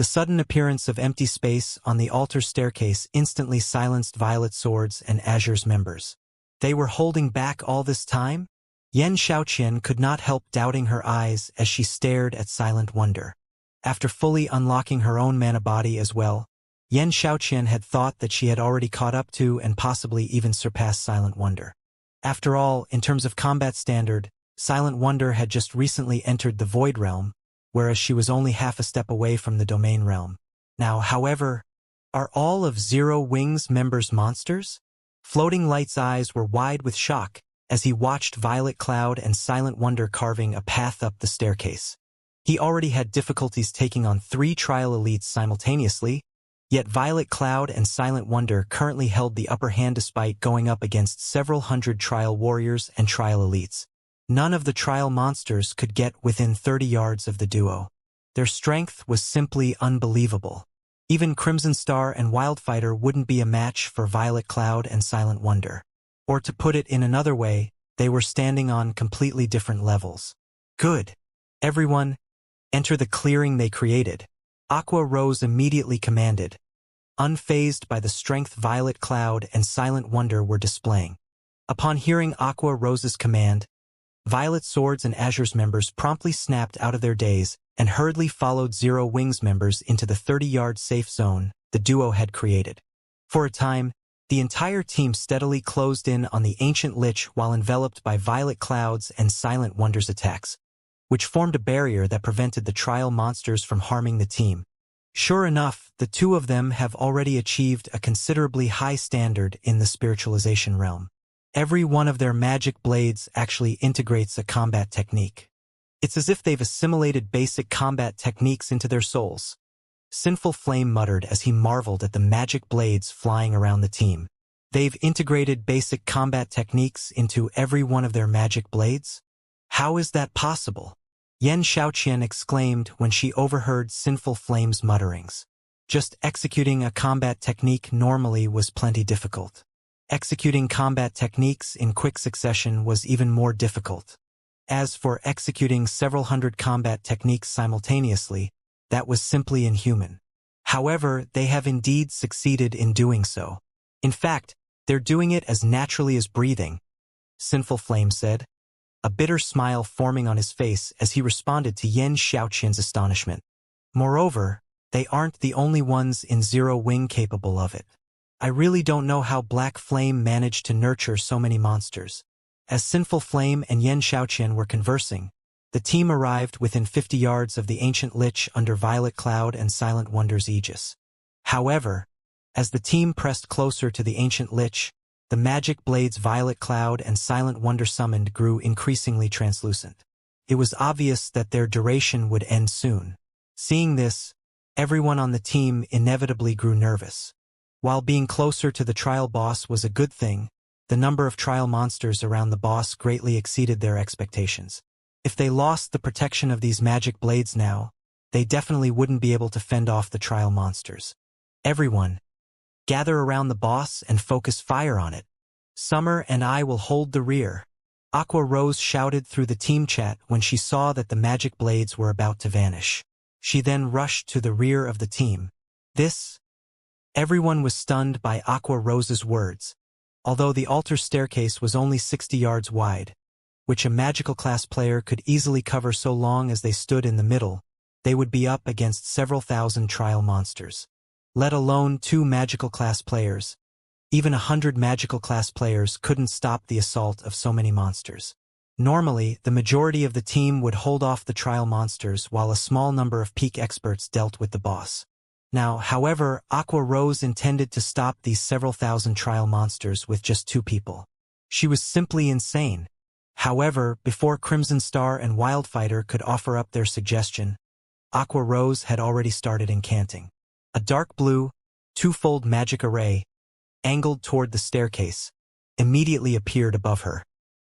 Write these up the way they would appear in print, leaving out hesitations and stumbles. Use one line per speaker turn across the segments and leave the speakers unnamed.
The sudden appearance of empty space on the altar staircase instantly silenced Violet Swords and Azure's members. They were holding back all this time? Yen Xiaoqian could not help doubting her eyes as she stared at Silent Wonder. After fully unlocking her own mana body as well, Yen Xiaoqian had thought that she had already caught up to and possibly even surpassed Silent Wonder. After all, in terms of combat standard, Silent Wonder had just recently entered the Void Realm, whereas she was only half a step away from the Domain Realm. Now, however, are all of Zero Wings members monsters? Floating Light's eyes were wide with shock as he watched Violet Cloud and Silent Wonder carving a path up the staircase. He already had difficulties taking on 3 trial elites simultaneously, yet Violet Cloud and Silent Wonder currently held the upper hand despite going up against several hundred trial warriors and trial elites. None of the trial monsters could get within 30 yards of the duo. Their strength was simply unbelievable. Even Crimson Star and Wildfighter wouldn't be a match for Violet Cloud and Silent Wonder. Or to put it in another way, they were standing on completely different levels. Good. Everyone, enter the clearing they created. Aqua Rose immediately commanded, unfazed by the strength Violet Cloud and Silent Wonder were displaying. Upon hearing Aqua Rose's command, Violet Swords and Azure's members promptly snapped out of their daze and hurriedly followed Zero Wings members into the 30-yard safe zone the duo had created. For a time, the entire team steadily closed in on the Ancient Lich while enveloped by Violet Cloud's and Silent Wonder's attacks, which formed a barrier that prevented the trial monsters from harming the team. Sure enough, the two of them have already achieved a considerably high standard in the spiritualization realm. Every one of their magic blades actually integrates a combat technique. It's as if they've assimilated basic combat techniques into their souls. Sinful Flame muttered as he marveled at the magic blades flying around the team. They've integrated basic combat techniques into every one of their magic blades? How is that possible? Yen Xiaoqian exclaimed when she overheard Sinful Flame's mutterings. Just executing a combat technique normally was plenty difficult. Executing combat techniques in quick succession was even more difficult. As for executing several hundred combat techniques simultaneously, that was simply inhuman. However, they have indeed succeeded in doing so. In fact, they're doing it as naturally as breathing, Sinful Flame said, a bitter smile forming on his face as he responded to Yen Xiaoqian's astonishment. Moreover, they aren't the only ones in Zero Wing capable of it. I really don't know how Black Flame managed to nurture so many monsters. As Sinful Flame and Yen Xiaoqian were conversing, the team arrived within 50 yards of the Ancient Lich under Violet Cloud and Silent Wonder's aegis. However, as the team pressed closer to the Ancient Lich, the magic blades Violet Cloud and Silent Wonder summoned grew increasingly translucent. It was obvious that their duration would end soon. Seeing this, everyone on the team inevitably grew nervous. While being closer to the trial boss was a good thing, the number of trial monsters around the boss greatly exceeded their expectations. If they lost the protection of these magic blades now, they definitely wouldn't be able to fend off the trial monsters. Everyone, gather around the boss and focus fire on it. Summer and I will hold the rear. Aqua Rose shouted through the team chat when she saw that the magic blades were about to vanish. She then rushed to the rear of the team. Everyone was stunned by Aqua Rose's words. Although the altar staircase was only 60 yards wide, which a magical class player could easily cover so long as they stood in the middle, they would be up against several thousand trial monsters. Let alone 2 magical class players. Even 100 magical class players couldn't stop the assault of so many monsters. Normally, the majority of the team would hold off the trial monsters while a small number of peak experts dealt with the boss. Now, however, Aqua Rose intended to stop these several thousand trial monsters with just 2 people. She was simply insane. However, before Crimson Star and Wildfighter could offer up their suggestion, Aqua Rose had already started incanting. A dark blue, 2-fold magic array, angled toward the staircase, immediately appeared above her.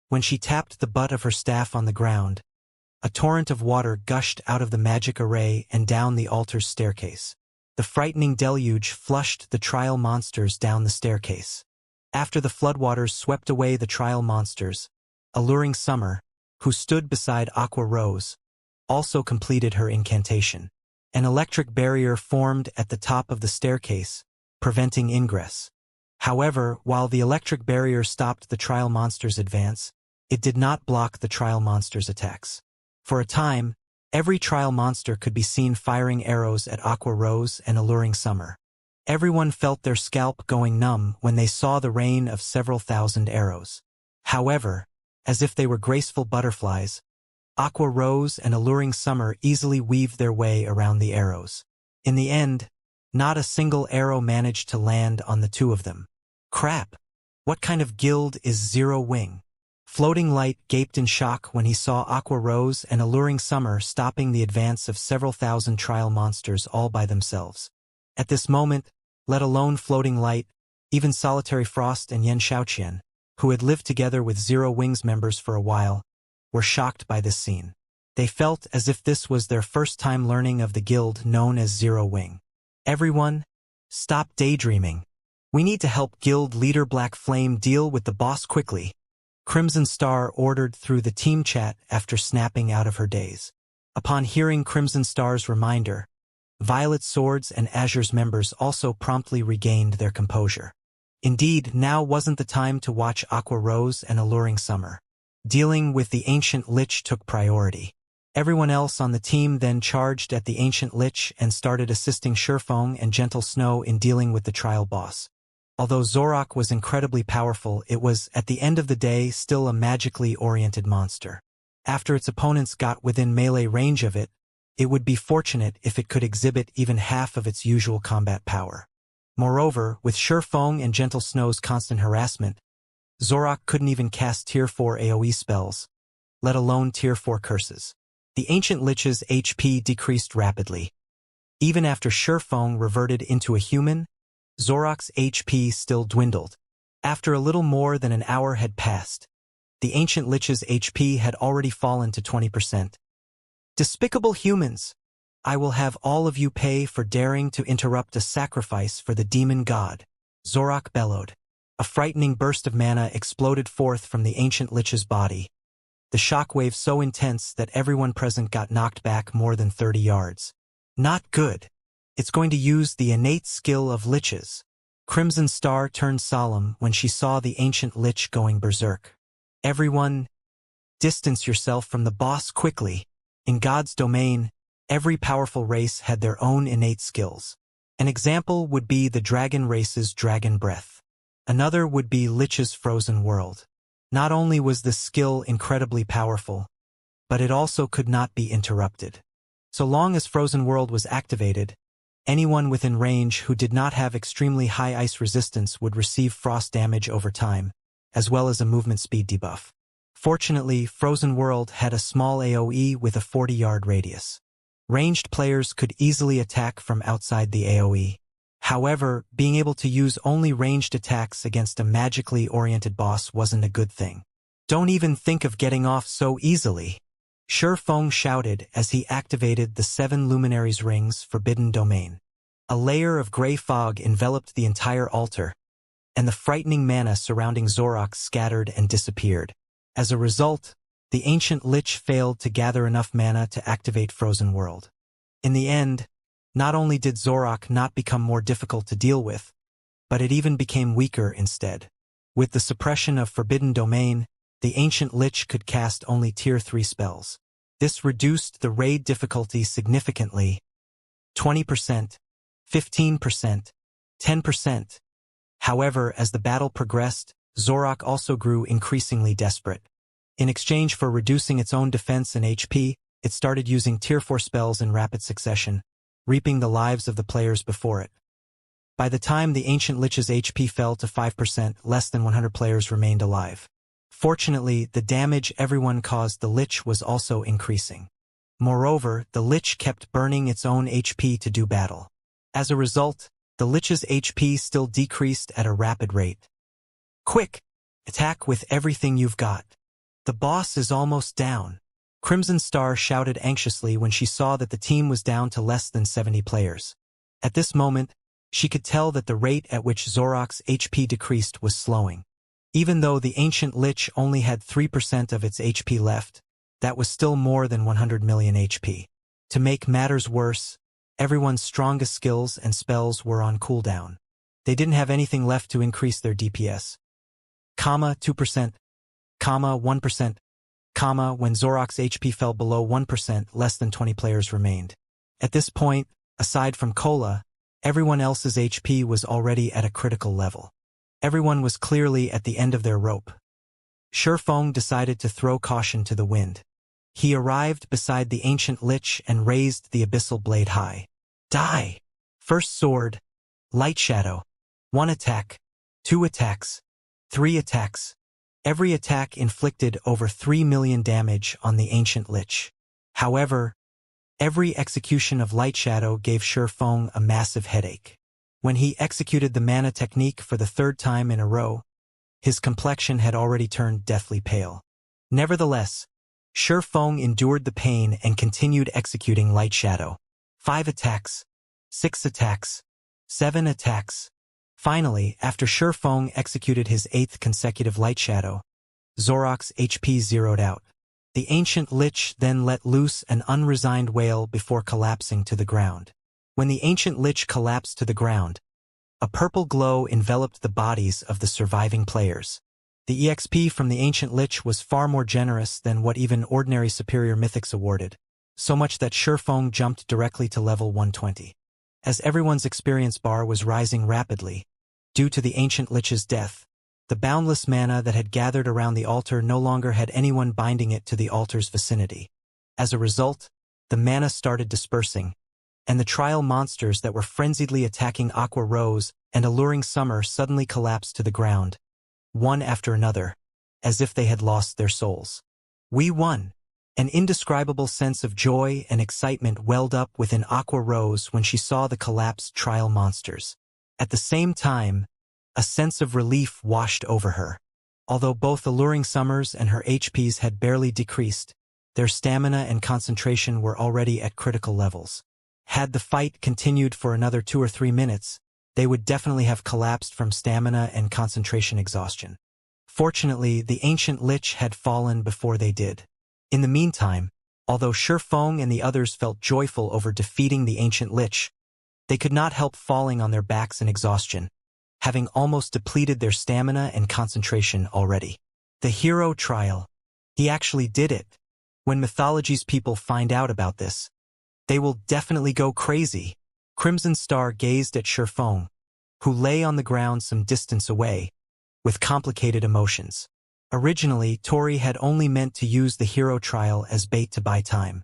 When she tapped the butt of her staff on the ground, a torrent of water gushed out of the magic array and down the altar's staircase. The frightening deluge flushed the trial monsters down the staircase. After the floodwaters swept away the trial monsters, alluring Summer, who stood beside Aqua Rose, also completed her incantation. An electric barrier formed at the top of the staircase, preventing ingress. However, while the electric barrier stopped the trial monster's advance, it did not block the trial monster's attacks. For a time, every trial monster could be seen firing arrows at Aqua Rose and alluring Summer. Everyone felt their scalp going numb when they saw the rain of several thousand arrows. However, as if they were graceful butterflies, Aqua Rose and alluring Summer easily weaved their way around the arrows. In the end, not a single arrow managed to land on the two of them. Crap! What kind of guild is Zero Wing? Floating Light gaped in shock when he saw Aqua Rose and alluring Summer stopping the advance of several thousand trial monsters all by themselves. At this moment, let alone Floating Light, even Solitary Frost and Yen Xiaoqian, who had lived together with Zero Wing's members for a while, were shocked by this scene. They felt as if this was their first time learning of the guild known as Zero Wing. Everyone, stop daydreaming. We need to help guild leader Black Flame deal with the boss quickly, Crimson Star ordered through the team chat after snapping out of her daze. Upon hearing Crimson Star's reminder, Violet Swords and Azure's members also promptly regained their composure. Indeed, now wasn't the time to watch Aqua Rose and alluring Summer. Dealing with the Ancient Lich took priority. Everyone else on the team then charged at the Ancient Lich and started assisting Shurfeng and Gentle Snow in dealing with the trial boss. Although Zorak was incredibly powerful, it was, at the end of the day, still a magically oriented monster. After its opponents got within melee range of it, it would be fortunate if it could exhibit even half of its usual combat power. Moreover, with Shurfeng and Gentle Snow's constant harassment, Zorak couldn't even cast Tier 4 AoE spells, let alone Tier 4 curses. The Ancient Lich's HP decreased rapidly. Even after Shurfeng reverted into a human, Zorak's HP still dwindled. After a little more than an hour had passed, the Ancient Lich's HP had already fallen to 20%. Despicable humans! I will have all of you pay for daring to interrupt a sacrifice for the demon god, Zorak bellowed. A frightening burst of mana exploded forth from the Ancient Lich's body, the shockwave so intense that everyone present got knocked back more than 30 yards. Not good. It's going to use the innate skill of liches. Crimson Star turned solemn when she saw the Ancient Lich going berserk. Everyone, distance yourself from the boss quickly. In God's domain, every powerful race had their own innate skills. An example would be the dragon race's Dragon Breath. Another would be Lich's Frozen World. Not only was this skill incredibly powerful, but it also could not be interrupted. So long as Frozen World was activated, anyone within range who did not have extremely high ice resistance would receive frost damage over time, as well as a movement speed debuff. Fortunately, Frozen World had a small AoE with a 40-yard radius. Ranged players could easily attack from outside the AoE. However, being able to use only ranged attacks against a magically oriented boss wasn't a good thing. Don't even think of getting off so easily, Shurfeng shouted as he activated the 7 Luminaries Ring's Forbidden Domain. A layer of gray fog enveloped the entire altar, and the frightening mana surrounding Zorak scattered and disappeared. As a result, the Ancient Lich failed to gather enough mana to activate Frozen World. In the end, not only did Zorak not become more difficult to deal with, but it even became weaker instead. With the suppression of Forbidden Domain, the Ancient Lich could cast only Tier 3 spells. This reduced the raid difficulty significantly. 20%, 15%, 10%. However, as the battle progressed, Zorak also grew increasingly desperate. In exchange for reducing its own defense and HP, it started using Tier 4 spells in rapid succession, reaping the lives of the players before it. By the time the Ancient Lich's HP fell to 5%, less than 100 players remained alive. Fortunately, the damage everyone caused the Lich was also increasing. Moreover, the Lich kept burning its own HP to do battle. As a result, the Lich's HP still decreased at a rapid rate. Quick! Attack with everything you've got. The boss is almost down. Crimson Star shouted anxiously when she saw that the team was down to less than 70 players. At this moment, she could tell that the rate at which Zorak's HP decreased was slowing. Even though the Ancient Lich only had 3% of its HP left, that was still more than 100 million HP. To make matters worse, Everyone's strongest skills and spells were on cooldown. They didn't have anything left to increase their DPS. 2%, 1%, when Zorok's HP fell below 1%, less than 20 players remained. At this point, aside from Cola, everyone else's HP was already at a critical level. Everyone was clearly at the end of their rope. Shifeng decided to throw caution to the wind. He arrived beside the ancient lich and raised the abyssal blade high. Die! First sword, light shadow. 1 attack, 2 attacks, 3 attacks. Every attack inflicted over 3 million damage on the ancient lich. However, every execution of light shadow gave Shifeng a massive headache. When he executed the mana technique for the 3rd time in a row, his complexion had already turned deathly pale. Nevertheless, Shifeng endured the pain and continued executing light shadow. 5 attacks, 6 attacks, 7 attacks. Finally, after Shifeng executed his 8th consecutive light shadow, Zorok's HP zeroed out. The ancient lich then let loose an unresigned wail before collapsing to the ground. When the ancient lich collapsed to the ground, a purple glow enveloped the bodies of the surviving players. The EXP from the ancient lich was far more generous than what even ordinary superior mythics awarded, so much that Shifeng jumped directly to level 120. As everyone's experience bar was rising rapidly, due to the ancient lich's death, the boundless mana that had gathered around the altar no longer had anyone binding it to the altar's vicinity. As a result, the mana started dispersing, and the trial monsters that were frenziedly attacking Aqua Rose and alluring Summer suddenly collapsed to the ground, one after another, as if they had lost their souls. We won! An indescribable sense of joy and excitement welled up within Aqua Rose when she saw the collapsed trial monsters. At the same time, a sense of relief washed over her. Although both alluring Summers and her HPs had barely decreased, their stamina and concentration were already at critical levels. Had the fight continued for another 2 or 3 minutes, they would definitely have collapsed from stamina and concentration exhaustion. Fortunately, the ancient lich had fallen before they did. In the meantime, although Shifeng and the others felt joyful over defeating the ancient lich, they could not help falling on their backs in exhaustion, having almost depleted their stamina and concentration already. The hero trial. He actually did it. When Mythology's people find out about this, they will definitely go crazy. Crimson Star gazed at Shifeng, who lay on the ground some distance away, with complicated emotions. Originally, Tori had only meant to use the hero trial as bait to buy time.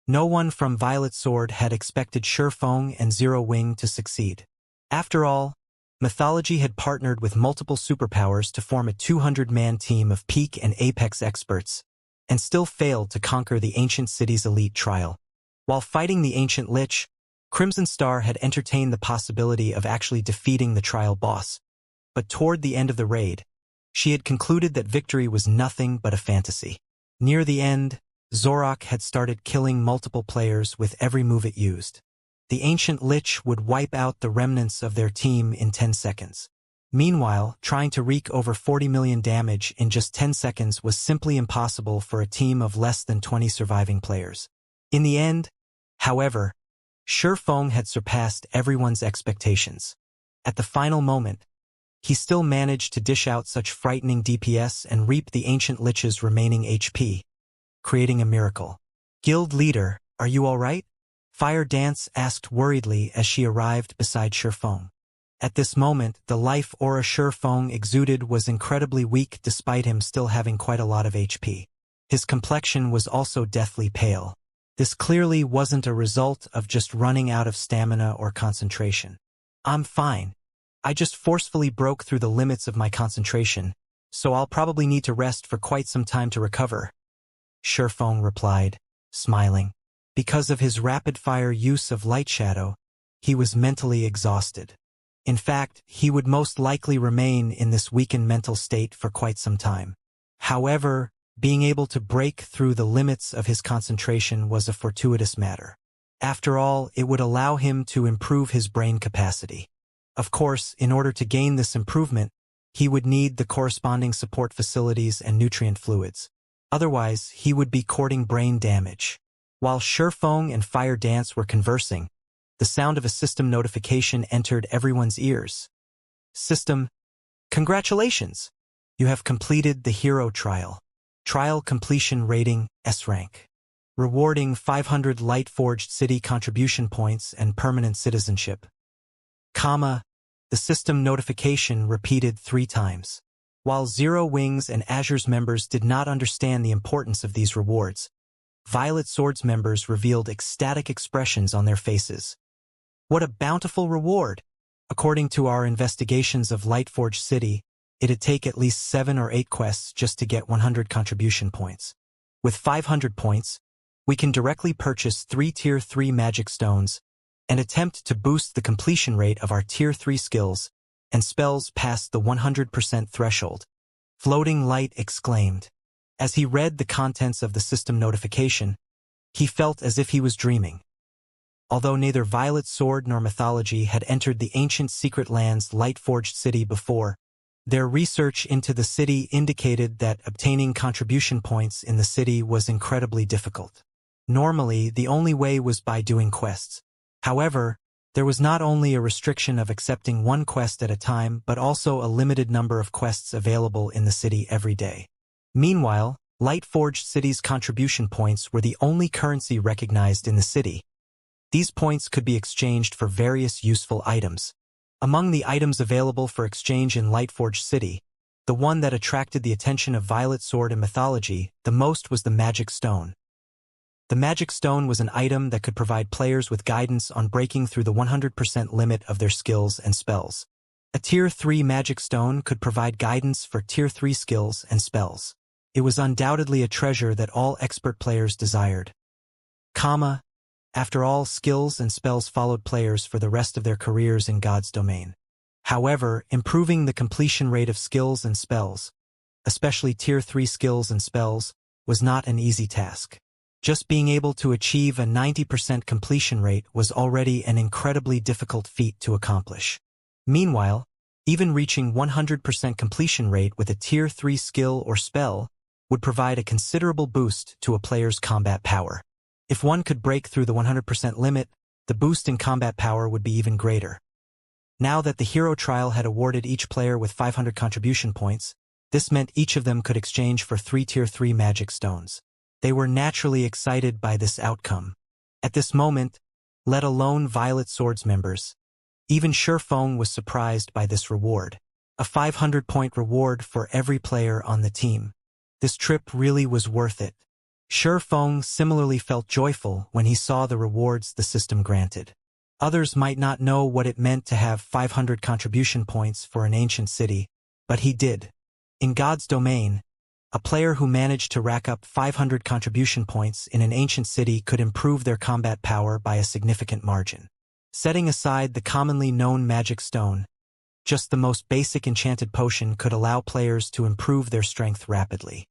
No one from Violet Sword had expected Shifeng and Zero Wing to succeed. After all, Mythology had partnered with multiple superpowers to form a 200-man team of peak and apex experts, and still failed to conquer the ancient city's elite trial. While fighting the ancient lich, Crimson Star had entertained the possibility of actually defeating the trial boss. But toward the end of the raid, she had concluded that victory was nothing but a fantasy. Near the end, Zorok had started killing multiple players with every move it used. The ancient lich would wipe out the remnants of their team in 10 seconds. Meanwhile, trying to wreak over 40 million damage in just 10 seconds was simply impossible for a team of less than 20 surviving players. In the end, however, Shifeng had surpassed everyone's expectations. At the final moment, he still managed to dish out such frightening DPS and reap the ancient lich's remaining HP, creating a miracle. Guild leader, are you all right? Fire Dance asked worriedly as she arrived beside Shifeng. At this moment, the life aura Shifeng exuded was incredibly weak despite him still having quite a lot of HP. His complexion was also deathly pale. This clearly wasn't a result of just running out of stamina or concentration. I'm fine. I just forcefully broke through the limits of my concentration, so I'll probably need to rest for quite some time to recover, Shifeng replied, smiling. Because of his rapid-fire use of light shadow, he was mentally exhausted. In fact, he would most likely remain in this weakened mental state for quite some time. However, being able to break through the limits of his concentration was a fortuitous matter. After all, it would allow him to improve his brain capacity. Of course, in order to gain this improvement, he would need the corresponding support facilities and nutrient fluids. Otherwise, he would be courting brain damage. While Shifeng and Fire Dance were conversing, the sound of a system notification entered everyone's ears. System, congratulations! You have completed the hero trial. Trial completion rating S rank. Rewarding 500 Light-Forged City contribution points and permanent citizenship. Comma, the system notification repeated 3 times. While Zero Wings and Azure's members did not understand the importance of these rewards, Violet Sword's members revealed ecstatic expressions on their faces. What a bountiful reward! According to our investigations of Lightforged City, it'd take at least 7 or 8 quests just to get 100 contribution points. With 500 points, we can directly purchase 3 Tier 3 magic stones and attempt to boost the completion rate of our Tier 3 skills and spells past the 100% threshold. Floating Light exclaimed. As he read the contents of the system notification, he felt as if he was dreaming. Although neither Violet Sword nor Mythology had entered the ancient secret lands Lightforged City before, their research into the city indicated that obtaining contribution points in the city was incredibly difficult. Normally, the only way was by doing quests. However, there was not only a restriction of accepting 1 quest at a time but also a limited number of quests available in the city every day. Meanwhile, Lightforged City's contribution points were the only currency recognized in the city. These points could be exchanged for various useful items. Among the items available for exchange in Lightforged City, the one that attracted the attention of Violet Sword and Mythology the most was the Magic Stone. The Magic Stone was an item that could provide players with guidance on breaking through the 100% limit of their skills and spells. A Tier 3 Magic Stone could provide guidance for Tier 3 skills and spells. It was undoubtedly a treasure that all expert players desired. After all, skills and spells followed players for the rest of their careers in God's domain. However, improving the completion rate of skills and spells, especially Tier 3 skills and spells, was not an easy task. Just being able to achieve a 90% completion rate was already an incredibly difficult feat to accomplish. Meanwhile, even reaching 100% completion rate with a Tier 3 skill or spell would provide a considerable boost to a player's combat power. If one could break through the 100% limit, the boost in combat power would be even greater. Now that the hero trial had awarded each player with 500 contribution points, this meant each of them could exchange for 3 Tier 3 magic stones. They were naturally excited by this outcome. At this moment, let alone Violet Sword's members, even Shifeng was surprised by this reward. A 500-point reward for every player on the team. This trip really was worth it. Shifeng similarly felt joyful when he saw the rewards the system granted. Others might not know what it meant to have 500 contribution points for an ancient city, but he did. In God's domain, a player who managed to rack up 500 contribution points in an ancient city could improve their combat power by a significant margin. Setting aside the commonly known magic stone, just the most basic enchanted potion could allow players to improve their strength rapidly.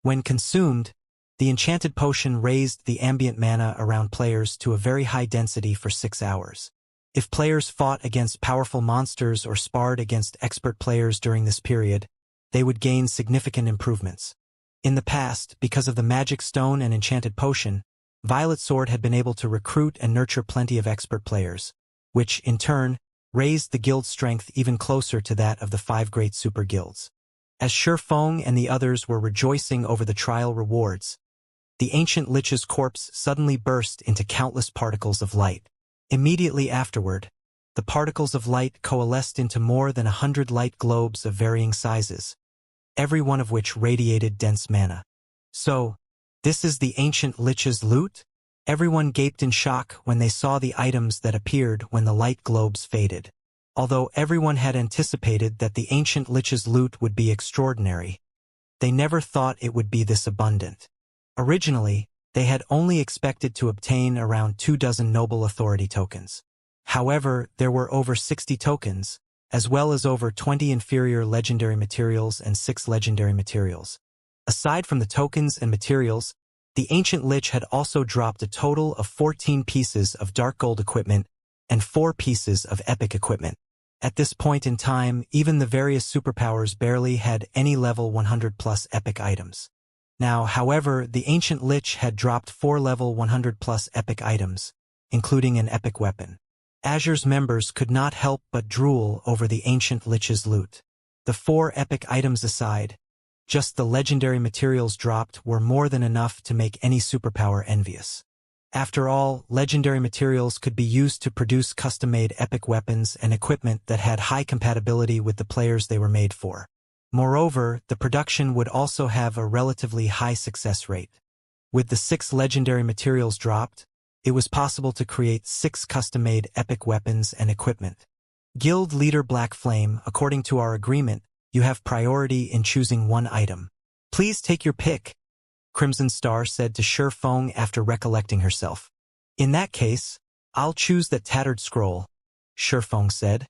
When consumed, the enchanted potion raised the ambient mana around players to a very high density for 6 hours. If players fought against powerful monsters or sparred against expert players during this period, they would gain significant improvements. In the past, because of the magic stone and enchanted potion, Violet Sword had been able to recruit and nurture plenty of expert players, which, in turn, raised the guild's strength even closer to that of the 5 great super guilds. As Shifeng and the others were rejoicing over the trial rewards, the ancient lich's corpse suddenly burst into countless particles of light. Immediately afterward, the particles of light coalesced into more than 100 light globes of varying sizes, every one of which radiated dense mana. So, this is the ancient lich's loot? Everyone gaped in shock when they saw the items that appeared when the light globes faded. Although everyone had anticipated that the ancient lich's loot would be extraordinary, they never thought it would be this abundant. Originally, they had only expected to obtain around 24 noble authority tokens. However, there were over 60 tokens, as well as over 20 inferior legendary materials and 6 legendary materials. Aside from the tokens and materials, the ancient lich had also dropped a total of 14 pieces of dark gold equipment and 4 pieces of epic equipment. At this point in time, even the various superpowers barely had any level 100+ epic items. Now, however, the ancient lich had dropped 4 level 100+ epic items, including an epic weapon. Azure's members could not help but drool over the ancient lich's loot. The 4 epic items aside, just the legendary materials dropped were more than enough to make any superpower envious. After all, legendary materials could be used to produce custom-made epic weapons and equipment that had high compatibility with the players they were made for. Moreover, the production would also have a relatively high success rate. With the 6 legendary materials dropped, it was possible to create 6 custom-made epic weapons and equipment. Guild Leader Black Flame, according to our agreement, you have priority in choosing one item. Please take your pick, Crimson Star said to Shi Feng after recollecting herself. In that case, I'll choose that tattered scroll, Shi Feng said,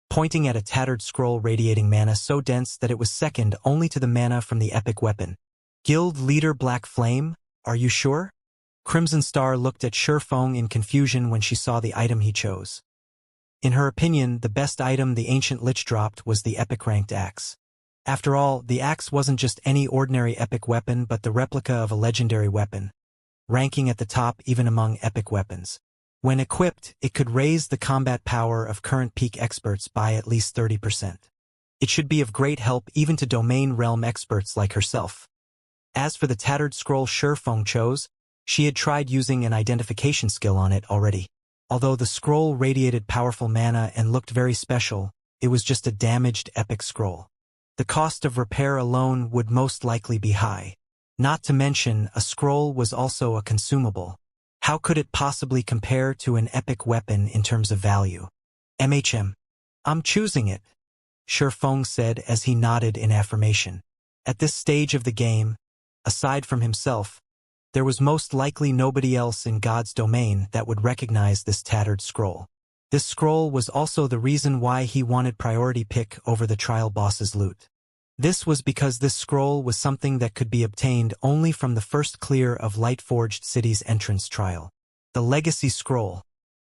pointing at a tattered scroll radiating mana so dense that it was second only to the mana from the epic weapon. Guild Leader Black Flame, are you sure? Crimson Star looked at Shi Feng in confusion when she saw the item he chose. In her opinion, the best item the ancient lich dropped was the epic ranked axe. After all, the axe wasn't just any ordinary epic weapon but the replica of a legendary weapon, ranking at the top even among epic weapons. When equipped, it could raise the combat power of current peak experts by at least 30%. It should be of great help even to domain realm experts like herself. As for the tattered scroll Shi Feng chose, she had tried using an identification skill on it already. Although the scroll radiated powerful mana and looked very special, it was just a damaged epic scroll. The cost of repair alone would most likely be high. Not to mention, a scroll was also a consumable. How could it possibly compare to an epic weapon in terms of value? I'm choosing it, Shi Feng said as he nodded in affirmation. At this stage of the game, aside from himself, there was most likely nobody else in God's domain that would recognize this tattered scroll. This scroll was also the reason why he wanted priority pick over the trial boss's loot. This was because this scroll was something that could be obtained only from the first clear of Lightforged City's entrance trial. The Legacy Scroll.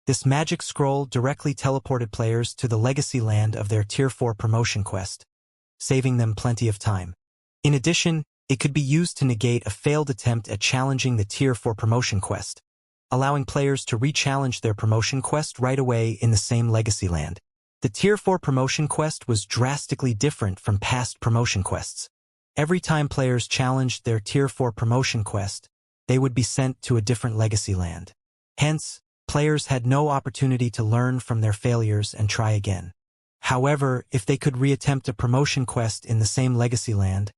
This magic scroll directly teleported players to the legacy land of their Tier 4 promotion quest, saving them plenty of time. In addition, it could be used to negate a failed attempt at challenging the Tier 4 promotion quest, allowing players to re-challenge their promotion quest right away in the same legacy land. The Tier 4 promotion quest was drastically different from past promotion quests. Every time players challenged their Tier 4 promotion quest, they would be sent to a different legacy land. Hence, players had no opportunity to learn from their failures and try again. However, if they could re-attempt a promotion quest in the same legacy land,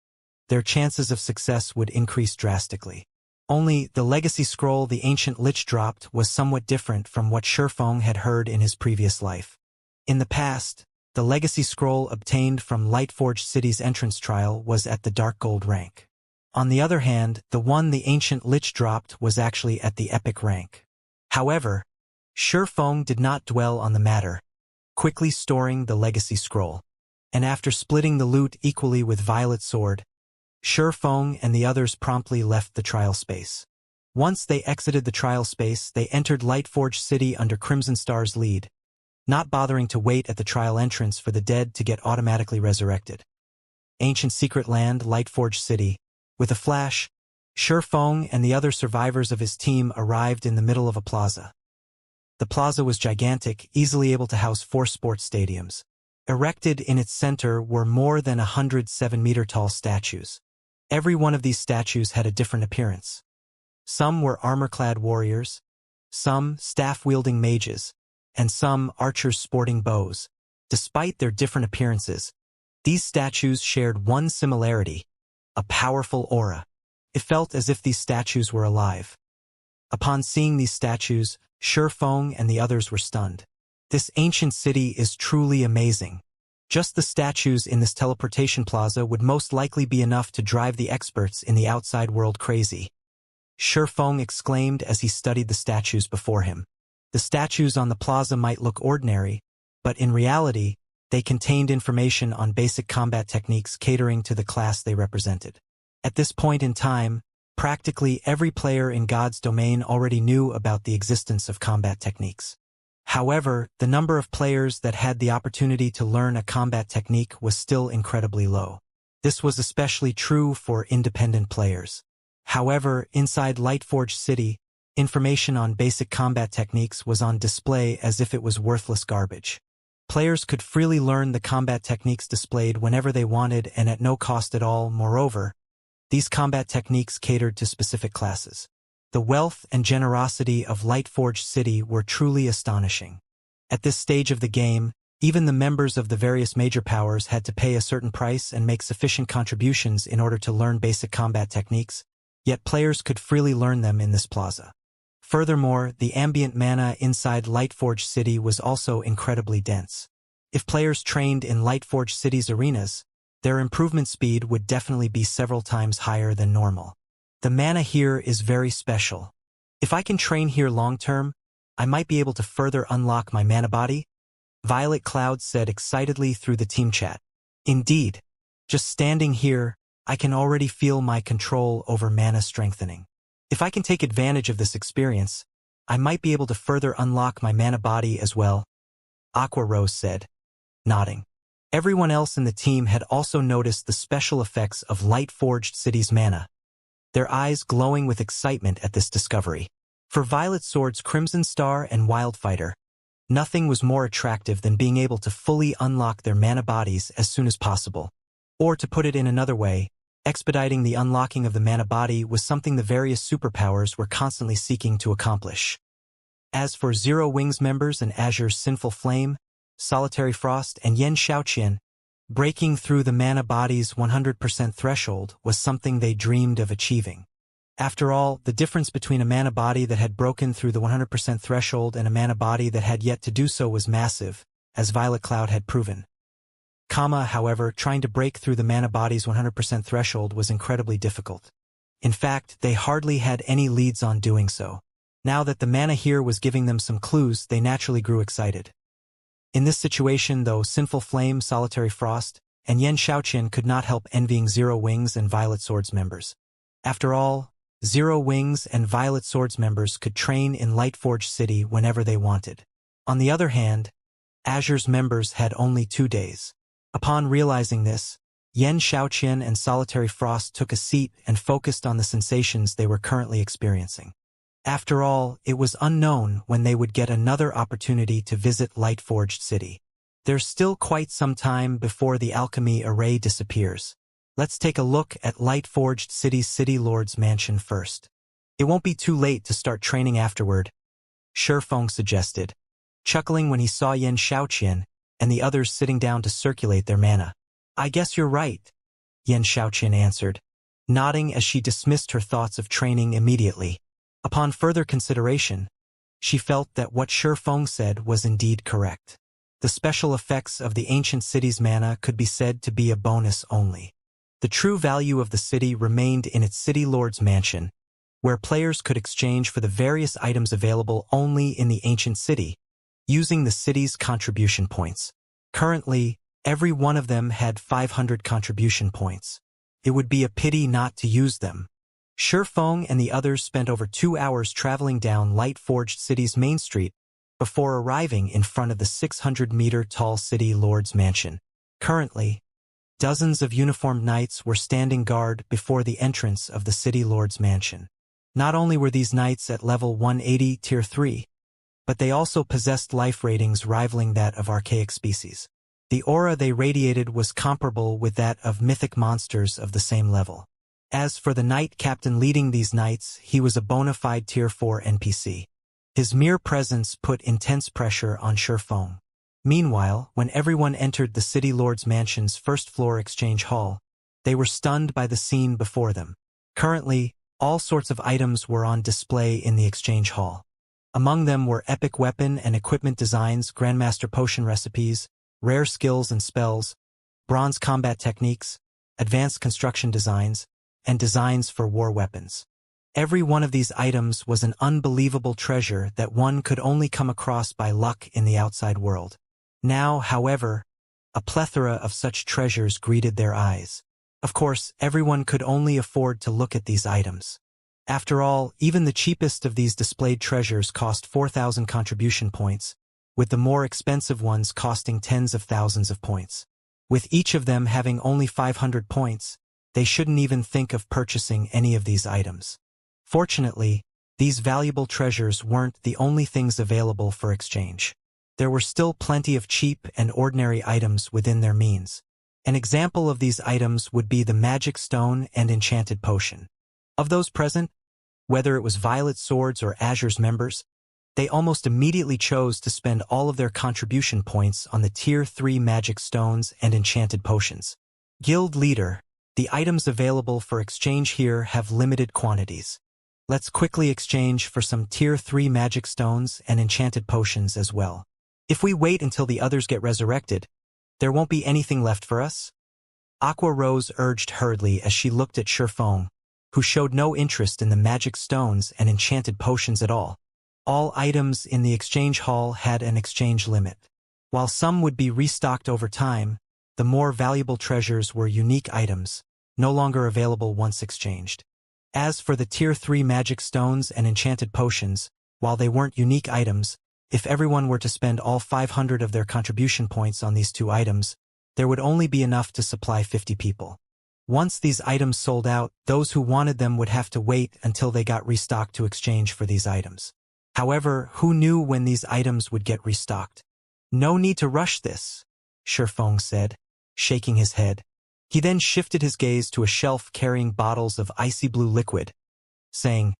their chances of success would increase drastically. Only, the legacy scroll the ancient lich dropped was somewhat different from what Shi Feng had heard in his previous life. In the past, the legacy scroll obtained from Lightforged City's entrance trial was at the dark gold rank. On the other hand, the one the ancient lich dropped was actually at the epic rank. However, Shi Feng did not dwell on the matter, quickly storing the legacy scroll. And after splitting the loot equally with Violet Sword, Shi Feng and the others promptly left the trial space. Once they exited the trial space, they entered Lightforged City under Crimson Star's lead, not bothering to wait at the trial entrance for the dead to get automatically resurrected. Ancient Secret Land, Lightforged City. With a flash, Shi Feng and the other survivors of his team arrived in the middle of a plaza. The plaza was gigantic, easily able to house 4 sports stadiums. Erected in its center were more than 100 7-meter-tall statues. Every one of these statues had a different appearance. Some were armor-clad warriors, some staff-wielding mages, and some archers sporting bows. Despite their different appearances, these statues shared one similarity: a powerful aura. It felt as if these statues were alive. Upon seeing these statues, Shi Feng and the others were stunned. This ancient city is truly amazing. Just the statues in this teleportation plaza would most likely be enough to drive the experts in the outside world crazy. Shi Feng exclaimed as he studied the statues before him. The statues on the plaza might look ordinary, but in reality, they contained information on basic combat techniques catering to the class they represented. At this point in time, practically every player in God's domain already knew about the existence of combat techniques. However, the number of players that had the opportunity to learn a combat technique was still incredibly low. This was especially true for independent players. However, inside Lightforged City, Information on basic combat techniques was on display as if it was worthless garbage. Players could freely learn the combat techniques displayed whenever they wanted and at no cost at all. Moreover, these combat techniques catered to specific classes. The wealth and generosity of Lightforged City were truly astonishing. At this stage of the game, even the members of the various major powers had to pay a certain price and make sufficient contributions in order to learn basic combat techniques, yet players could freely learn them in this plaza. Furthermore, the ambient mana inside Lightforged City was also incredibly dense. If players trained in Lightforged City's arenas, their improvement speed would definitely be several times higher than normal. The mana here is very special. If I can train here long-term, I might be able to further unlock my mana body, Violet Cloud said excitedly through the team chat. Indeed, just standing here, I can already feel my control over mana strengthening. If I can take advantage of this experience, I might be able to further unlock my mana body as well, Aqua Rose said, nodding. Everyone else in the team had also noticed the special effects of Lightforged City's mana, their eyes glowing with excitement at this discovery. For Violet Sword's Crimson Star and Wildfighter, nothing was more attractive than being able to fully unlock their mana bodies as soon as possible. Or to put it in another way, expediting the unlocking of the mana body was something the various superpowers were constantly seeking to accomplish. As for Zero Wings members and Azure's Sinful Flame, Solitary Frost, and Yen Xiaoqian, breaking through the mana body's 100% threshold was something they dreamed of achieving. After all, the difference between a mana body that had broken through the 100% threshold and a mana body that had yet to do so was massive, as Violet Cloud had proven. However, trying to break through the mana body's 100% threshold was incredibly difficult. In fact, they hardly had any leads on doing so. Now that the mana here was giving them some clues, they naturally grew excited. In this situation, though, Sinful Flame, Solitary Frost, and Yen Xiaoqian could not help envying Zero Wings and Violet Sword's members. After all, Zero Wings and Violet Sword's members could train in Lightforged City whenever they wanted. On the other hand, Azure's members had only 2 days. Upon realizing this, Yen Xiaoqian and Solitary Frost took a seat and focused on the sensations they were currently experiencing. After all, it was unknown when they would get another opportunity to visit Lightforged City. There's still quite some time before the alchemy array disappears. Let's take a look at Lightforged City's City Lord's mansion first. It won't be too late to start training afterward, Shifeng suggested, chuckling when he saw Yen Xiaoqian and the others sitting down to circulate their mana. I guess you're right, Yen Xiaoqian answered, nodding as she dismissed her thoughts of training immediately. Upon further consideration, she felt that what Shifeng said was indeed correct. The special effects of the ancient city's mana could be said to be a bonus only. The true value of the city remained in its City Lord's mansion, where players could exchange for the various items available only in the ancient city, using the city's contribution points. Currently, every one of them had 500 contribution points. It would be a pity not to use them. Shifeng and the others spent over 2 hours traveling down Lightforged City's main street before arriving in front of the 600-meter-tall City Lord's mansion. Currently, dozens of uniformed knights were standing guard before the entrance of the City Lord's mansion. Not only were these knights at level 180 Tier 3, but they also possessed life ratings rivaling that of archaic species. The aura they radiated was comparable with that of mythic monsters of the same level. As for the knight captain leading these knights, he was a bona fide Tier 4 NPC. His mere presence put intense pressure on Shifeng. Meanwhile, when everyone entered the City Lord's mansion's first-floor exchange hall, they were stunned by the scene before them. Currently, all sorts of items were on display in the exchange hall. Among them were epic weapon and equipment designs, grandmaster potion recipes, rare skills and spells, bronze combat techniques, advanced construction designs, and designs for war weapons. Every one of these items was an unbelievable treasure that one could only come across by luck in the outside world. Now, however, a plethora of such treasures greeted their eyes. Of course, everyone could only afford to look at these items. After all, even the cheapest of these displayed treasures cost 4,000 contribution points, with the more expensive ones costing tens of thousands of points. With each of them having only 500 points, they shouldn't even think of purchasing any of these items. Fortunately, these valuable treasures weren't the only things available for exchange. There were still plenty of cheap and ordinary items within their means. An example of these items would be the magic stone and enchanted potion. Of those present, whether it was Violet Swords or Azure's members, they almost immediately chose to spend all of their contribution points on the Tier 3 magic stones and enchanted potions. Guild Leader, the items available for exchange here have limited quantities. Let's quickly exchange for some Tier 3 magic stones and enchanted potions as well. If we wait until the others get resurrected, there won't be anything left for us? Aqua Rose urged hurriedly as she looked at Shifeng, who showed no interest in the magic stones and enchanted potions at all. All items in the exchange hall had an exchange limit. While some would be restocked over time, the more valuable treasures were unique items, no longer available once exchanged. As for the Tier 3 magic stones and enchanted potions, while they weren't unique items, if everyone were to spend all 500 of their contribution points on these two items, there would only be enough to supply 50 people. Once these items sold out, those who wanted them would have to wait until they got restocked to exchange for these items. However, who knew when these items would get restocked? No need to rush this, Shifeng said, shaking his head. He then shifted his gaze to a shelf carrying bottles of icy blue liquid, saying,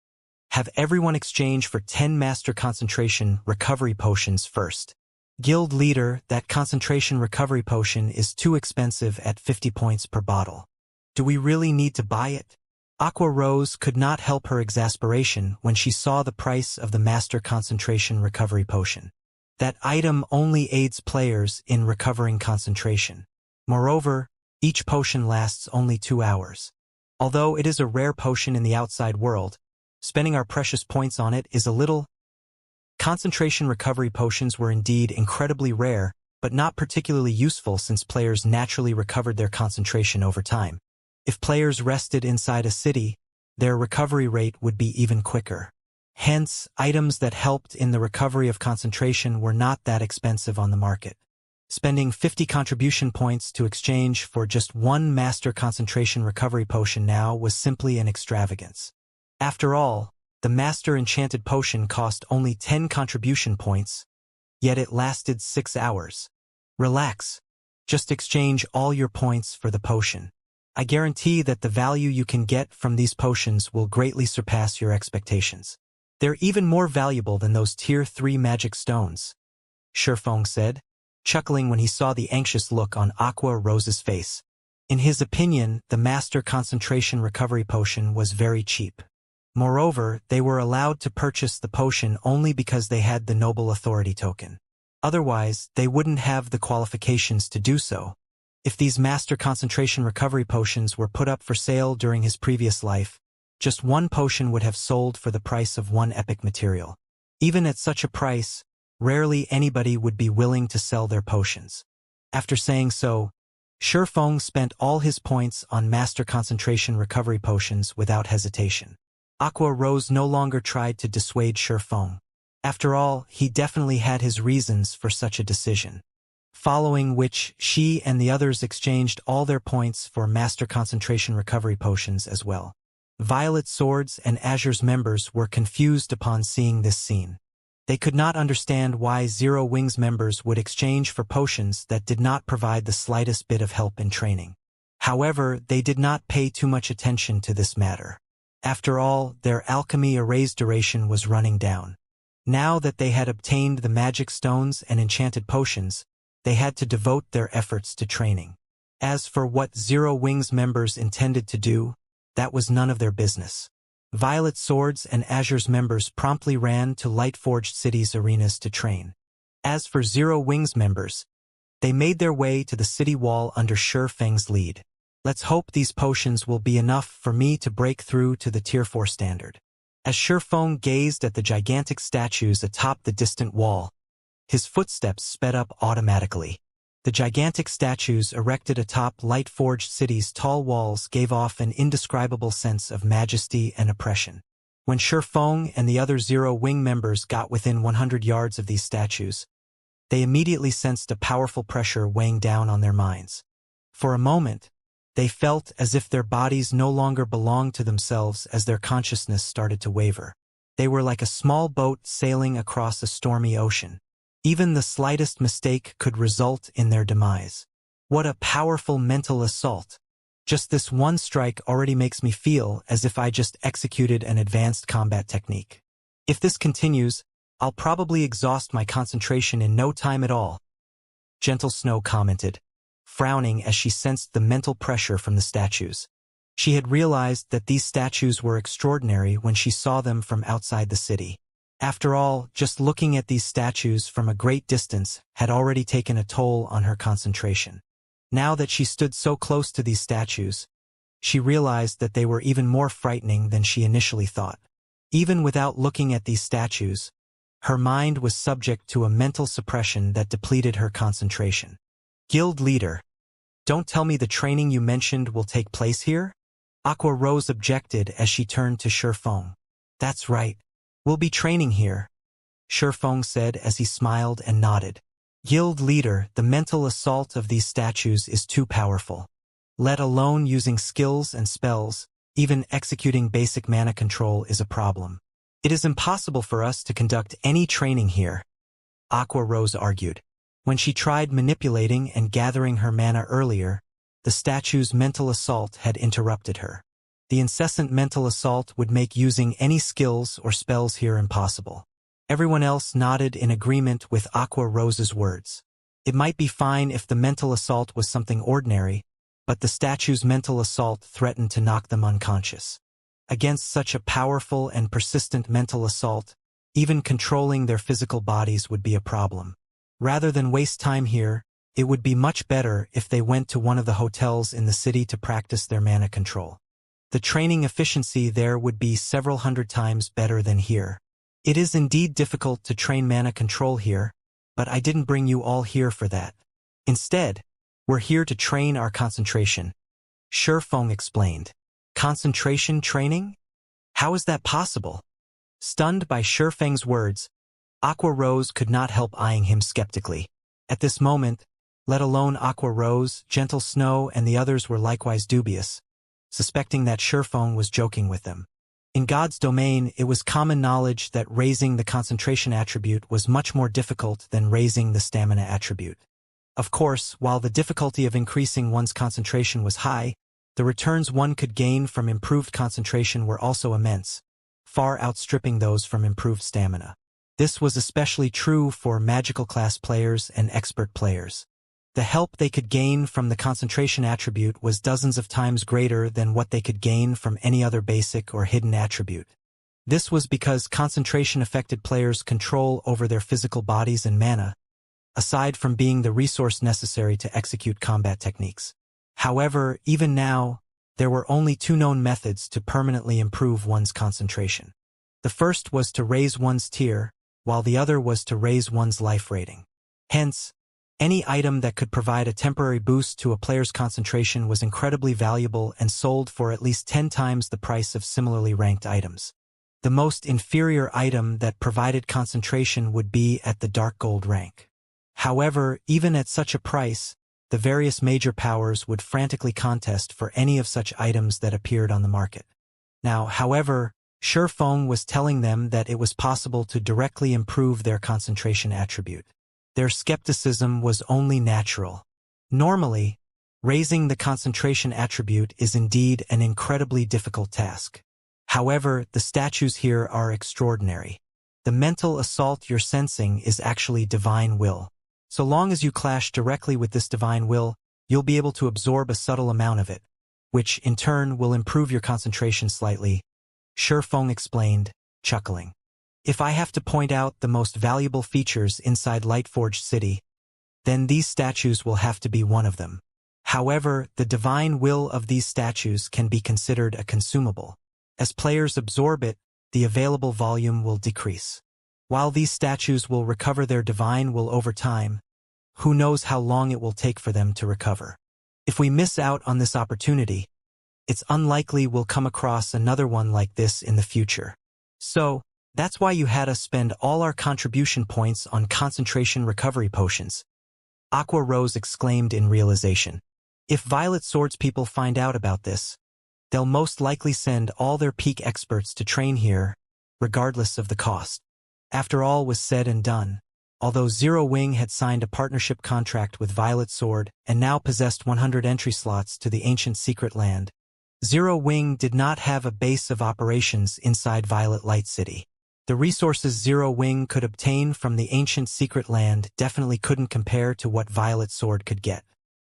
"Have everyone exchange for 10 master concentration recovery potions first. Guild Leader, that concentration recovery potion is too expensive at 50 points per bottle. Do we really need to buy it?" Aqua Rose could not help her exasperation when she saw the price of the master concentration recovery potion. That item only aids players in recovering concentration. Moreover, each potion lasts only 2 hours. Although it is a rare potion in the outside world, spending our precious points on it is a little. Concentration recovery potions were indeed incredibly rare, but not particularly useful since players naturally recovered their concentration over time. If players rested inside a city, their recovery rate would be even quicker. Hence, items that helped in the recovery of concentration were not that expensive on the market. Spending 50 contribution points to exchange for just one master concentration recovery potion now was simply an extravagance. After all, the master enchanted potion cost only 10 contribution points, yet it lasted 6 hours. Relax. Just exchange all your points for the potion. I guarantee that the value you can get from these potions will greatly surpass your expectations. They're even more valuable than those Tier 3 magic stones, Shifeng said, chuckling when he saw the anxious look on Aqua Rose's face. In his opinion, the master concentration recovery potion was very cheap. Moreover, they were allowed to purchase the potion only because they had the Noble Authority token. Otherwise, they wouldn't have the qualifications to do so. If these master concentration recovery potions were put up for sale during his previous life, just one potion would have sold for the price of one epic material. Even at such a price, rarely anybody would be willing to sell their potions. After saying so, Shifeng spent all his points on master concentration recovery potions without hesitation. Aqua Rose no longer tried to dissuade Shifeng. After all, he definitely had his reasons for such a decision. Following which, she and the others exchanged all their points for master concentration recovery potions as well. Violet Swords and Azure's members were confused upon seeing this scene. They could not understand why Zero Wings members would exchange for potions that did not provide the slightest bit of help in training. However, they did not pay too much attention to this matter. After all, their alchemy erase duration was running down. Now that they had obtained the magic stones and enchanted potions, they had to devote their efforts to training. As for what Zero Wings members intended to do, that was none of their business. Violet Swords and Azure's members promptly ran to Lightforged City's arenas to train. As for Zero Wings members, they made their way to the city wall under Shifeng's lead. Let's hope these potions will be enough for me to break through to the Tier 4 standard. As Shifeng gazed at the gigantic statues atop the distant wall, his footsteps sped up automatically. The gigantic statues erected atop Lightforged City's tall walls gave off an indescribable sense of majesty and oppression. When Shifeng and the other Zero Wing members got within 100 yards of these statues, they immediately sensed a powerful pressure weighing down on their minds. For a moment, they felt as if their bodies no longer belonged to themselves as their consciousness started to waver. They were like a small boat sailing across a stormy ocean. Even the slightest mistake could result in their demise. What a powerful mental assault. Just this one strike already makes me feel as if I just executed an advanced combat technique. If this continues, I'll probably exhaust my concentration in no time at all, Gentle Snow commented, frowning as she sensed the mental pressure from the statues. She had realized that these statues were extraordinary when she saw them from outside the city. After all, just looking at these statues from a great distance had already taken a toll on her concentration. Now that she stood so close to these statues, she realized that they were even more frightening than she initially thought. Even without looking at these statues, her mind was subject to a mental suppression that depleted her concentration. Guild leader, don't tell me the training you mentioned will take place here? Aqua Rose objected as she turned to Shifeng. That's right. We'll be training here, Shifeng said as he smiled and nodded. Guild leader, the mental assault of these statues is too powerful. Let alone using skills and spells, even executing basic mana control is a problem. It is impossible for us to conduct any training here, Aqua Rose argued. When she tried manipulating and gathering her mana earlier, the statue's mental assault had interrupted her. The incessant mental assault would make using any skills or spells here impossible. Everyone else nodded in agreement with Aqua Rose's words. It might be fine if the mental assault was something ordinary, but the statue's mental assault threatened to knock them unconscious. Against such a powerful and persistent mental assault, even controlling their physical bodies would be a problem. Rather than waste time here, it would be much better if they went to one of the hotels in the city to practice their mana control. The training efficiency there would be several hundred times better than here. It is indeed difficult to train mana control here, but I didn't bring you all here for that. Instead, we're here to train our concentration, Shifeng explained. Concentration training? How is that possible? Stunned by Shifeng's words, Aqua Rose could not help eyeing him skeptically. At this moment, let alone Aqua Rose, Gentle Snow, and the others were likewise dubious, suspecting that Shifeng was joking with them. In God's domain, it was common knowledge that raising the concentration attribute was much more difficult than raising the stamina attribute. Of course, while the difficulty of increasing one's concentration was high, the returns one could gain from improved concentration were also immense, far outstripping those from improved stamina. This was especially true for magical class players and expert players. The help they could gain from the concentration attribute was dozens of times greater than what they could gain from any other basic or hidden attribute. This was because concentration affected players' control over their physical bodies and mana, aside from being the resource necessary to execute combat techniques. However, even now, there were only two known methods to permanently improve one's concentration. The first was to raise one's tier, while the other was to raise one's life rating. Hence, any item that could provide a temporary boost to a player's concentration was incredibly valuable and sold for at least 10 times the price of similarly ranked items. The most inferior item that provided concentration would be at the dark gold rank. However, even at such a price, the various major powers would frantically contest for any of such items that appeared on the market. Now, however, Shifeng was telling them that it was possible to directly improve their concentration attribute. Their skepticism was only natural. Normally, raising the concentration attribute is indeed an incredibly difficult task. However, the statues here are extraordinary. The mental assault you're sensing is actually divine will. So long as you clash directly with this divine will, you'll be able to absorb a subtle amount of it, which in turn will improve your concentration slightly, Shifeng explained, chuckling. If I have to point out the most valuable features inside Lightforged City, then these statues will have to be one of them. However, the divine will of these statues can be considered a consumable. As players absorb it, the available volume will decrease. While these statues will recover their divine will over time, who knows how long it will take for them to recover. If we miss out on this opportunity, it's unlikely we'll come across another one like this in the future. So, that's why you had us spend all our contribution points on concentration recovery potions, Aqua Rose exclaimed in realization. If Violet Swords people find out about this, they'll most likely send all their peak experts to train here, regardless of the cost. After all was said and done, although Zero Wing had signed a partnership contract with Violet Sword and now possessed 100 entry slots to the ancient secret land, Zero Wing did not have a base of operations inside Violet Light City. The resources Zero Wing could obtain from the ancient secret land definitely couldn't compare to what Violet Sword could get.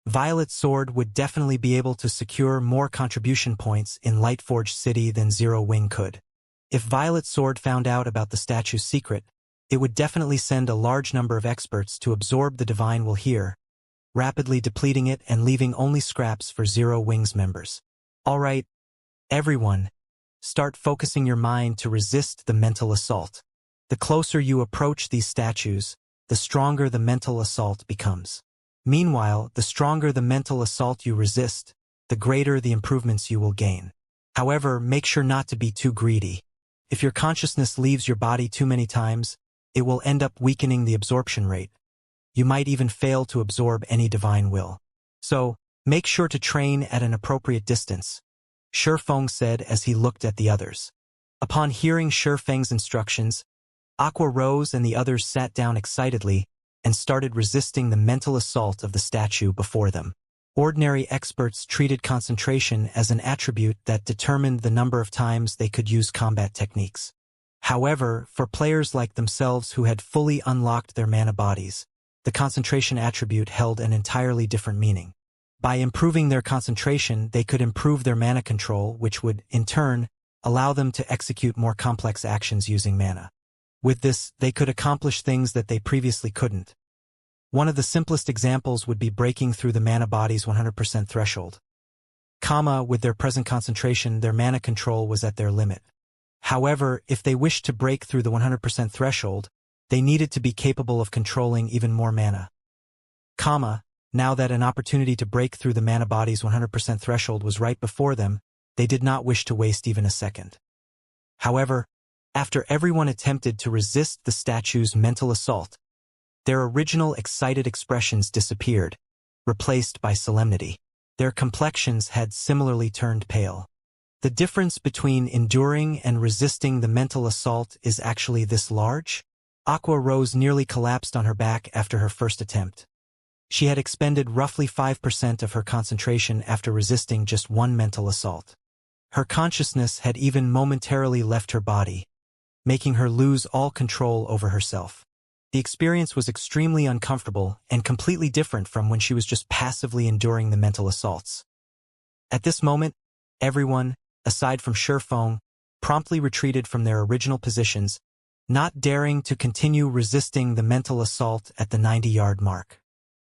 Violet Sword would definitely be able to secure more contribution points in Lightforge City than Zero Wing could. If Violet Sword found out about the statue's secret, it would definitely send a large number of experts to absorb the divine will here, rapidly depleting it and leaving only scraps for Zero Wing's members. Alright, everyone, start focusing your mind to resist the mental assault. The closer you approach these statues, the stronger the mental assault becomes. Meanwhile, the stronger the mental assault you resist, the greater the improvements you will gain. However, make sure not to be too greedy. If your consciousness leaves your body too many times, it will end up weakening the absorption rate. You might even fail to absorb any divine will. So, make sure to train at an appropriate distance, Shifeng said as he looked at the others. Upon hearing Shifeng's instructions, Aqua Rose and the others sat down excitedly and started resisting the mental assault of the statue before them. Ordinary experts treated concentration as an attribute that determined the number of times they could use combat techniques. However, for players like themselves who had fully unlocked their mana bodies, the concentration attribute held an entirely different meaning. By improving their concentration, they could improve their mana control, which would, in turn, allow them to execute more complex actions using mana. With this, they could accomplish things that they previously couldn't. One of the simplest examples would be breaking through the mana body's 100% threshold. With their present concentration, their mana control was at their limit. However, if they wished to break through the 100% threshold, they needed to be capable of controlling even more mana. Now that an opportunity to break through the mana body's 100% threshold was right before them, they did not wish to waste even a second. However, after everyone attempted to resist the statue's mental assault, their original excited expressions disappeared, replaced by solemnity. Their complexions had similarly turned pale. The difference between enduring and resisting the mental assault is actually this large? Aqua Rose nearly collapsed on her back after her first attempt. She had expended roughly 5% of her concentration after resisting just one mental assault. Her consciousness had even momentarily left her body, making her lose all control over herself. The experience was extremely uncomfortable and completely different from when she was just passively enduring the mental assaults. At this moment, everyone, aside from Shifeng, promptly retreated from their original positions, not daring to continue resisting the mental assault at the 90-yard mark.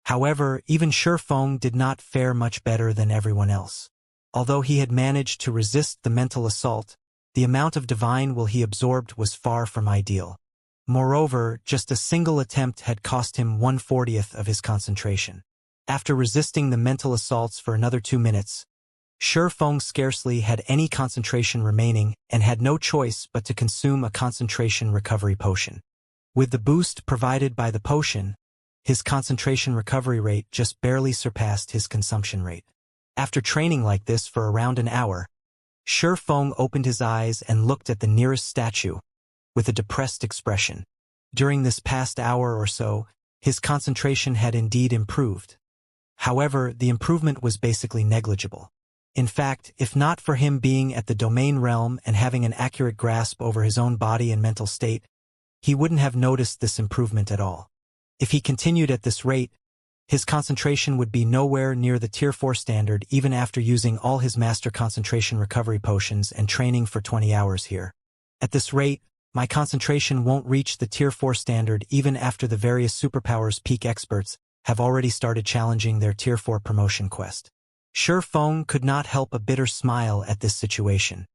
However, even Shifeng did not fare much better than everyone else. Although he had managed to resist the mental assault, the amount of divine will he absorbed was far from ideal. Moreover, just a single attempt had cost him 1/40th of his concentration. After resisting the mental assaults for another 2 minutes, Shifeng scarcely had any concentration remaining and had no choice but to consume a concentration recovery potion. With the boost provided by the potion, his concentration recovery rate just barely surpassed his consumption rate. After training like this for around an hour, Shifeng opened his eyes and looked at the nearest statue, with a depressed expression. During this past hour or so, his concentration had indeed improved. However, the improvement was basically negligible. In fact, if not for him being at the domain realm and having an accurate grasp over his own body and mental state, he wouldn't have noticed this improvement at all. If he continued at this rate, his concentration would be nowhere near the Tier 4 standard even after using all his master concentration recovery potions and training for 20 hours here. At this rate, my concentration won't reach the Tier 4 standard even after the various superpowers peak experts have already started challenging their Tier 4 promotion quest. Shifeng could not help a bitter smile at this situation.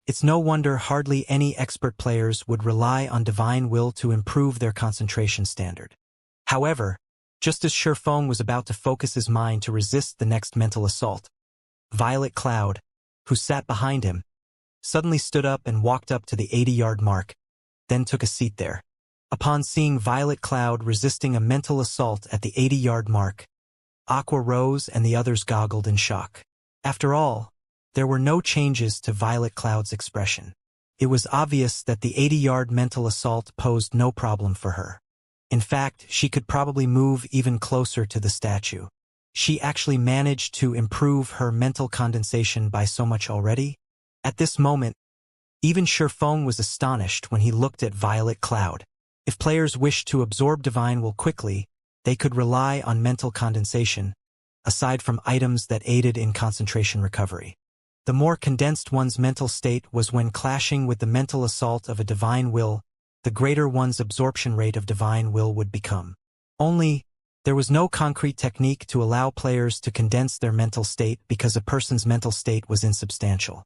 It's no wonder hardly any expert players would rely on divine will to improve their concentration standard. However, just as Shifeng was about to focus his mind to resist the next mental assault, Violet Cloud, who sat behind him, suddenly stood up and walked up to the 80-yard mark, then took a seat there. Upon seeing Violet Cloud resisting a mental assault at the 80-yard mark, Aqua Rose and the others goggled in shock. After all, there were no changes to Violet Cloud's expression. it was obvious that the 80-yard mental assault posed no problem for her. In fact, she could probably move even closer to the statue. She actually managed to improve her mental condensation by so much already. At this moment, even Shifeng was astonished when he looked at Violet Cloud. If players wished to absorb divine will quickly, they could rely on mental condensation, aside from items that aided in concentration recovery. The more condensed one's mental state was when clashing with the mental assault of a divine will, the greater one's absorption rate of divine will would become. Only, there was no concrete technique to allow players to condense their mental state because a person's mental state was insubstantial.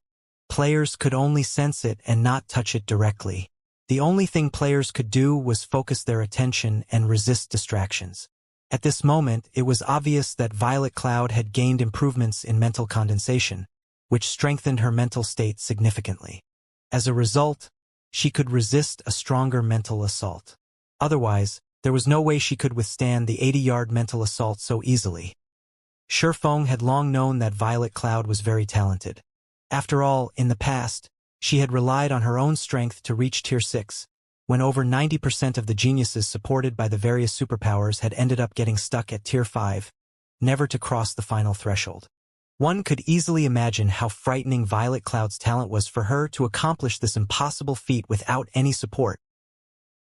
Players could only sense it and not touch it directly. The only thing players could do was focus their attention and resist distractions. At this moment, it was obvious that Violet Cloud had gained improvements in mental condensation, which strengthened her mental state significantly. As a result, she could resist a stronger mental assault. Otherwise, there was no way she could withstand the 80-yard mental assault so easily. Shifeng had long known that Violet Cloud was very talented. After all, in the past, she had relied on her own strength to reach Tier 6, when over 90% of the geniuses supported by the various superpowers had ended up getting stuck at Tier 5, never to cross the final threshold. One could easily imagine how frightening Violet Cloud's talent was for her to accomplish this impossible feat without any support.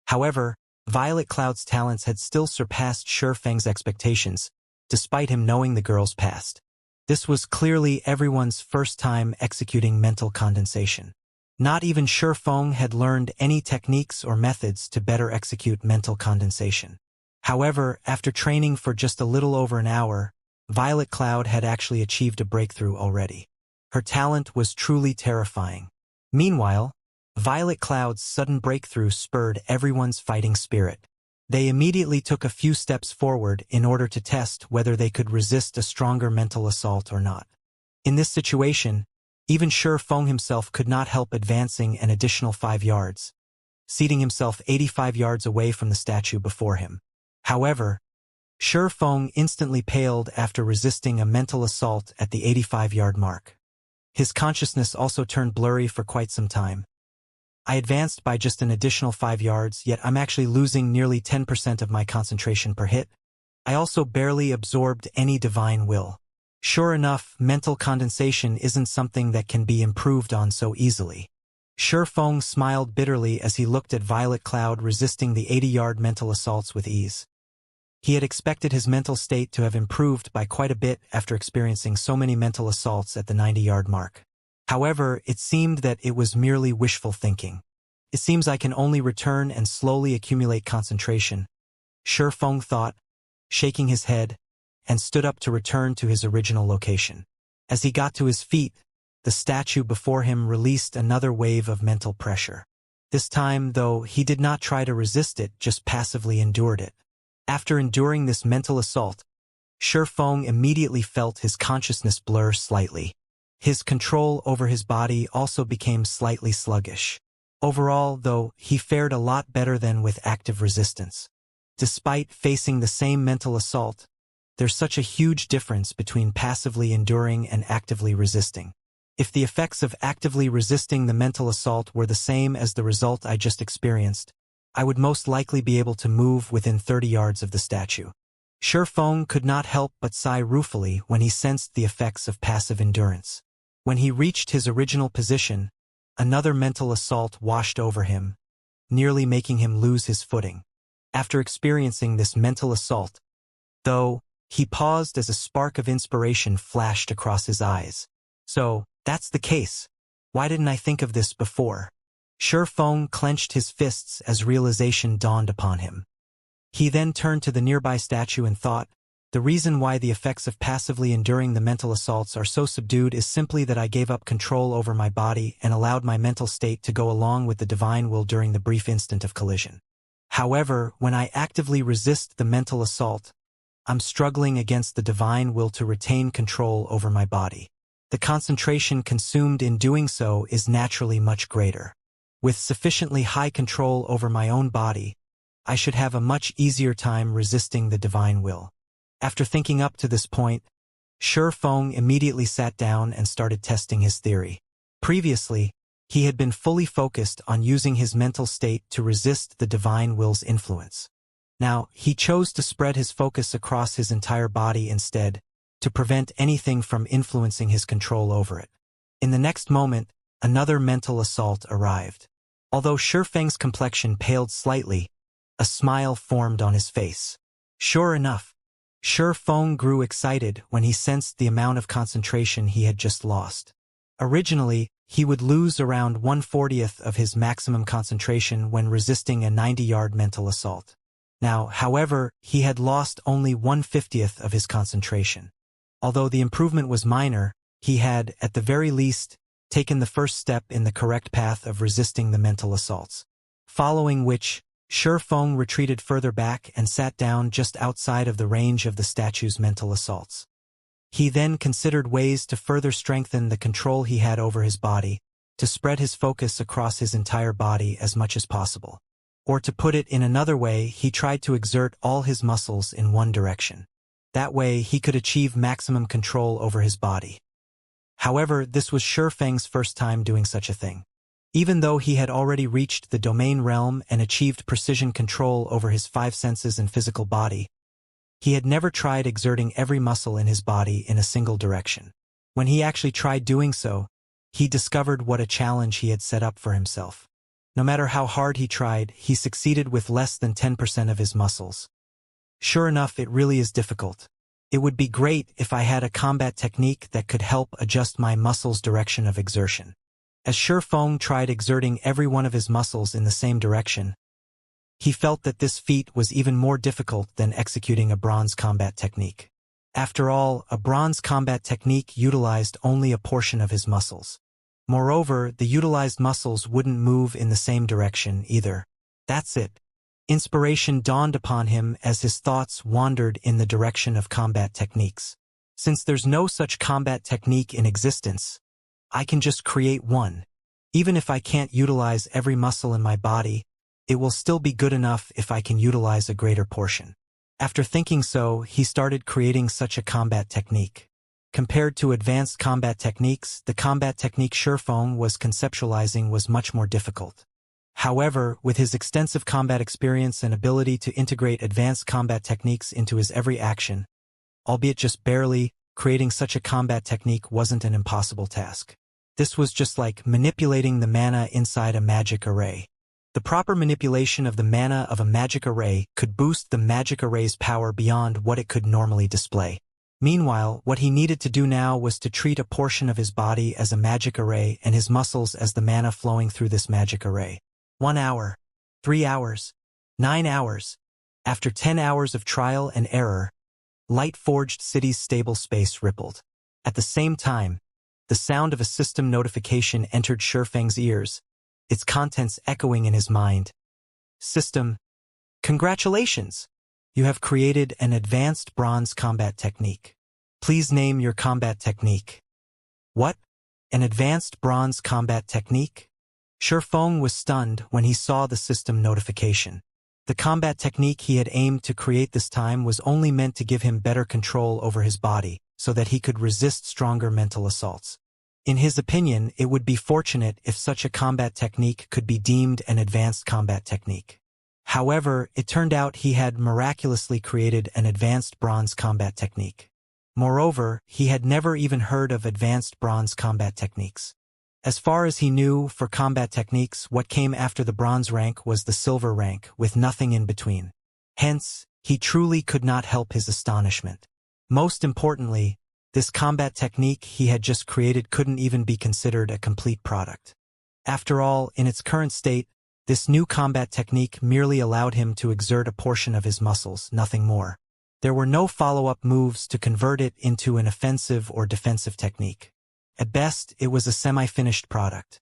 However, Violet Cloud's talents had still surpassed Shifeng's expectations, despite him knowing the girl's past. This was clearly everyone's first time executing mental condensation. Not even Shifeng had learned any techniques or methods to better execute mental condensation. However, after training for just a little over an hour, Violet Cloud had actually achieved a breakthrough already. Her talent was truly terrifying. Meanwhile, Violet Cloud's sudden breakthrough spurred everyone's fighting spirit. They immediately took a few steps forward in order to test whether they could resist a stronger mental assault or not. In this situation, even Shifeng himself could not help advancing an additional 5 yards, seating himself 85 yards away from the statue before him. However, Shifeng instantly paled after resisting a mental assault at the 85-yard mark. His consciousness also turned blurry for quite some time. I advanced by just an additional 5 yards, yet I'm actually losing nearly 10% of my concentration per hit. I also barely absorbed any divine will. Sure enough, mental condensation isn't something that can be improved on so easily. Shifeng smiled bitterly as he looked at Violet Cloud resisting the 80-yard mental assaults with ease. He had expected his mental state to have improved by quite a bit after experiencing so many mental assaults at the 90-yard mark. However, it seemed that it was merely wishful thinking. It seems I can only return and slowly accumulate concentration, Shifeng thought, shaking his head, and stood up to return to his original location. As he got to his feet, the statue before him released another wave of mental pressure. This time, though, he did not try to resist it, just passively endured it. After enduring this mental assault, Shifeng immediately felt his consciousness blur slightly. His control over his body also became slightly sluggish. Overall, though, he fared a lot better than with active resistance. Despite facing the same mental assault, there's such a huge difference between passively enduring and actively resisting. If the effects of actively resisting the mental assault were the same as the result I just experienced, I would most likely be able to move within 30 yards of the statue. Shifeng could not help but sigh ruefully when he sensed the effects of passive endurance. When he reached his original position, another mental assault washed over him, nearly making him lose his footing. After experiencing this mental assault, though, he paused as a spark of inspiration flashed across his eyes. So, that's the case. Why didn't I think of this before? Shifeng clenched his fists as realization dawned upon him. He then turned to the nearby statue and thought, the reason why the effects of passively enduring the mental assaults are so subdued is simply that I gave up control over my body and allowed my mental state to go along with the divine will during the brief instant of collision. However, when I actively resist the mental assault, I'm struggling against the divine will to retain control over my body. The concentration consumed in doing so is naturally much greater. With sufficiently high control over my own body, I should have a much easier time resisting the divine will. After thinking up to this point, Shifeng immediately sat down and started testing his theory. Previously, He had been fully focused on using his mental state to resist the divine will's influence. Now, he chose to spread his focus across his entire body instead, to prevent anything from influencing his control over it. In the next moment, another mental assault arrived. Although Shifeng's complexion paled slightly, a smile formed on his face. Sure enough, Shifeng grew excited when he sensed the amount of concentration he had just lost. Originally, he would lose around 1/40th of his maximum concentration when resisting a 90-yard mental assault. Now, however, he had lost only 1/50th of his concentration. Although the improvement was minor, he had, at the very least, taken the first step in the correct path of resisting the mental assaults. Following which, Shifeng retreated further back and sat down just outside of the range of the statue's mental assaults. He then considered ways to further strengthen the control he had over his body, to spread his focus across his entire body as much as possible. Or to put it in another way, he tried to exert all his muscles in one direction. That way, he could achieve maximum control over his body. However, this was Shifeng's first time doing such a thing. Even though he had already reached the domain realm and achieved precision control over his 5 senses and physical body, he had never tried exerting every muscle in his body in a single direction. When he actually tried doing so, he discovered what a challenge he had set up for himself. No matter how hard he tried, he succeeded with less than 10% of his muscles. Sure enough, it really is difficult. It would be great if I had a combat technique that could help adjust my muscles' direction of exertion. As Shifeng tried exerting every one of his muscles in the same direction, he felt that this feat was even more difficult than executing a bronze combat technique. After all, a bronze combat technique utilized only a portion of his muscles. Moreover, the utilized muscles wouldn't move in the same direction either. That's it. Inspiration dawned upon him as his thoughts wandered in the direction of combat techniques. Since there's no such combat technique in existence, I can just create one. Even if I can't utilize every muscle in my body, it will still be good enough if I can utilize a greater portion. After thinking so, he started creating such a combat technique. Compared to advanced combat techniques, the combat technique Shifeng was conceptualizing was much more difficult. However, with his extensive combat experience and ability to integrate advanced combat techniques into his every action, albeit just barely, creating such a combat technique wasn't an impossible task. This was just like manipulating the mana inside a magic array. The proper manipulation of the mana of a magic array could boost the magic array's power beyond what it could normally display. Meanwhile, what he needed to do now was to treat a portion of his body as a magic array and his muscles as the mana flowing through this magic array. 1 hour, 3 hours, 9 hours. After 10 hours of trial and error, Light-Forged City's stable space rippled. At the same time, the sound of a system notification entered Shifeng's ears, its contents echoing in his mind. System, congratulations! You have created an advanced bronze combat technique. Please name your combat technique. What? An advanced bronze combat technique? Shifeng was stunned when he saw the system notification. The combat technique he had aimed to create this time was only meant to give him better control over his body, so that he could resist stronger mental assaults. In his opinion, it would be fortunate if such a combat technique could be deemed an advanced combat technique. However, it turned out he had miraculously created an advanced bronze combat technique. Moreover, he had never even heard of advanced bronze combat techniques. As far as he knew, for combat techniques, what came after the bronze rank was the silver rank, with nothing in between. Hence, he truly could not help his astonishment. Most importantly, this combat technique he had just created couldn't even be considered a complete product. After all, in its current state, this new combat technique merely allowed him to exert a portion of his muscles, nothing more. There were no follow-up moves to convert it into an offensive or defensive technique. At best, it was a semi-finished product.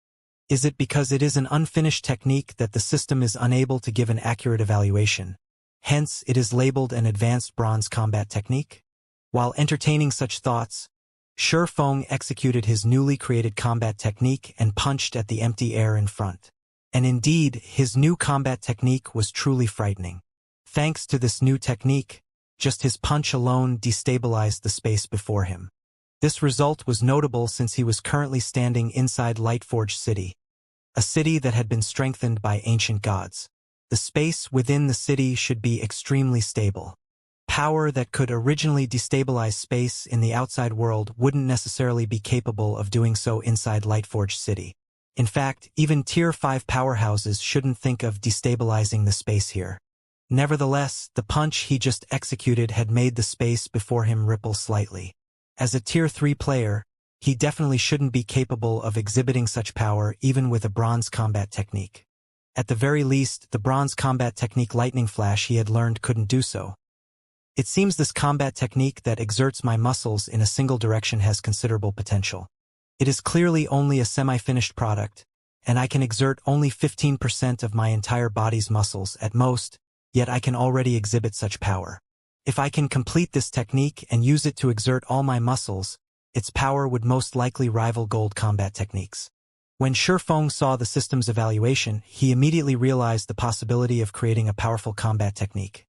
Is it because it is an unfinished technique that the system is unable to give an accurate evaluation? Hence, it is labeled an advanced bronze combat technique? While entertaining such thoughts, Shifeng executed his newly created combat technique and punched at the empty air in front. And indeed, his new combat technique was truly frightening. Thanks to this new technique, just his punch alone destabilized the space before him. This result was notable since he was currently standing inside Light-Forged City, a city that had been strengthened by ancient gods. The space within the city should be extremely stable. Power that could originally destabilize space in the outside world wouldn't necessarily be capable of doing so inside Lightforge City. In fact, even Tier 5 powerhouses shouldn't think of destabilizing the space here. Nevertheless, the punch he just executed had made the space before him ripple slightly. As a Tier 3 player, he definitely shouldn't be capable of exhibiting such power even with a bronze combat technique. At the very least, the bronze combat technique Lightning Flash he had learned couldn't do so. It seems this combat technique that exerts my muscles in a single direction has considerable potential. It is clearly only a semi-finished product, and I can exert only 15% of my entire body's muscles at most, yet I can already exhibit such power. If I can complete this technique and use it to exert all my muscles, its power would most likely rival gold combat techniques. When Shifeng saw the system's evaluation, he immediately realized the possibility of creating a powerful combat technique.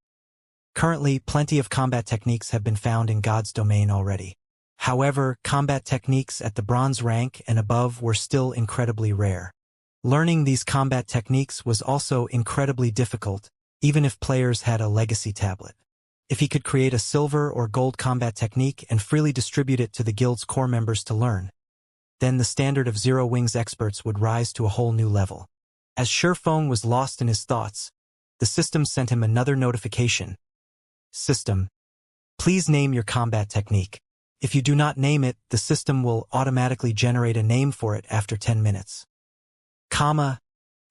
Currently, plenty of combat techniques have been found in God's domain already. However, combat techniques at the bronze rank and above were still incredibly rare. Learning these combat techniques was also incredibly difficult, even if players had a legacy tablet. If he could create a silver or gold combat technique and freely distribute it to the guild's core members to learn, then the standard of Zero Wings experts would rise to a whole new level. As Shifeng was lost in his thoughts, the system sent him another notification. System, please name your combat technique. If you do not name it, the system will automatically generate a name for it after 10 minutes. A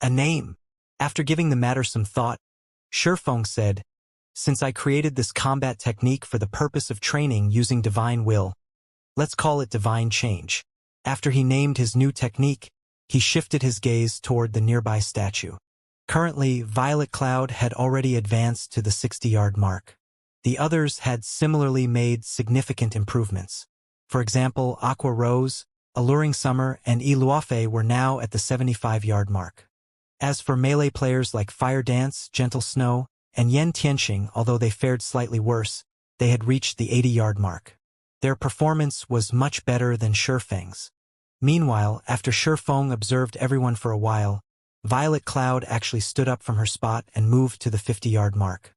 name. After giving the matter some thought, Shifeng said, since I created this combat technique for the purpose of training using divine will, let's call it divine change. After he named his new technique, he shifted his gaze toward the nearby statue. Currently, Violet Cloud had already advanced to the 60-yard mark. The others had similarly made significant improvements. For example, Aqua Rose, Alluring Summer, and Iluafe were now at the 75-yard mark. As for melee players like Fire Dance, Gentle Snow, and Yen Tianxing, although they fared slightly worse, they had reached the 80-yard mark. Their performance was much better than Shifeng's. Meanwhile, after Shifeng observed everyone for a while, Violet Cloud actually stood up from her spot and moved to the 50-yard mark.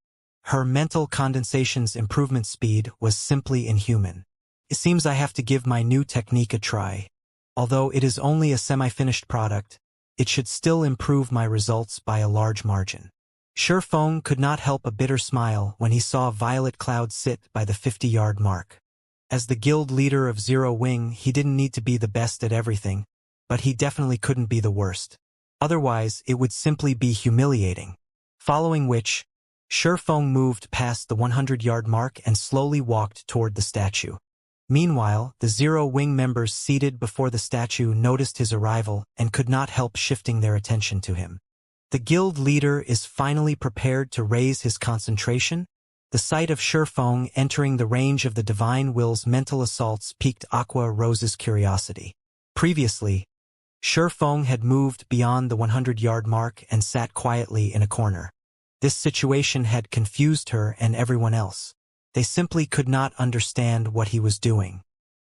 Her mental condensation's improvement speed was simply inhuman. It seems I have to give my new technique a try. Although it is only a semi-finished product, it should still improve my results by a large margin. Shifeng could not help a bitter smile when he saw Violet Cloud sit by the 50-yard mark. As the guild leader of Zero Wing, he didn't need to be the best at everything, but he definitely couldn't be the worst. Otherwise, it would simply be humiliating. Following which, Shifeng moved past the 100-yard mark and slowly walked toward the statue. Meanwhile, the Zero Wing members seated before the statue noticed his arrival and could not help shifting their attention to him. The guild leader is finally prepared to raise his concentration? The sight of Shifeng entering the range of the Divine Will's mental assaults piqued Aqua Rose's curiosity. Previously, Shifeng had moved beyond the 100-yard mark and sat quietly in a corner. This situation had confused her and everyone else. They simply could not understand what he was doing.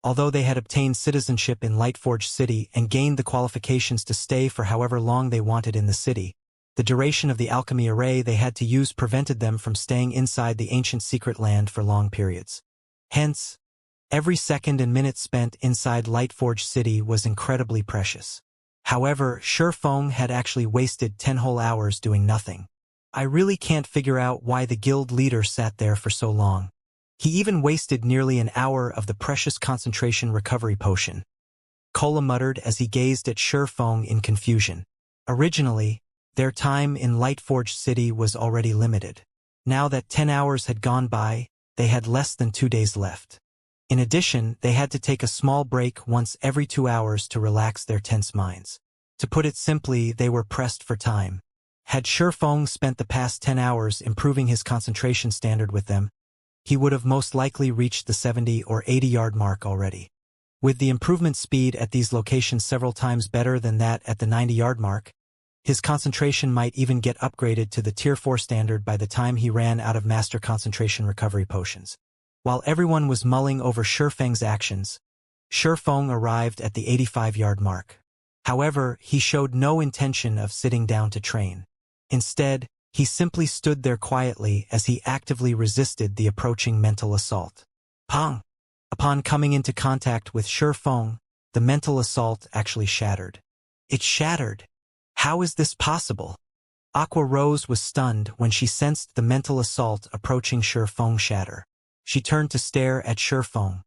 Although they had obtained citizenship in Lightforge City and gained the qualifications to stay for however long they wanted in the city, the duration of the alchemy array they had to use prevented them from staying inside the ancient secret land for long periods. Hence, every second and minute spent inside Lightforge City was incredibly precious. However, Shifeng had actually wasted 10 whole hours doing nothing. I really can't figure out why the guild leader sat there for so long. He even wasted nearly an hour of the precious concentration recovery potion. Kola muttered as he gazed at Shifeng in confusion. Originally, their time in Lightforge City was already limited. Now that 10 hours had gone by, they had less than 2 days left. In addition, they had to take a small break once every 2 hours to relax their tense minds. To put it simply, they were pressed for time. Had Shifeng spent the past 10 hours improving his concentration standard with them, he would have most likely reached the 70 or 80-yard mark already. With the improvement speed at these locations several times better than that at the 90-yard mark, his concentration might even get upgraded to the Tier 4 standard by the time he ran out of Master Concentration Recovery Potions. While everyone was mulling over Shifeng's actions, Shifeng arrived at the 85-yard mark. However, he showed no intention of sitting down to train. Instead, he simply stood there quietly as he actively resisted the approaching mental assault. Pong! Upon coming into contact with Shifeng, the mental assault actually shattered. It shattered! How is this possible? Aqua Rose was stunned when she sensed the mental assault approaching Shifeng shatter. She turned to stare at Shifeng.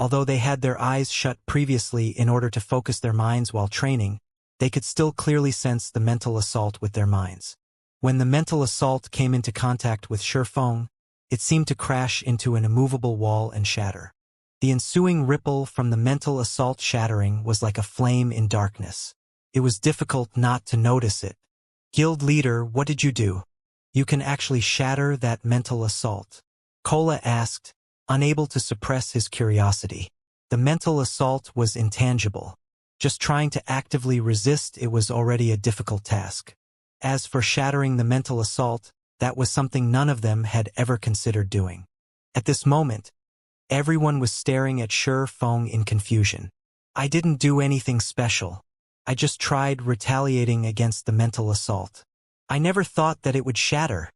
Although they had their eyes shut previously in order to focus their minds while training, they could still clearly sense the mental assault with their minds. When the mental assault came into contact with Shifeng, it seemed to crash into an immovable wall and shatter. The ensuing ripple from the mental assault shattering was like a flame in darkness. It was difficult not to notice it. Guild leader, what did you do? You can actually shatter that mental assault. Kola asked, unable to suppress his curiosity. The mental assault was intangible. Just trying to actively resist it was already a difficult task. As for shattering the mental assault, that was something none of them had ever considered doing. At this moment, everyone was staring at Shifeng in confusion. I didn't do anything special. I just tried retaliating against the mental assault. I never thought that it would shatter,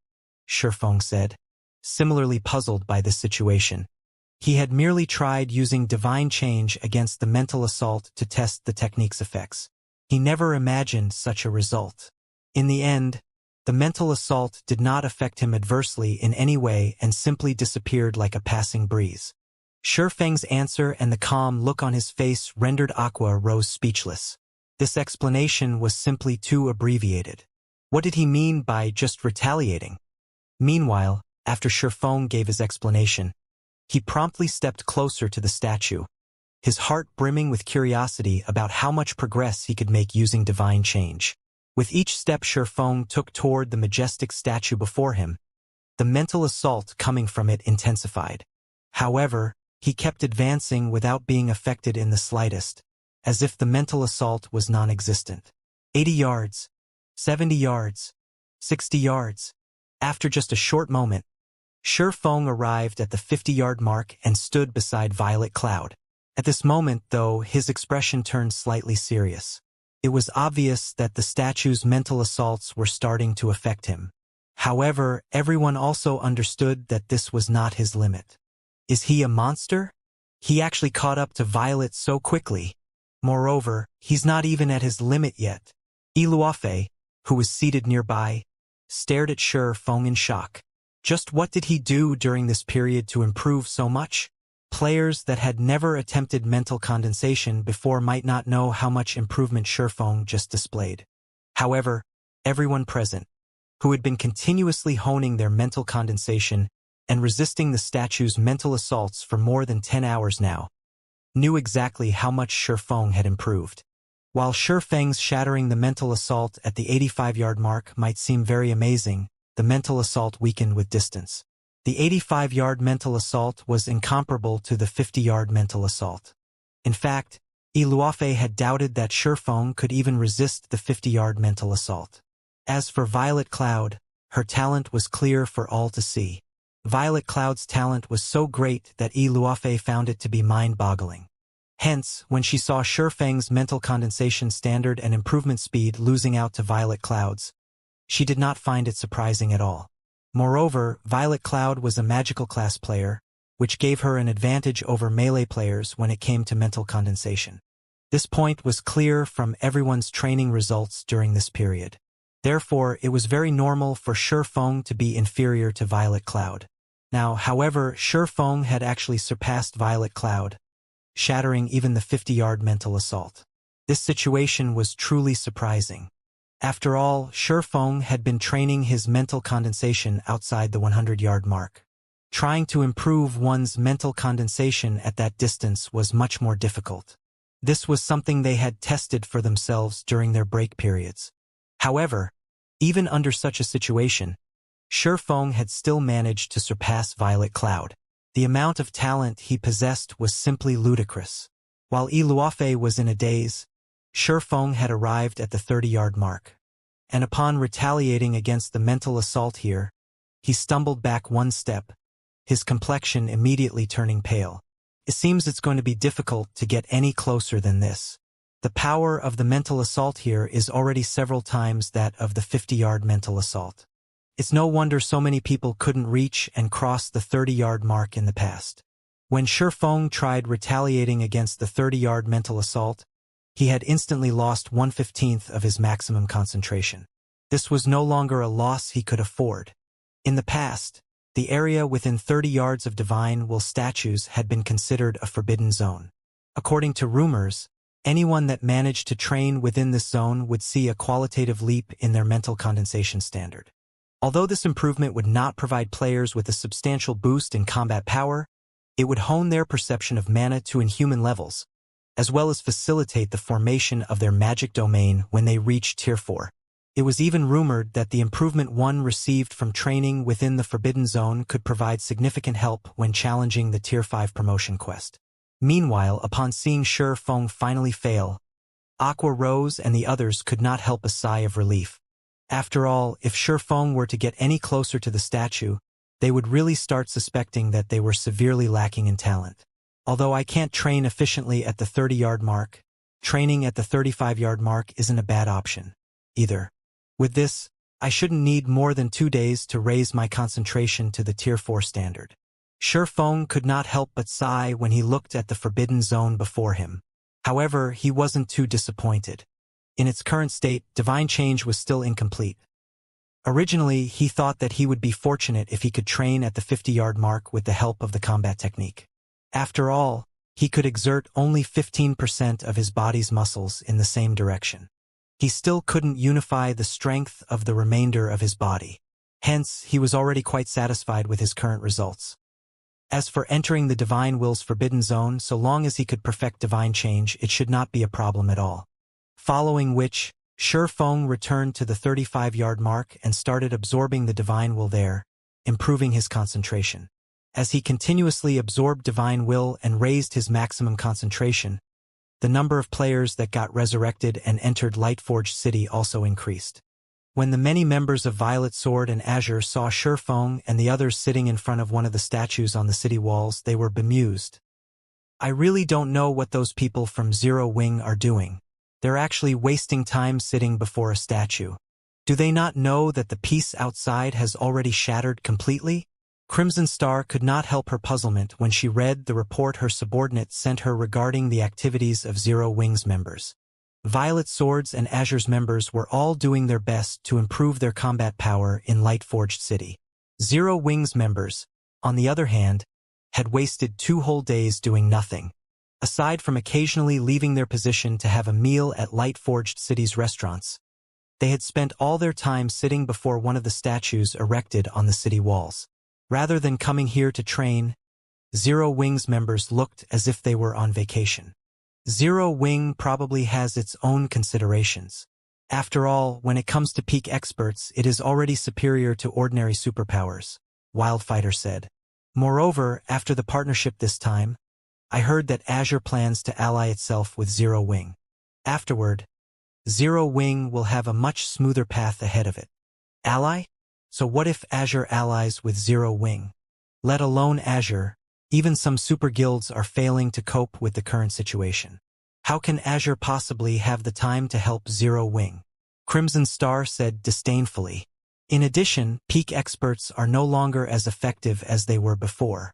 Shifeng said, similarly puzzled by this situation. He had merely tried using divine change against the mental assault to test the technique's effects. He never imagined such a result. In the end, the mental assault did not affect him adversely in any way and simply disappeared like a passing breeze. Shifeng's answer and the calm look on his face rendered Aqua Rose speechless. This explanation was simply too abbreviated. What did he mean by just retaliating? Meanwhile, after Shifeng gave his explanation, he promptly stepped closer to the statue, his heart brimming with curiosity about how much progress he could make using divine change. With each step Shifeng took toward the majestic statue before him, the mental assault coming from it intensified. However, he kept advancing without being affected in the slightest, as if the mental assault was non-existent. 80 yards, 70 yards, 60 yards. After just a short moment, Shifeng arrived at the 50-yard mark and stood beside Violet Cloud. At this moment, though, his expression turned slightly serious. It was obvious that the statue's mental assaults were starting to affect him. However, everyone also understood that this was not his limit. Is he a monster? He actually caught up to Violet so quickly. Moreover, he's not even at his limit yet. Iluofe, who was seated nearby, stared at Shifeng in shock. Just what did he do during this period to improve so much? Players that had never attempted mental condensation before might not know how much improvement Shifeng just displayed. However, everyone present, who had been continuously honing their mental condensation and resisting the statue's mental assaults for more than 10 hours now, knew exactly how much Shifeng had improved. While Shifeng's shattering the mental assault at the 85-yard mark might seem very amazing, the mental assault weakened with distance. The 85-yard mental assault was incomparable to the 50-yard mental assault. In fact, Iluofe had doubted that Shifeng could even resist the 50-yard mental assault. As for Violet Cloud, her talent was clear for all to see. Violet Cloud's talent was so great that Iluofe found it to be mind-boggling. Hence, when she saw Shifeng's mental condensation standard and improvement speed losing out to Violet Cloud's, she did not find it surprising at all. Moreover, Violet Cloud was a magical class player, which gave her an advantage over melee players when it came to mental condensation. This point was clear from everyone's training results during this period. Therefore, it was very normal for Shifeng to be inferior to Violet Cloud. Now, however, Shifeng had actually surpassed Violet Cloud, shattering even the 50-yard mental assault. This situation was truly surprising. After all, Shifeng had been training his mental condensation outside the 100-yard mark. Trying to improve one's mental condensation at that distance was much more difficult. This was something they had tested for themselves during their break periods. However, even under such a situation, Shifeng had still managed to surpass Violet Cloud. The amount of talent he possessed was simply ludicrous. While Iluofe was in a daze, Shifeng had arrived at the 30-yard mark. And upon retaliating against the mental assault here, he stumbled back one step, his complexion immediately turning pale. It seems it's going to be difficult to get any closer than this. The power of the mental assault here is already several times that of the 50-yard mental assault. It's no wonder so many people couldn't reach and cross the 30-yard mark in the past. When Shifeng tried retaliating against the 30-yard mental assault, he had instantly lost 1/15 of his maximum concentration. This was no longer a loss he could afford. In the past, the area within 30 yards of divine will statues had been considered a forbidden zone. According to rumors, anyone that managed to train within this zone would see a qualitative leap in their mental condensation standard. Although this improvement would not provide players with a substantial boost in combat power, it would hone their perception of mana to inhuman levels, as well as facilitate the formation of their magic domain when they reach Tier 4. It was even rumored that the improvement one received from training within the Forbidden Zone could provide significant help when challenging the Tier 5 promotion quest. Meanwhile, upon seeing Shifeng finally fail, Aqua Rose and the others could not help a sigh of relief. After all, if Shifeng were to get any closer to the statue, they would really start suspecting that they were severely lacking in talent. Although I can't train efficiently at the 30-yard mark, training at the 35-yard mark isn't a bad option, either. With this, I shouldn't need more than 2 days to raise my concentration to the Tier 4 standard. Shifeng could not help but sigh when he looked at the Forbidden Zone before him. However, he wasn't too disappointed. In its current state, divine change was still incomplete. Originally, he thought that he would be fortunate if he could train at the 50-yard mark with the help of the combat technique. After all, he could exert only 15% of his body's muscles in the same direction. He still couldn't unify the strength of the remainder of his body. Hence, he was already quite satisfied with his current results. As for entering the Divine Will's Forbidden Zone, so long as he could perfect divine change, it should not be a problem at all. Following which, Shifeng returned to the 35-yard mark and started absorbing the Divine Will there, improving his concentration. As he continuously absorbed Divine Will and raised his maximum concentration, the number of players that got resurrected and entered Lightforged City also increased. When the many members of Violet Sword and Azure saw Shifeng and the others sitting in front of one of the statues on the city walls, they were bemused. I really don't know what those people from Zero Wing are doing. They're actually wasting time sitting before a statue. Do they not know that the peace outside has already shattered completely? Crimson Star could not help her puzzlement when she read the report her subordinate sent her regarding the activities of Zero Wing's members. Violet Swords and Azure's members were all doing their best to improve their combat power in Lightforged City. Zero Wing's members, on the other hand, had wasted 2 whole days doing nothing. Aside from occasionally leaving their position to have a meal at Lightforged City's restaurants, they had spent all their time sitting before one of the statues erected on the city walls. Rather than coming here to train, Zero Wing's members looked as if they were on vacation. Zero Wing probably has its own considerations. After all, when it comes to peak experts, it is already superior to ordinary superpowers, Wildfighter said. Moreover, after the partnership this time, I heard that Azure plans to ally itself with Zero Wing. Afterward, Zero Wing will have a much smoother path ahead of it. Ally? So what if Azure allies with Zero Wing? Let alone Azure, even some super guilds are failing to cope with the current situation. How can Azure possibly have the time to help Zero Wing? Crimson Star said disdainfully. In addition, peak experts are no longer as effective as they were before.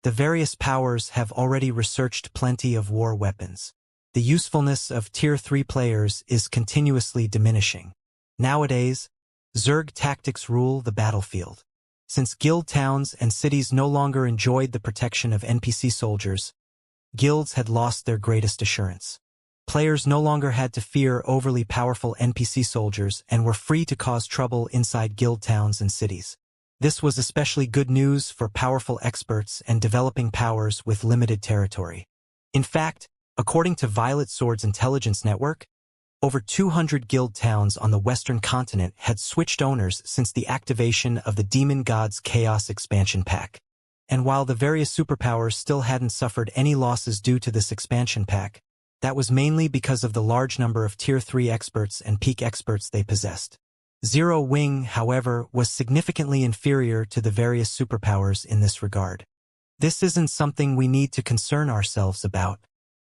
The various powers have already researched plenty of war weapons. The usefulness of Tier 3 players is continuously diminishing. Nowadays, Zerg tactics rule the battlefield. Since guild towns and cities no longer enjoyed the protection of NPC soldiers, guilds had lost their greatest assurance. Players no longer had to fear overly powerful NPC soldiers and were free to cause trouble inside guild towns and cities. This was especially good news for powerful experts and developing powers with limited territory. In fact, according to Violet Sword's intelligence network, over 200 guild towns on the Western continent had switched owners since the activation of the Demon Gods Chaos expansion pack. And while the various superpowers still hadn't suffered any losses due to this expansion pack, that was mainly because of the large number of Tier 3 experts and peak experts they possessed. Zero Wing, however, was significantly inferior to the various superpowers in this regard. This isn't something we need to concern ourselves about.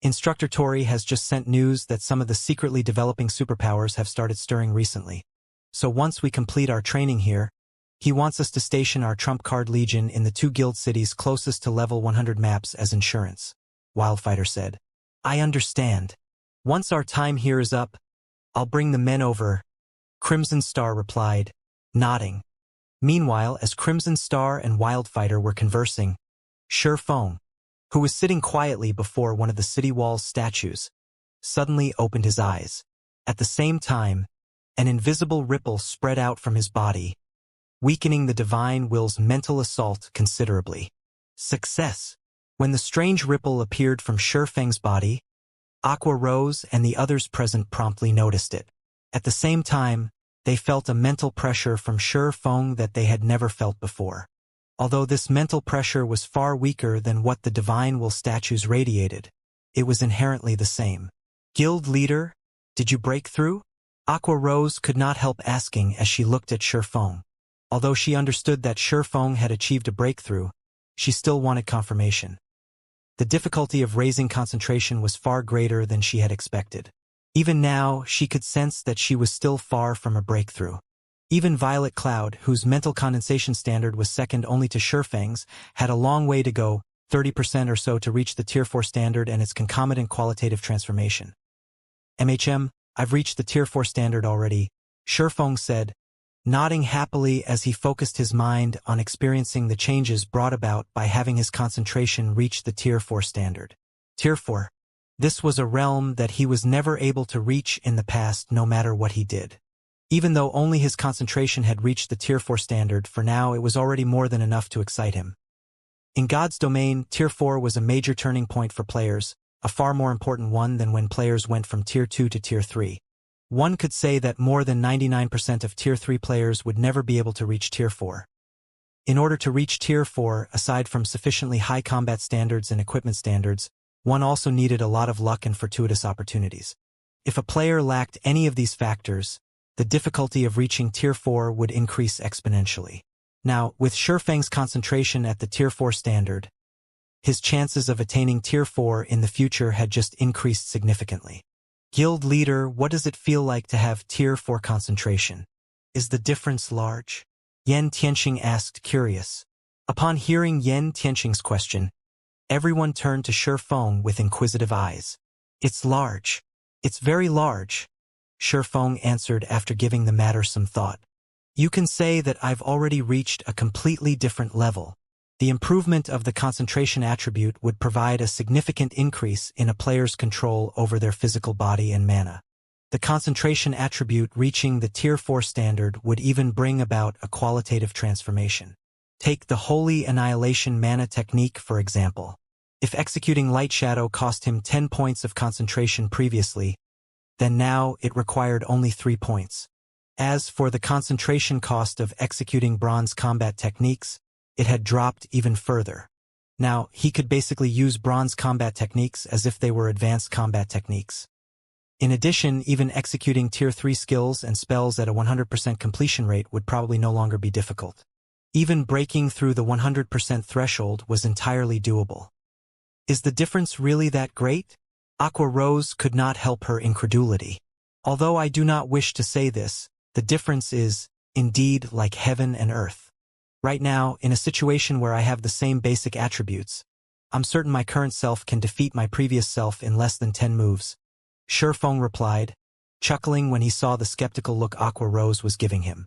Instructor Tori has just sent news that some of the secretly developing superpowers have started stirring recently. So once we complete our training here, he wants us to station our trump card legion in the 2 guild cities closest to level 100 maps as insurance. Wildfighter said. I understand. Once our time here is up, I'll bring the men over. Crimson Star replied, nodding. Meanwhile, as Crimson Star and Wildfighter were conversing, Shi Feng, who was sitting quietly before one of the city wall's statues, suddenly opened his eyes. At the same time, an invisible ripple spread out from his body, weakening the divine will's mental assault considerably. Success! When the strange ripple appeared from Shi Feng's body, Aqua Rose and the others present promptly noticed it. At the same time, they felt a mental pressure from Shi Feng that they had never felt before. Although this mental pressure was far weaker than what the divine will statues radiated, it was inherently the same. Guild leader, did you break through? Aqua Rose could not help asking as she looked at Shi Feng. Although she understood that Shi Feng had achieved a breakthrough, she still wanted confirmation. The difficulty of raising concentration was far greater than she had expected. Even now, she could sense that she was still far from a breakthrough. Even Violet Cloud, whose mental condensation standard was second only to Shi Feng's, had a long way to go, 30% or so to reach the Tier 4 standard and its concomitant qualitative transformation. I've reached the Tier 4 standard already, Shi Feng said, nodding happily as he focused his mind on experiencing the changes brought about by having his concentration reach the Tier 4 standard. Tier 4. This was a realm that he was never able to reach in the past no matter what he did. Even though only his concentration had reached the Tier 4 standard, for now it was already more than enough to excite him. In God's domain, Tier 4 was a major turning point for players, a far more important one than when players went from Tier 2 to Tier 3. One could say that more than 99% of Tier 3 players would never be able to reach Tier 4. In order to reach Tier 4, aside from sufficiently high combat standards and equipment standards, one also needed a lot of luck and fortuitous opportunities. If a player lacked any of these factors, the difficulty of reaching Tier 4 would increase exponentially. Now, with Shi Feng's concentration at the Tier 4 standard, his chances of attaining Tier 4 in the future had just increased significantly. Guild leader, what does it feel like to have Tier 4 concentration? Is the difference large? Yan Tianxing asked, curious. Upon hearing Yan Tianxing's question, everyone turned to Shi Feng with inquisitive eyes. It's large. It's very large, Shi Feng answered after giving the matter some thought. You can say that I've already reached a completely different level. The improvement of the concentration attribute would provide a significant increase in a player's control over their physical body and mana. The concentration attribute reaching the Tier 4 standard would even bring about a qualitative transformation. Take the Holy Annihilation mana technique, for example. If executing Light Shadow cost him 10 points of concentration previously, then now it required only 3 points. As for the concentration cost of executing bronze combat techniques, it had dropped even further. Now, he could basically use bronze combat techniques as if they were advanced combat techniques. In addition, even executing Tier 3 skills and spells at a 100% completion rate would probably no longer be difficult. Even breaking through the 100% threshold was entirely doable. Is the difference really that great? Aqua Rose could not help her incredulity. Although I do not wish to say this, the difference is, indeed, like heaven and earth. Right now, in a situation where I have the same basic attributes, I'm certain my current self can defeat my previous self in less than 10 moves. Shi Feng replied, chuckling when he saw the skeptical look Aqua Rose was giving him.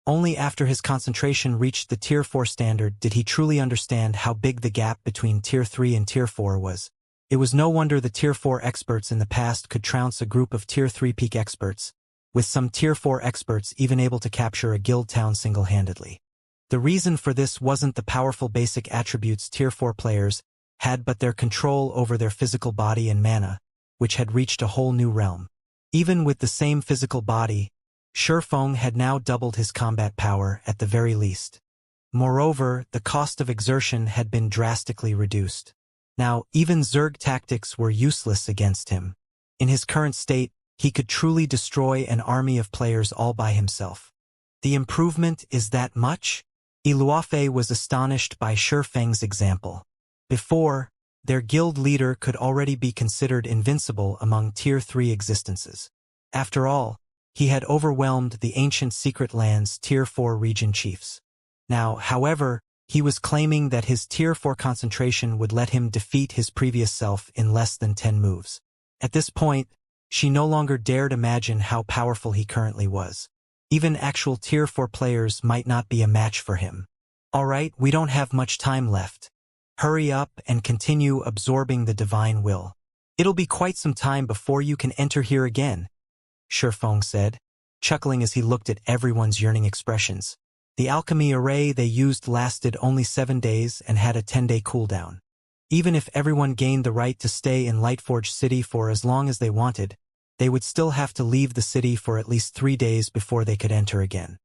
Only after his concentration reached the Tier 4 standard did he truly understand how big the gap between Tier 3 and Tier 4 was. It was no wonder the Tier 4 experts in the past could trounce a group of Tier 3 peak experts, with some Tier 4 experts even able to capture a guild town single-handedly. The reason for this wasn't the powerful basic attributes Tier 4 players had but their control over their physical body and mana, which had reached a whole new realm. Even with the same physical body, Shi Feng had now doubled his combat power at the very least. Moreover, the cost of exertion had been drastically reduced. Now, even Zerg tactics were useless against him. In his current state, he could truly destroy an army of players all by himself. The improvement is that much? Iluofe was astonished by Shi Feng's example. Before, their guild leader could already be considered invincible among Tier 3 existences. After all, he had overwhelmed the ancient secret land's Tier 4 region chiefs. Now, however, he was claiming that his Tier 4 concentration would let him defeat his previous self in less than 10 moves. At this point, she no longer dared imagine how powerful he currently was. Even actual Tier 4 players might not be a match for him. Alright, we don't have much time left. Hurry up and continue absorbing the divine will. It'll be quite some time before you can enter here again, Shifeng said, chuckling as he looked at everyone's yearning expressions. The alchemy array they used lasted only 7 days and had a 10-day cooldown. Even if everyone gained the right to stay in Lightforge City for as long as they wanted, they would still have to leave the city for at least 3 days before they could enter again.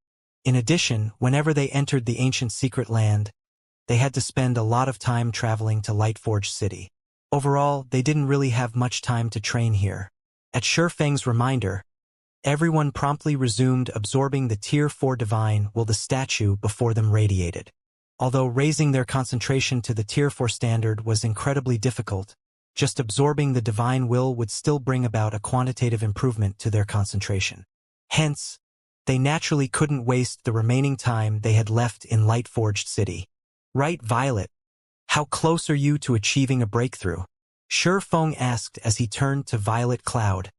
In addition, whenever they entered the ancient secret land, they had to spend a lot of time traveling to Lightforge City. Overall, they didn't really have much time to train here. At Shifeng's reminder, everyone promptly resumed absorbing the Tier 4 divine will the statue before them radiated. Although raising their concentration to the Tier 4 standard was incredibly difficult, just absorbing the divine will would still bring about a quantitative improvement to their concentration. Hence, they naturally couldn't waste the remaining time they had left in Lightforged City. Right, Violet? How close are you to achieving a breakthrough? Shifeng asked as he turned to Violet Cloud,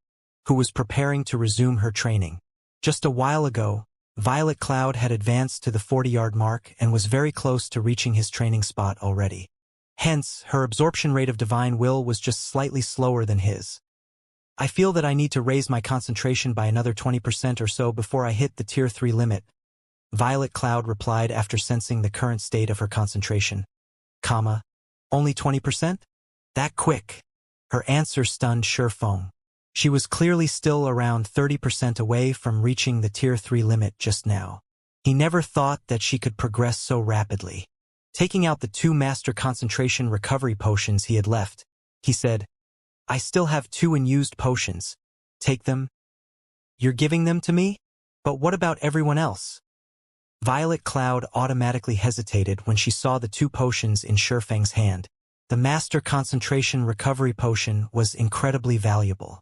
who was preparing to resume her training. Just a while ago, Violet Cloud had advanced to the 40-yard mark and was very close to reaching his training spot already. Hence, her absorption rate of divine will was just slightly slower than his. I feel that I need to raise my concentration by another 20% or so before I hit the Tier 3 limit, Violet Cloud replied after sensing the current state of her concentration. Only 20%? That quick? Her answer stunned Shifeng. She was clearly still around 30% away from reaching the Tier 3 limit just now. He never thought that she could progress so rapidly. Taking out the 2 master concentration recovery potions he had left, he said, I still have 2 unused potions. Take them. You're giving them to me? But what about everyone else? Violet Cloud automatically hesitated when she saw the 2 potions in Shifeng's hand. The Master Concentration Recovery Potion was incredibly valuable.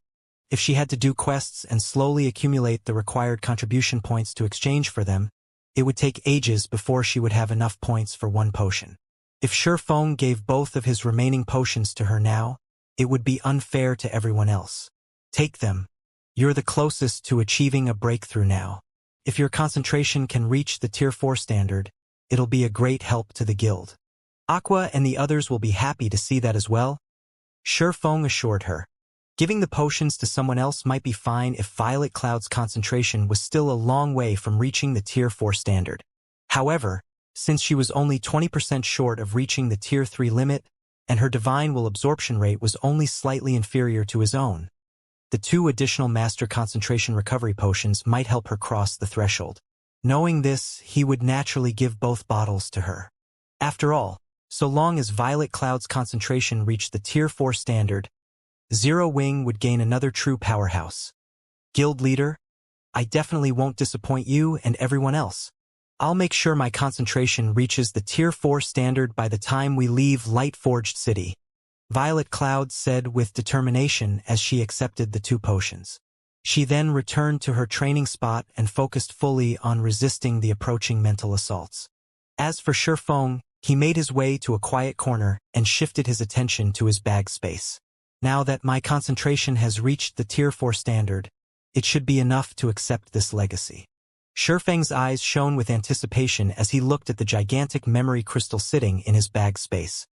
If she had to do quests and slowly accumulate the required contribution points to exchange for them, it would take ages before she would have enough points for 1 potion. If Shifeng gave both of his remaining potions to her now, it would be unfair to everyone else. Take them. You're the closest to achieving a breakthrough now. If your concentration can reach the Tier 4 standard, it'll be a great help to the guild. Aqua and the others will be happy to see that as well, Shifeng assured her. Giving the potions to someone else might be fine if Violet Cloud's concentration was still a long way from reaching the Tier 4 standard. However, since she was only 20% short of reaching the Tier 3 limit, and her divine will absorption rate was only slightly inferior to his own, the 2 additional Master Concentration Recovery Potions might help her cross the threshold. Knowing this, he would naturally give both bottles to her. After all, so long as Violet Cloud's concentration reached the Tier 4 standard, Zero Wing would gain another true powerhouse. Guild leader, I definitely won't disappoint you and everyone else. I'll make sure my concentration reaches the Tier 4 standard by the time we leave Lightforged City, Violet Cloud said with determination as she accepted the 2 potions. She then returned to her training spot and focused fully on resisting the approaching mental assaults. As for Shifeng, he made his way to a quiet corner and shifted his attention to his bag space. Now that my concentration has reached the Tier 4 standard, it should be enough to accept this legacy. Shifeng's eyes shone with anticipation as he looked at the gigantic memory crystal sitting in his bag space.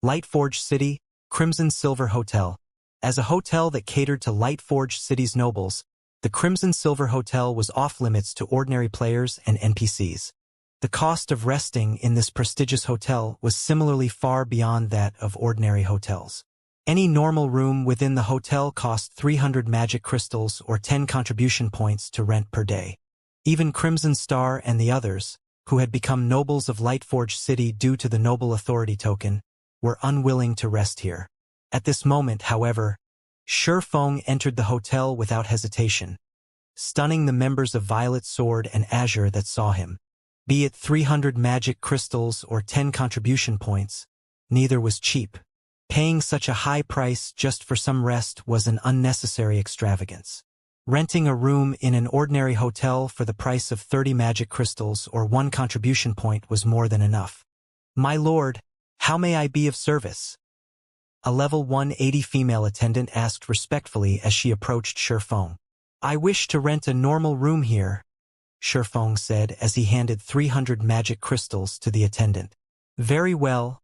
Lightforge City, Crimson Silver Hotel. As a hotel that catered to Lightforge City's nobles, the Crimson Silver Hotel was off-limits to ordinary players and NPCs. The cost of resting in this prestigious hotel was similarly far beyond that of ordinary hotels. Any normal room within the hotel cost 300 magic crystals or 10 contribution points to rent per day. Even Crimson Star and the others, who had become nobles of Lightforge City due to the Noble Authority token, were unwilling to rest here. At this moment, however, Shifeng entered the hotel without hesitation, stunning the members of Violet Sword and Azure that saw him. Be it 300 magic crystals or 10 contribution points, neither was cheap. Paying such a high price just for some rest was an unnecessary extravagance. Renting a room in an ordinary hotel for the price of 30 magic crystals or 1 contribution point was more than enough. "My lord, how may I be of service?" A level 180 female attendant asked respectfully as she approached Shifeng. "I wish to rent a normal room here," Shifeng said as he handed 300 magic crystals to the attendant. "Very well,"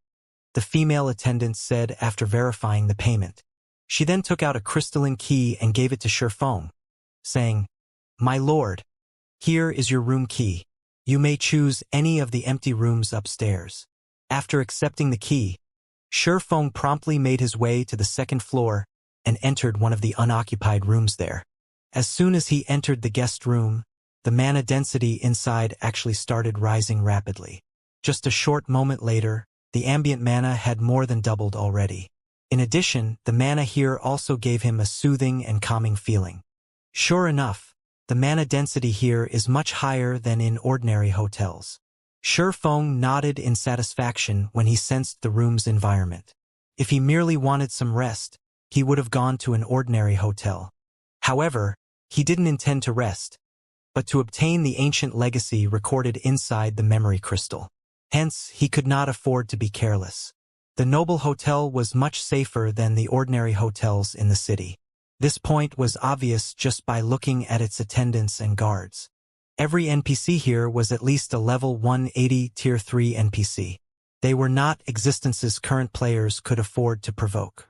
the female attendant said after verifying the payment. She then took out a crystalline key and gave it to Shifeng, saying, "My lord, here is your room key. You may choose any of the empty rooms upstairs." After accepting the key, Shifeng promptly made his way to the second floor and entered one of the unoccupied rooms there. As soon as he entered the guest room, the mana density inside actually started rising rapidly. Just a short moment later, the ambient mana had more than doubled already. In addition, the mana here also gave him a soothing and calming feeling. Sure enough, the mana density here is much higher than in ordinary hotels. Shifeng nodded in satisfaction when he sensed the room's environment. If he merely wanted some rest, he would have gone to an ordinary hotel. However, he didn't intend to rest, but to obtain the ancient legacy recorded inside the memory crystal. Hence, he could not afford to be careless. The noble hotel was much safer than the ordinary hotels in the city. This point was obvious just by looking at its attendants and guards. Every NPC here was at least a level 180 Tier 3 NPC. They were not existences current players could afford to provoke.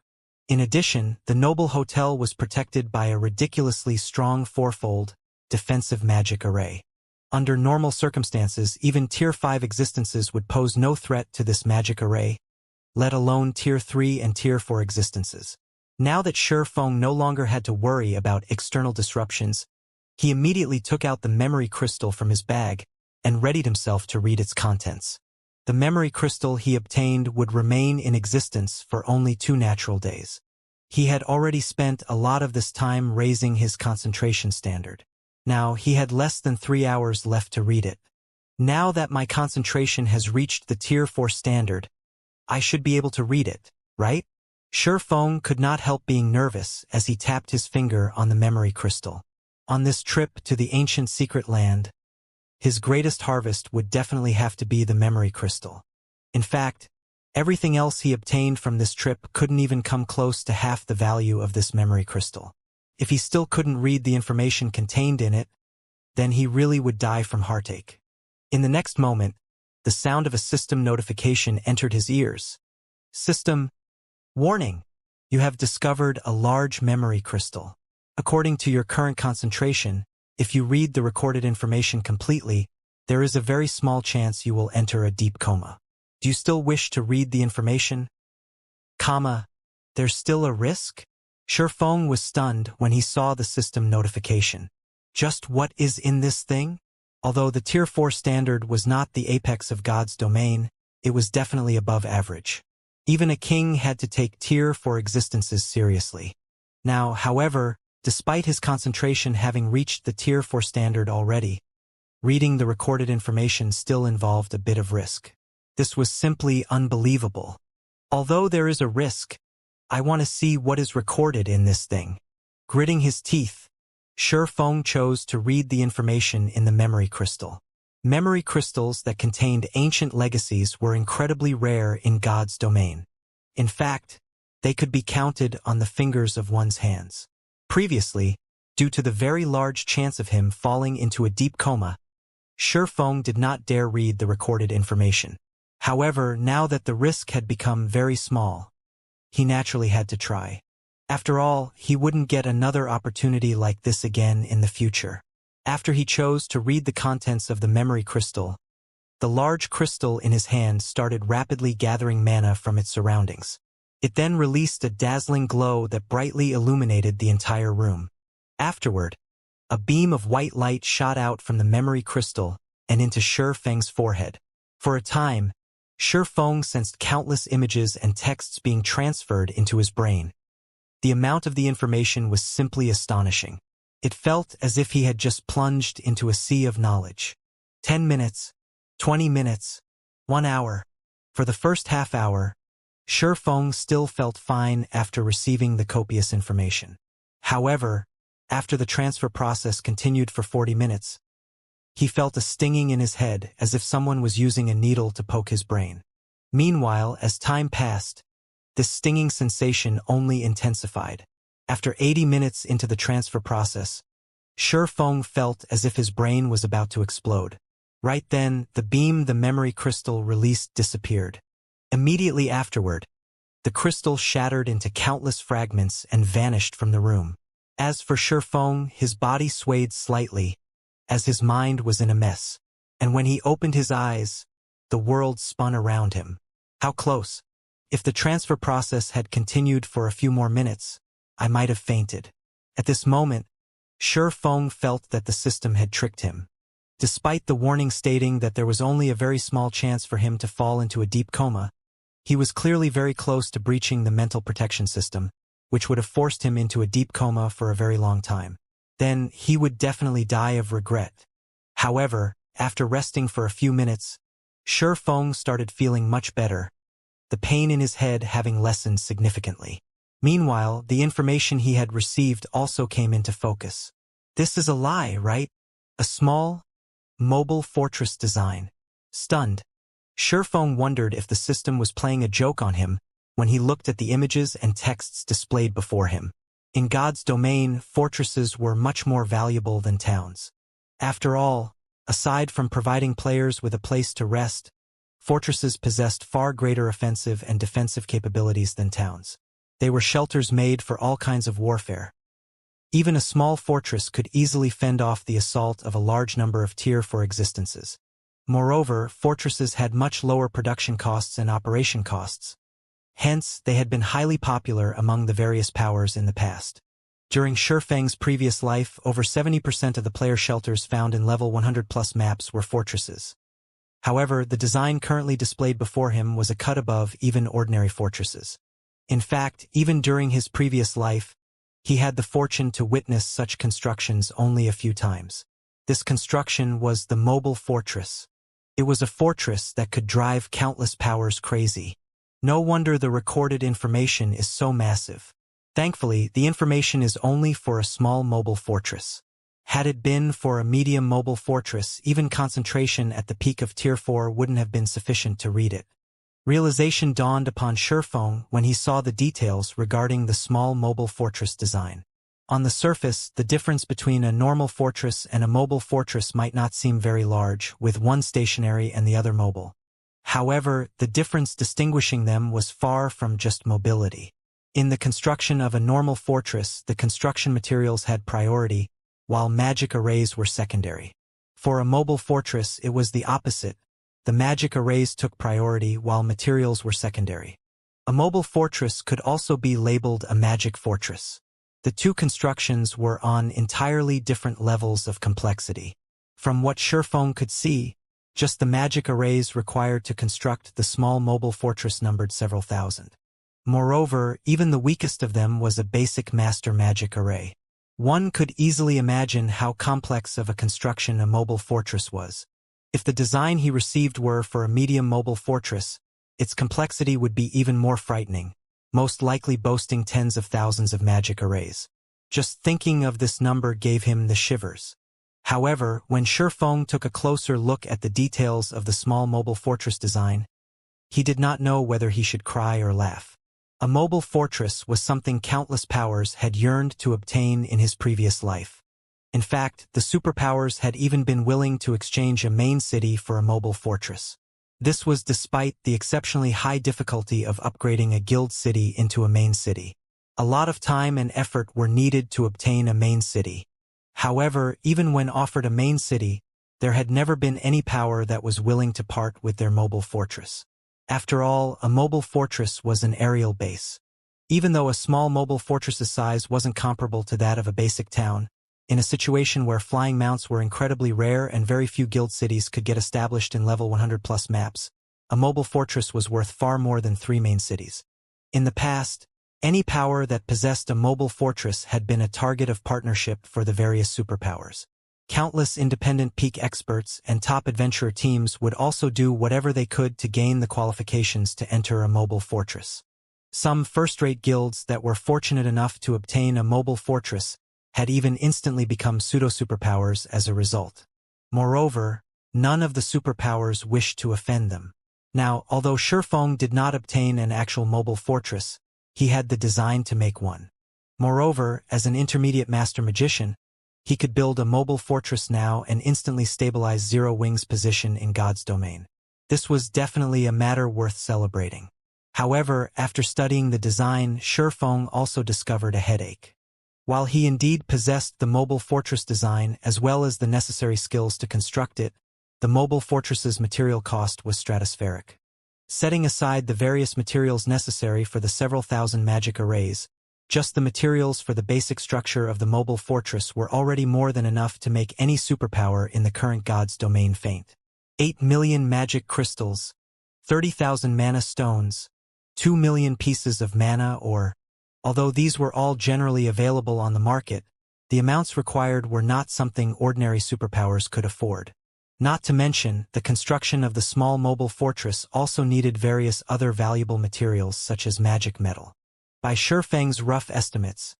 In addition, the noble hotel was protected by a ridiculously strong fourfold defensive magic array. Under normal circumstances, even Tier 5 existences would pose no threat to this magic array, let alone Tier 3 and Tier 4 existences. Now that Shifeng no longer had to worry about external disruptions, he immediately took out the memory crystal from his bag and readied himself to read its contents. The memory crystal he obtained would remain in existence for only 2 natural days. He had already spent a lot of this time raising his concentration standard. Now he had less than 3 hours left to read it. Now that my concentration has reached the Tier 4 standard, I should be able to read it, right? Shifeng could not help being nervous as he tapped his finger on the memory crystal. On this trip to the ancient secret land, his greatest harvest would definitely have to be the memory crystal. In fact, everything else he obtained from this trip couldn't even come close to half the value of this memory crystal. If he still couldn't read the information contained in it, then he really would die from heartache. In the next moment, the sound of a system notification entered his ears. "System, warning! You have discovered a large memory crystal. According to your current concentration, if you read the recorded information completely, there is a very small chance you will enter a deep coma. Do you still wish to read the information? There's still a risk?" Shifeng was stunned when he saw the system notification. Just what is in this thing? Although the Tier 4 standard was not the apex of God's domain, it was definitely above average. Even a king had to take Tier 4 existences seriously. Now, however, despite his concentration having reached the Tier 4 standard already, reading the recorded information still involved a bit of risk. This was simply unbelievable. Although there is a risk, I want to see what is recorded in this thing. Gritting his teeth, Shifeng chose to read the information in the memory crystal. Memory crystals that contained ancient legacies were incredibly rare in God's domain. In fact, they could be counted on the fingers of one's hands. Previously, due to the very large chance of him falling into a deep coma, Shifeng did not dare read the recorded information. However, now that the risk had become very small, he naturally had to try. After all, he wouldn't get another opportunity like this again in the future. After he chose to read the contents of the memory crystal, the large crystal in his hand started rapidly gathering mana from its surroundings. It then released a dazzling glow that brightly illuminated the entire room. Afterward, a beam of white light shot out from the memory crystal and into Shifeng's forehead. For a time, Shifeng sensed countless images and texts being transferred into his brain. The amount of the information was simply astonishing. It felt as if he had just plunged into a sea of knowledge. 10 minutes, 20 minutes, 1 hour. For the first half hour, Feng still felt fine after receiving the copious information. However, after the transfer process continued for 40 minutes, he felt a stinging in his head as if someone was using a needle to poke his brain. Meanwhile, as time passed, this stinging sensation only intensified. After 80 minutes into the transfer process, Feng felt as if his brain was about to explode. Right then, the beam the memory crystal released disappeared. Immediately afterward, the crystal shattered into countless fragments and vanished from the room. As for Feng, his body swayed slightly, as his mind was in a mess. And when he opened his eyes, the world spun around him. How close! If the transfer process had continued for a few more minutes, I might have fainted. At this moment, Feng felt that the system had tricked him. Despite the warning stating that there was only a very small chance for him to fall into a deep coma, he was clearly very close to breaching the mental protection system, which would have forced him into a deep coma for a very long time. Then he would definitely die of regret. However, after resting for a few minutes, Feng started feeling much better, the pain in his head having lessened significantly. Meanwhile, the information he had received also came into focus. This is a lie, right? A small, mobile fortress design. Stunned, Feng wondered if the system was playing a joke on him when he looked at the images and texts displayed before him. In God's domain, fortresses were much more valuable than towns. After all, aside from providing players with a place to rest, fortresses possessed far greater offensive and defensive capabilities than towns. They were shelters made for all kinds of warfare. Even a small fortress could easily fend off the assault of a large number of Tier 4 existences. Moreover, fortresses had much lower production costs and operation costs. Hence, they had been highly popular among the various powers in the past. During Feng's previous life, over 70% of the player shelters found in level 100+ maps were fortresses. However, the design currently displayed before him was a cut above even ordinary fortresses. In fact, even during his previous life, he had the fortune to witness such constructions only a few times. This construction was the mobile fortress. It was a fortress that could drive countless powers crazy. No wonder the recorded information is so massive. Thankfully, the information is only for a small mobile fortress. Had it been for a medium mobile fortress, even concentration at the peak of Tier 4 wouldn't have been sufficient to read it. Realization dawned upon Feng when he saw the details regarding the small mobile fortress design. On the surface, the difference between a normal fortress and a mobile fortress might not seem very large, with one stationary and the other mobile. However, the difference distinguishing them was far from just mobility. In the construction of a normal fortress, the construction materials had priority, while magic arrays were secondary. For a mobile fortress, it was the opposite. The magic arrays took priority while materials were secondary. A mobile fortress could also be labeled a magic fortress. The two constructions were on entirely different levels of complexity. From what Feng could see, just the magic arrays required to construct the small mobile fortress numbered several thousand. Moreover, even the weakest of them was a basic master magic array. One could easily imagine how complex of a construction a mobile fortress was. If the design he received were for a medium mobile fortress, its complexity would be even more frightening, most likely boasting tens of thousands of magic arrays. Just thinking of this number gave him the shivers. However, when Feng took a closer look at the details of the small mobile fortress design, he did not know whether he should cry or laugh. A mobile fortress was something countless powers had yearned to obtain in his previous life. In fact, the superpowers had even been willing to exchange a main city for a mobile fortress. This was despite the exceptionally high difficulty of upgrading a guild city into a main city. A lot of time and effort were needed to obtain a main city. However, even when offered a main city, there had never been any power that was willing to part with their mobile fortress. After all, a mobile fortress was an aerial base. Even though a small mobile fortress's size wasn't comparable to that of a basic town, in a situation where flying mounts were incredibly rare and very few guild cities could get established in level 100+ maps, a mobile fortress was worth far more than 3 main cities. In the past, any power that possessed a mobile fortress had been a target of partnership for the various superpowers. Countless independent peak experts and top adventurer teams would also do whatever they could to gain the qualifications to enter a mobile fortress. Some first-rate guilds that were fortunate enough to obtain a mobile fortress had even instantly become pseudo-superpowers as a result. Moreover, none of the superpowers wished to offend them. Now, although Shifeng did not obtain an actual mobile fortress, he had the design to make one. Moreover, as an intermediate master magician, he could build a mobile fortress now and instantly stabilize Zero Wing's position in God's domain. This was definitely a matter worth celebrating. However, after studying the design, Shifeng also discovered a headache. While he indeed possessed the mobile fortress design as well as the necessary skills to construct it, the mobile fortress's material cost was stratospheric. Setting aside the various materials necessary for the several thousand magic arrays, just the materials for the basic structure of the mobile fortress were already more than enough to make any superpower in the current God's domain faint. 8 million magic crystals, 30,000 mana stones, 2 million pieces of mana ore. Although these were all generally available on the market, the amounts required were not something ordinary superpowers could afford. Not to mention, the construction of the small mobile fortress also needed various other valuable materials such as magic metal. By Shifeng's rough estimates,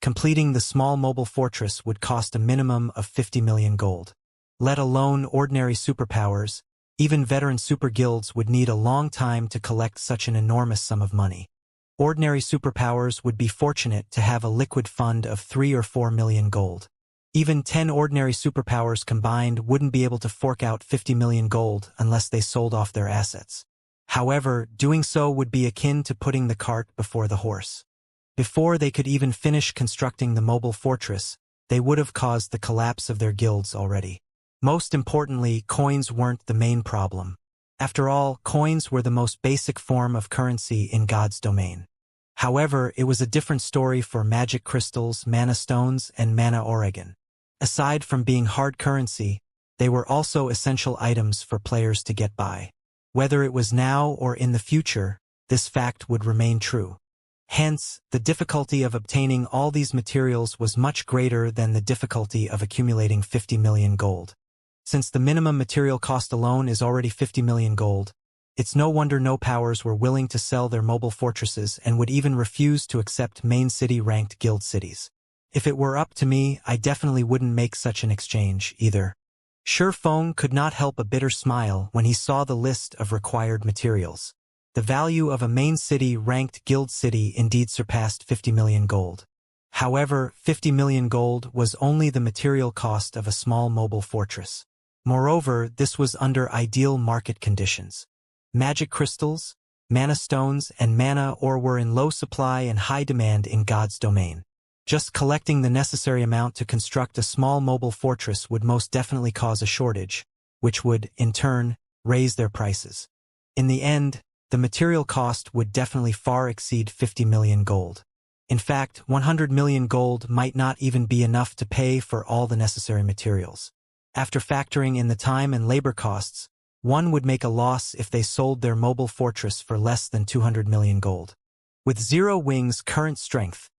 completing the small mobile fortress would cost a minimum of 50 million gold. Let alone ordinary superpowers, even veteran super guilds would need a long time to collect such an enormous sum of money. Ordinary superpowers would be fortunate to have a liquid fund of 3 or 4 million gold. Even 10 ordinary superpowers combined wouldn't be able to fork out 50 million gold unless they sold off their assets. However, doing so would be akin to putting the cart before the horse. Before they could even finish constructing the mobile fortress, they would have caused the collapse of their guilds already. Most importantly, coins weren't the main problem. After all, coins were the most basic form of currency in God's domain. However, it was a different story for magic crystals, mana stones, and mana oregon. Aside from being hard currency, they were also essential items for players to get by. Whether it was now or in the future, this fact would remain true. Hence, the difficulty of obtaining all these materials was much greater than the difficulty of accumulating 50 million gold. Since the minimum material cost alone is already 50 million gold, it's no wonder no powers were willing to sell their mobile fortresses and would even refuse to accept main city-ranked guild cities. If it were up to me, I definitely wouldn't make such an exchange, either. Shifeng could not help a bitter smile when he saw the list of required materials. The value of a main city-ranked guild city indeed surpassed 50 million gold. However, 50 million gold was only the material cost of a small mobile fortress. Moreover, this was under ideal market conditions. Magic crystals, mana stones, and mana ore were in low supply and high demand in God's domain. Just collecting the necessary amount to construct a small mobile fortress would most definitely cause a shortage, which would, in turn, raise their prices. In the end, the material cost would definitely far exceed 50 million gold. In fact, 100 million gold might not even be enough to pay for all the necessary materials. After factoring in the time and labor costs, one would make a loss if they sold their mobile fortress for less than 200 million gold. With Zero Wing's current strength,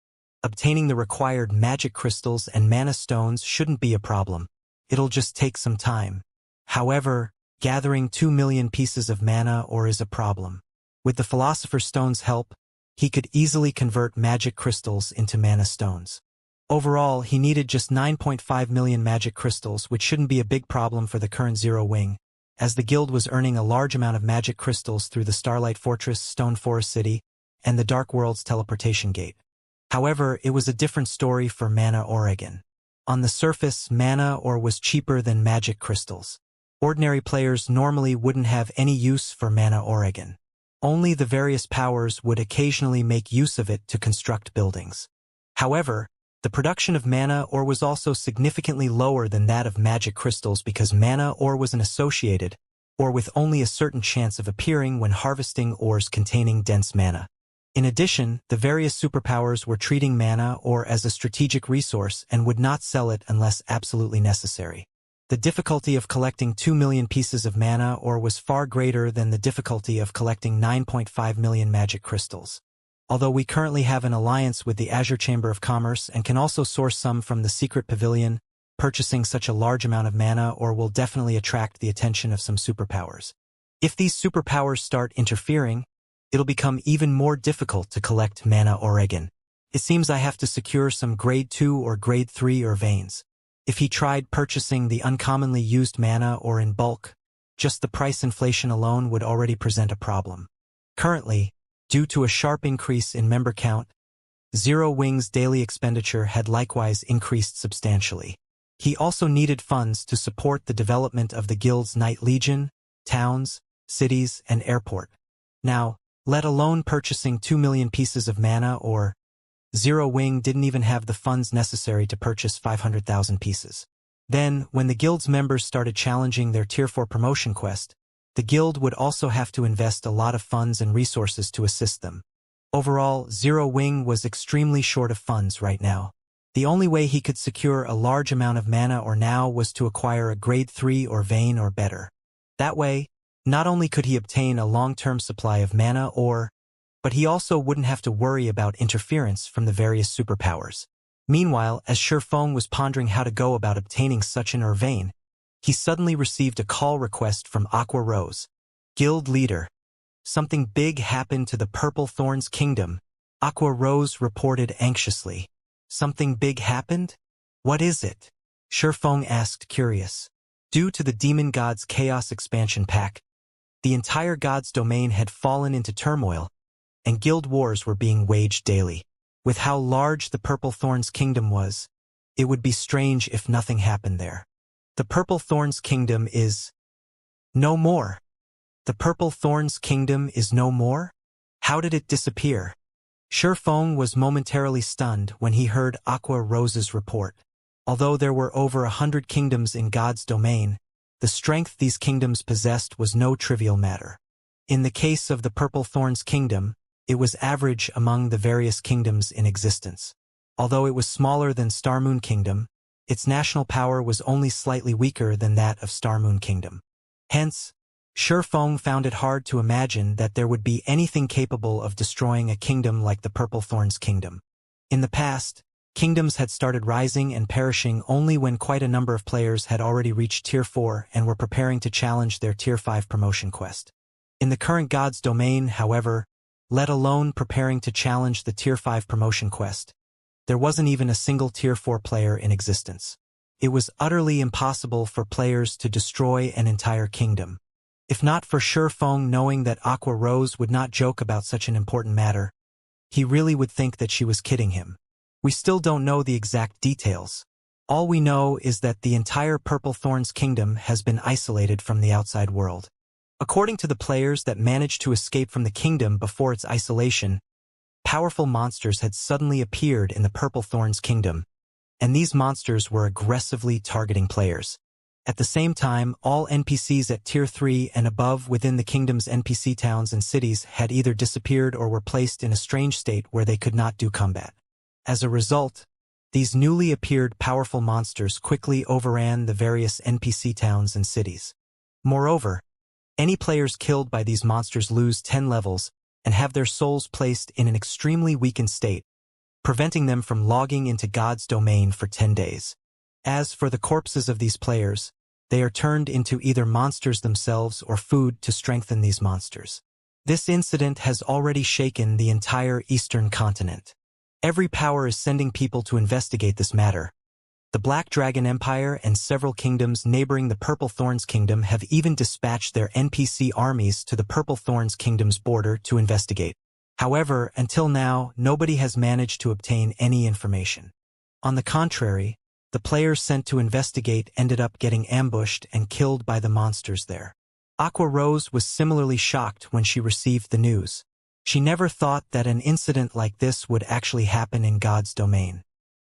obtaining the required magic crystals and mana stones shouldn't be a problem. It'll just take some time. However, gathering 2 million pieces of mana ore is a problem. With the Philosopher's Stone's help, he could easily convert magic crystals into mana stones. Overall, he needed just 9.5 million magic crystals, which shouldn't be a big problem for the current Zero Wing, as the guild was earning a large amount of magic crystals through the Starlight Fortress, Stone Forest City, and the Dark World's teleportation gate. However, it was a different story for mana oregon. On the surface, mana ore was cheaper than magic crystals. Ordinary players normally wouldn't have any use for mana oregon. Only the various powers would occasionally make use of it to construct buildings. However, the production of mana ore was also significantly lower than that of magic crystals because mana ore was associated, or with only a certain chance of appearing when harvesting ores containing dense mana. In addition, the various superpowers were treating mana ore as a strategic resource and would not sell it unless absolutely necessary. The difficulty of collecting 2 million pieces of mana ore was far greater than the difficulty of collecting 9.5 million magic crystals. Although we currently have an alliance with the Azure Chamber of Commerce and can also source some from the Secret Pavilion, purchasing such a large amount of mana or will definitely attract the attention of some superpowers. If these superpowers start interfering, it'll become even more difficult to collect mana Oregon. It seems I have to secure some grade 2 or grade 3 or veins. If he tried purchasing the uncommonly used mana or in bulk, just the price inflation alone would already present a problem. Currently, due to a sharp increase in member count, Zero Wing's daily expenditure had likewise increased substantially. He also needed funds to support the development of the guild's Night Legion, towns, cities, and airport. Now, let alone purchasing 2 million pieces of mana or Zero Wing didn't even have the funds necessary to purchase 500,000 pieces. Then, when the guild's members started challenging their Tier 4 promotion quest, the guild would also have to invest a lot of funds and resources to assist them. Overall, Zero Wing was extremely short of funds right now. The only way he could secure a large amount of mana or now was to acquire a grade 3 or vein or better. That way, not only could he obtain a long-term supply of mana but he also wouldn't have to worry about interference from the various superpowers. Meanwhile, as Shifeng was pondering how to go about obtaining such an vein, he suddenly received a call request from Aqua Rose, guild leader. Something big happened to the Purple Thorns Kingdom, Aqua Rose reported anxiously. Something big happened? What is it? Shifeng asked, curious. Due to the Demon God's Chaos Expansion Pack, the entire God's domain had fallen into turmoil, and guild wars were being waged daily. With how large the Purple Thorns Kingdom was, it would be strange if nothing happened there. The Purple Thorns Kingdom is no more. The Purple Thorns Kingdom is no more? How did it disappear? Shifeng was momentarily stunned when he heard Aqua Rose's report. Although there were over 100 kingdoms in God's domain, the strength these kingdoms possessed was no trivial matter. In the case of the Purple Thorns Kingdom, it was average among the various kingdoms in existence. Although it was smaller than Starmoon Kingdom, its national power was only slightly weaker than that of Starmoon Kingdom. Hence, Shifeng found it hard to imagine that there would be anything capable of destroying a kingdom like the Purple Thorns Kingdom. In the past, kingdoms had started rising and perishing only when quite a number of players had already reached Tier 4 and were preparing to challenge their Tier 5 promotion quest. In the current God's domain, however, let alone preparing to challenge the Tier 5 promotion quest, there wasn't even a single Tier 4 player in existence. It was utterly impossible for players to destroy an entire kingdom. If not for Shifeng knowing that Aqua Rose would not joke about such an important matter, he really would think that she was kidding him. We still don't know the exact details. All we know is that the entire Purple Thorns Kingdom has been isolated from the outside world. According to the players that managed to escape from the kingdom before its isolation, powerful monsters had suddenly appeared in the Purple Thorns Kingdom, and these monsters were aggressively targeting players. At the same time, all NPCs at Tier 3 and above within the kingdom's NPC towns and cities had either disappeared or were placed in a strange state where they could not do combat. As a result, these newly appeared powerful monsters quickly overran the various NPC towns and cities. Moreover, any players killed by these monsters lose 10 levels and have their souls placed in an extremely weakened state, preventing them from logging into God's domain for 10 days. As for the corpses of these players, they are turned into either monsters themselves or food to strengthen these monsters. This incident has already shaken the entire Eastern continent. Every power is sending people to investigate this matter. The Black Dragon Empire and several kingdoms neighboring the Purple Thorns Kingdom have even dispatched their NPC armies to the Purple Thorns Kingdom's border to investigate. However, until now, nobody has managed to obtain any information. On the contrary, the players sent to investigate ended up getting ambushed and killed by the monsters there. Aqua Rose was similarly shocked when she received the news. She never thought that an incident like this would actually happen in God's domain.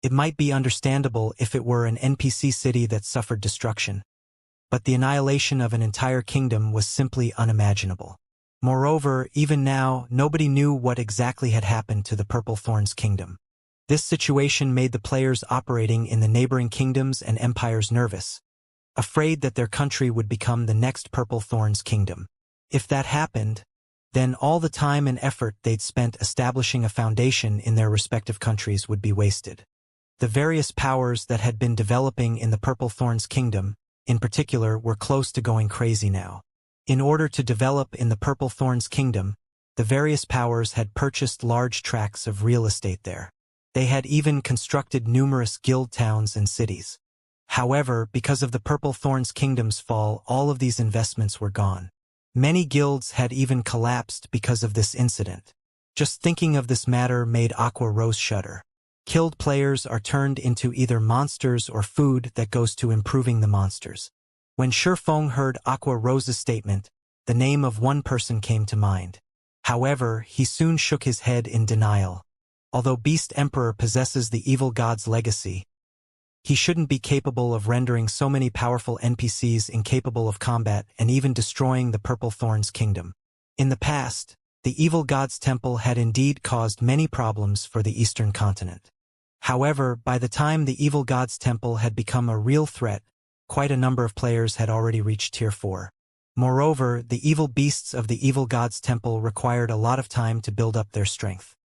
It might be understandable if it were an NPC city that suffered destruction, but the annihilation of an entire kingdom was simply unimaginable. Moreover, even now, nobody knew what exactly had happened to the Purple Thorns Kingdom. This situation made the players operating in the neighboring kingdoms and empires nervous, afraid that their country would become the next Purple Thorns Kingdom. If that happened, then all the time and effort they'd spent establishing a foundation in their respective countries would be wasted. The various powers that had been developing in the Purple Thorns Kingdom, in particular, were close to going crazy now. In order to develop in the Purple Thorns Kingdom, the various powers had purchased large tracts of real estate there. They had even constructed numerous guild towns and cities. However, because of the Purple Thorns Kingdom's fall, all of these investments were gone. Many guilds had even collapsed because of this incident. Just thinking of this matter made Aqua Rose shudder. Killed players are turned into either monsters or food that goes to improving the monsters. When Shifeng heard Aqua Rose's statement, the name of one person came to mind. However, he soon shook his head in denial. Although Beast Emperor possesses the evil god's legacy, he shouldn't be capable of rendering so many powerful NPCs incapable of combat and even destroying the Purple Thorns Kingdom. In the past, the evil god's temple had indeed caused many problems for the Eastern continent. However, by the time the evil god's temple had become a real threat, quite a number of players had already reached Tier 4. Moreover, the evil beasts of the evil god's temple required a lot of time to build up their strength.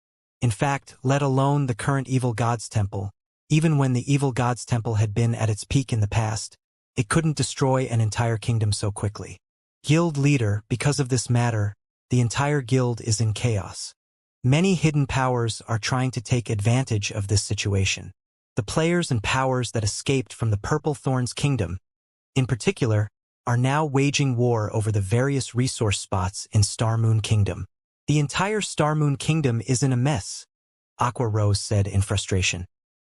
In fact, let alone the current evil god's temple, even when the evil god's temple had been at its peak in the past, it couldn't destroy an entire kingdom so quickly. Guild leader, because of this matter, the entire guild is in chaos. Many hidden powers are trying to take advantage of this situation. The players and powers that escaped from the Purple Thorns Kingdom, in particular, are now waging war over the various resource spots in Starmoon Kingdom. The entire Starmoon Kingdom is in a mess, Aqua Rose said in frustration.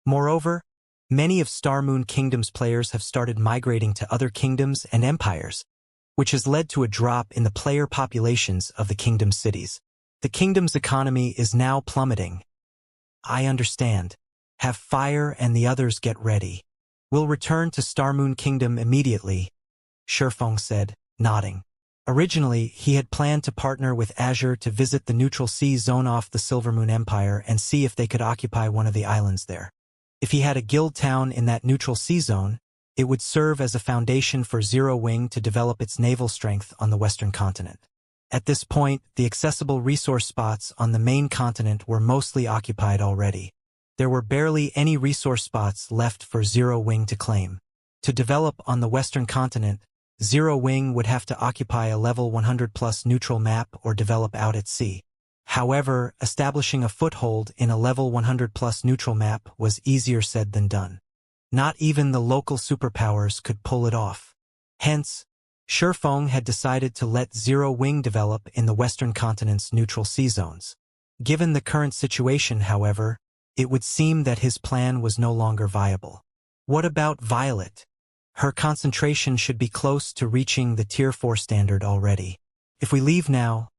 Moreover, many of Starmoon Kingdom's players have started migrating to other kingdoms and empires, which has led to a drop in the player populations of the kingdom cities. The kingdom's economy is now plummeting. I understand. Have Fire and the others get ready. We'll return to Starmoon Kingdom immediately, Shifeng said, nodding. Originally, he had planned to partner with Azure to visit the neutral sea zone off the Silvermoon Empire and see if they could occupy one of the islands there. If he had a guild town in that neutral sea zone, it would serve as a foundation for Zero Wing to develop its naval strength on the western continent. At this point, the accessible resource spots on the main continent were mostly occupied already. There were barely any resource spots left for Zero Wing to claim. To develop on the western continent, Zero Wing would have to occupy a level 100+ neutral map or develop out at sea. However, establishing a foothold in a level 100+ neutral map was easier said than done. Not even the local superpowers could pull it off. Hence, Shifeng had decided to let Zero Wing develop in the western continent's neutral sea zones. Given the current situation, however, it would seem that his plan was no longer viable. What about Violet? Her concentration should be close to reaching the Tier 4 standard already. If we leave now,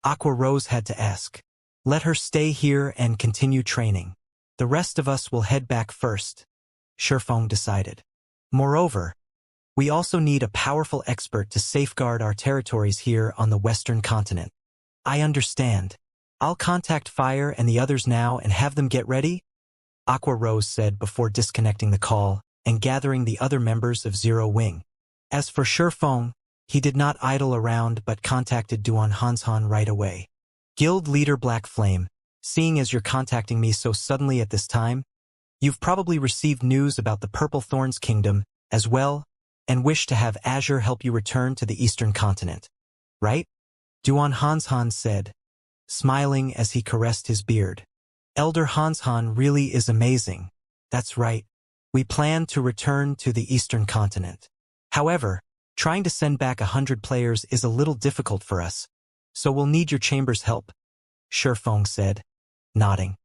Aqua Rose had to ask. Let her stay here and continue training. The rest of us will head back first, Shifeng decided. Moreover, we also need a powerful expert to safeguard our territories here on the western continent. I understand. I'll contact Fire and the others now and have them get ready, Aqua Rose said before disconnecting the call and gathering the other members of Zero Wing. As for Shifeng, he did not idle around but contacted Duan Hanshan right away. Guild leader Black Flame, seeing as you're contacting me so suddenly at this time, you've probably received news about the Purple Thorns Kingdom as well and wish to have Azure help you return to the Eastern Continent, right? Duan Hanshan said, smiling as he caressed his beard. Elder Hanshan really is amazing. That's right. We plan to return to the Eastern Continent. However, trying to send back 100 players is a little difficult for us, so we'll need your chamber's help, Shifeng said, nodding.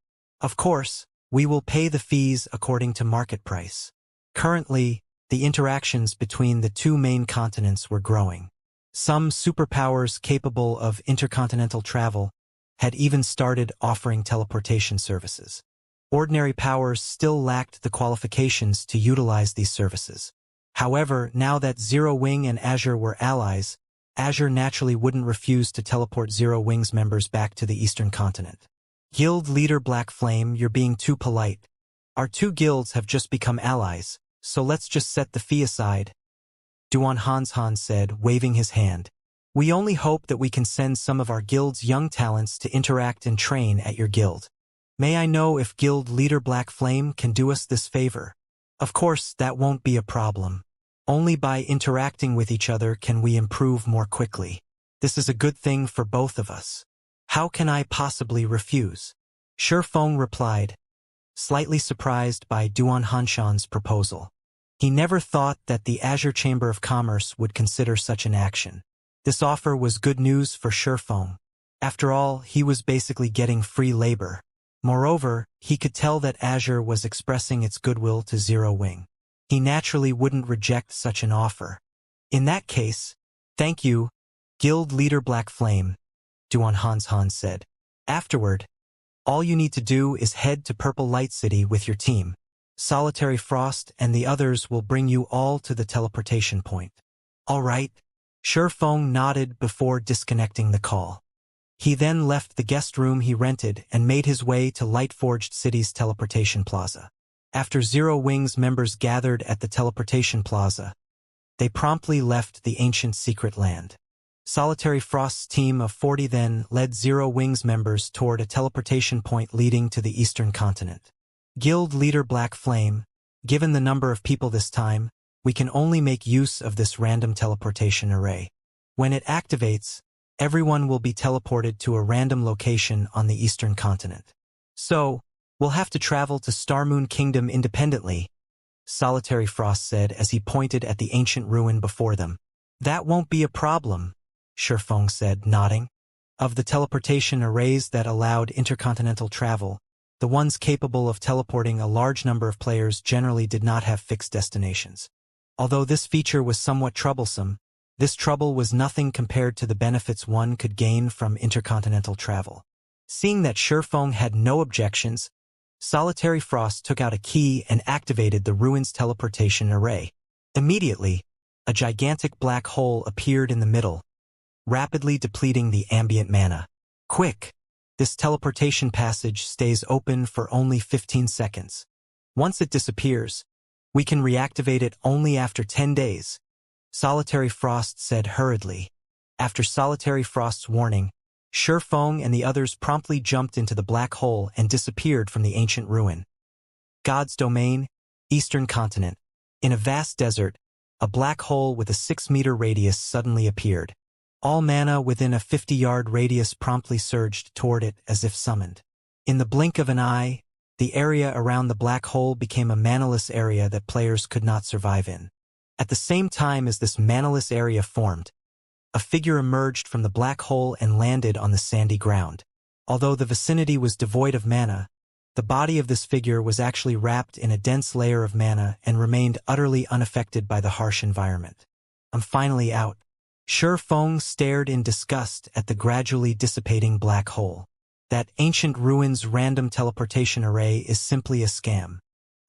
Of course, we will pay the fees according to market price. Currently, the interactions between the two main continents were growing. Some superpowers capable of intercontinental travel had even started offering teleportation services. Ordinary powers still lacked the qualifications to utilize these services. However, now that Zero Wing and Azure were allies, Azure naturally wouldn't refuse to teleport Zero Wing's members back to the Eastern Continent. Guild leader Black Flame, you're being too polite. Our two guilds have just become allies, so let's just set the fee aside, Duan Hanshan said, waving his hand. We only hope that we can send some of our guild's young talents to interact and train at your guild. May I know if guild leader Black Flame can do us this favor? Of course, that won't be a problem. Only by interacting with each other can we improve more quickly. This is a good thing for both of us. How can I possibly refuse? Shifeng replied, slightly surprised by Duan Hanshan's proposal. He never thought that the Azure Chamber of Commerce would consider such an action. This offer was good news for Shifeng. After all, he was basically getting free labor. Moreover, he could tell that Azure was expressing its goodwill to Zero Wing. He naturally wouldn't reject such an offer. In that case, thank you, Guild Leader Black Flame, Duan Han said. Afterward, all you need to do is head to Purple Light City with your team. Solitary Frost and the others will bring you all to the teleportation point. All right. Shifeng nodded before disconnecting the call. He then left the guest room he rented and made his way to Lightforged City's teleportation plaza. After Zero Wing's members gathered at the teleportation plaza, they promptly left the ancient secret land. Solitary Frost's team of 40 then led Zero Wing's members toward a teleportation point leading to the eastern continent. Guild Leader Black Flame, given the number of people this time, we can only make use of this random teleportation array. When it activates, everyone will be teleported to a random location on the eastern continent. So, we'll have to travel to Starmoon Kingdom independently, Solitary Frost said as he pointed at the ancient ruin before them. That won't be a problem, Shifeng said, nodding. Of the teleportation arrays that allowed intercontinental travel, the ones capable of teleporting a large number of players generally did not have fixed destinations. Although this feature was somewhat troublesome, this trouble was nothing compared to the benefits one could gain from intercontinental travel. Seeing that Shifeng had no objections, Solitary Frost took out a key and activated the ruin's teleportation array. Immediately, a gigantic black hole appeared in the middle, rapidly depleting the ambient mana. Quick! This teleportation passage stays open for only 15 seconds. Once it disappears, we can reactivate it only after 10 days, Solitary Frost said hurriedly. After Solitary Frost's warning, Shifeng and the others promptly jumped into the black hole and disappeared from the ancient ruin. God's Domain, Eastern Continent. In a vast desert, a black hole with a 6-meter radius suddenly appeared. All mana within a 50-yard radius promptly surged toward it as if summoned. In the blink of an eye, the area around the black hole became a manaless area that players could not survive in. At the same time as this manaless area formed, a figure emerged from the black hole and landed on the sandy ground. Although the vicinity was devoid of mana, the body of this figure was actually wrapped in a dense layer of mana and remained utterly unaffected by the harsh environment. I'm finally out. Shifeng stared in disgust at the gradually dissipating black hole. That ancient ruin's random teleportation array is simply a scam.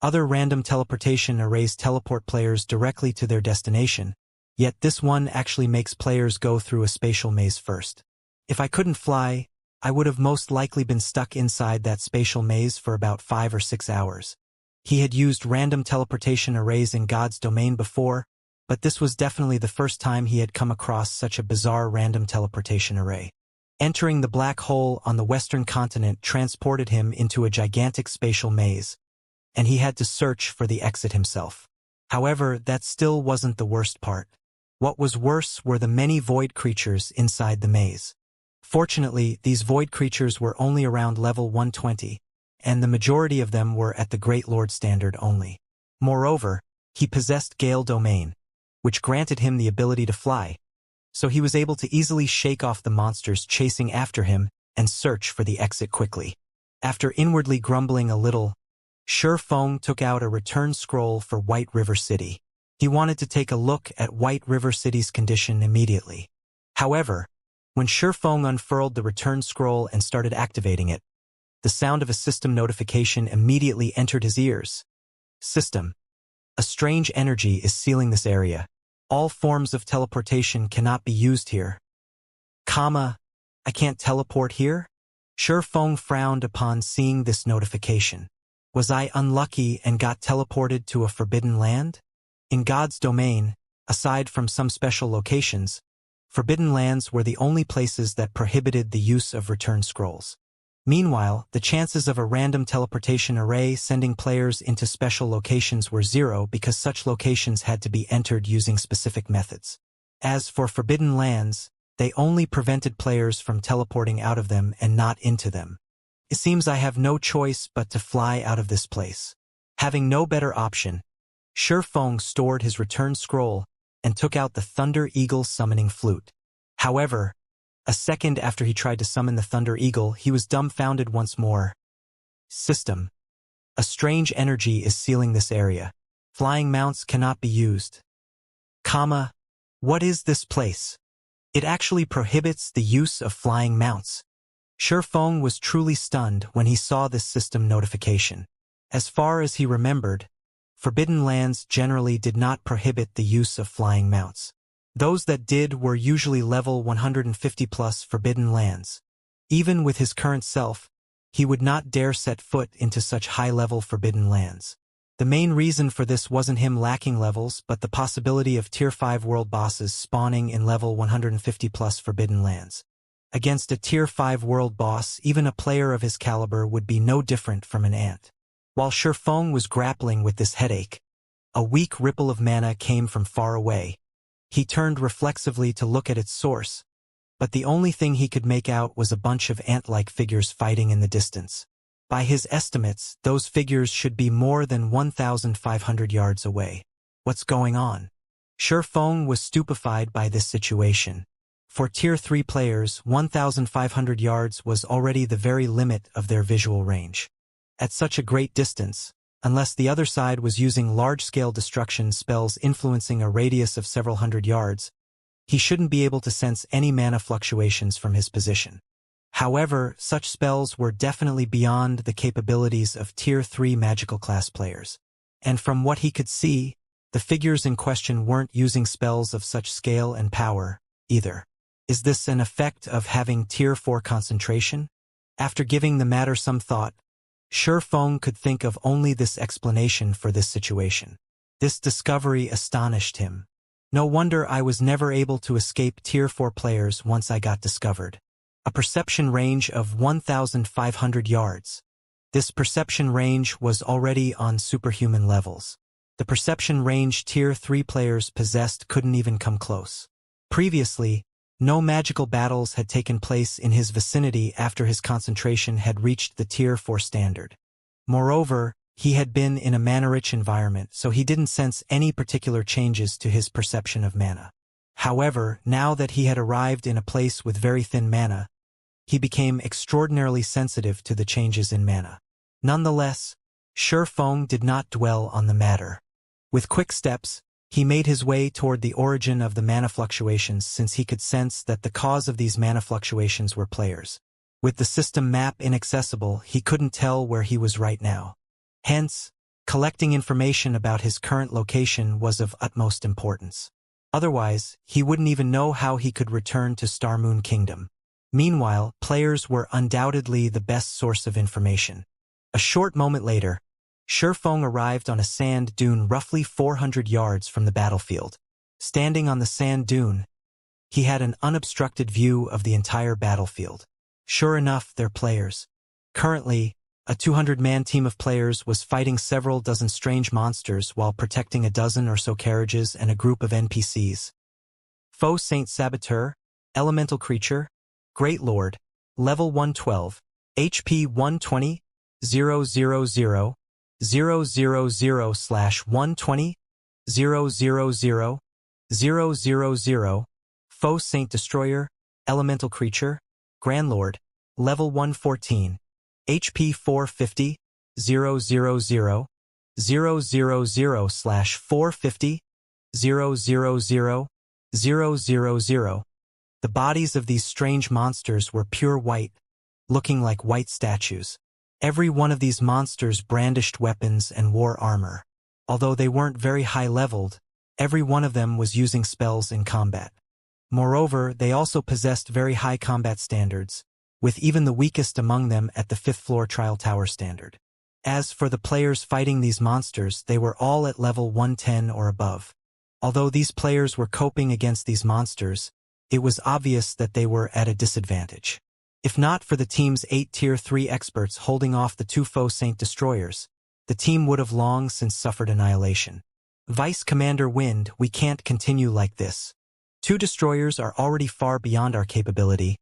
Other random teleportation arrays teleport players directly to their destination, yet this one actually makes players go through a spatial maze first. If I couldn't fly, I would have most likely been stuck inside that spatial maze for about 5 or 6 hours. He had used random teleportation arrays in God's Domain before, but this was definitely the first time he had come across such a bizarre random teleportation array. Entering the black hole on the western continent transported him into a gigantic spatial maze, and he had to search for the exit himself. However, that still wasn't the worst part. What was worse were the many void creatures inside the maze. Fortunately, these void creatures were only around level 120, and the majority of them were at the Great Lord standard only. Moreover, he possessed Gale Domain, which granted him the ability to fly, so he was able to easily shake off the monsters chasing after him and search for the exit quickly. After inwardly grumbling a little, Shifeng took out a return scroll for White River City. He wanted to take a look at White River City's condition immediately. However, when Shifeng unfurled the return scroll and started activating it, the sound of a system notification immediately entered his ears. System. A strange energy is sealing this area. All forms of teleportation cannot be used here. I can't teleport here? Shifeng frowned upon seeing this notification. Was I unlucky and got teleported to a forbidden land? In God's Domain, aside from some special locations, forbidden lands were the only places that prohibited the use of return scrolls. Meanwhile, the chances of a random teleportation array sending players into special locations were 0 because such locations had to be entered using specific methods. As for Forbidden Lands, they only prevented players from teleporting out of them and not into them. It seems I have no choice but to fly out of this place. Having no better option, Shi Feng stored his return scroll and took out the Thunder Eagle summoning flute. However, a second after he tried to summon the Thunder Eagle, he was dumbfounded once more. System. A strange energy is sealing this area. Flying mounts cannot be used. What is this place? It actually prohibits the use of flying mounts. Shi Feng was truly stunned when he saw this system notification. As far as he remembered, Forbidden Lands generally did not prohibit the use of flying mounts. Those that did were usually level 150 plus Forbidden Lands. Even with his current self, he would not dare set foot into such high-level Forbidden Lands. The main reason for this wasn't him lacking levels, but the possibility of Tier 5 world bosses spawning in level 150 plus Forbidden Lands. Against a Tier 5 world boss, even a player of his caliber would be no different from an ant. While Shi Feng was grappling with this headache, a weak ripple of mana came from far away. He turned reflexively to look at its source, but the only thing he could make out was a bunch of ant-like figures fighting in the distance. By his estimates, those figures should be more than 1,500 yards away. What's going on? Shi Feng was stupefied by this situation. For Tier 3 players, 1,500 yards was already the very limit of their visual range. At such a great distance, unless the other side was using large-scale destruction spells influencing a radius of several hundred yards, he shouldn't be able to sense any mana fluctuations from his position. However, such spells were definitely beyond the capabilities of Tier 3 magical class players. And from what he could see, the figures in question weren't using spells of such scale and power, either. Is this an effect of having Tier 4 concentration? After giving the matter some thought, Shi Feng could think of only this explanation for this situation. This discovery astonished him. No wonder I was never able to escape Tier 4 players once I got discovered. A perception range of 1,500 yards. This perception range was already on superhuman levels. The perception range Tier 3 players possessed couldn't even come close. Previously, no magical battles had taken place in his vicinity after his concentration had reached the Tier 4 standard. Moreover, he had been in a mana-rich environment, so he didn't sense any particular changes to his perception of mana. However, now that he had arrived in a place with very thin mana, he became extraordinarily sensitive to the changes in mana. Nonetheless, Shi Feng did not dwell on the matter. With quick steps, he made his way toward the origin of the mana fluctuations since he could sense that the cause of these mana fluctuations were players. With the system map inaccessible, he couldn't tell where he was right now. Hence, collecting information about his current location was of utmost importance. Otherwise, he wouldn't even know how he could return to Star Moon Kingdom. Meanwhile, players were undoubtedly the best source of information. A short moment later, Shi Feng arrived on a sand dune roughly 400 yards from the battlefield. Standing on the sand dune, he had an unobstructed view of the entire battlefield. Sure enough, they're players. Currently, a 200-man team of players was fighting several dozen strange monsters while protecting a dozen or so carriages and a group of NPCs. Faux Saint Saboteur, Elemental Creature, Great Lord, Level 112, HP 120, 000, 000/120, 000, Faux Saint Destroyer, Elemental Creature, Grand Lord, Level 114, HP 450, 000, 000/450, 000, 000. The bodies of these strange monsters were pure white, looking like white statues. Every one of these monsters brandished weapons and wore armor. Although they weren't very high-leveled, every one of them was using spells in combat. Moreover, they also possessed very high combat standards, with even the weakest among them at the 5th floor trial tower standard. As for the players fighting these monsters, they were all at level 110 or above. Although these players were coping against these monsters, it was obvious that they were at a disadvantage. If not for the team's 8 Tier 3 experts holding off the 2 foe Saint Destroyers, the team would have long since suffered annihilation. Vice Commander Wind, we can't continue like this. 2 destroyers are already far beyond our capability.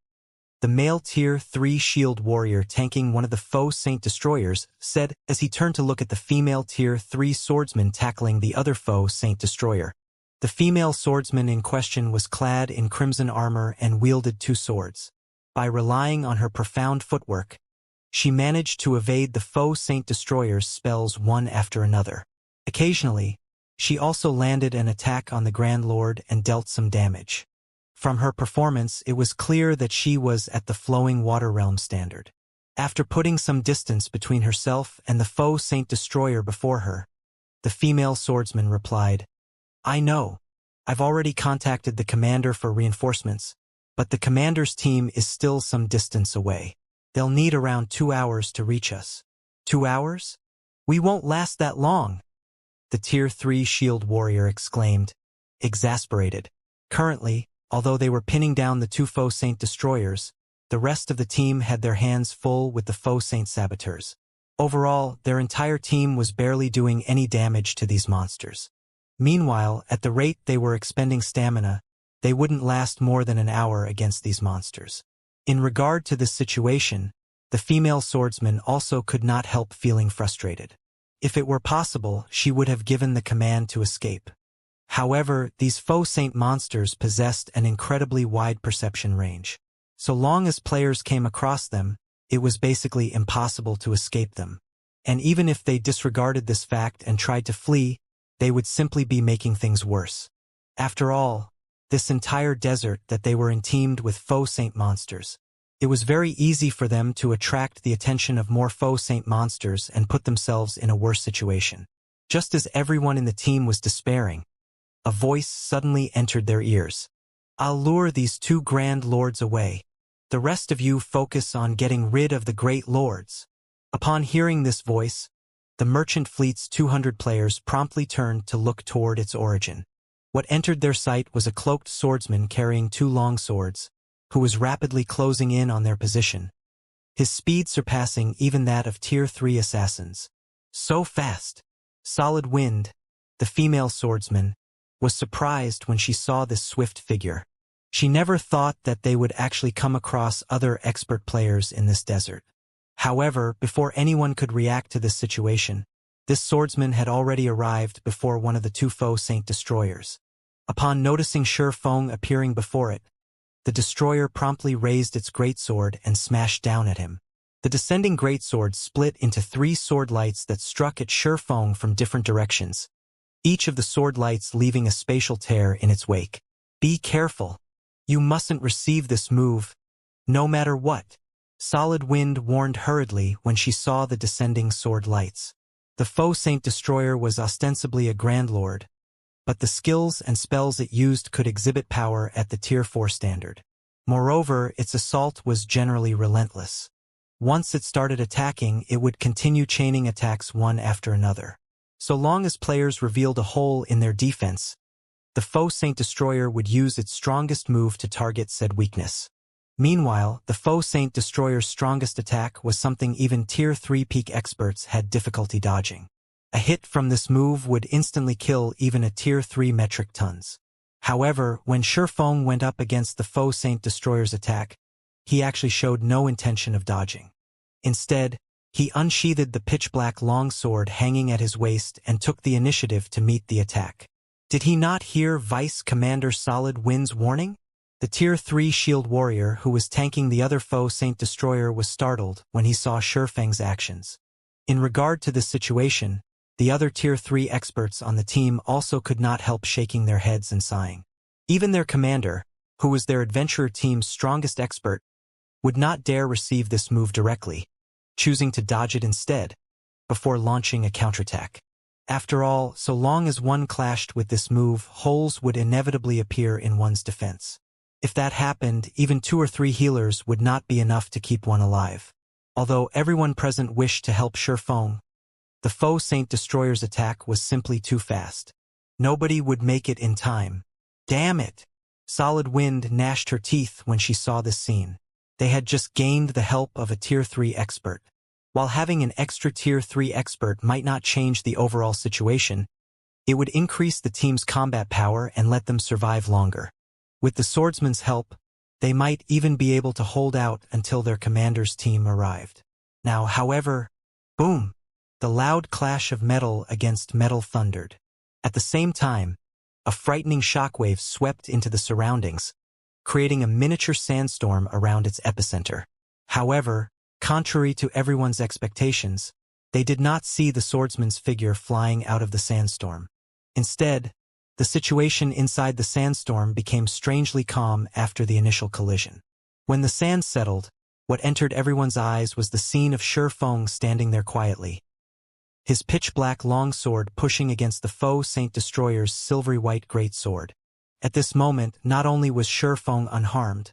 The male Tier 3 shield warrior tanking one of the foe Saint Destroyers said as he turned to look at the female Tier 3 swordsman tackling the other foe Saint Destroyer. The female swordsman in question was clad in crimson armor and wielded 2 swords. By relying on her profound footwork, she managed to evade the foe Saint Destroyer's spells one after another. Occasionally, she also landed an attack on the Grand Lord and dealt some damage. From her performance, it was clear that she was at the flowing water realm standard. After putting some distance between herself and the foe Saint Destroyer before her, the female swordsman replied, "I know. I've already contacted the commander for reinforcements, but the commander's team is still some distance away. They'll need around 2 hours to reach us." 2 hours? We won't last that long, the Tier 3 shield warrior exclaimed, exasperated. Currently, although they were pinning down the 2 foe Saint Destroyers, the rest of the team had their hands full with the foe Saint Saboteurs. Overall, their entire team was barely doing any damage to these monsters. Meanwhile, at the rate they were expending stamina, they wouldn't last more than an hour against these monsters. In regard to this situation, the female swordsman also could not help feeling frustrated. If it were possible, she would have given the command to escape. However, these foe saint monsters possessed an incredibly wide perception range. So long as players came across them, it was basically impossible to escape them. And even if they disregarded this fact and tried to flee, they would simply be making things worse. After all, this entire desert that they were enteemed with foe saint monsters. It was very easy for them to attract the attention of more foe saint monsters and put themselves in a worse situation. Just as everyone in the team was despairing, a voice suddenly entered their ears. "I'll lure these 2 grand lords away. The rest of you focus on getting rid of the great lords." Upon hearing this voice, the merchant fleet's 200 players promptly turned to look toward its origin. What entered their sight was a cloaked swordsman carrying 2 long swords, who was rapidly closing in on their position, his speed surpassing even that of Tier 3 assassins. So fast! Solid Wind, the female swordsman, was surprised when she saw this swift figure. She never thought that they would actually come across other expert players in this desert. However, before anyone could react to this situation, this swordsman had already arrived before one of the 2 foe Saint Destroyers. Upon noticing Shi Feng appearing before it, the destroyer promptly raised its greatsword and smashed down at him. The descending greatsword split into 3 sword lights that struck at Shi Feng from different directions, each of the sword lights leaving a spatial tear in its wake. "Be careful. You mustn't receive this move, no matter what," Solid Wind warned hurriedly when she saw the descending sword lights. The foe Saint Destroyer was ostensibly a Grand Lord, but the skills and spells it used could exhibit power at the Tier 4 standard. Moreover, its assault was generally relentless. Once it started attacking, it would continue chaining attacks one after another. So long as players revealed a hole in their defense, the foe Saint Destroyer would use its strongest move to target said weakness. Meanwhile, the foe Saint Destroyer's strongest attack was something even Tier 3 peak experts had difficulty dodging. A hit from this move would instantly kill even a Tier 3 metric tons. However, when Shi Feng went up against the foe Saint Destroyer's attack, he actually showed no intention of dodging. Instead, he unsheathed the pitch-black longsword hanging at his waist and took the initiative to meet the attack. Did he not hear Vice Commander Solid Wind's warning? The Tier 3 shield warrior who was tanking the other foe Saint Destroyer was startled when he saw Shi Feng's actions. In regard to this situation, the other Tier 3 experts on the team also could not help shaking their heads and sighing. Even their commander, who was their adventurer team's strongest expert, would not dare receive this move directly, choosing to dodge it instead, before launching a counterattack. After all, so long as one clashed with this move, holes would inevitably appear in one's defense. If that happened, even 2 or 3 healers would not be enough to keep one alive. Although everyone present wished to help Shi Feng, the foe Saint Destroyer's attack was simply too fast. Nobody would make it in time. Damn it! Solid Wind gnashed her teeth when she saw this scene. They had just gained the help of a Tier 3 expert. While having an extra Tier 3 expert might not change the overall situation, it would increase the team's combat power and let them survive longer. With the Swordsman's help, they might even be able to hold out until their commander's team arrived. Now, however, boom! The loud clash of metal against metal thundered. At the same time, a frightening shockwave swept into the surroundings, creating a miniature sandstorm around its epicenter. However, contrary to everyone's expectations, they did not see the swordsman's figure flying out of the sandstorm. Instead, the situation inside the sandstorm became strangely calm after the initial collision. When the sand settled, what entered everyone's eyes was the scene of Shi Feng standing there quietly, his pitch-black longsword pushing against the foe Saint Destroyer's silvery-white greatsword. At this moment, not only was Shi Feng unharmed,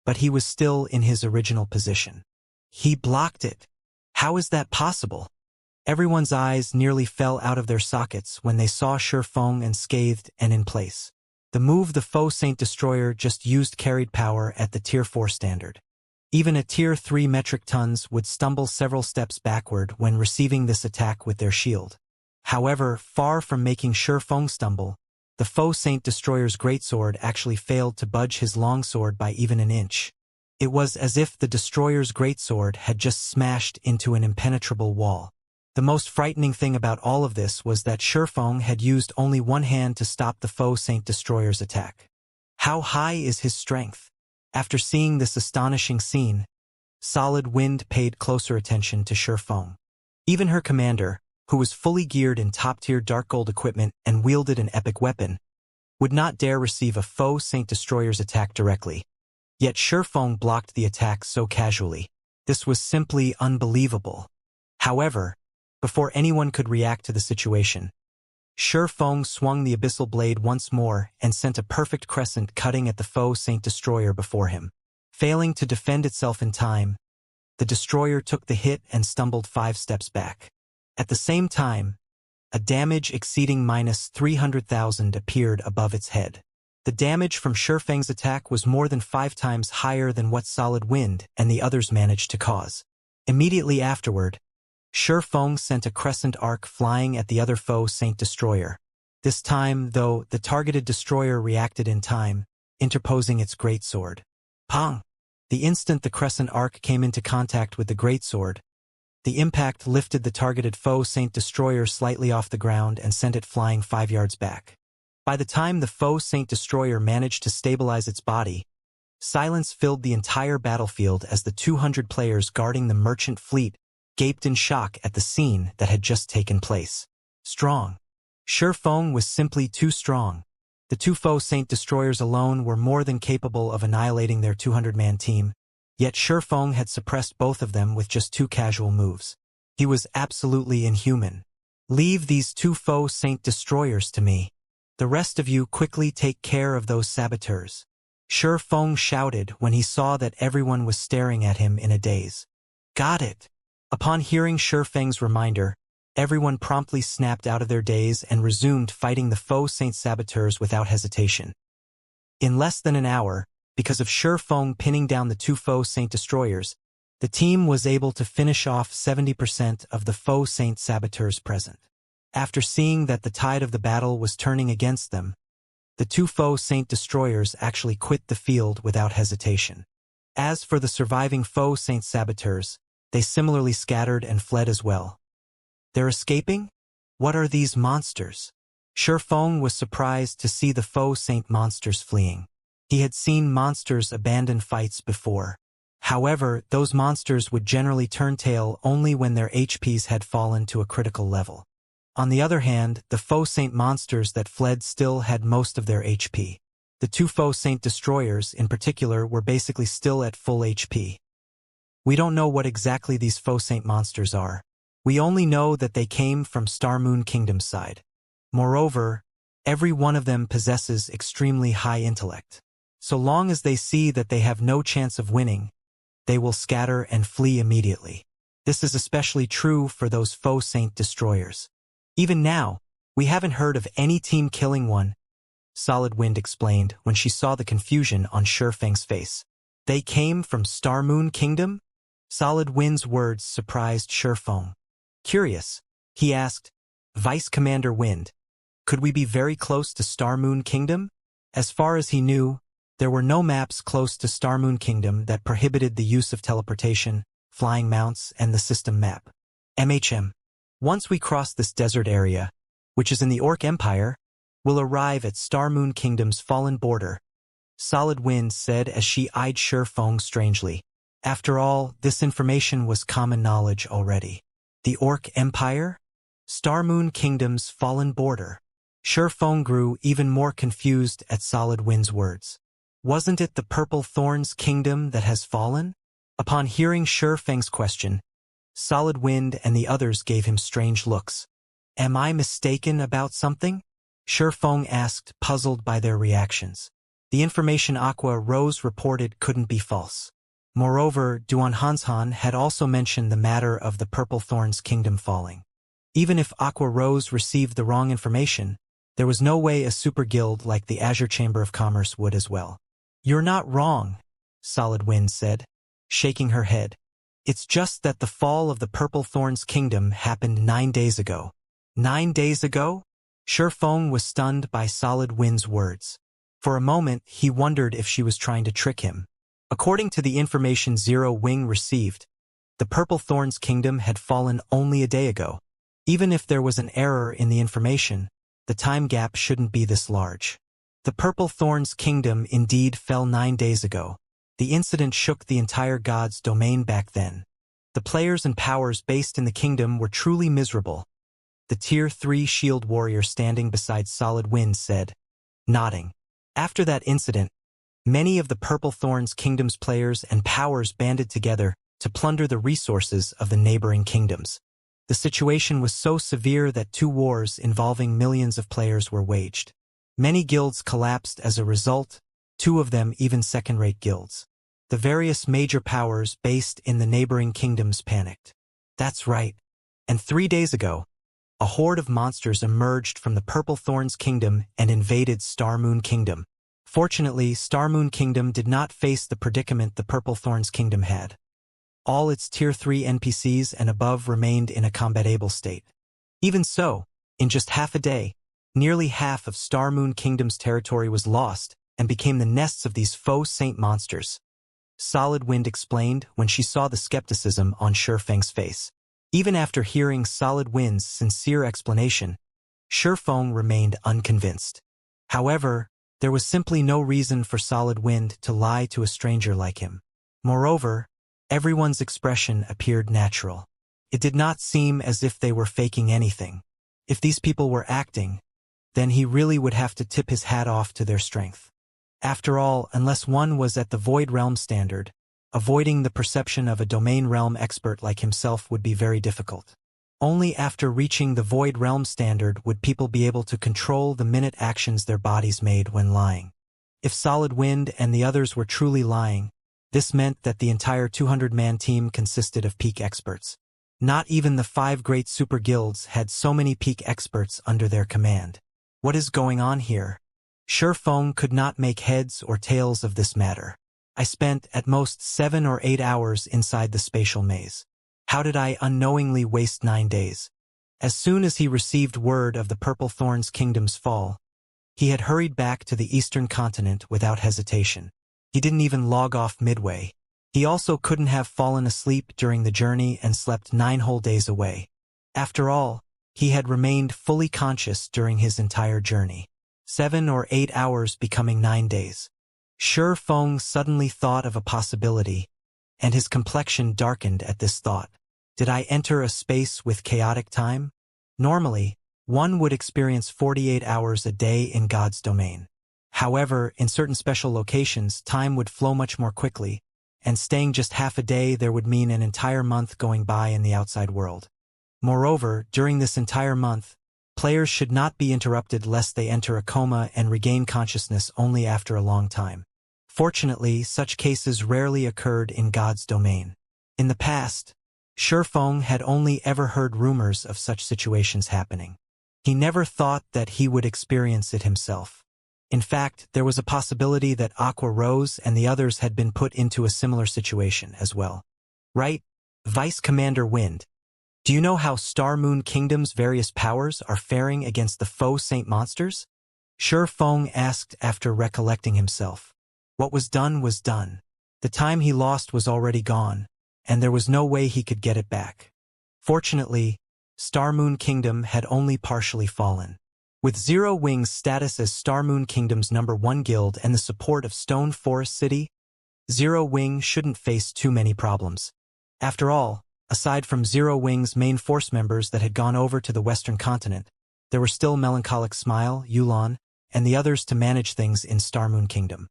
but he was still in his original position. He blocked it. How is that possible? Everyone's eyes nearly fell out of their sockets when they saw Shi Feng unscathed and in place. The move the foe Saint Destroyer just used carried power at the Tier 4 standard. Even a Tier 3 metric tons would stumble several steps backward when receiving this attack with their shield. However, far from making Shi Feng stumble, the foe Saint Destroyer's greatsword actually failed to budge his longsword by even an inch. It was as if the Destroyer's greatsword had just smashed into an impenetrable wall. The most frightening thing about all of this was that Shi Feng had used only one hand to stop the foe Saint Destroyer's attack. How high is his strength? After seeing this astonishing scene, Solid Wind paid closer attention to Shi Feng. Even her commander, who was fully geared in top-tier dark gold equipment and wielded an epic weapon, would not dare receive a foe Saint Destroyer's attack directly. Yet Shi Feng blocked the attack so casually. This was simply unbelievable. However, before anyone could react to the situation, Shi Feng swung the abyssal blade once more and sent a perfect crescent cutting at the foe Saint Destroyer before him. Failing to defend itself in time, the destroyer took the hit and stumbled 5 steps back. At the same time, a damage exceeding -300,000 appeared above its head. The damage from Shi Feng's attack was more than 5 times higher than what Solid Wind and the others managed to cause. Immediately afterward, Shi Feng sent a crescent arc flying at the other foe Saint Destroyer. This time, though, the targeted destroyer reacted in time, interposing its greatsword. Pong! The instant the crescent arc came into contact with the greatsword, the impact lifted the targeted foe Saint Destroyer slightly off the ground and sent it flying 5 yards back. By the time the foe Saint Destroyer managed to stabilize its body, silence filled the entire battlefield as the 200 players guarding the merchant fleet gaped in shock at the scene that had just taken place. Strong. Shi Feng was simply too strong. The 2 foe Saint Destroyers alone were more than capable of annihilating their 200-man team, yet Shi Feng had suppressed both of them with just 2 casual moves. He was absolutely inhuman. Leave these 2 foe Saint Destroyers to me. The rest of you quickly take care of those saboteurs. Shi Feng shouted when he saw that everyone was staring at him in a daze. Got it. Upon hearing Shi Feng's reminder, everyone promptly snapped out of their daze and resumed fighting the foe Saint Saboteurs without hesitation. In less than an hour, because of Shi Feng pinning down the 2 foe Saint Destroyers, the team was able to finish off 70% of the foe Saint Saboteurs present. After seeing that the tide of the battle was turning against them, the 2 foe Saint Destroyers actually quit the field without hesitation. As for the surviving foe Saint Saboteurs, they similarly scattered and fled as well. They're escaping? What are these monsters? Shi Feng was surprised to see the foe Saint monsters fleeing. He had seen monsters abandon fights before. However, those monsters would generally turn tail only when their HPs had fallen to a critical level. On the other hand, the foe Saint monsters that fled still had most of their HP. The 2 foe Saint Destroyers, in particular, were basically still at full HP. We don't know what exactly these foe Saint monsters are. We only know that they came from Star Moon Kingdom's side. Moreover, every one of them possesses extremely high intellect. So long as they see that they have no chance of winning, they will scatter and flee immediately. This is especially true for those foe Saint Destroyers. Even now, we haven't heard of any team killing one, Solid Wind explained when she saw the confusion on Shi Feng's face. They came from Star Moon Kingdom? Solid Wind's words surprised Shurfeng. Curious, he asked, Vice Commander Wind, could we be very close to Star Moon Kingdom? As far as he knew, there were no maps close to Star Moon Kingdom that prohibited the use of teleportation, flying mounts, and the system map. MHM. Once we cross this desert area, which is in the Orc Empire, we'll arrive at Star Moon Kingdom's fallen border, Solid Wind said as she eyed Shurfeng strangely. After all, this information was common knowledge already. The Orc Empire? Star Moon Kingdom's fallen border. Shurfeng grew even more confused at Solid Wind's words. Wasn't it the Purple Thorn's kingdom that has fallen? Upon hearing Shurfeng's question, Solid Wind and the others gave him strange looks. Am I mistaken about something? Shurfeng asked, puzzled by their reactions. The information Aqua Rose reported couldn't be false. Moreover, Duan Hanshan had also mentioned the matter of the Purple Thorn's kingdom falling. Even if Aqua Rose received the wrong information, there was no way a super guild like the Azure Chamber of Commerce would as well. You're not wrong, Solid Wind said, shaking her head. It's just that the fall of the Purple Thorn's kingdom happened 9 days ago. 9 days ago? Shurfeng was stunned by Solid Wind's words. For a moment, he wondered if she was trying to trick him. According to the information Zero Wing received, the Purple Thorn's kingdom had fallen only a day ago. Even if there was an error in the information, the time gap shouldn't be this large. The Purple Thorn's kingdom indeed fell 9 days ago. The incident shook the entire God's domain back then. The players and powers based in the kingdom were truly miserable. The Tier 3 shield warrior standing beside Solid Wind said, nodding. After that incident, many of the Purple Thorn's kingdom's players and powers banded together to plunder the resources of the neighboring kingdoms. The situation was so severe that 2 wars involving millions of players were waged. Many guilds collapsed as a result, 2 of them even second-rate guilds. The various major powers based in the neighboring kingdoms panicked. That's right. And 3 days ago, a horde of monsters emerged from the Purple Thorn's kingdom and invaded Star Moon Kingdom. Fortunately, Star Moon Kingdom did not face the predicament the Purple Thorn's kingdom had. All its Tier 3 NPCs and above remained in a combat-able state. Even so, in just half a day, nearly half of Star Moon Kingdom's territory was lost and became the nests of these faux saint monsters. Solid Wind explained when she saw the skepticism on Shurfeng's face. Even after hearing Solid Wind's sincere explanation, Shurfeng remained unconvinced. However, there was simply no reason for Solid Wind to lie to a stranger like him. Moreover, everyone's expression appeared natural. It did not seem as if they were faking anything. If these people were acting, then he really would have to tip his hat off to their strength. After all, unless one was at the Void Realm standard, avoiding the perception of a domain realm expert like himself would be very difficult. Only after reaching the Void Realm standard would people be able to control the minute actions their bodies made when lying. If Solid Wind and the others were truly lying, this meant that the entire 200-man team consisted of peak experts. Not even the 5 great super guilds had so many peak experts under their command. What is going on here? Shurfeng could not make heads or tails of this matter. I spent at most 7 or 8 hours inside the spatial maze. How did I unknowingly waste 9 days? As soon as he received word of the Purple Thorn's kingdom's fall, he had hurried back to the eastern continent without hesitation. He didn't even log off midway. He also couldn't have fallen asleep during the journey and slept 9 whole days away. After all, he had remained fully conscious during his entire journey. 7 or 8 hours becoming 9 days. Shurfeng suddenly thought of a possibility, and his complexion darkened at this thought. Did I enter a space with chaotic time? Normally, one would experience 48 hours a day in God's domain. However, in certain special locations, time would flow much more quickly, and staying just half a day there would mean an entire month going by in the outside world. Moreover, during this entire month, players should not be interrupted lest they enter a coma and regain consciousness only after a long time. Fortunately, such cases rarely occurred in God's domain. In the past, Shurfeng had only ever heard rumors of such situations happening. He never thought that he would experience it himself. In fact, there was a possibility that Aqua Rose and the others had been put into a similar situation as well. Right? Vice Commander Wind. Do you know how Star Moon Kingdom's various powers are faring against the faux Saint monsters? Shi Feng asked after recollecting himself. What was done was done. The time he lost was already gone, and there was no way he could get it back. Fortunately, Star Moon Kingdom had only partially fallen. With Zero Wing's status as Star Moon Kingdom's #1 guild and the support of Stone Forest City, Zero Wing shouldn't face too many problems. After all, aside from Zero Wing's main force members that had gone over to the Western continent, there were still Melancholic Smile, Yulon, and the others to manage things in Star Moon Kingdom.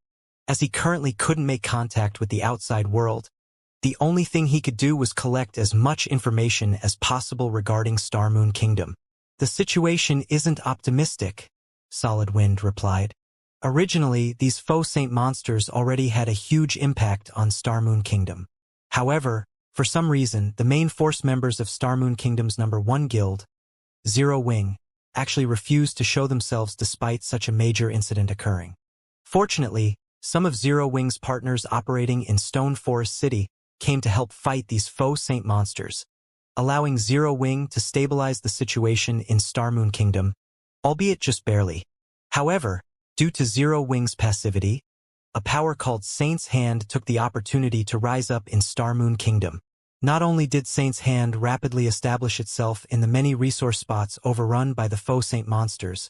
As he currently couldn't make contact with the outside world, the only thing he could do was collect as much information as possible regarding Star Moon Kingdom. The situation isn't optimistic, Solid Wind replied. Originally, these faux Saint monsters already had a huge impact on Star Moon Kingdom. However, for some reason, the main force members of Star Moon Kingdom's #1 guild, Zero Wing, actually refused to show themselves despite such a major incident occurring. Fortunately, some of Zero Wing's partners operating in Stone Forest City came to help fight these faux Saint monsters, allowing Zero Wing to stabilize the situation in Star Moon Kingdom, albeit just barely. However, due to Zero Wing's passivity, a power called Saint's Hand took the opportunity to rise up in Star Moon Kingdom. Not only did Saint's Hand rapidly establish itself in the many resource spots overrun by the faux Saint monsters,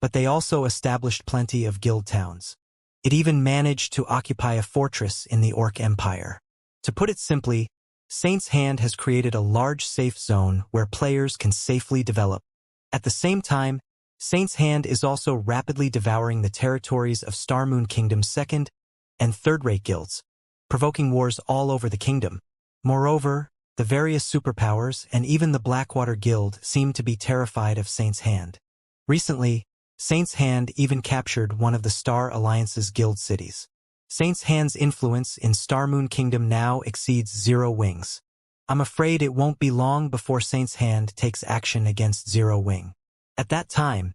but they also established plenty of guild towns. It even managed to occupy a fortress in the Orc Empire. To put it simply, Saint's Hand has created a large safe zone where players can safely develop. At the same time, Saint's Hand is also rapidly devouring the territories of Star Moon Kingdom's second and third-rate guilds, provoking wars all over the kingdom. Moreover, the various superpowers and even the Blackwater Guild seem to be terrified of Saint's Hand. Recently, Saint's Hand even captured one of the Star Alliance's guild cities. Saint's Hand's influence in Star Moon Kingdom now exceeds Zero Wing's. I'm afraid it won't be long before Saint's Hand takes action against Zero Wing. At that time,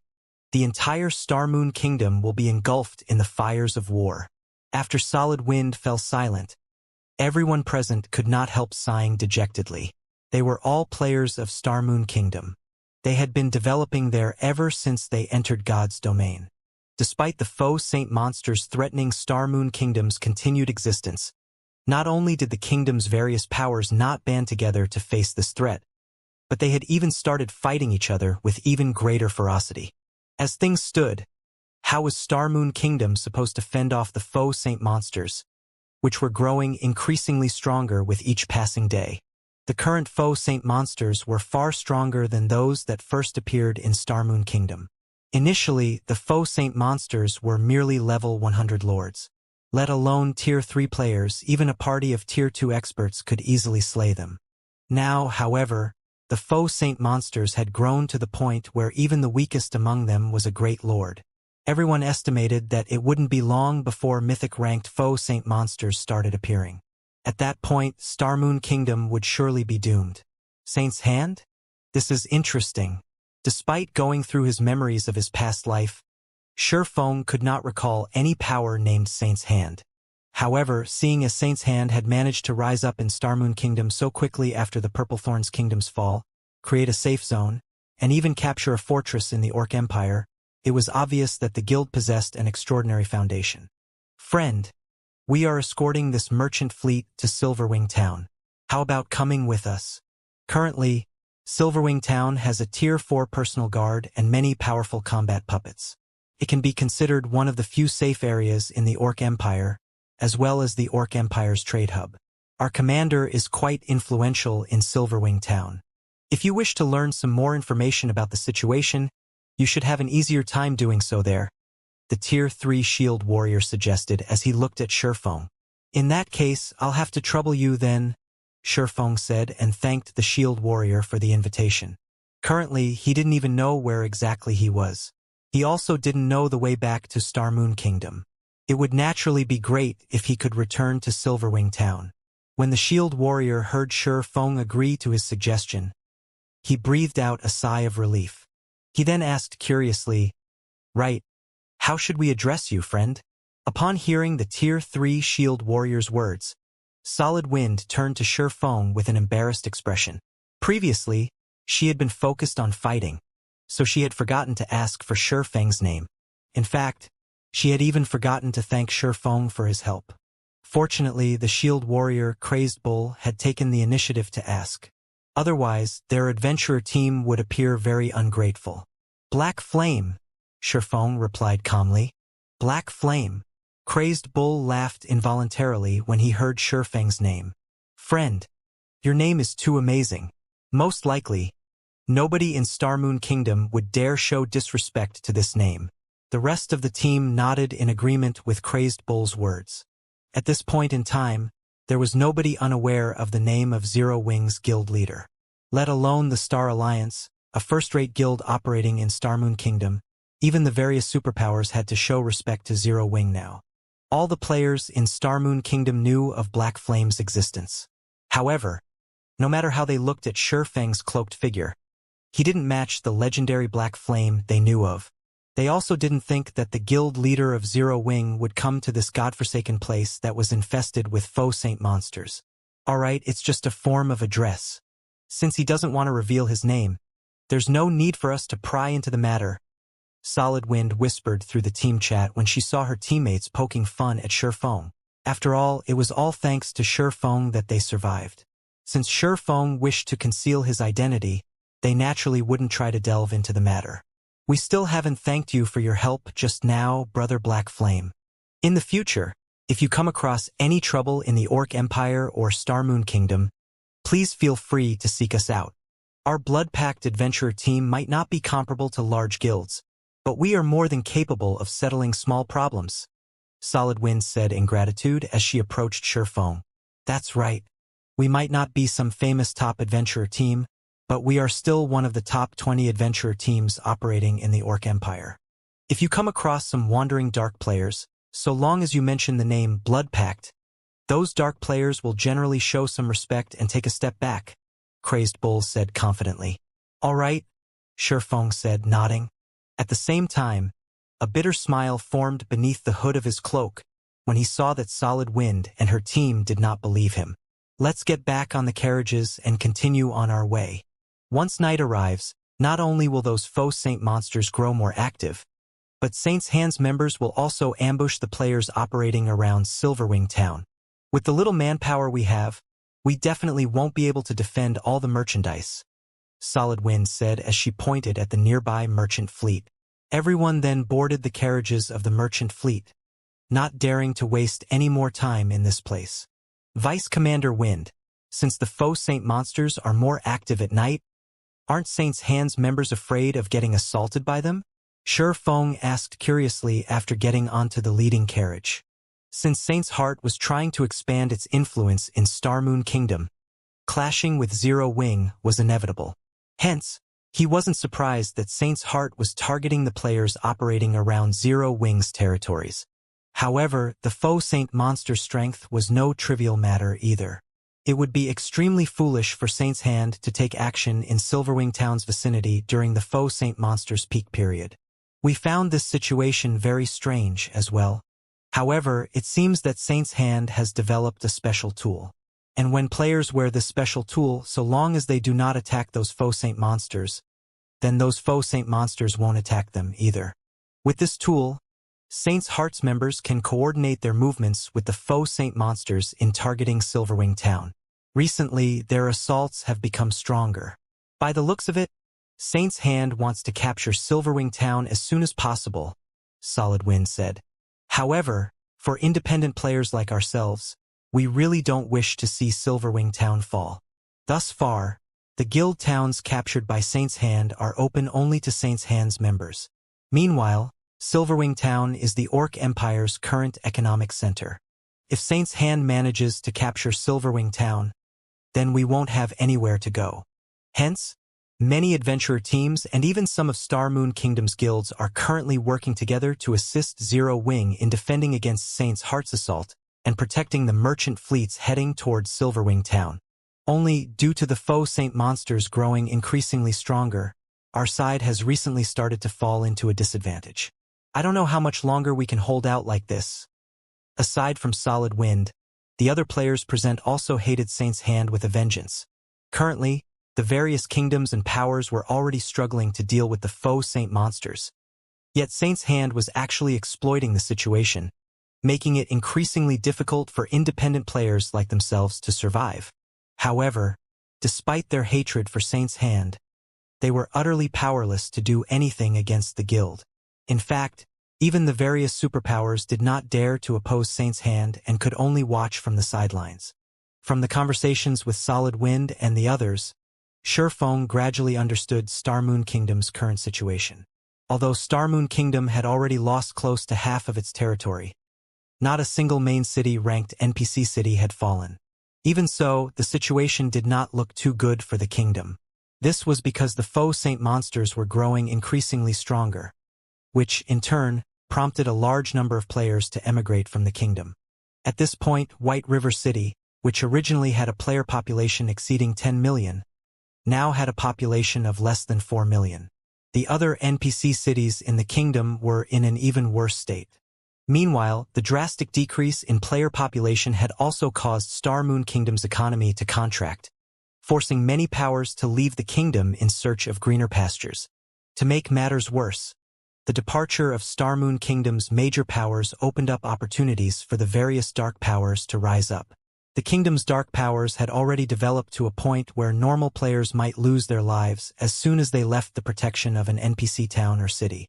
the entire Star Moon Kingdom will be engulfed in the fires of war. After Solid Wind fell silent, everyone present could not help sighing dejectedly. They were all players of Star Moon Kingdom. They had been developing there ever since they entered God's domain. Despite the faux Saint monsters threatening Star Moon Kingdom's continued existence, not only did the kingdom's various powers not band together to face this threat, but they had even started fighting each other with even greater ferocity. As things stood, how was Star Moon Kingdom supposed to fend off the faux Saint monsters, which were growing increasingly stronger with each passing day? The current faux Saint monsters were far stronger than those that first appeared in Star Moon Kingdom. Initially, the faux Saint monsters were merely level 100 lords. Let alone Tier 3 players, even a party of Tier 2 experts could easily slay them. Now, however, the faux Saint monsters had grown to the point where even the weakest among them was a great lord. Everyone estimated that it wouldn't be long before mythic-ranked faux Saint monsters started appearing. At that point, Star Moon Kingdom would surely be doomed. Saint's Hand? This is interesting. Despite going through his memories of his past life, Shi Feng could not recall any power named Saint's Hand. However, seeing as Saint's Hand had managed to rise up in Star Moon Kingdom so quickly after the Purple Thorns Kingdom's fall, create a safe zone, and even capture a fortress in the Orc Empire, it was obvious that the guild possessed an extraordinary foundation. Friend, we are escorting this merchant fleet to Silverwing Town. How about coming with us? Currently, Silverwing Town has a Tier 4 personal guard and many powerful combat puppets. It can be considered one of the few safe areas in the Orc Empire, as well as the Orc Empire's trade hub. Our commander is quite influential in Silverwing Town. If you wish to learn some more information about the situation, you should have an easier time doing so there, the Tier 3 shield warrior suggested as he looked at Shi Feng. In that case, I'll have to trouble you then, Shi Feng said and thanked the shield warrior for the invitation. Currently, he didn't even know where exactly he was. He also didn't know the way back to Star Moon Kingdom. It would naturally be great if he could return to Silverwing Town. When the shield warrior heard Shi Feng agree to his suggestion, he breathed out a sigh of relief. He then asked curiously, "Right, How should we address you, friend? Upon hearing the Tier 3 Shield Warrior's words, Solid Wind turned to Sure Feng with an embarrassed expression. Previously, she had been focused on fighting, so she had forgotten to ask for Sure Feng's name. In fact, she had even forgotten to thank Sure Feng for his help. Fortunately, the Shield Warrior, Crazed Bull, had taken the initiative to ask. Otherwise, their adventurer team would appear very ungrateful. Black Flame, Sure Feng replied calmly. Black Flame. Crazed Bull laughed involuntarily when he heard Sure Feng's name. Friend, your name is too amazing. Most likely, nobody in Starmoon Kingdom would dare show disrespect to this name. The rest of the team nodded in agreement with Crazed Bull's words. At this point in time, there was nobody unaware of the name of Zero Wing's guild leader. Let alone the Star Alliance, a first-rate guild operating in Starmoon Kingdom. Even the various superpowers had to show respect to Zero Wing now. All the players in Starmoon Kingdom knew of Black Flame's existence. However, no matter how they looked at Sure Feng's cloaked figure, he didn't match the legendary Black Flame they knew of. They also didn't think that the guild leader of Zero Wing would come to this godforsaken place that was infested with faux saint monsters. Alright, it's just a form of address. Since he doesn't want to reveal his name, there's no need for us to pry into the matter. Solid Wind whispered through the team chat when she saw her teammates poking fun at Sure Feng. After all, it was all thanks to Sure Feng that they survived. Since Sure Feng wished to conceal his identity, they naturally wouldn't try to delve into the matter. We still haven't thanked you for your help just now, Brother Black Flame. In the future, if you come across any trouble in the Orc Empire or Starmoon Kingdom, please feel free to seek us out. Our blood-packed adventurer team might not be comparable to large guilds, but we are more than capable of settling small problems, Solid Wind said in gratitude as she approached Sure Feng. That's right. We might not be some famous top adventurer team, but we are still one of the top 20 adventurer teams operating in the Orc Empire. If you come across some wandering dark players, so long as you mention the name Blood Pact, those dark players will generally show some respect and take a step back, Crazed Bull said confidently. All right, Sure Feng said, nodding. At the same time, a bitter smile formed beneath the hood of his cloak when he saw that Solid Wind and her team did not believe him. Let's get back on the carriages and continue on our way. Once night arrives, not only will those faux saint monsters grow more active, but Saint's Hands members will also ambush the players operating around Silverwing Town. With the little manpower we have, we definitely won't be able to defend all the merchandise, Solid Wind said as she pointed at the nearby merchant fleet. Everyone then boarded the carriages of the merchant fleet, not daring to waste any more time in this place. Vice Commander Wind, since the faux saint monsters are more active at night, aren't Saint's Hands members afraid of getting assaulted by them? Sure Feng asked curiously after getting onto the leading carriage. Since Saint's Heart was trying to expand its influence in Starmoon Kingdom, clashing with Zero Wing was inevitable. Hence, he wasn't surprised that Saint's Heart was targeting the players operating around Zero Wing's territories. However, the faux saint monster strength was no trivial matter either. It would be extremely foolish for Saint's Hand to take action in Silverwing Town's vicinity during the faux saint monster's peak period. We found this situation very strange as well. However, it seems that Saint's Hand has developed a special tool. And when players wear this special tool, so long as they do not attack those faux saint monsters, then those faux saint monsters won't attack them either. With this tool, Saint's Heart's members can coordinate their movements with the faux saint monsters in targeting Silverwing Town. Recently, their assaults have become stronger. By the looks of it, Saint's Hand wants to capture Silverwing Town as soon as possible, Solid Wind said. However, for independent players like ourselves, we really don't wish to see Silverwing Town fall. Thus far, the guild towns captured by Saint's Hand are open only to Saint's Hand's members. Meanwhile, Silverwing Town is the Orc Empire's current economic center. If Saint's Hand manages to capture Silverwing Town, then we won't have anywhere to go. Hence, many adventurer teams and even some of Starmoon Kingdom's guilds are currently working together to assist Zero Wing in defending against Saint's Heart's assault and protecting the merchant fleets heading towards Silverwing Town. Only, due to the faux saint monsters growing increasingly stronger, our side has recently started to fall into a disadvantage. I don't know how much longer we can hold out like this. Aside from Solid Wind, the other players present also hated Saint's Hand with a vengeance. Currently, the various kingdoms and powers were already struggling to deal with the faux Saint monsters. Yet Saint's Hand was actually exploiting the situation, making it increasingly difficult for independent players like themselves to survive. However, despite their hatred for Saint's Hand, they were utterly powerless to do anything against the guild. In fact, even the various superpowers did not dare to oppose Saint's Hand and could only watch from the sidelines. From the conversations with Solid Wind and the others, Sherfong gradually understood Starmoon Kingdom's current situation. Although Starmoon Kingdom had already lost close to half of its territory, not a single main city-ranked NPC city had fallen. Even so, the situation did not look too good for the kingdom. This was because the faux Saint monsters were growing increasingly stronger, which, in turn, prompted a large number of players to emigrate from the kingdom. At this point, White River City, which originally had a player population exceeding 10 million, now had a population of less than 4 million. The other NPC cities in the kingdom were in an even worse state. Meanwhile, the drastic decrease in player population had also caused Starmoon Kingdom's economy to contract, forcing many powers to leave the kingdom in search of greener pastures. To make matters worse, the departure of Starmoon Kingdom's major powers opened up opportunities for the various dark powers to rise up. The kingdom's dark powers had already developed to a point where normal players might lose their lives as soon as they left the protection of an NPC town or city.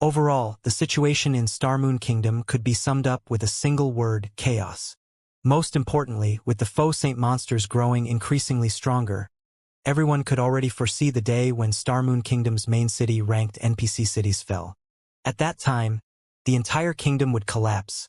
Overall, the situation in Starmoon Kingdom could be summed up with a single word: chaos. Most importantly, with the faux Saint monsters growing increasingly stronger, everyone could already foresee the day when Starmoon Kingdom's main city-ranked NPC cities fell. At that time, the entire kingdom would collapse,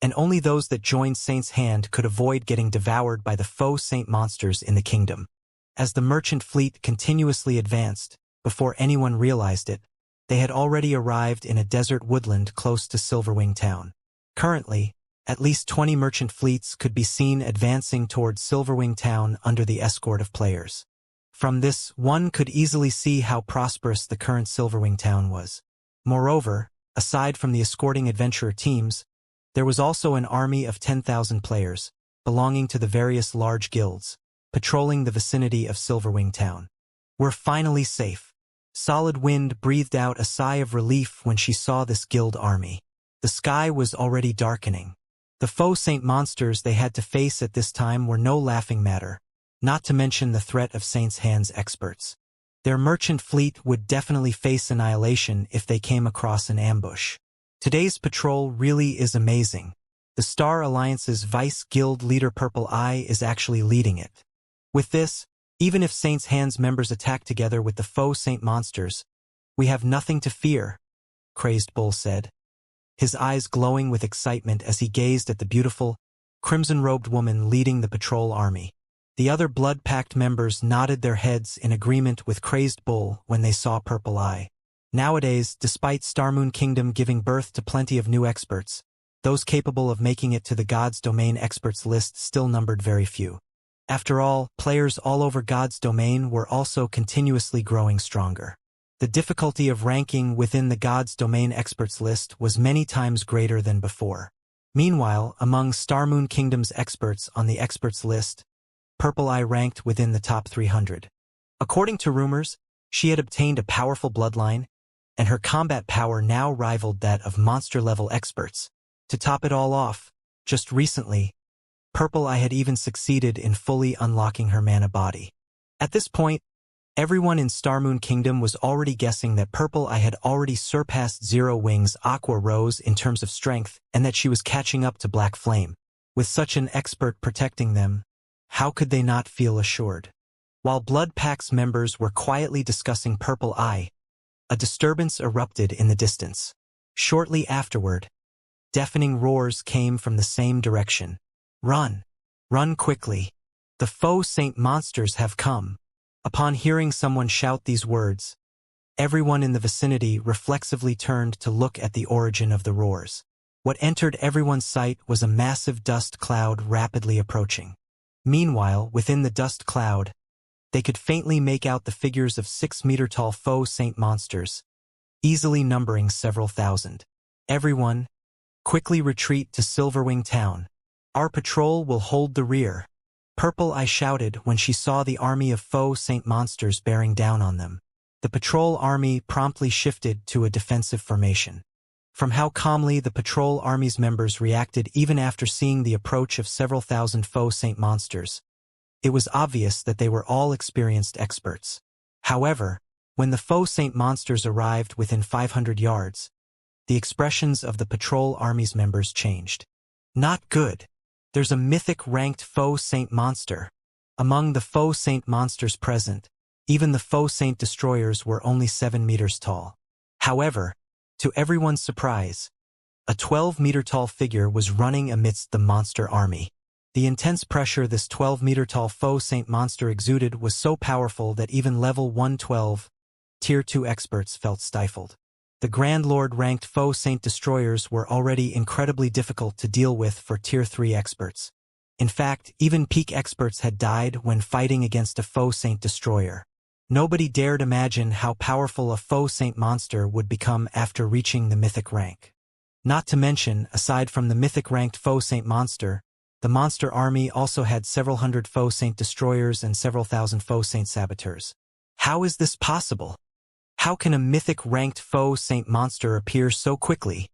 and only those that joined Saint's Hand could avoid getting devoured by the faux Saint monsters in the kingdom. As the merchant fleet continuously advanced, before anyone realized it, they had already arrived in a desert woodland close to Silverwing Town. Currently, at least 20 merchant fleets could be seen advancing towards Silverwing Town under the escort of players. From this, one could easily see how prosperous the current Silverwing Town was. Moreover, aside from the escorting adventurer teams, there was also an army of 10,000 players, belonging to the various large guilds, patrolling the vicinity of Silverwing Town. We're finally safe. Solid Wind breathed out a sigh of relief when she saw this guild army. The sky was already darkening. The faux Saint monsters they had to face at this time were no laughing matter, not to mention the threat of Saint's Hand's experts. Their merchant fleet would definitely face annihilation if they came across an ambush. Today's patrol really is amazing. The Star Alliance's Vice Guild leader Purple Eye is actually leading it. With this, even if Saint's Hand's members attack together with the faux Saint monsters, we have nothing to fear, Crazed Bull said, his eyes glowing with excitement as he gazed at the beautiful, crimson-robed woman leading the patrol army. The other Blood Pact members nodded their heads in agreement with Crazed Bull when they saw Purple Eye. Nowadays, despite Starmoon Kingdom giving birth to plenty of new experts, those capable of making it to the God's Domain experts list still numbered very few. After all, players all over God's Domain were also continuously growing stronger. The difficulty of ranking within the God's Domain experts list was many times greater than before. Meanwhile, among Starmoon Kingdom's experts on the experts list, Purple Eye ranked within the top 300. According to rumors, she had obtained a powerful bloodline, and her combat power now rivaled that of monster-level experts. To top it all off, just recently, Purple Eye had even succeeded in fully unlocking her mana body. At this point, everyone in Starmoon Kingdom was already guessing that Purple Eye had already surpassed Zero Wing's Aqua Rose in terms of strength and that she was catching up to Black Flame. With such an expert protecting them, how could they not feel assured? While Blood Pact's members were quietly discussing Purple Eye, a disturbance erupted in the distance. Shortly afterward, deafening roars came from the same direction. Run! Run quickly! The faux Saint monsters have come! Upon hearing someone shout these words, everyone in the vicinity reflexively turned to look at the origin of the roars. What entered everyone's sight was a massive dust cloud rapidly approaching. Meanwhile, within the dust cloud, they could faintly make out the figures of 6-meter-tall faux Saint monsters, easily numbering several thousand. Everyone, quickly retreat to Silverwing Town. Our patrol will hold the rear. Purple Eye shouted when she saw the army of faux Saint monsters bearing down on them. The patrol army promptly shifted to a defensive formation. From how calmly the patrol army's members reacted even after seeing the approach of several thousand faux Saint monsters, it was obvious that they were all experienced experts. However, when the faux Saint monsters arrived within 500 yards, the expressions of the patrol army's members changed. Not good. There's a mythic-ranked faux Saint monster. Among the faux Saint monsters present, even the faux Saint destroyers were only 7 meters tall. However, to everyone's surprise, a 12-meter-tall figure was running amidst the monster army. The intense pressure this 12-meter-tall faux Saint monster exuded was so powerful that even level 112, Tier 2 experts felt stifled. The Grand Lord-ranked faux Saint destroyers were already incredibly difficult to deal with for Tier 3 experts. In fact, even peak experts had died when fighting against a faux Saint destroyer. Nobody dared imagine how powerful a faux Saint monster would become after reaching the mythic rank. Not to mention, aside from the mythic-ranked faux Saint monster, the monster army also had several hundred faux Saint destroyers and several thousand faux Saint saboteurs. How is this possible? How can a mythic-ranked faux Saint monster appear so quickly?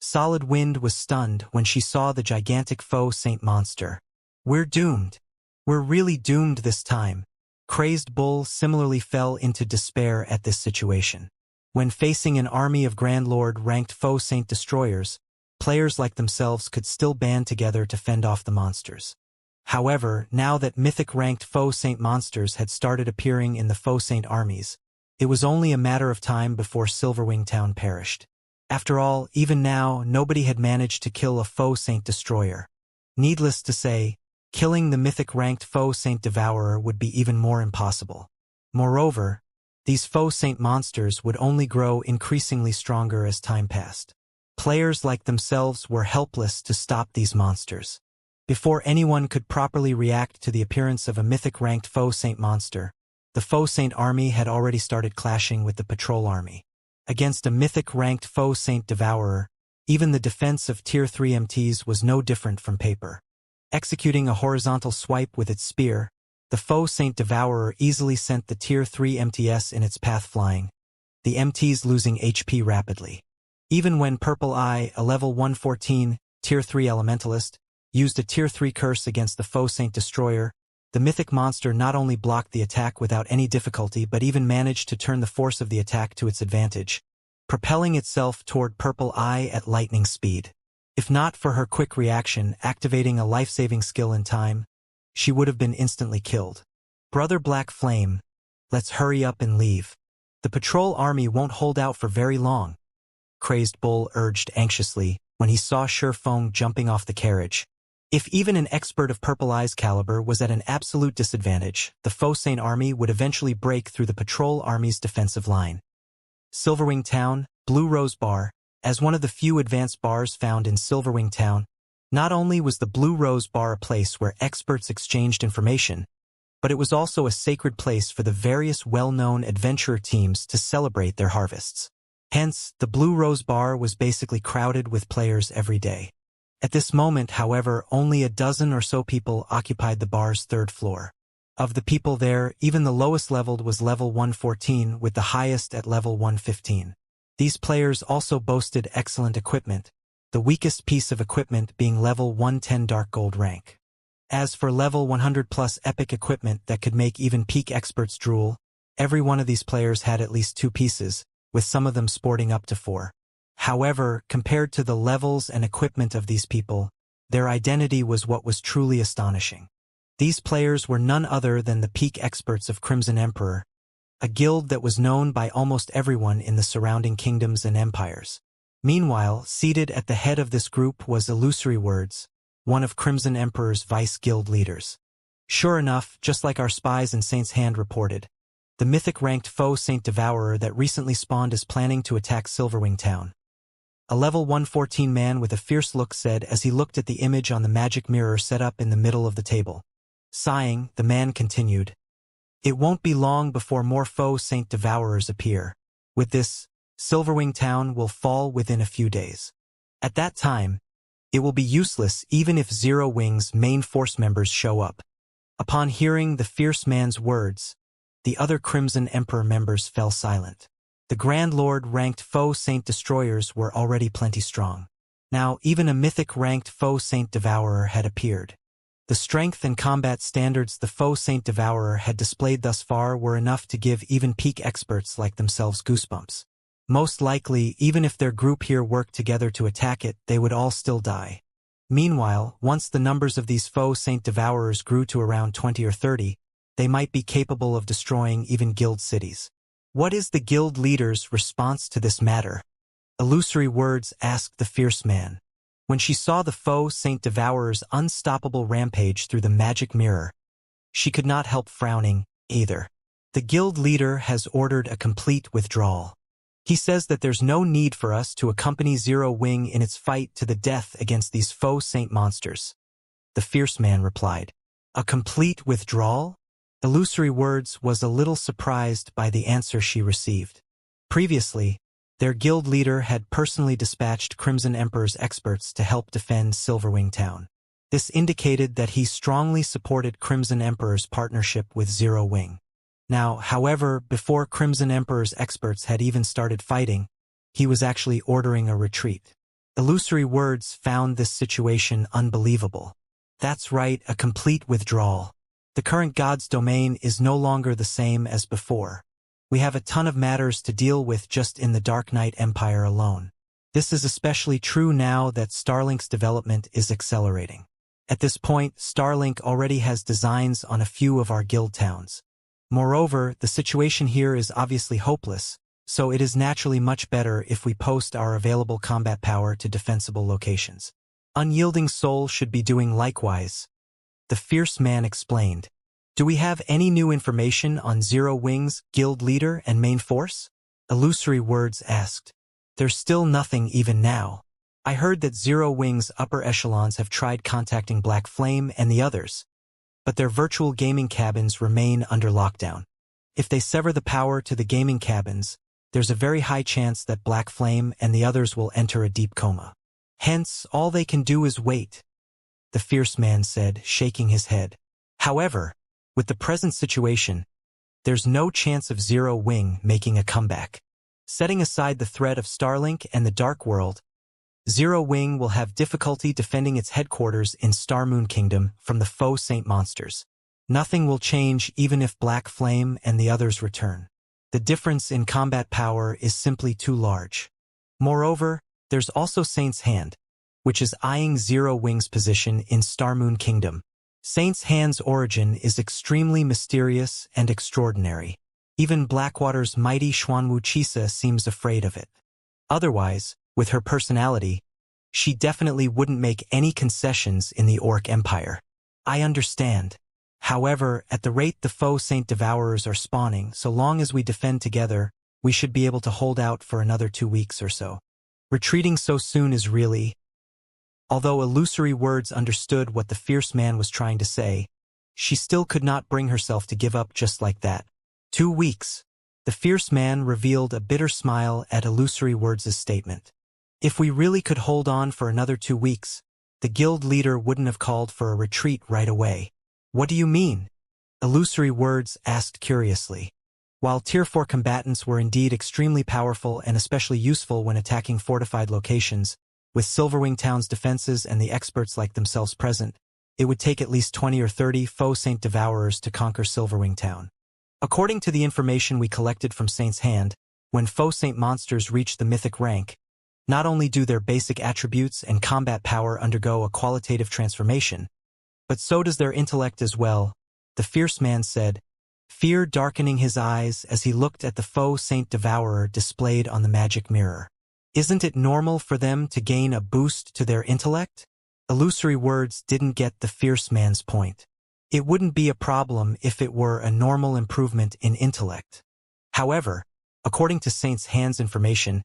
Solid Wind was stunned when she saw the gigantic faux Saint monster. We're doomed. We're really doomed this time. Crazed Bull similarly fell into despair at this situation. When facing an army of Grand Lord-ranked faux Saint destroyers, players like themselves could still band together to fend off the monsters. However, now that mythic-ranked faux Saint monsters had started appearing in the faux Saint armies, it was only a matter of time before Silverwing Town perished. After all, even now, nobody had managed to kill a faux Saint destroyer. Needless to say, killing the mythic-ranked faux Saint devourer would be even more impossible. Moreover, these faux Saint monsters would only grow increasingly stronger as time passed. Players like themselves were helpless to stop these monsters. Before anyone could properly react to the appearance of a mythic-ranked faux Saint monster, the faux Saint army had already started clashing with the patrol army. Against a mythic-ranked faux Saint devourer, even the defense of Tier 3 MTs was no different from paper. Executing a horizontal swipe with its spear, the faux Saint devourer easily sent the Tier 3 MTS in its path flying, the MTs losing HP rapidly. Even when Purple Eye, a level 114, Tier 3 elementalist, used a Tier 3 curse against the faux Saint destroyer, the mythic monster not only blocked the attack without any difficulty but even managed to turn the force of the attack to its advantage, propelling itself toward Purple Eye at lightning speed. If not for her quick reaction, activating a life-saving skill in time, she would have been instantly killed. Brother Black Flame, let's hurry up and leave. The patrol army won't hold out for very long, Crazed Bull urged anxiously when he saw Surefong jumping off the carriage. If even an expert of Purple Eye's caliber was at an absolute disadvantage, the faux Saint army would eventually break through the patrol army's defensive line. Silverwing Town, Blue Rose Bar. As one of the few advanced bars found in Silverwing Town, not only was the Blue Rose Bar a place where experts exchanged information, but it was also a sacred place for the various well-known adventurer teams to celebrate their harvests. Hence, the Blue Rose Bar was basically crowded with players every day. At this moment, however, only a dozen or so people occupied the bar's third floor. Of the people there, even the lowest leveled was level 114, with the highest at level 115. These players also boasted excellent equipment, the weakest piece of equipment being level 110 Dark Gold rank. As for level 100 plus epic equipment that could make even peak experts drool, every one of these players had at least 2 pieces, with some of them sporting up to 4. However, compared to the levels and equipment of these people, their identity was what was truly astonishing. These players were none other than the peak experts of Crimson Emperor, a guild that was known by almost everyone in the surrounding kingdoms and empires. Meanwhile, seated at the head of this group was Illusory Words, one of Crimson Emperor's vice guild leaders. Sure enough, just like our spies in Saint's Hand reported, the mythic-ranked faux Saint Devourer that recently spawned is planning to attack Silverwing Town. A level 114 man with a fierce look said as he looked at the image on the magic mirror set up in the middle of the table. Sighing, the man continued, "It won't be long before more faux Saint Devourers appear. With this, Silverwing Town will fall within a few days." At that time, it will be useless even if Zero Wing's main force members show up. Upon hearing the fierce man's words, the other Crimson Emperor members fell silent. The Grand Lord-ranked foe Saint Destroyers were already plenty strong. Now, even a mythic-ranked foe Saint Devourer had appeared. The strength and combat standards the foe Saint Devourer had displayed thus far were enough to give even peak experts like themselves goosebumps. Most likely, even if their group here worked together to attack it, they would all still die. Meanwhile, once the numbers of these foe Saint Devourers grew to around 20 or 30, they might be capable of destroying even guild cities. What is the guild leader's response to this matter? Illusory Words asked the fierce man. When she saw the foe Saint Devourer's unstoppable rampage through the magic mirror, she could not help frowning, either. The guild leader has ordered a complete withdrawal. He says that there's no need for us to accompany Zero Wing in its fight to the death against these foe saint monsters. The fierce man replied. A complete withdrawal? Illusory Words was a little surprised by the answer she received. Previously, their guild leader had personally dispatched Crimson Emperor's experts to help defend Silverwing Town. This indicated that he strongly supported Crimson Emperor's partnership with Zero Wing. Now, however, before Crimson Emperor's experts had even started fighting, he was actually ordering a retreat. Illusory Words found this situation unbelievable. That's right, a complete withdrawal. The current God's domain is no longer the same as before. We have a ton of matters to deal with just in the Dark Knight Empire alone. This is especially true now that Starlink's development is accelerating. At this point, Starlink already has designs on a few of our guild towns. Moreover, the situation here is obviously hopeless, so it is naturally much better if we post our available combat power to defensible locations. Unyielding Soul should be doing likewise. The fierce man explained. Do we have any new information on Zero Wing's guild leader and main force? Illusory Words asked. There's still nothing even now. I heard that Zero Wing's upper echelons have tried contacting Black Flame and the others, but their virtual gaming cabins remain under lockdown. If they sever the power to the gaming cabins, there's a very high chance that Black Flame and the others will enter a deep coma. Hence, all they can do is wait, the fierce man said, shaking his head. However, with the present situation, there's no chance of Zero Wing making a comeback. Setting aside the threat of Starlink and the Dark World, Zero Wing will have difficulty defending its headquarters in Starmoon Kingdom from the foe Saint monsters. Nothing will change even if Black Flame and the others return. The difference in combat power is simply too large. Moreover, there's also Saint's Hand, which is eyeing Zero Wing's position in Starmoon Kingdom. Saint's Hand's origin is extremely mysterious and extraordinary. Even Blackwater's mighty Xuanwu Chisa seems afraid of it. Otherwise, with her personality, she definitely wouldn't make any concessions in the Orc Empire. I understand. However, at the rate the foe Saint Devourers are spawning, so long as we defend together, we should be able to hold out for another 2 weeks or so. Retreating so soon is really... Although Illusory Words understood what the fierce man was trying to say, she still could not bring herself to give up just like that. 2 weeks. The fierce man revealed a bitter smile at Illusory Words' statement. If we really could hold on for another 2 weeks, the guild leader wouldn't have called for a retreat right away. What do you mean? Illusory Words asked curiously. While Tier 4 combatants were indeed extremely powerful and especially useful when attacking fortified locations, with Silverwing Town's defenses and the experts like themselves present, it would take at least 20 or 30 foe Saint Devourers to conquer Silverwing Town. According to the information we collected from Saint's Hand, when foe Saint monsters reach the mythic rank, not only do their basic attributes and combat power undergo a qualitative transformation, but so does their intellect as well, the fierce man said, fear darkening his eyes as he looked at the foe Saint Devourer displayed on the magic mirror. Isn't it normal for them to gain a boost to their intellect? Illusory Words didn't get the fierce man's point. It wouldn't be a problem if it were a normal improvement in intellect. However, according to Saint's Hand's information,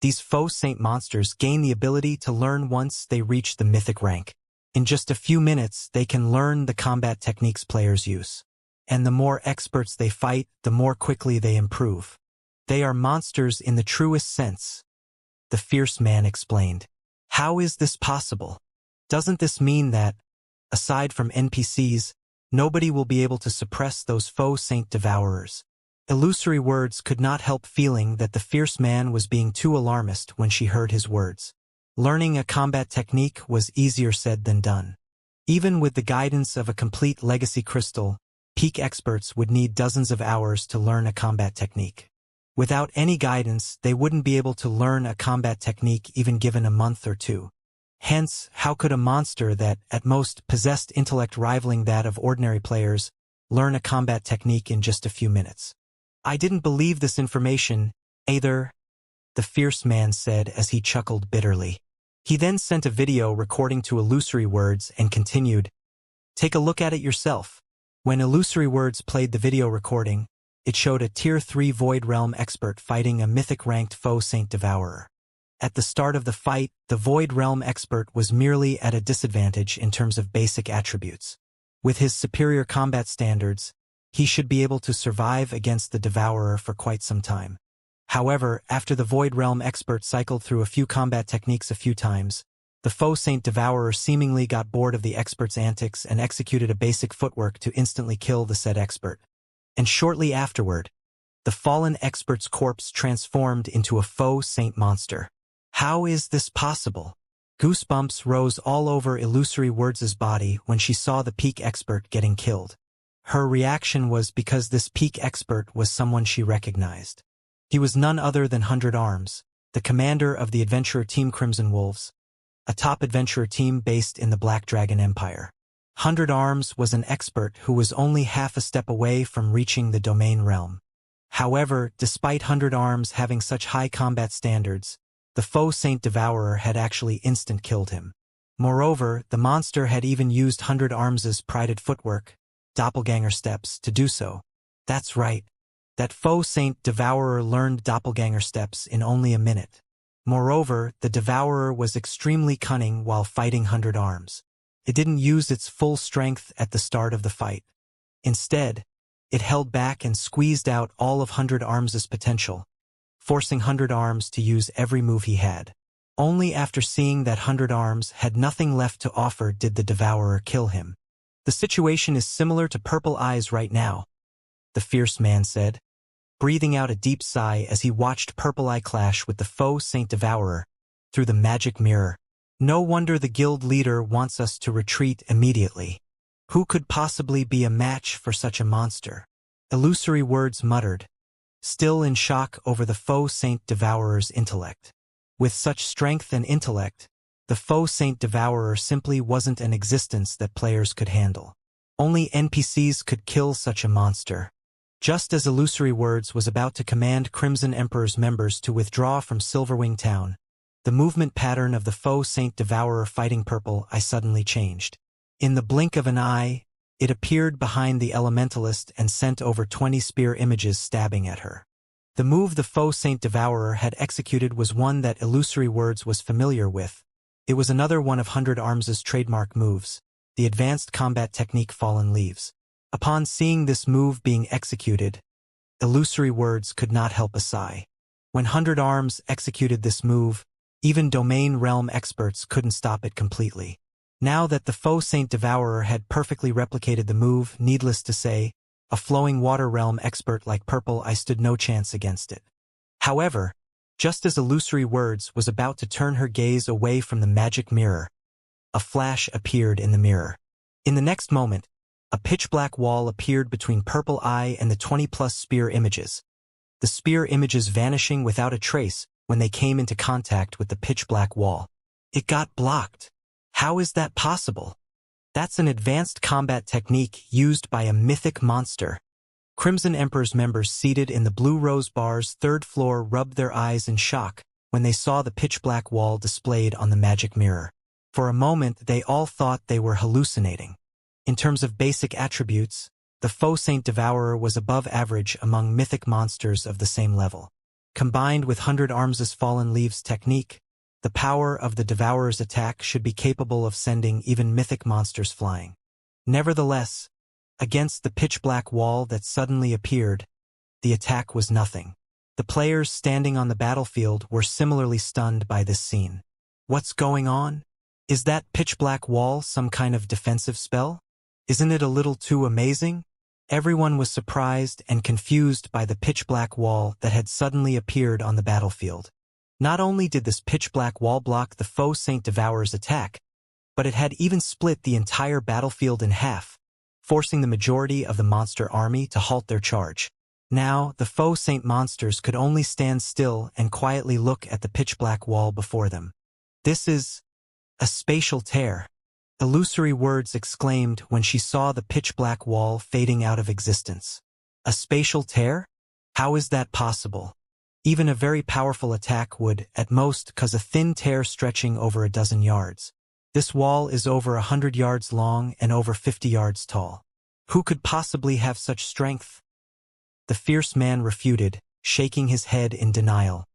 these foe Saint monsters gain the ability to learn once they reach the mythic rank. In just a few minutes, they can learn the combat techniques players use. And the more experts they fight, the more quickly they improve. They are monsters in the truest sense, the fierce man explained. How is this possible? Doesn't this mean that, aside from NPCs, nobody will be able to suppress those faux saint devourers? Illusory Words could not help feeling that the fierce man was being too alarmist when she heard his words. Learning a combat technique was easier said than done. Even with the guidance of a complete legacy crystal, peak experts would need dozens of hours to learn a combat technique. Without any guidance, they wouldn't be able to learn a combat technique even given a month or two. Hence, how could a monster that, at most, possessed intellect rivaling that of ordinary players, learn a combat technique in just a few minutes? I didn't believe this information, either, the fierce man said as he chuckled bitterly. He then sent a video recording to Illusory Words and continued, "Take a look at it yourself." When Illusory Words played the video recording, it showed a Tier 3 Void Realm expert fighting a mythic-ranked faux Saint Devourer. At the start of the fight, the Void Realm expert was merely at a disadvantage in terms of basic attributes. With his superior combat standards, he should be able to survive against the Devourer for quite some time. However, after the Void Realm expert cycled through a few combat techniques a few times, the faux Saint Devourer seemingly got bored of the expert's antics and executed a basic footwork to instantly kill the said expert. And shortly afterward, the fallen expert's corpse transformed into a faux saint monster. How is this possible? Goosebumps rose all over Illusory Words' body when she saw the peak expert getting killed. Her reaction was because this peak expert was someone she recognized. He was none other than 100 Arms, the commander of the adventurer team Crimson Wolves, a top adventurer team based in the Black Dragon Empire. 100 Arms was an expert who was only half a step away from reaching the domain realm. However, despite 100 Arms having such high combat standards, the faux Saint Devourer had actually instant-killed him. Moreover, the monster had even used 100 Arms' prided footwork, doppelganger steps, to do so. That's right. That faux Saint Devourer learned doppelganger steps in only a minute. Moreover, the Devourer was extremely cunning while fighting 100 Arms. It didn't use its full strength at the start of the fight. Instead, it held back and squeezed out all of 100 Arms' potential, forcing 100 Arms to use every move he had. Only after seeing that 100 Arms had nothing left to offer did the Devourer kill him. The situation is similar to Purple Eyes right now, the fierce man said, breathing out a deep sigh as he watched Purple Eye clash with the faux Saint Devourer through the magic mirror. No wonder the guild leader wants us to retreat immediately. Who could possibly be a match for such a monster? Illusory Words muttered, still in shock over the faux Saint Devourer's intellect. With such strength and intellect, the faux Saint Devourer simply wasn't an existence that players could handle. Only NPCs could kill such a monster. Just as Illusory Words was about to command Crimson Emperor's members to withdraw from Silverwing Town, the movement pattern of the faux Saint Devourer fighting Purple Eye suddenly changed. In the blink of an eye, it appeared behind the Elementalist and sent over 20 spear images stabbing at her. The move the faux Saint Devourer had executed was one that Illusory Words was familiar with. It was another one of 100 Arms' trademark moves, the advanced combat technique Fallen Leaves. Upon seeing this move being executed, Illusory Words could not help a sigh. When 100 Arms executed this move, even domain realm experts couldn't stop it completely. Now that the faux Saint Devourer had perfectly replicated the move, needless to say, a flowing water realm expert like Purple Eye stood no chance against it. However, just as Illusory Words was about to turn her gaze away from the magic mirror, a flash appeared in the mirror. In the next moment, a pitch-black wall appeared between Purple Eye and the 20-plus spear images, the spear images vanishing without a trace when they came into contact with the pitch-black wall. It got blocked. How is that possible? That's an advanced combat technique used by a mythic monster. Crimson Emperor's members seated in the Blue Rose Bar's third floor rubbed their eyes in shock when they saw the pitch-black wall displayed on the magic mirror. For a moment, they all thought they were hallucinating. In terms of basic attributes, the faux Saint Devourer was above average among mythic monsters of the same level. Combined with 100 Arms' Fallen Leaves technique, the power of the Devourer's attack should be capable of sending even mythic monsters flying. Nevertheless, against the pitch-black wall that suddenly appeared, the attack was nothing. The players standing on the battlefield were similarly stunned by this scene. What's going on? Is that pitch-black wall some kind of defensive spell? Isn't it a little too amazing? Everyone was surprised and confused by the pitch-black wall that had suddenly appeared on the battlefield. Not only did this pitch-black wall block the faux Saint Devourer's attack, but it had even split the entire battlefield in half, forcing the majority of the monster army to halt their charge. Now, the faux Saint monsters could only stand still and quietly look at the pitch-black wall before them. This is a spatial tear. Illusory Words exclaimed when she saw the pitch-black wall fading out of existence. A spatial tear? How is that possible? Even a very powerful attack would, at most, cause a thin tear stretching over a dozen yards. This wall is over 100 yards long and over 50 yards tall. Who could possibly have such strength? The fierce man refuted, shaking his head in denial.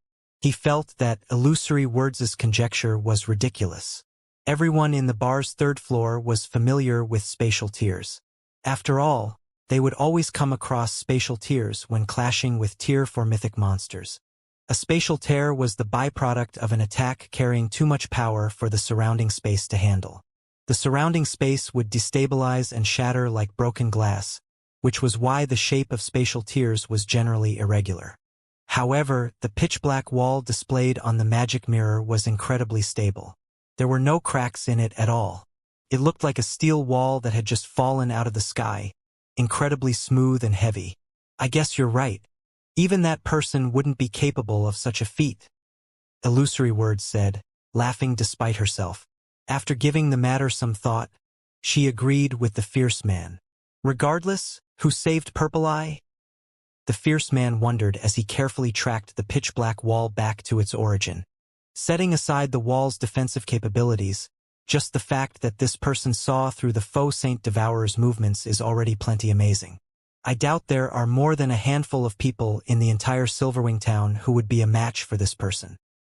He felt that Illusory Words' conjecture was ridiculous. Everyone in the bar's third floor was familiar with spatial tiers. After all, they would always come across spatial tiers when clashing with Tier 4 mythic monsters. A spatial tear was the byproduct of an attack carrying too much power for the surrounding space to handle. The surrounding space would destabilize and shatter like broken glass, which was why the shape of spatial tiers was generally irregular. However, the pitch-black wall displayed on the magic mirror was incredibly stable. There were no cracks in it at all. It looked like a steel wall that had just fallen out of the sky, incredibly smooth and heavy. I guess you're right. Even that person wouldn't be capable of such a feat, Illusory Words said, laughing despite herself. After giving the matter some thought, she agreed with the fierce man. Regardless, who saved Purple Eye? The fierce man wondered as he carefully tracked the pitch-black wall back to its origin. Setting aside the wall's defensive capabilities, just the fact that this person saw through the faux Saint Devourer's movements is already plenty amazing. I doubt there are more than a handful of people in the entire Silverwing town who would be a match for this person.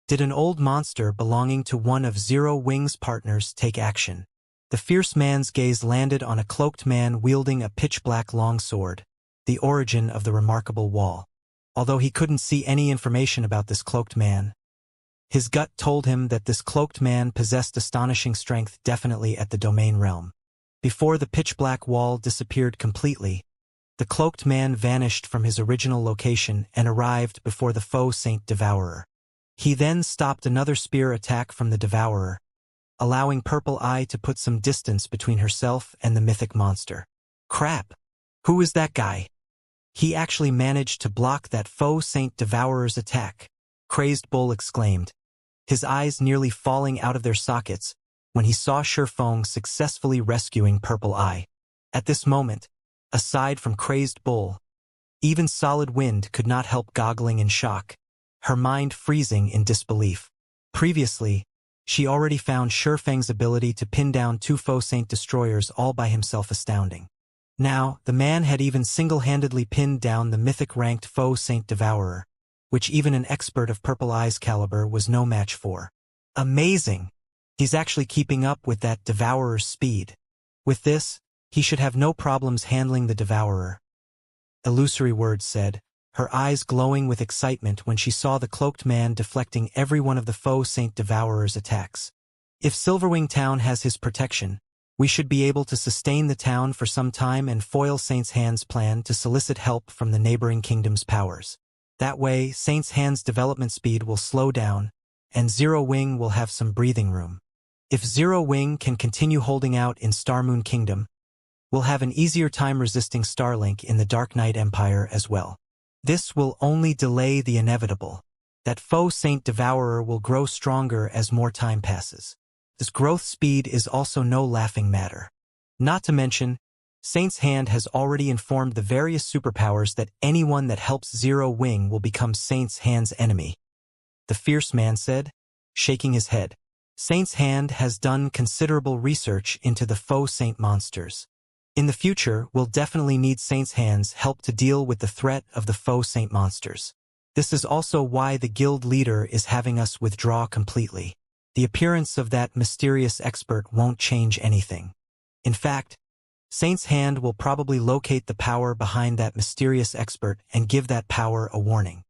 Did an old monster belonging to one of Zero Wing's partners take action? The fierce man's gaze landed on a cloaked man wielding a pitch-black longsword, the origin of the remarkable wall. Although he couldn't see any information about this cloaked man, his gut told him that this cloaked man possessed astonishing strength definitely at the domain realm. Before the pitch-black wall disappeared completely, the cloaked man vanished from his original location and arrived before the faux Saint Devourer. He then stopped another spear attack from the Devourer, allowing Purple Eye to put some distance between herself and the mythic monster. Crap! Who is that guy? He actually managed to block that faux Saint Devourer's attack, Crazed Bull exclaimed, his eyes nearly falling out of their sockets when he saw Shurfeng successfully rescuing Purple Eye. At this moment, aside from Crazed Bull, even Solid Wind could not help goggling in shock, her mind freezing in disbelief. Previously, she already found Shurfeng's ability to pin down two faux Saint Destroyers all by himself astounding. Now, the man had even single-handedly pinned down the mythic-ranked faux Saint Devourer, which even an expert of Purple Eye's caliber was no match for. Amazing! He's actually keeping up with that Devourer's speed. With this, he should have no problems handling the Devourer, Illusory Words said, her eyes glowing with excitement when she saw the cloaked man deflecting every one of the faux Saint Devourer's attacks. If Silverwing Town has his protection, we should be able to sustain the town for some time and foil Saint's Hand's plan to solicit help from the neighboring kingdom's powers. That way, Saint's Hand's development speed will slow down, and Zero Wing will have some breathing room. If Zero Wing can continue holding out in Starmoon Kingdom, we'll have an easier time resisting Starlink in the Dark Knight Empire as well. This will only delay the inevitable. That faux Saint Devourer will grow stronger as more time passes. This growth speed is also no laughing matter. Not to mention, Saint's Hand has already informed the various superpowers that anyone that helps Zero Wing will become Saint's Hand's enemy. The fierce man said, shaking his head. Saint's Hand has done considerable research into the faux Saint monsters. In the future, we'll definitely need Saint's Hand's help to deal with the threat of the faux Saint monsters. This is also why the guild leader is having us withdraw completely. The appearance of that mysterious expert won't change anything. In fact, Saint's Hand will probably locate the power behind that mysterious expert and give that power a warning.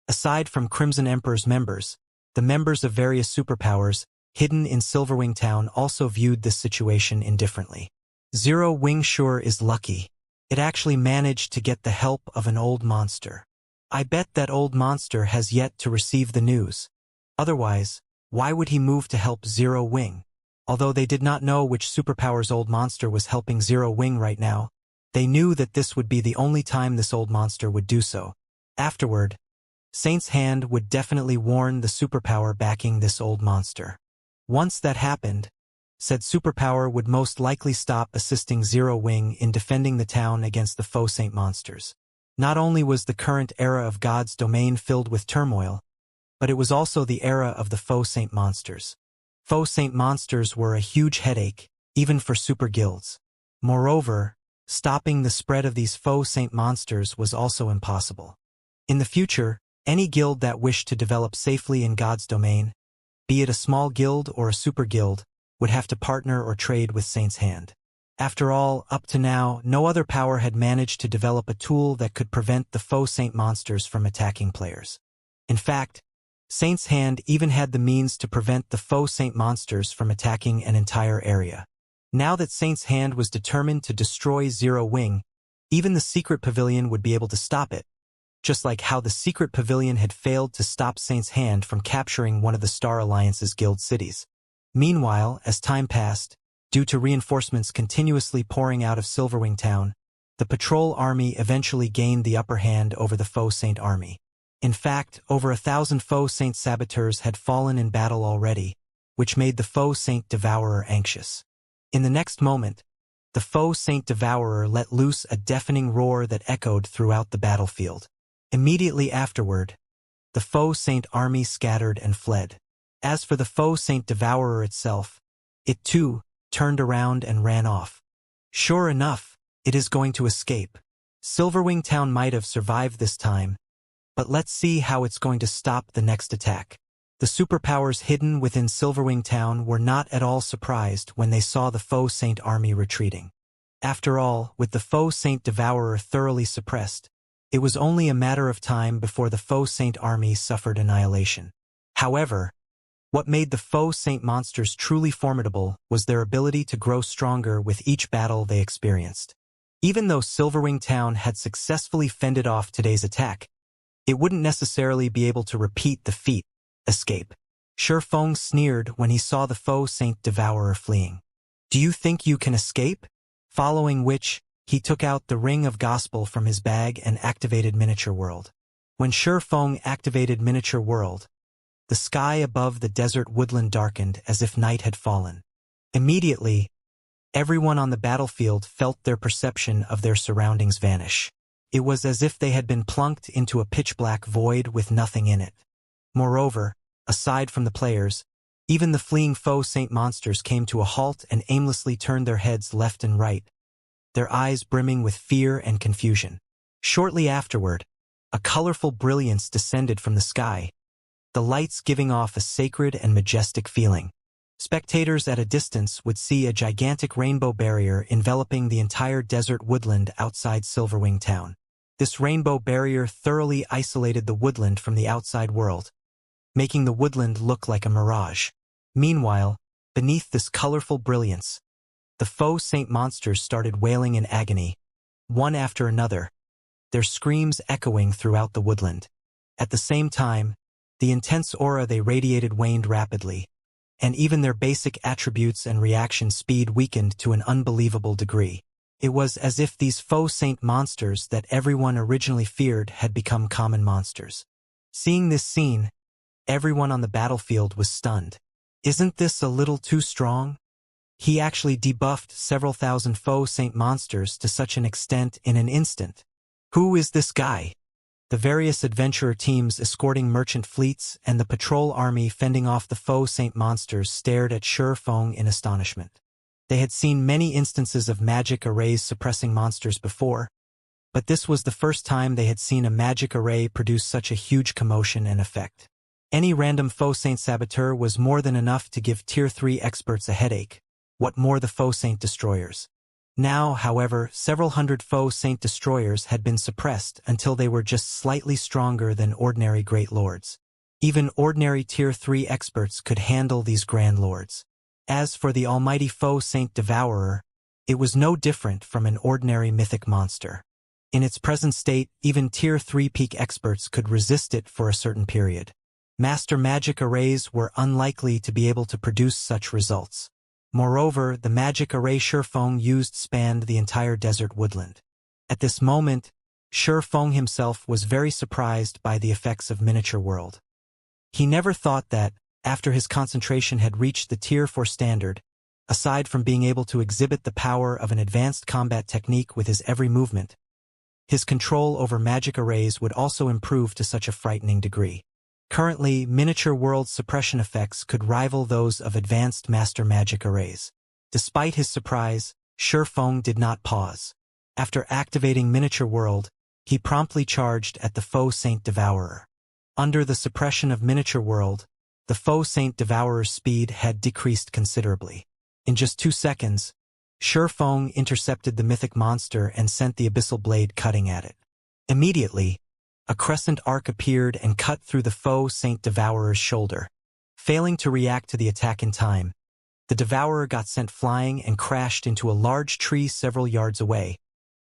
Aside from Crimson Emperor's members, the members of various superpowers hidden in Silverwing Town, also viewed this situation indifferently. Zero Wing sure is lucky. It actually managed to get the help of an old monster. I bet that old monster has yet to receive the news. Otherwise, why would he move to help Zero Wing? Although they did not know which superpower's old monster was helping Zero Wing right now, they knew that this would be the only time this old monster would do so. Afterward, Saint's hand would definitely warn the superpower backing this old monster. Once that happened, said superpower would most likely stop assisting Zero Wing in defending the town against the faux saint monsters. Not only was the current era of God's domain filled with turmoil, but it was also the era of the faux saint monsters. Faux saint monsters were a huge headache, even for super guilds. Moreover, stopping the spread of these faux saint monsters was also impossible. In the future, any guild that wished to develop safely in God's domain, be it a small guild or a super guild, would have to partner or trade with Saint's hand. After all, up to now, no other power had managed to develop a tool that could prevent the faux saint monsters from attacking players. In fact, Saint's hand even had the means to prevent the faux saint monsters from attacking an entire area. Now that Saint's hand was determined to destroy Zero Wing, even the secret pavilion would be able to stop it, just like how the secret pavilion had failed to stop Saint's hand from capturing one of the Star Alliance's guild cities. Meanwhile, as time passed, due to reinforcements continuously pouring out of Silverwing Town, the patrol army eventually gained the upper hand over the faux saint army. In fact, over 1,000 faux saint saboteurs had fallen in battle already, which made the faux saint devourer anxious. In the next moment, the faux saint devourer let loose a deafening roar that echoed throughout the battlefield. Immediately afterward, the faux saint army scattered and fled. As for the faux saint devourer itself, it too turned around and ran off. Sure enough, it is going to escape. Silverwing Town might have survived this time, but let's see how it's going to stop the next attack. The superpowers hidden within Silverwing Town were not at all surprised when they saw the faux saint army retreating. After all, with the faux saint devourer thoroughly suppressed, it was only a matter of time before the faux saint army suffered annihilation. However, what made the faux saint monsters truly formidable was their ability to grow stronger with each battle they experienced. Even though Silverwing Town had successfully fended off today's attack, it wouldn't necessarily be able to repeat the feat, escape. Shifeng sneered when he saw the faux saint devourer fleeing. Do you think you can escape? Following which, he took out the Ring of Gospel from his bag and activated Miniature World. When Shifeng activated Miniature World, the sky above the desert woodland darkened as if night had fallen. Immediately, everyone on the battlefield felt their perception of their surroundings vanish. It was as if they had been plunked into a pitch-black void with nothing in it. Moreover, aside from the players, even the fleeing faux saint monsters came to a halt and aimlessly turned their heads left and right, their eyes brimming with fear and confusion. Shortly afterward, a colorful brilliance descended from the sky, the lights giving off a sacred and majestic feeling. Spectators at a distance would see a gigantic rainbow barrier enveloping the entire desert woodland outside Silverwing Town. This rainbow barrier thoroughly isolated the woodland from the outside world, making the woodland look like a mirage. Meanwhile, beneath this colorful brilliance, the faux saint monsters started wailing in agony, one after another, their screams echoing throughout the woodland. At the same time, the intense aura they radiated waned rapidly, and even their basic attributes and reaction speed weakened to an unbelievable degree. It was as if these faux saint monsters that everyone originally feared had become common monsters. Seeing this scene, everyone on the battlefield was stunned. Isn't this a little too strong? He actually debuffed several thousand faux saint monsters to such an extent in an instant. Who is this guy? The various adventurer teams escorting merchant fleets and the patrol army fending off the faux saint monsters stared at Shifeng in astonishment. They had seen many instances of magic arrays suppressing monsters before, but this was the first time they had seen a magic array produce such a huge commotion and effect. Any random faux saint saboteur was more than enough to give Tier 3 experts a headache, what more the faux saint destroyers. Now, however, several hundred faux saint destroyers had been suppressed until they were just slightly stronger than ordinary great lords. Even ordinary Tier 3 experts could handle these grand lords. As for the almighty foe Saint Devourer, it was no different from an ordinary mythic monster. In its present state, even Tier 3 peak experts could resist it for a certain period. Master magic arrays were unlikely to be able to produce such results. Moreover, the magic array Shifeng used spanned the entire desert woodland. At this moment, Shifeng himself was very surprised by the effects of Miniature World. He never thought that, after his concentration had reached the Tier 4 standard, aside from being able to exhibit the power of an advanced combat technique with his every movement, his control over magic arrays would also improve to such a frightening degree. Currently, Miniature World's suppression effects could rival those of advanced master magic arrays. Despite his surprise, Shifeng did not pause. After activating Miniature World, he promptly charged at the foe Saint Devourer. Under the suppression of Miniature World, the foe Saint Devourer's speed had decreased considerably. In just 2 seconds, Shifeng intercepted the mythic monster and sent the abyssal blade cutting at it. Immediately, a crescent arc appeared and cut through the foe Saint Devourer's shoulder. Failing to react to the attack in time, the Devourer got sent flying and crashed into a large tree several yards away,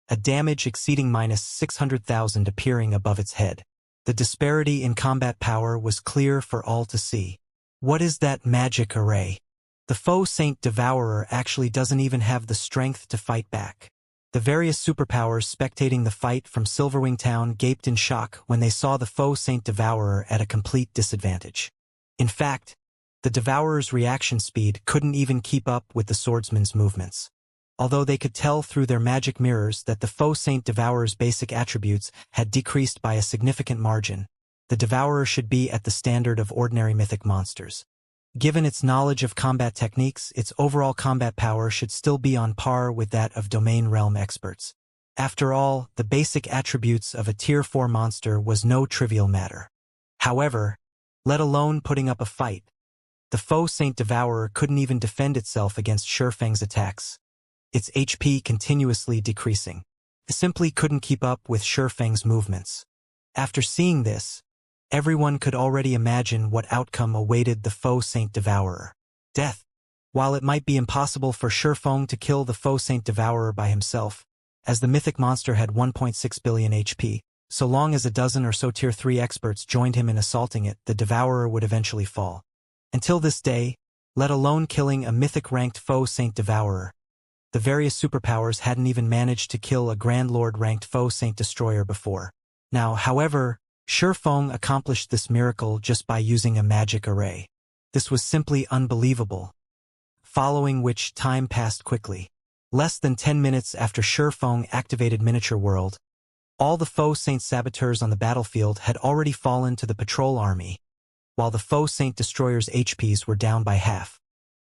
a damage exceeding -600,000 appearing above its head. The disparity in combat power was clear for all to see. What is that magic array? The foe Saint Devourer actually doesn't even have the strength to fight back. The various superpowers spectating the fight from Silverwing Town gaped in shock when they saw the foe Saint Devourer at a complete disadvantage. In fact, the Devourer's reaction speed couldn't even keep up with the Swordsman's movements. Although they could tell through their magic mirrors that the foe Saint Devourer's basic attributes had decreased by a significant margin, the Devourer should be at the standard of ordinary mythic monsters. Given its knowledge of combat techniques, its overall combat power should still be on par with that of domain realm experts. After all, the basic attributes of a Tier 4 monster was no trivial matter. However, let alone putting up a fight, the foe Saint Devourer couldn't even defend itself against Shifeng's attacks, its HP continuously decreasing. It simply couldn't keep up with Shifeng's movements. After seeing this, everyone could already imagine what outcome awaited the foe Saint Devourer. Death. While it might be impossible for Shifeng to kill the foe Saint Devourer by himself, as the mythic monster had 1.6 billion HP, so long as a dozen or so Tier 3 experts joined him in assaulting it, the Devourer would eventually fall. Until this day, let alone killing a mythic-ranked foe Saint Devourer, the various superpowers hadn't even managed to kill a Grand Lord-ranked foe Saint Destroyer before. Now, however, Shifeng accomplished this miracle just by using a magic array. This was simply unbelievable. Following which, time passed quickly. Less than 10 minutes after Shifeng activated Miniature World, all the foe Saint Saboteurs on the battlefield had already fallen to the patrol army, while the foe Saint Destroyer's HPs were down by half.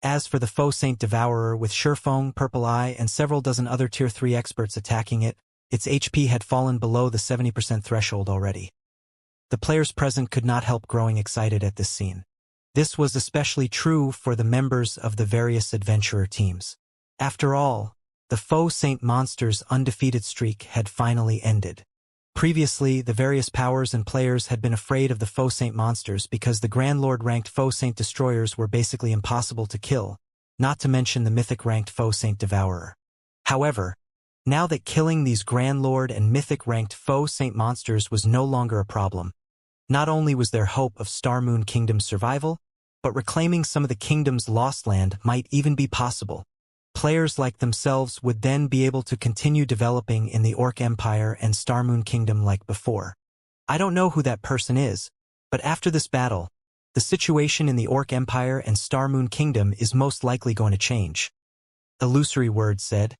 As for the foe Saint Devourer with Shifeng, Purple Eye, and several dozen other Tier 3 experts attacking it, its HP had fallen below the 70% threshold already. The players present could not help growing excited at this scene. This was especially true for the members of the various adventurer teams. After all, the foe Saint monster's undefeated streak had finally ended. Previously, the various powers and players had been afraid of the foe Saint monsters because the Grand Lord-ranked foe Saint Destroyers were basically impossible to kill, not to mention the mythic-ranked foe Saint Devourer. However, now that killing these Grand Lord and mythic-ranked foe Saint monsters was no longer a problem, not only was there hope of Star Moon Kingdom's survival, but reclaiming some of the kingdom's lost land might even be possible. Players like themselves would then be able to continue developing in the Orc Empire and Star Moon Kingdom like before. I don't know who that person is, but after this battle, the situation in the Orc Empire and Star Moon Kingdom is most likely going to change. Illusory Word said,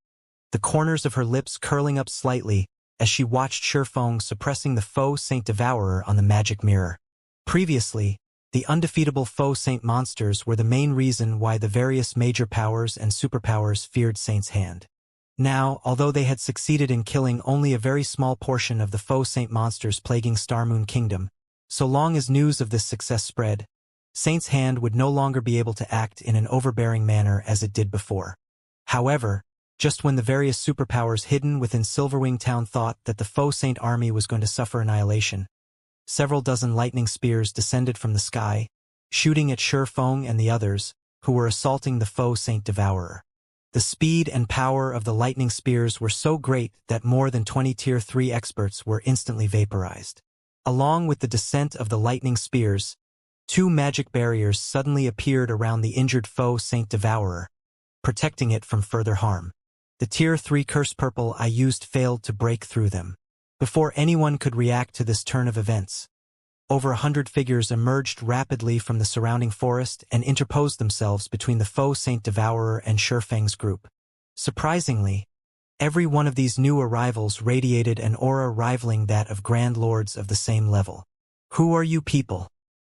the corners of her lips curling up slightly as she watched Shifeng suppressing the foe Saint Devourer on the magic mirror. Previously, the undefeatable foe Saint monsters were the main reason why the various major powers and superpowers feared Saint's hand. Now, although they had succeeded in killing only a very small portion of the foe Saint monsters plaguing Star Moon Kingdom, so long as news of this success spread, Saint's hand would no longer be able to act in an overbearing manner as it did before. However, just when the various superpowers hidden within Silverwing Town thought that the foe Saint army was going to suffer annihilation, Several dozen lightning spears descended from the sky, shooting at Feng and the others, who were assaulting the foe Saint Devourer. The speed and power of the lightning spears were so great that more than 20 Tier 3 experts were instantly vaporized. Along with the descent of the lightning spears, 2 magic barriers suddenly appeared around the injured foe Saint Devourer, protecting it from further harm. The Tier 3 curse purple I used failed to break through them. Before anyone could react to this turn of events, over 100 figures emerged rapidly from the surrounding forest and interposed themselves between the foe Saint Devourer and Feng's group. Surprisingly, every one of these new arrivals radiated an aura rivaling that of Grand Lords of the same level. Who are you people?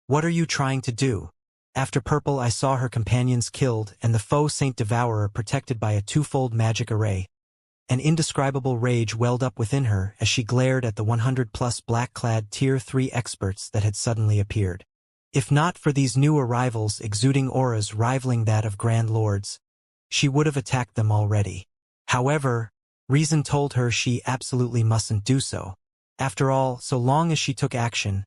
What are you trying to do? After Purple I saw her companions killed and the foe Saint Devourer protected by a twofold magic array. An indescribable rage welled up within her as she glared at the 100-plus black-clad Tier 3 experts that had suddenly appeared. If not for these new arrivals exuding auras rivaling that of Grand Lords, she would have attacked them already. However, reason told her she absolutely mustn't do so. After all, so long as she took action,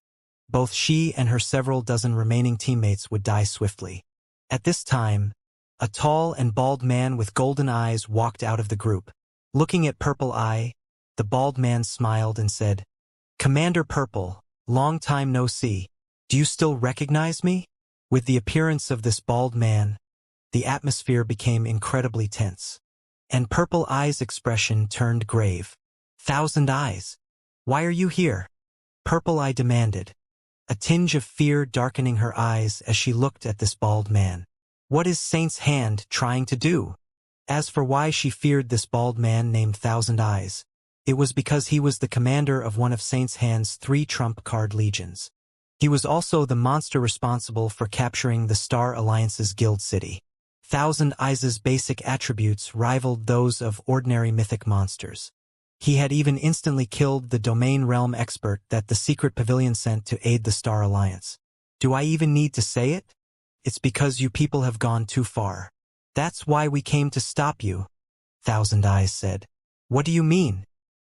both she and her several dozen remaining teammates would die swiftly. At this time, a tall and bald man with golden eyes walked out of the group. Looking at Purple Eye, the bald man smiled and said, "Commander Purple, long time no see. Do you still recognize me?" With the appearance of this bald man, the atmosphere became incredibly tense. And Purple Eye's expression turned grave. "Thousand Eyes, why are you here?" Purple Eye demanded, a tinge of fear darkening her eyes as she looked at this bald man. What is Saint's Hand trying to do? As for why she feared this bald man named Thousand Eyes, it was because he was the commander of one of Saint's Hand's 3 trump card legions. He was also the monster responsible for capturing the Star Alliance's guild city. Thousand Eyes' basic attributes rivaled those of ordinary mythic monsters. He had even instantly killed the domain realm expert that the secret pavilion sent to aid the Star Alliance. Do I even need to say it? It's because you people have gone too far. That's why we came to stop you, Thousand Eyes said. What do you mean?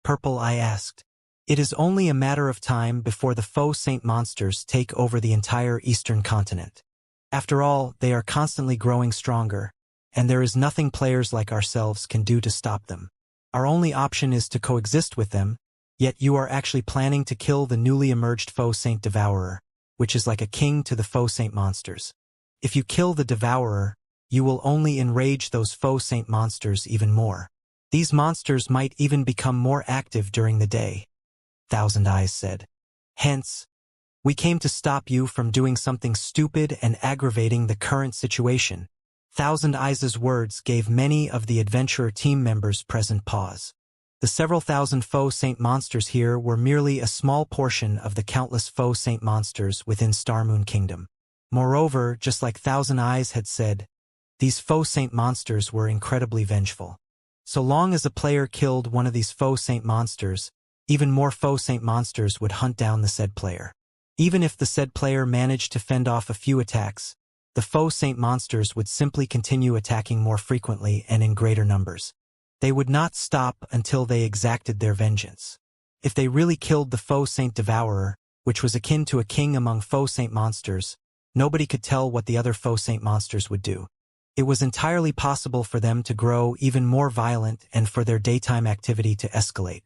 Purple Eye asked. It is only a matter of time before the foe Saint monsters take over the entire eastern continent. After all, they are constantly growing stronger, and there is nothing players like ourselves can do to stop them. Our only option is to coexist with them, yet you are actually planning to kill the newly emerged foe Saint Devourer, which is like a king to the foe Saint monsters. If you kill the Devourer, you will only enrage those foe Saint monsters even more. These monsters might even become more active during the day, Thousand Eyes said. Hence, we came to stop you from doing something stupid and aggravating the current situation. Thousand Eyes' words gave many of the adventurer team members present pause. The several thousand foe Saint monsters here were merely a small portion of the countless foe Saint monsters within Starmoon Kingdom. Moreover, just like Thousand Eyes had said, these foe Saint monsters were incredibly vengeful. So long as a player killed one of these foe Saint monsters, even more foe Saint monsters would hunt down the said player. Even if the said player managed to fend off a few attacks, the foe Saint monsters would simply continue attacking more frequently and in greater numbers. They would not stop until they exacted their vengeance. If they really killed the foe Saint Devourer, which was akin to a king among foe Saint monsters, nobody could tell what the other foe Saint monsters would do. It was entirely possible for them to grow even more violent and for their daytime activity to escalate.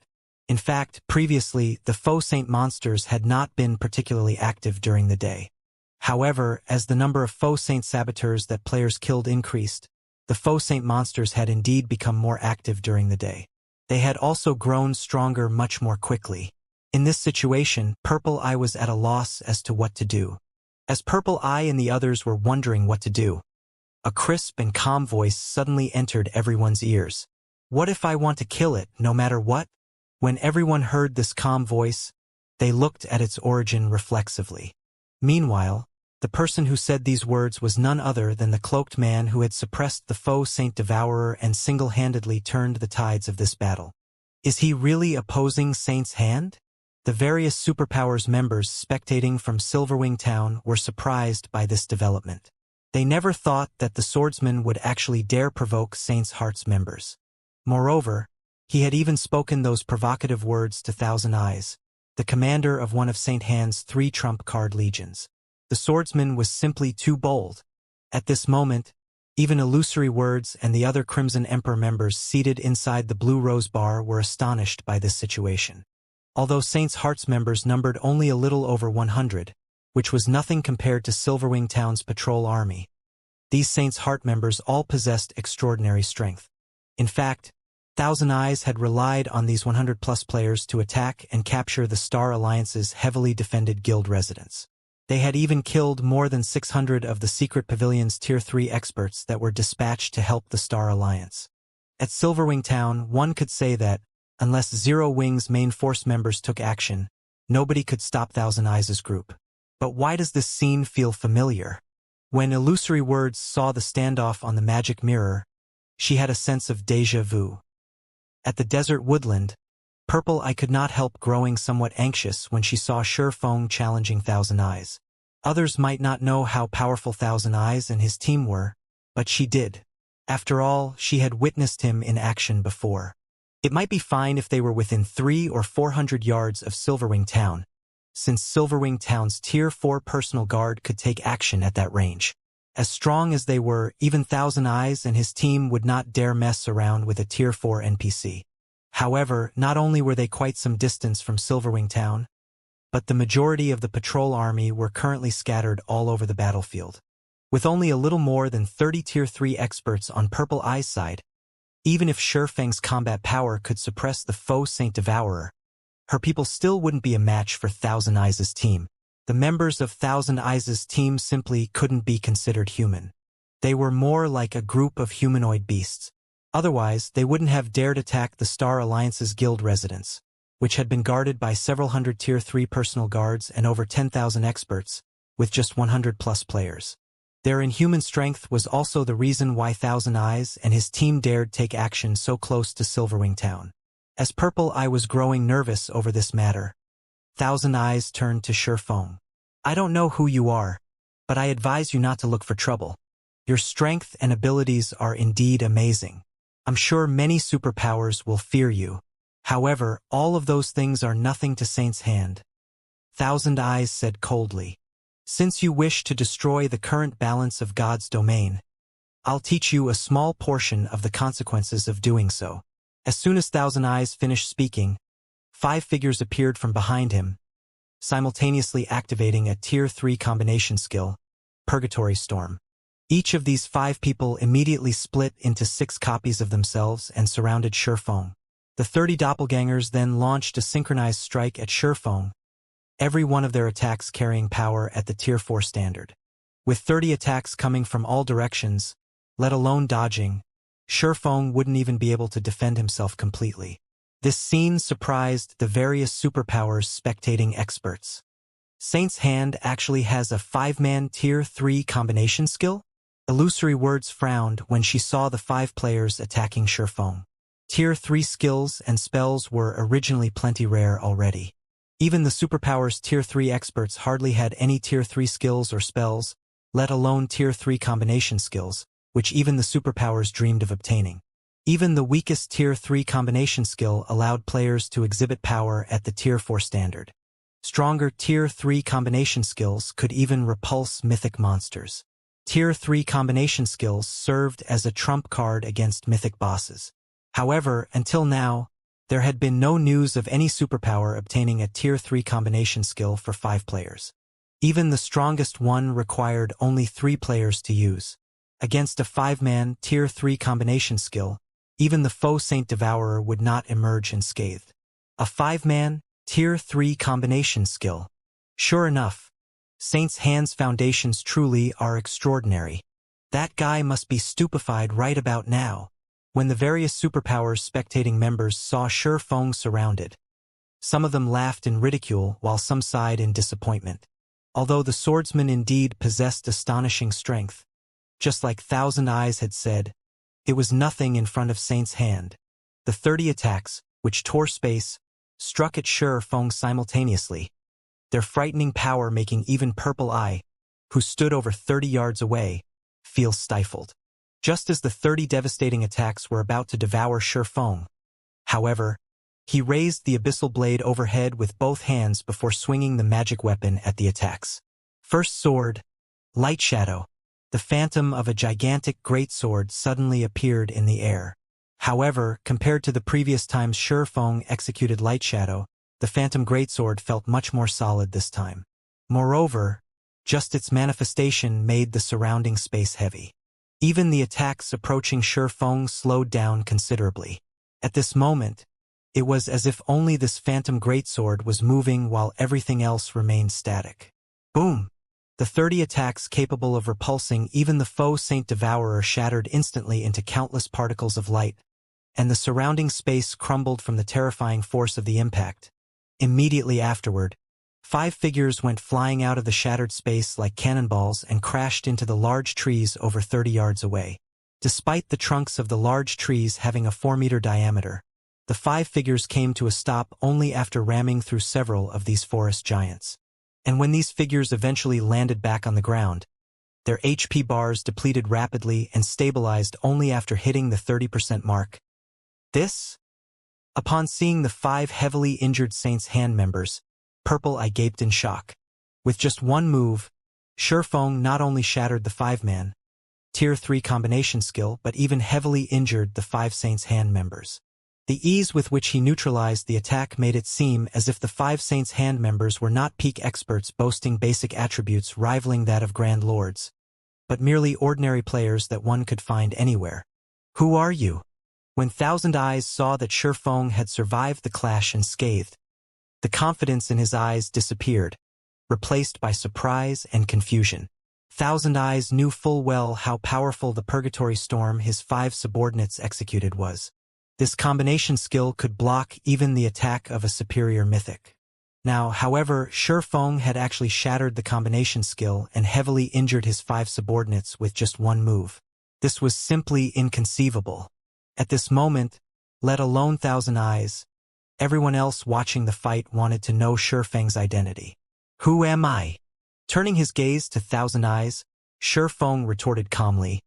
In fact, previously, the foe Saint monsters had not been particularly active during the day. However, as the number of foe Saint saboteurs that players killed increased, the foe Saint monsters had indeed become more active during the day. They had also grown stronger much more quickly. In this situation, Purple Eye was at a loss as to what to do. As Purple Eye and the others were wondering what to do, a crisp and calm voice suddenly entered everyone's ears. What if I want to kill it, no matter what? When everyone heard this calm voice, they looked at its origin reflexively. Meanwhile, the person who said these words was none other than the cloaked man who had suppressed the foe Saint Devourer and single-handedly turned the tides of this battle. Is he really opposing Saint's Hand? The various Superpowers members spectating from Silverwing Town were surprised by this development. They never thought that the Swordsman would actually dare provoke Saint's Heart's members. Moreover, he had even spoken those provocative words to Thousand Eyes, the commander of one of Saint Han's 3 trump card legions. The swordsman was simply too bold. At this moment, even Illusory Words and the other Crimson Emperor members seated inside the Blue Rose Bar were astonished by this situation. Although Saints Heart's members numbered only a little over 100, which was nothing compared to Silverwing Town's patrol army, these Saints Heart members all possessed extraordinary strength. In fact, Thousand Eyes had relied on these 100-plus players to attack and capture the Star Alliance's heavily defended guild residents. They had even killed more than 600 of the Secret Pavilion's Tier 3 experts that were dispatched to help the Star Alliance. At Silverwing Town, one could say that, unless Zero Wing's main force members took action, nobody could stop Thousand Eyes' group. But why does this scene feel familiar? When Illusory Words saw the standoff on the magic mirror, she had a sense of déjà vu. At the desert woodland, Purple Eye could not help growing somewhat anxious when she saw Sure Feng challenging Thousand Eyes. Others might not know how powerful Thousand Eyes and his team were, but she did. After all, she had witnessed him in action before. It might be fine if they were within 300 or 400 yards of Silverwing Town, since Silverwing Town's Tier 4 personal guard could take action at that range. As strong as they were, even Thousand Eyes and his team would not dare mess around with a Tier 4 NPC. However, not only were they quite some distance from Silverwing Town, but the majority of the patrol army were currently scattered all over the battlefield. With only a little more than 30 Tier 3 experts on Purple Eye's side, even if Sure Feng's combat power could suppress the faux Saint Devourer, her people still wouldn't be a match for Thousand Eyes' team. The members of Thousand Eyes' team simply couldn't be considered human. They were more like a group of humanoid beasts. Otherwise, they wouldn't have dared attack the Star Alliance's guild residents, which had been guarded by several hundred Tier 3 personal guards and over 10,000 experts, with just 100-plus players. Their inhuman strength was also the reason why Thousand Eyes and his team dared take action so close to Silverwing Town. As Purple Eye was growing nervous over this matter, Thousand Eyes turned to Sure Feng. I don't know who you are, but I advise you not to look for trouble. Your strength and abilities are indeed amazing. I'm sure many superpowers will fear you. However, all of those things are nothing to Saint's Hand. Thousand Eyes said coldly. Since you wish to destroy the current balance of God's domain, I'll teach you a small portion of the consequences of doing so. As soon as Thousand Eyes finished speaking, 5 figures appeared from behind him, simultaneously activating a Tier 3 combination skill, Purgatory Storm. Each of these 5 people immediately split into 6 copies of themselves and surrounded Sure Feng. The 30 doppelgangers then launched a synchronized strike at Sure Feng, every one of their attacks carrying power at the Tier 4 standard. With 30 attacks coming from all directions, let alone dodging, Sure Feng wouldn't even be able to defend himself completely. This scene surprised the various superpowers spectating experts. Saint's Hand actually has a 5-man Tier 3 combination skill? Illusory Words frowned when she saw the 5 players attacking Sure Feng. Tier 3 skills and spells were originally plenty rare already. Even the superpowers Tier 3 experts hardly had any Tier 3 skills or spells, let alone Tier 3 combination skills, which even the superpowers dreamed of obtaining. Even the weakest Tier 3 combination skill allowed players to exhibit power at the Tier 4 standard. Stronger Tier 3 combination skills could even repulse mythic monsters. Tier 3 combination skills served as a trump card against mythic bosses. However, until now, there had been no news of any superpower obtaining a Tier 3 combination skill for 5 players. Even the strongest one required only 3 players to use. Against a 5-man Tier 3 combination skill, even the faux Saint Devourer would not emerge unscathed. A 5-man Tier 3 combination skill. Sure enough, Saint's Hand's foundations truly are extraordinary. That guy must be stupefied right about now. When the various superpowers spectating members saw Sure Feng surrounded, some of them laughed in ridicule while some sighed in disappointment. Although the swordsman indeed possessed astonishing strength, just like Thousand Eyes had said, it was nothing in front of Saint's Hand. The 30 attacks, which tore space, struck at Sure Feng simultaneously, their frightening power making even Purple Eye, who stood over 30 yards away, feel stifled. Just as the 30 devastating attacks were about to devour Sure Feng, however, He raised the abyssal blade overhead with both hands before swinging the magic weapon at the attacks. First sword, Light Shadow. The phantom of a gigantic greatsword suddenly appeared in the air. However, compared to the previous times Shifeng executed Light Shadow, the phantom greatsword felt much more solid this time. Moreover, just its manifestation made the surrounding space heavy. Even the attacks approaching Shifeng slowed down considerably. At this moment, it was as if only this phantom greatsword was moving while everything else remained static. Boom! The 30 attacks capable of repulsing even the foe Saint Devourer shattered instantly into countless particles of light, and the surrounding space crumbled from the terrifying force of the impact. Immediately afterward, 5 figures went flying out of the shattered space like cannonballs and crashed into the large trees over 30 yards away. Despite the trunks of the large trees having a 4-meter diameter, the 5 figures came to a stop only after ramming through several of these forest giants. And when these figures eventually landed back on the ground, their HP bars depleted rapidly and stabilized only after hitting the 30% mark. Upon seeing the 5 heavily injured Saint's hand members, Purple Eye gaped in shock. With just one move, Shifeng not only shattered the 5-man, Tier 3 combination skill but even heavily injured the 5 Saints' hand members. The ease with which he neutralized the attack made it seem as if the 5 Saints' hand members were not peak experts boasting basic attributes rivaling that of Grand Lords, but merely ordinary players that one could find anywhere. Who are you? When Thousand Eyes saw that Shifeng had survived the clash unscathed, the confidence in his eyes disappeared, replaced by surprise and confusion. Thousand Eyes knew full well how powerful the Purgatory Storm his 5 subordinates executed was. This combination skill could block even the attack of a superior mythic. Now, however, Shifeng had actually shattered the combination skill and heavily injured his 5 subordinates with just one move. This was simply inconceivable. At this moment, let alone Thousand Eyes, everyone else watching the fight wanted to know Shifeng's identity. Who am I? Turning his gaze to Thousand Eyes, Shifeng retorted calmly.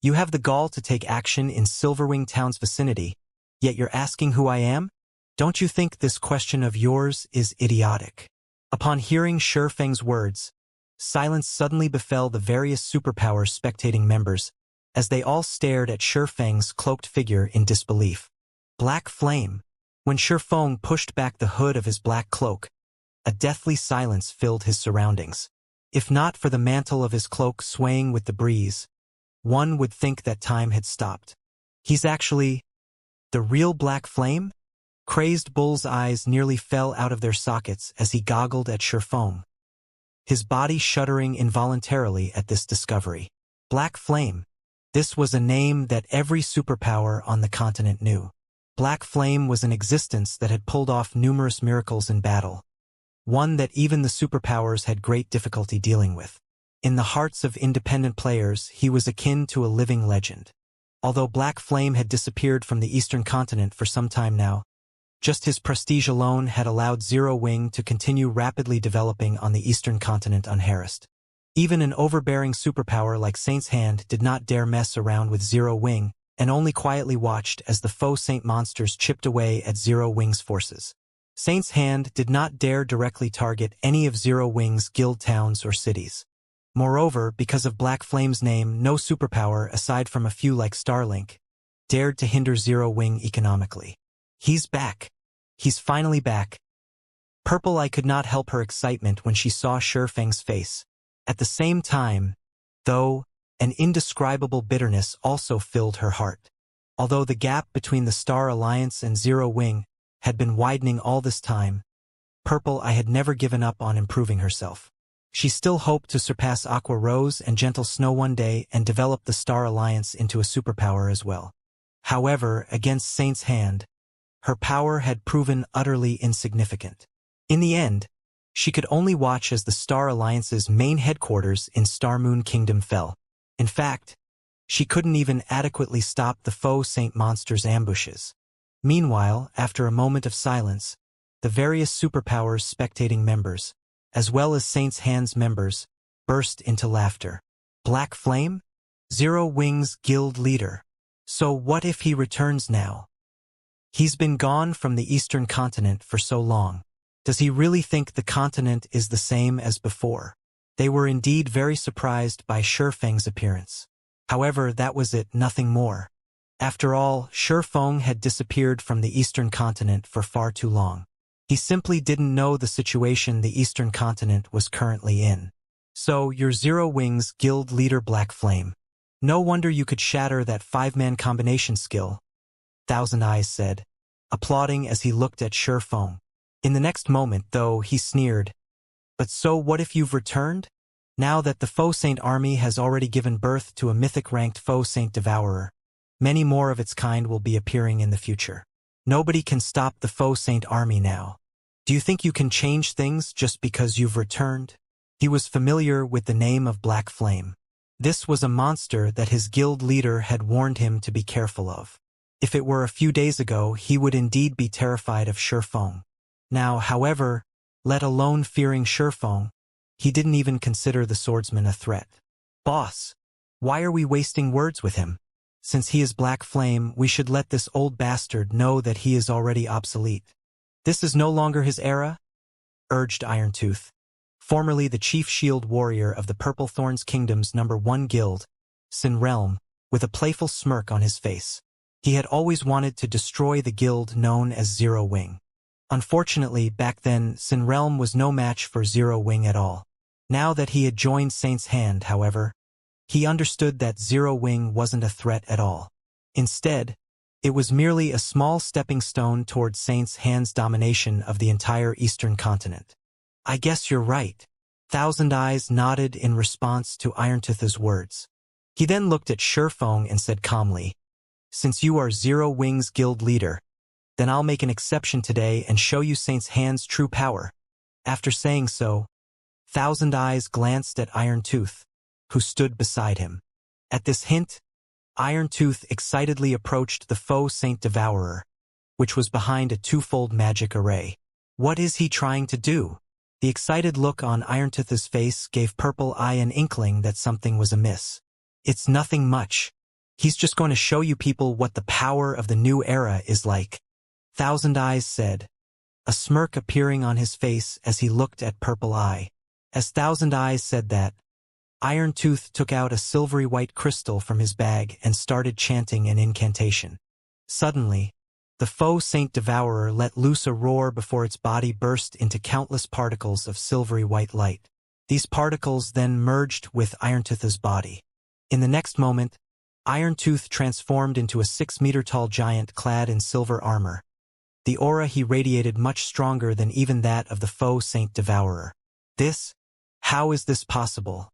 You have the gall to take action in Silverwing Town's vicinity, yet you're asking who I am? Don't you think this question of yours is idiotic? Upon hearing Shifeng's words, silence suddenly befell the various superpowers spectating members, as they all stared at Shifeng's cloaked figure in disbelief. Black flame. When Shifeng pushed back the hood of his black cloak, a deathly silence filled his surroundings. If not for the mantle of his cloak swaying with the breeze, one would think that time had stopped. He's actually the real Black Flame? Crazed Bull's eyes nearly fell out of their sockets as he goggled at Shifeng, his body shuddering involuntarily at this discovery. Black Flame. This was a name that every superpower on the continent knew. Black Flame was an existence that had pulled off numerous miracles in battle, one that even the superpowers had great difficulty dealing with. In the hearts of independent players, he was akin to a living legend. Although Black Flame had disappeared from the eastern continent for some time now, just his prestige alone had allowed Zero Wing to continue rapidly developing on the eastern continent unharassed. Even an overbearing superpower like Saint's Hand did not dare mess around with Zero Wing, and only quietly watched as the foe Saint monsters chipped away at Zero Wing's forces. Saint's Hand did not dare directly target any of Zero Wing's guild towns or cities. Moreover, because of Black Flame's name, no superpower, aside from a few like Starlink, dared to hinder Zero Wing economically. He's back. He's finally back. Purple Eye could not help her excitement when she saw Shifeng's face. At the same time, though, an indescribable bitterness also filled her heart. Although the gap between the Star Alliance and Zero Wing had been widening all this time, Purple Eye had never given up on improving herself. She still hoped to surpass Aqua Rose and Gentle Snow one day and develop the Star Alliance into a superpower as well. However, against Saint's Hand, her power had proven utterly insignificant. In the end, she could only watch as the Star Alliance's main headquarters in Starmoon Kingdom fell. In fact, she couldn't even adequately stop the foe Saint monster's ambushes. Meanwhile, after a moment of silence, the various superpowers spectating members, as well as Saint's Hand's members, burst into laughter. Black Flame? Zero Wing's guild leader. So what if he returns now? He's been gone from the eastern continent for so long. Does he really think the continent is the same as before? They were indeed very surprised by Shifeng's appearance. However, that was it, nothing more. After all, Shifeng had disappeared from the eastern continent for far too long. He simply didn't know the situation the eastern continent was currently in. So, you're Zero Wings guild leader Black Flame. No wonder you could shatter that 5-man combination skill, Thousand Eyes said, applauding as he looked at Shifeng. In the next moment, though, he sneered. But so what if you've returned? Now that the Faux Saint army has already given birth to a mythic-ranked Faux Saint Devourer, many more of its kind will be appearing in the future. Nobody can stop the Faux Saint army now. Do you think you can change things just because you've returned? He was familiar with the name of Black Flame. This was a monster that his guild leader had warned him to be careful of. If it were a few days ago, he would indeed be terrified of Shifeng. Now, however, let alone fearing Shifeng, he didn't even consider the swordsman a threat. Boss, why are we wasting words with him? Since he is Black Flame, we should let this old bastard know that he is already obsolete. This is no longer his era? Urged Irontooth, formerly the chief shield warrior of the Purple Thorns Kingdom's #1 guild, Sin Realm, with a playful smirk on his face. He had always wanted to destroy the guild known as Zero Wing. Unfortunately, back then, Sin Realm was no match for Zero Wing at all. Now that he had joined Saint's Hand, however, he understood that Zero Wing wasn't a threat at all. Instead, it was merely a small stepping stone towards Saint's Hand's domination of the entire eastern continent. I guess you're right. Thousand Eyes nodded in response to Irontooth's words. He then looked at Shifeng and said calmly, since you are Zero Wing's guild leader, then I'll make an exception today and show you Saint's Hand's true power. After saying so, Thousand Eyes glanced at Irontooth, who stood beside him. At this hint, Irontooth excitedly approached the Faux Saint Devourer, which was behind a twofold magic array. What is he trying to do? The excited look on Irontooth's face gave Purple Eye an inkling that something was amiss. It's nothing much. He's just going to show you people what the power of the new era is like, Thousand Eyes said, a smirk appearing on his face as he looked at Purple Eye. As Thousand Eyes said that, Irontooth took out a silvery white crystal from his bag and started chanting an incantation. Suddenly, the Faux Saint Devourer let loose a roar before its body burst into countless particles of silvery white light. These particles then merged with Irontooth's body. In the next moment, Irontooth transformed into a 6-meter-tall giant clad in silver armor. The aura he radiated much stronger than even that of the Faux Saint Devourer. How is this possible?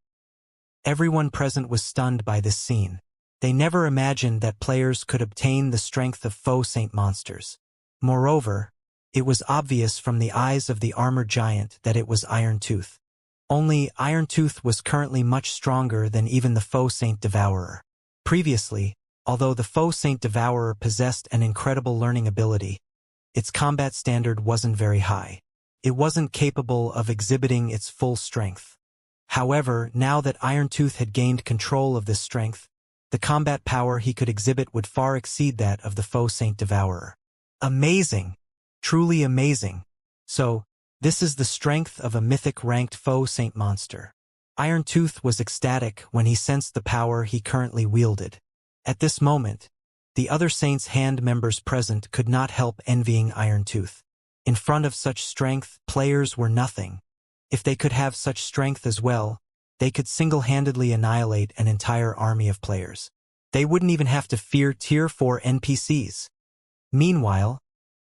Everyone present was stunned by this scene. They never imagined that players could obtain the strength of Faux Saint monsters. Moreover, it was obvious from the eyes of the armored giant that it was Irontooth. Only Irontooth was currently much stronger than even the Faux Saint Devourer. Previously, although the Faux Saint Devourer possessed an incredible learning ability, its combat standard wasn't very high. It wasn't capable of exhibiting its full strength. However, now that Irontooth had gained control of this strength, the combat power he could exhibit would far exceed that of the Faux Saint Devourer. Amazing! Truly amazing! So, this is the strength of a mythic-ranked Faux Saint monster. Irontooth was ecstatic when he sensed the power he currently wielded. At this moment, the other Saint's Hand members present could not help envying Irontooth. In front of such strength, players were nothing. If they could have such strength as well, they could single-handedly annihilate an entire army of players. They wouldn't even have to fear Tier 4 NPCs. Meanwhile,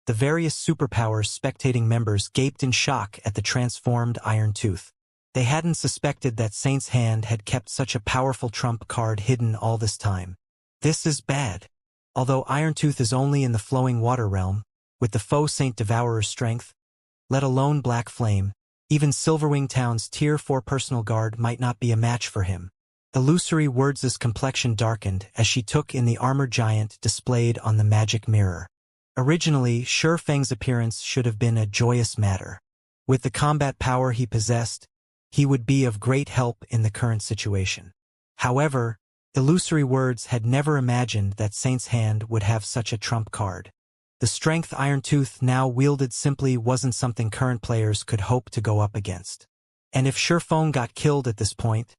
the various superpowers spectating members gaped in shock at the transformed Irontooth. They hadn't suspected that Saint's Hand had kept such a powerful trump card hidden all this time. This is bad. Although Irontooth is only in the flowing water realm, with the Faux Saint Devourer's strength, let alone Black Flame, even Silverwing Town's Tier 4 personal guard might not be a match for him. Illusory Words' complexion darkened as she took in the armored giant displayed on the magic mirror. Originally, Shifeng's appearance should have been a joyous matter. With the combat power he possessed, he would be of great help in the current situation. However, Illusory Words had never imagined that Saint's Hand would have such a trump card. The strength Iron Tooth now wielded simply wasn't something current players could hope to go up against. And if Shifeng got killed at this point,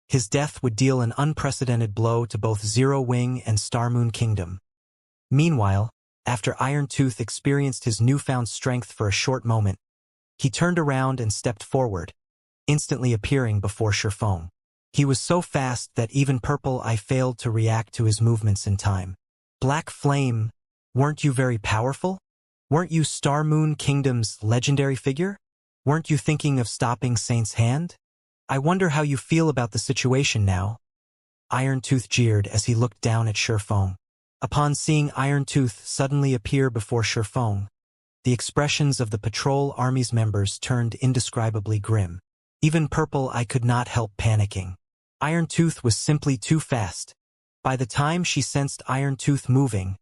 his death would deal an unprecedented blow to both Zero Wing and Star Moon Kingdom. Meanwhile, after Iron Tooth experienced his newfound strength for a short moment, he turned around and stepped forward, instantly appearing before Shifeng. He was so fast that even Purple Eye failed to react to his movements in time. Black Flame, weren't you very powerful? Weren't you Star Moon Kingdom's legendary figure? Weren't you thinking of stopping Saint's hand? I wonder how you feel about the situation now. Iron Tooth jeered as he looked down at Shifeng. Upon seeing Iron Tooth suddenly appear before Shifeng, the expressions of the patrol army's members turned indescribably grim. Even Purple Eye could not help panicking. Iron Tooth was simply too fast. By the time she sensed Iron Tooth moving,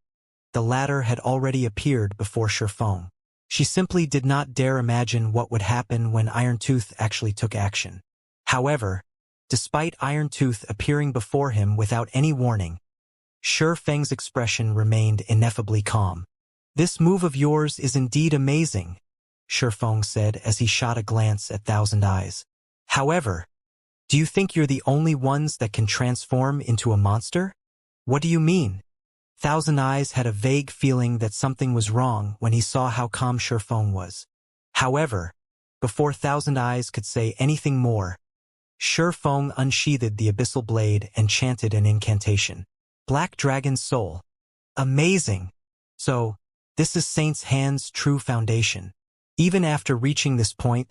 the latter had already appeared before Shifeng. She simply did not dare imagine what would happen when Iron Tooth actually took action. However, despite Iron Tooth appearing before him without any warning, Shifeng's expression remained ineffably calm. "This move of yours is indeed amazing," Shifeng said as he shot a glance at Thousand Eyes. "However, do you think you're the only ones that can transform into a monster? What do you mean?" Thousand Eyes had a vague feeling that something was wrong when he saw how calm Shifeng was. However, before Thousand Eyes could say anything more, Shifeng unsheathed the abyssal blade and chanted an incantation. "Black Dragon's Soul. Amazing! So, this is Saint's Hand's true foundation." Even after reaching this point,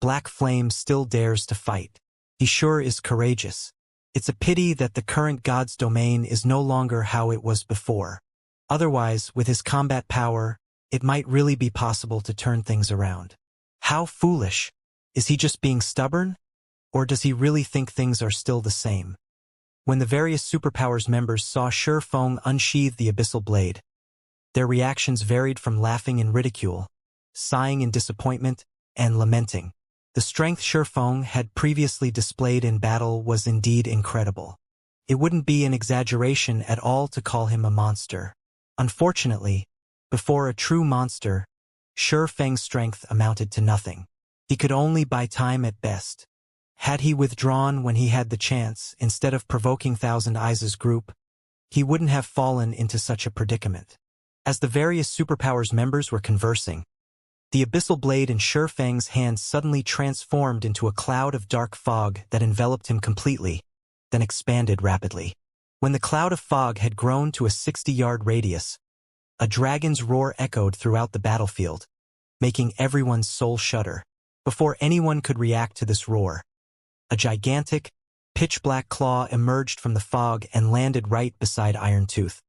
Black Flame still dares to fight. He sure is courageous. It's a pity that the current God's domain is no longer how it was before. Otherwise, with his combat power, it might really be possible to turn things around. How foolish! Is he just being stubborn? Or does he really think things are still the same? When the various superpowers members saw Shifeng unsheathe the abyssal blade, their reactions varied from laughing in ridicule, sighing in disappointment, and lamenting. The strength Shifeng had previously displayed in battle was indeed incredible. It wouldn't be an exaggeration at all to call him a monster. Unfortunately, before a true monster, Shifeng's strength amounted to nothing. He could only buy time at best. Had he withdrawn when he had the chance, instead of provoking Thousand Eyes' group, he wouldn't have fallen into such a predicament. As the various superpowers members were conversing, the abyssal blade in Shifeng's hand suddenly transformed into a cloud of dark fog that enveloped him completely, then expanded rapidly. When the cloud of fog had grown to a 60-yard radius, a dragon's roar echoed throughout the battlefield, making everyone's soul shudder. Before anyone could react to this roar, a gigantic, pitch-black claw emerged from the fog and landed right beside Iron Tooth.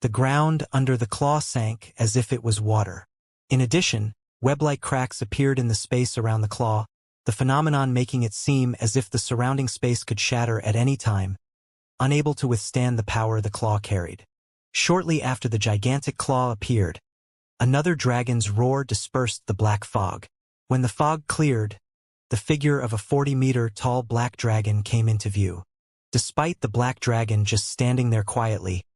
The ground under the claw sank as if it was water. In addition, web-like cracks appeared in the space around the claw, the phenomenon making it seem as if the surrounding space could shatter at any time, unable to withstand the power the claw carried. Shortly after the gigantic claw appeared, another dragon's roar dispersed the black fog. When the fog cleared, the figure of a 40-meter-tall black dragon came into view. Despite the black dragon just standing there quietly,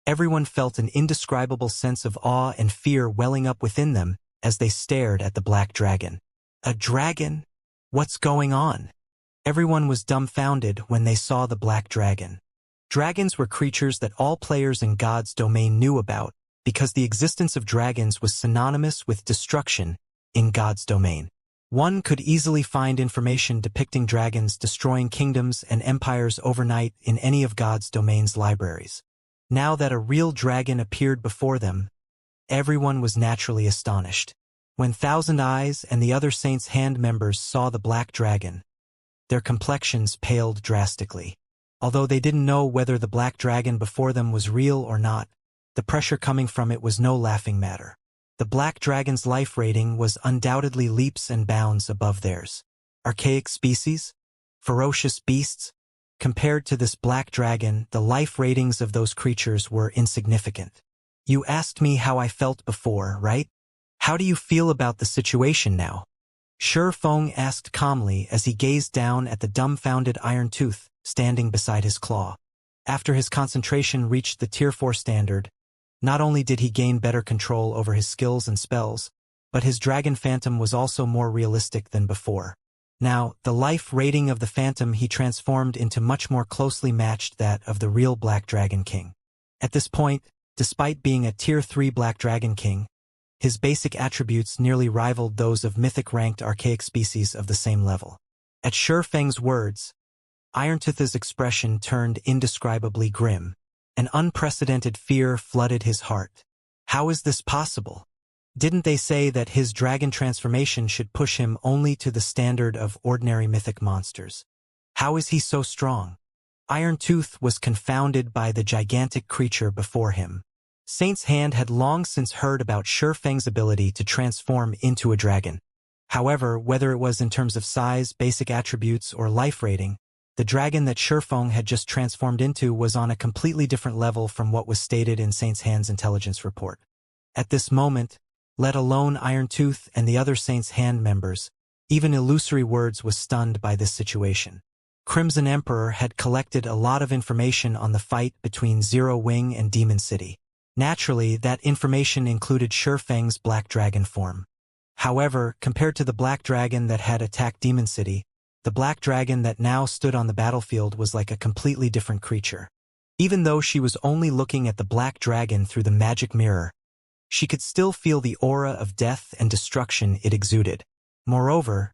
everyone felt an indescribable sense of awe and fear welling up within them as they stared at the black dragon. A dragon? What's going on? Everyone was dumbfounded when they saw the black dragon. Dragons were creatures that all players in God's domain knew about, because the existence of dragons was synonymous with destruction in God's domain. One could easily find information depicting dragons destroying kingdoms and empires overnight in any of God's domain's libraries. Now that a real dragon appeared before them, everyone was naturally astonished. When Thousand Eyes and the other Saints' Hand members saw the black dragon, their complexions paled drastically. Although they didn't know whether the black dragon before them was real or not, the pressure coming from it was no laughing matter. The black dragon's life rating was undoubtedly leaps and bounds above theirs. Archaic species? Ferocious beasts? Compared to this black dragon, the life ratings of those creatures were insignificant. You asked me how I felt before, right? How do you feel about the situation now? Shifeng asked calmly as he gazed down at the dumbfounded Iron Tooth standing beside his claw. After his concentration reached the Tier 4 standard, Not only did he gain better control over his skills and spells, but his dragon phantom was also more realistic than before. Now, the life rating of the phantom he transformed into much more closely matched that of the real Black Dragon King. At this point, despite being a Tier 3 Black Dragon King, his basic attributes nearly rivaled those of mythic-ranked archaic species of the same level. At Shi Feng's words, Irontooth's expression turned indescribably grim. An unprecedented fear flooded his heart. How is this possible? Didn't they say that his dragon transformation should push him only to the standard of ordinary mythic monsters? How is he so strong? Irontooth was confounded by the gigantic creature before him. Saint's Hand had long since heard about Shi Feng's ability to transform into a dragon. However, whether it was in terms of size, basic attributes, or life rating, the dragon that Shi Feng had just transformed into was on a completely different level from what was stated in Saint's Hand's intelligence report. At this moment, let alone Irontooth and the other Saint's Hand members, even Illusory Words was stunned by this situation. Crimson Emperor had collected a lot of information on the fight between Zero Wing and Demon City. Naturally, that information included Shi Feng's Black Dragon form. However, compared to the Black Dragon that had attacked Demon City, the Black Dragon that now stood on the battlefield was like a completely different creature. Even though she was only looking at the Black Dragon through the magic mirror, she could still feel the aura of death and destruction it exuded. Moreover,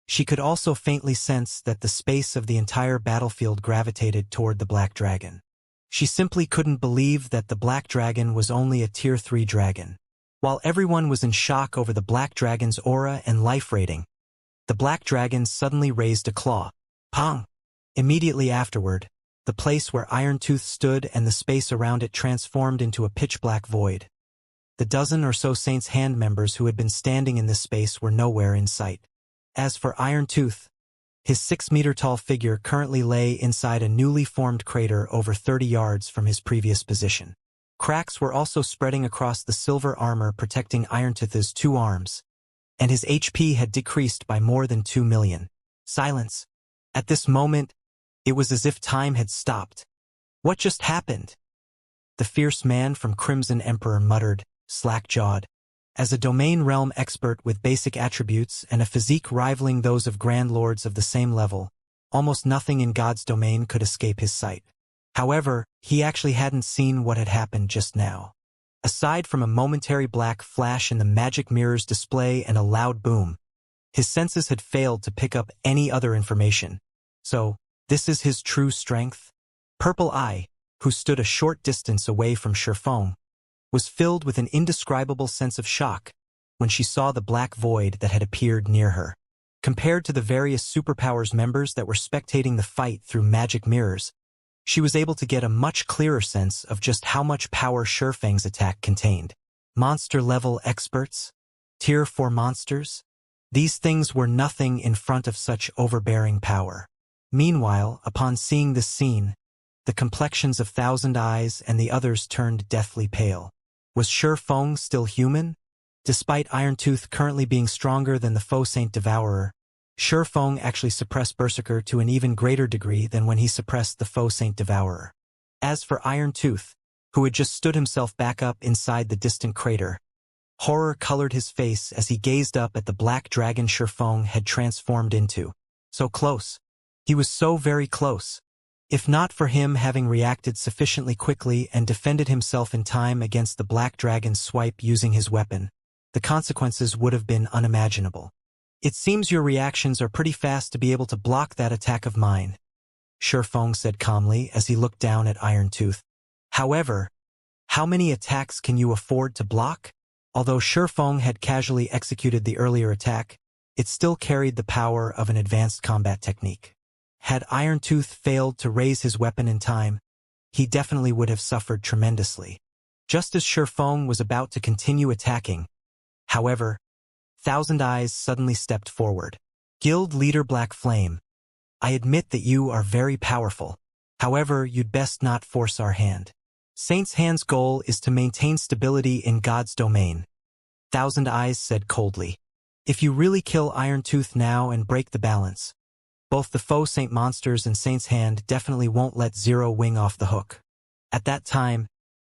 she could also faintly sense that the space of the entire battlefield gravitated toward the Black Dragon. She simply couldn't believe that the Black Dragon was only a Tier 3 dragon. While everyone was in shock over the Black Dragon's aura and life rating, the Black Dragon suddenly raised a claw. Pong! Immediately afterward, the place where Irontooth stood and the space around it transformed into a pitch-black void. The dozen or so Saint's Hand members who had been standing in this space were nowhere in sight. As for Irontooth, his 6-meter-tall figure currently lay inside a newly formed crater over 30 yards from his previous position. Cracks were also spreading across the silver armor protecting Irontooth's 2 arms, and his HP had decreased by more than 2 million. Silence. At this moment, it was as if time had stopped. What just happened? The fierce man from Crimson Emperor muttered, slack-jawed. As a domain realm expert with basic attributes and a physique rivaling those of Grand Lords of the same level, almost nothing in God's domain could escape his sight. However, he actually hadn't seen what had happened just now. Aside from a momentary black flash in the magic mirror's display and a loud boom, his senses had failed to pick up any other information. So, this is his true strength? Purple Eye, who stood a short distance away from Shi Feng, was filled with an indescribable sense of shock when she saw the black void that had appeared near her. Compared to the various superpowers members that were spectating the fight through magic mirrors, she was able to get a much clearer sense of just how much power Shi Feng's attack contained. Monster-level experts? Tier 4 monsters? These things were nothing in front of such overbearing power. Meanwhile, upon seeing this scene, the complexions of Thousand Eyes and the others turned deathly pale. Was Shi Feng still human? Despite Irontooth currently being stronger than the Faux Saint Devourer, Shi Feng actually suppressed Berserker to an even greater degree than when he suppressed the Faux Saint Devourer. As for Irontooth, who had just stood himself back up inside the distant crater, horror colored his face as he gazed up at the black dragon Shi Feng had transformed into. So close. He was so very close. If not for him having reacted sufficiently quickly and defended himself in time against the Black Dragon's swipe using his weapon, the consequences would have been unimaginable. It seems your reactions are pretty fast to be able to block that attack of mine, Shi Feng said calmly as he looked down at Irontooth. However, how many attacks can you afford to block? Although Shi Feng had casually executed the earlier attack, it still carried the power of an advanced combat technique. Had Irontooth failed to raise his weapon in time, he definitely would have suffered tremendously. Just as Shi Feng was about to continue attacking, however, Thousand Eyes suddenly stepped forward. Guild Leader Black Flame, I admit that you are very powerful. However, you'd best not force our hand. Saint's Hand's goal is to maintain stability in God's domain, Thousand Eyes said coldly. If you really kill Irontooth now and break the balance, both the Faux Saint monsters and Saint's Hand definitely won't let Zero Wing off the hook. At that time,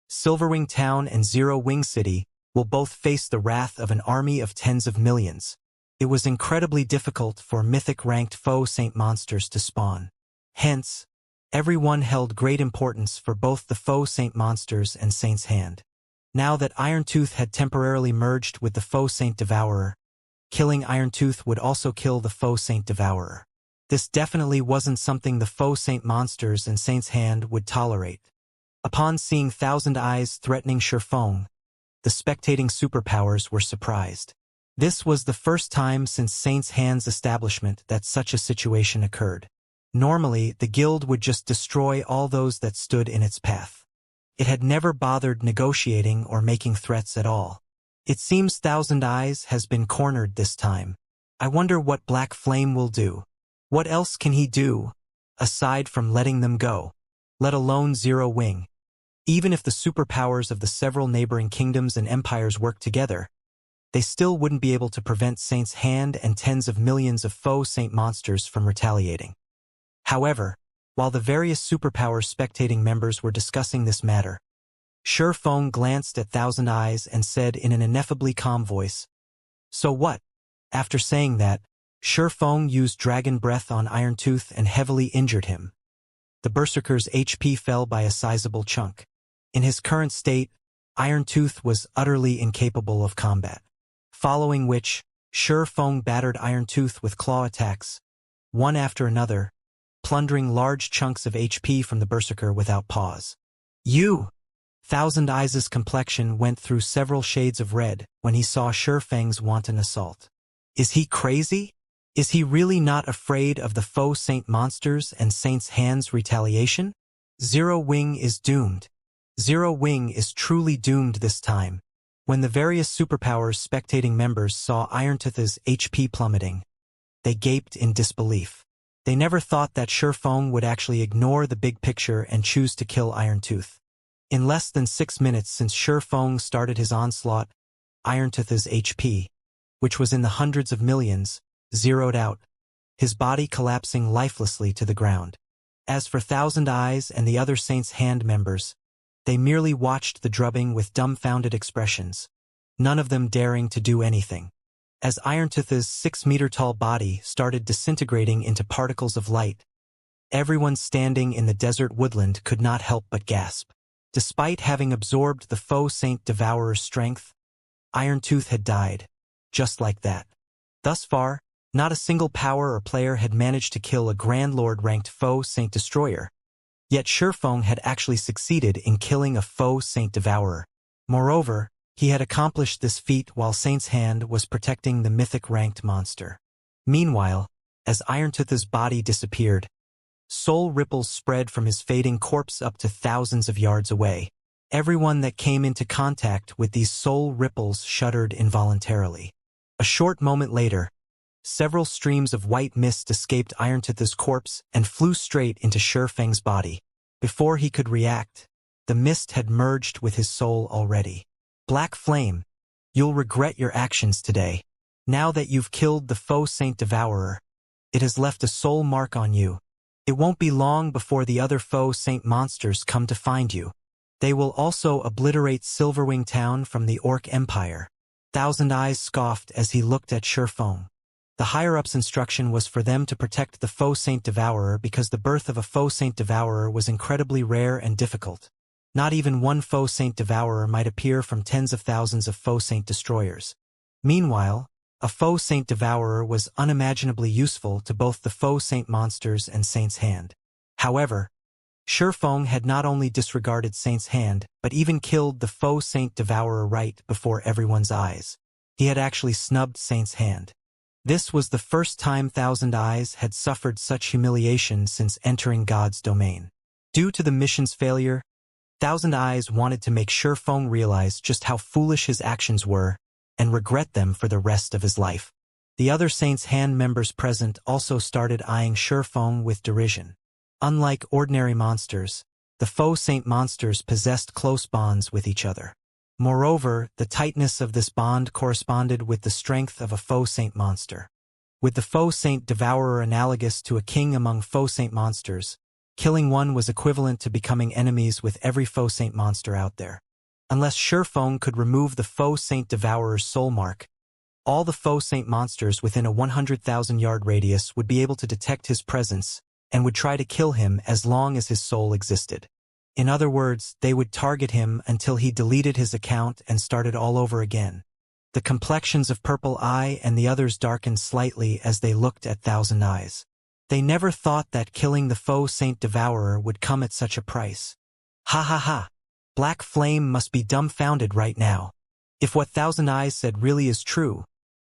Silverwing Town and Zero Wing City will both face the wrath of an army of tens of millions. It was incredibly difficult for mythic-ranked foe saint monsters to spawn. Hence, everyone held great importance for both the foe saint monsters and Saint's Hand. Now that Irontooth had temporarily merged with the foe saint Devourer, killing Irontooth would also kill the foe saint Devourer. This definitely wasn't something the foe saint monsters and Saint's Hand would tolerate. Upon seeing Thousand Eyes threatening Shurfeng, the spectating superpowers were surprised. This was the first time since Saint's Hand's establishment that such a situation occurred. Normally, the guild would just destroy all those that stood in its path. It had never bothered negotiating or making threats at all. It seems Thousand Eyes has been cornered this time. I wonder what Black Flame will do. What else can he do, aside from letting them go? Let alone Zero Wing. Even if the superpowers of the several neighboring kingdoms and empires work together, they still wouldn't be able to prevent Saint's Hand and tens of millions of foe saint monsters from retaliating. However, while the various superpowers spectating members were discussing this matter, Shurfeng glanced at Thousand Eyes and said in an ineffably calm voice, "So what?" After saying that, Shurfeng used Dragon Breath on Irontooth and heavily injured him. The Berserker's HP fell by a sizable chunk. In his current state, Irontooth was utterly incapable of combat. Following which, Shurfeng battered Irontooth with claw attacks, one after another, plundering large chunks of HP from the Berserker without pause. Thousand Eyes' complexion went through several shades of red when he saw Shurfeng's wanton assault. Is he crazy? Is he really not afraid of the foe saint monsters and Saint's Hand's retaliation? Zero Wing is doomed. Zero Wing is truly doomed this time. When the various superpowers spectating members saw Irontooth's HP plummeting, they gaped in disbelief. They never thought that Shurfeng would actually ignore the big picture and choose to kill Irontooth. In less than 6 minutes since Shurfeng started his onslaught, Irontooth's HP, which was in the hundreds of millions, zeroed out, his body collapsing lifelessly to the ground. As for Thousand Eyes and the other Saint's Hand members, they merely watched the drubbing with dumbfounded expressions, none of them daring to do anything. As Irontooth's 6-meter-tall body started disintegrating into particles of light, everyone standing in the desert woodland could not help but gasp. Despite having absorbed the foe saint Devourer's strength, Irontooth had died, just like that. Thus far, not a single power or player had managed to kill a Grand Lord-ranked foe saint destroyer. Yet Shurfeng had actually succeeded in killing a foe saint Devourer. Moreover, he had accomplished this feat while Saint's Hand was protecting the mythic-ranked monster. Meanwhile, as Irontooth's body disappeared, soul ripples spread from his fading corpse up to thousands of yards away. Everyone that came into contact with these soul ripples shuddered involuntarily. A short moment later, several streams of white mist escaped Irontooth's corpse and flew straight into Shurfeng's body. Before he could react, the mist had merged with his soul already. Black Flame, you'll regret your actions today. Now that you've killed the foe saint Devourer, it has left a soul mark on you. It won't be long before the other foe saint monsters come to find you. They will also obliterate Silverwing Town from the Orc Empire. Thousand Eyes scoffed as he looked at Shurfeng. The higher-ups' instruction was for them to protect the foe saint Devourer because the birth of a foe saint Devourer was incredibly rare and difficult. Not even one foe saint Devourer might appear from tens of thousands of foe saint destroyers. Meanwhile, a foe saint Devourer was unimaginably useful to both the foe saint monsters and Saint's Hand. However, Shurfeng had not only disregarded Saint's Hand, but even killed the foe saint Devourer right before everyone's eyes. He had actually snubbed Saint's Hand. This was the first time Thousand Eyes had suffered such humiliation since entering God's domain. Due to the mission's failure, Thousand Eyes wanted to make Shurfeng realize just how foolish his actions were and regret them for the rest of his life. The other Saint's Hand members present also started eyeing Shurfeng with derision. Unlike ordinary monsters, the foe saint monsters possessed close bonds with each other. Moreover, the tightness of this bond corresponded with the strength of a foe saint monster. With the foe saint Devourer analogous to a king among foe saint monsters, Killing one was equivalent to becoming enemies with every faux saint monster out there. Unless Sherfeng could remove the faux saint devourer's soul mark, all the faux saint monsters within a 100,000-yard radius would be able to detect his presence and would try to kill him as long as his soul existed. In other words, they would target him until he deleted his account and started all over again. The complexions of Purple Eye and the others darkened slightly as they looked at Thousand Eyes. They never thought that killing the faux saint devourer would come at such a price. Ha ha ha! Black Flame must be dumbfounded right now. If what Thousand Eyes said really is true,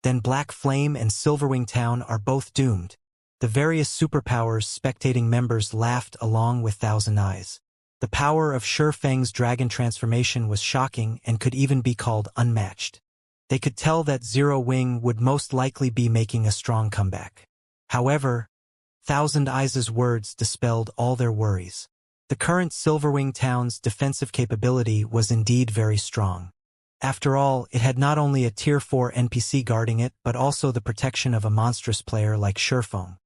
then Black Flame and Silverwing Town are both doomed. The various superpowers spectating members laughed along with Thousand Eyes. The power of Sherfeng's dragon transformation was shocking and could even be called unmatched. They could tell that Zero Wing would most likely be making a strong comeback. However, Thousand Eyes' words dispelled all their worries. The current Silverwing Town's defensive capability was indeed very strong. After all, it had not only a Tier 4 NPC guarding it but also the protection of a monstrous player like Sherfeng.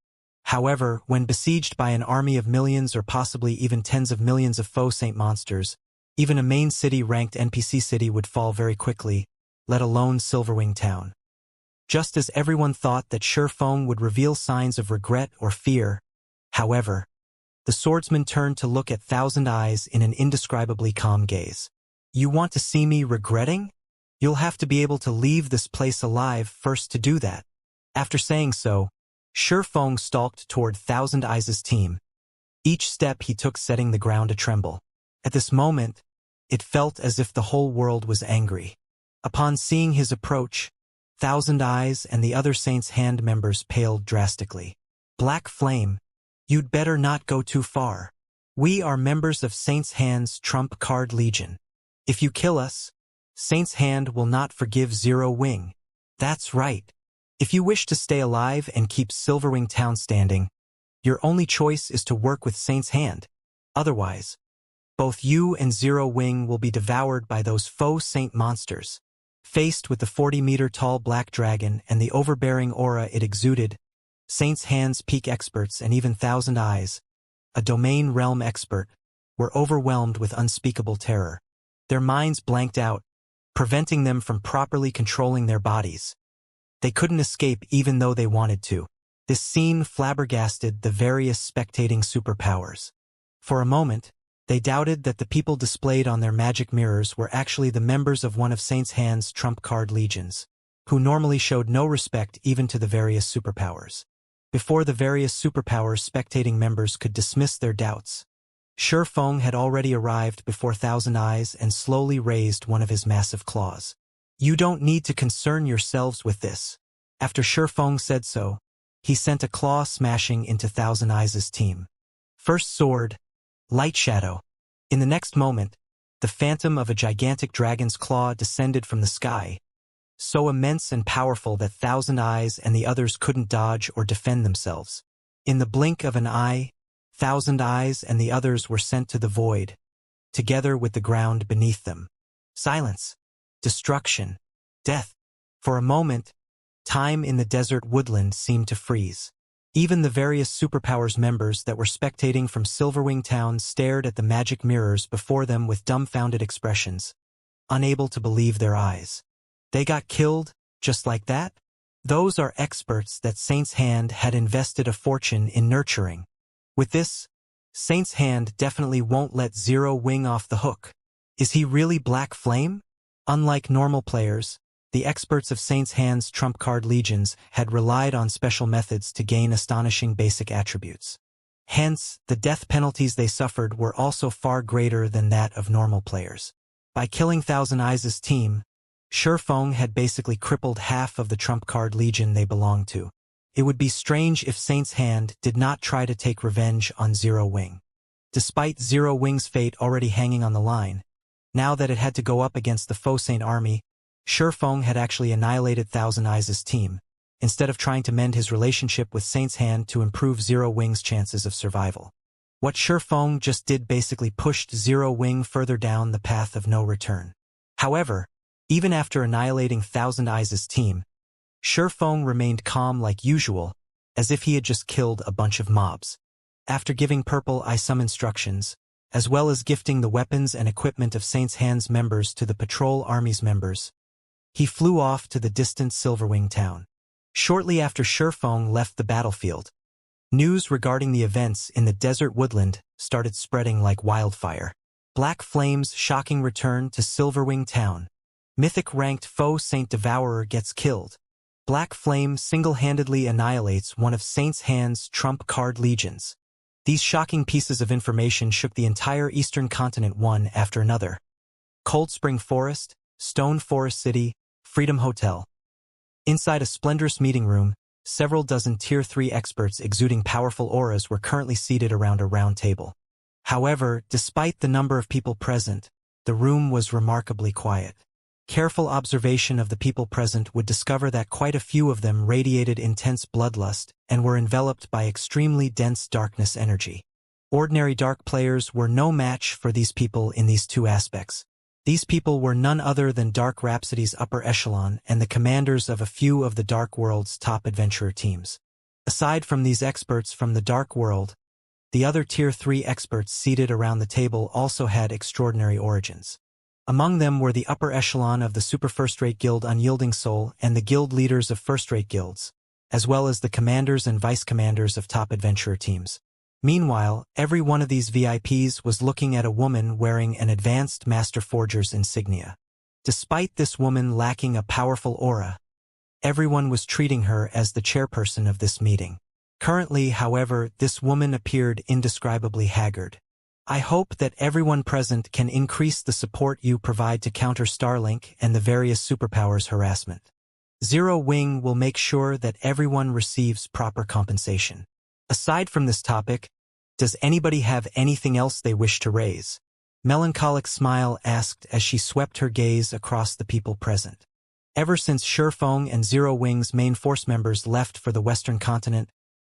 However, when besieged by an army of millions or possibly even tens of millions of faux saint monsters, even a main city-ranked NPC city would fall very quickly, let alone Silverwing Town. Just as everyone thought that Sherfeng would reveal signs of regret or fear, however, the swordsman turned to look at Thousand Eyes in an indescribably calm gaze. You want to see me regretting? You'll have to be able to leave this place alive first to do that. After saying so, Sherfeng stalked toward Thousand Eyes' team, each step he took setting the ground a tremble. At this moment, it felt as if the whole world was angry. Upon seeing his approach, Thousand Eyes and the other Saints' Hand members paled drastically. Black Flame, you'd better not go too far. We are members of Saints' Hand's Trump Card Legion. If you kill us, Saints' Hand will not forgive Zero Wing. That's right. If you wish to stay alive and keep Silverwing Town standing, your only choice is to work with Saints' Hand. Otherwise, both you and Zero Wing will be devoured by those faux saint monsters. Faced with the 40-meter-tall black dragon and the overbearing aura it exuded, Saints' Hand's peak experts and even Thousand Eyes, a domain realm expert, were overwhelmed with unspeakable terror. Their minds blanked out, preventing them from properly controlling their bodies. They couldn't escape even though they wanted to. This scene flabbergasted the various spectating superpowers. For a moment, they doubted that the people displayed on their magic mirrors were actually the members of one of Saints' Hand's trump card legions, who normally showed no respect even to the various superpowers. Before the various superpowers spectating members could dismiss their doubts, Sherfeng had already arrived before Thousand Eyes and slowly raised one of his massive claws. You don't need to concern yourselves with this. After Sherfeng said so, he sent a claw smashing into Thousand Eyes' team. First sword, Light Shadow. In the next moment, the phantom of a gigantic dragon's claw descended from the sky, so immense and powerful that Thousand Eyes and the others couldn't dodge or defend themselves. In the blink of an eye, Thousand Eyes and the others were sent to the void, together with the ground beneath them. Silence, destruction, death. For a moment, time in the desert woodland seemed to freeze. Even the various superpowers members that were spectating from Silverwing Town stared at the magic mirrors before them with dumbfounded expressions, unable to believe their eyes. They got killed, just like that? Those are experts that Saints' Hand had invested a fortune in nurturing. With this, Saints' Hand definitely won't let Zero Wing off the hook. Is he really Black Flame? Unlike normal players, the experts of Saints' Hand's trump card legions had relied on special methods to gain astonishing basic attributes. Hence, the death penalties they suffered were also far greater than that of normal players. By killing Thousand Eyes' team, Sherfeng had basically crippled half of the trump card legion they belonged to. It would be strange if Saints' Hand did not try to take revenge on Zero Wing. Despite Zero Wing's fate already hanging on the line, now that it had to go up against the faux saint army, Sherfeng had actually annihilated Thousand Eyes' team, instead of trying to mend his relationship with Saints' Hand to improve Zero Wing's chances of survival. What Sherfeng just did basically pushed Zero Wing further down the path of no return. However, even after annihilating Thousand Eyes' team, Sherfeng remained calm like usual, as if he had just killed a bunch of mobs. after giving Purple Eye some instructions, as well as gifting the weapons and equipment of Saint's Hands members to the Patrol Army's members, he flew off to the distant Silverwing town. Shortly after Shurfeng left the battlefield, news regarding the events in the desert woodland started spreading like wildfire. Black Flame's shocking return to Silverwing town. Mythic-ranked foe Saint Devourer gets killed. Black Flame single-handedly annihilates one of Saint's Hand's trump card legions. These shocking pieces of information shook the entire eastern continent one after another. Cold Spring Forest, Stone Forest City, Freedom Hotel. Inside a splendorous meeting room, several dozen Tier 3 experts exuding powerful auras were currently seated around a round table. However, despite the number of people present, the room was remarkably quiet. Careful observation of the people present would discover that quite a few of them radiated intense bloodlust and were enveloped by extremely dense darkness energy. Ordinary dark players were no match for these people in these two aspects. These people were none other than Dark Rhapsody's upper echelon and the commanders of a few of the Dark World's top adventurer teams. Aside from these experts from the Dark World, the other Tier 3 experts seated around the table also had extraordinary origins. Among them were the upper echelon of the Super First-Rate Guild Unyielding Soul and the guild leaders of first-rate guilds, as well as the commanders and vice-commanders of top adventurer teams. Meanwhile, every one of these VIPs was looking at a woman wearing an advanced Master Forger's insignia. Despite this woman lacking a powerful aura, everyone was treating her as the chairperson of this meeting. Currently, however, this woman appeared indescribably haggard. I hope that everyone present can increase the support you provide to counter Starlink and the various superpowers harassment. Zero Wing will make sure that everyone receives proper compensation. Aside from this topic, does anybody have anything else they wish to raise? Melancholic Smile asked as she swept her gaze across the people present. Ever since Shurfeng and Zero Wing's main force members left for the Western continent,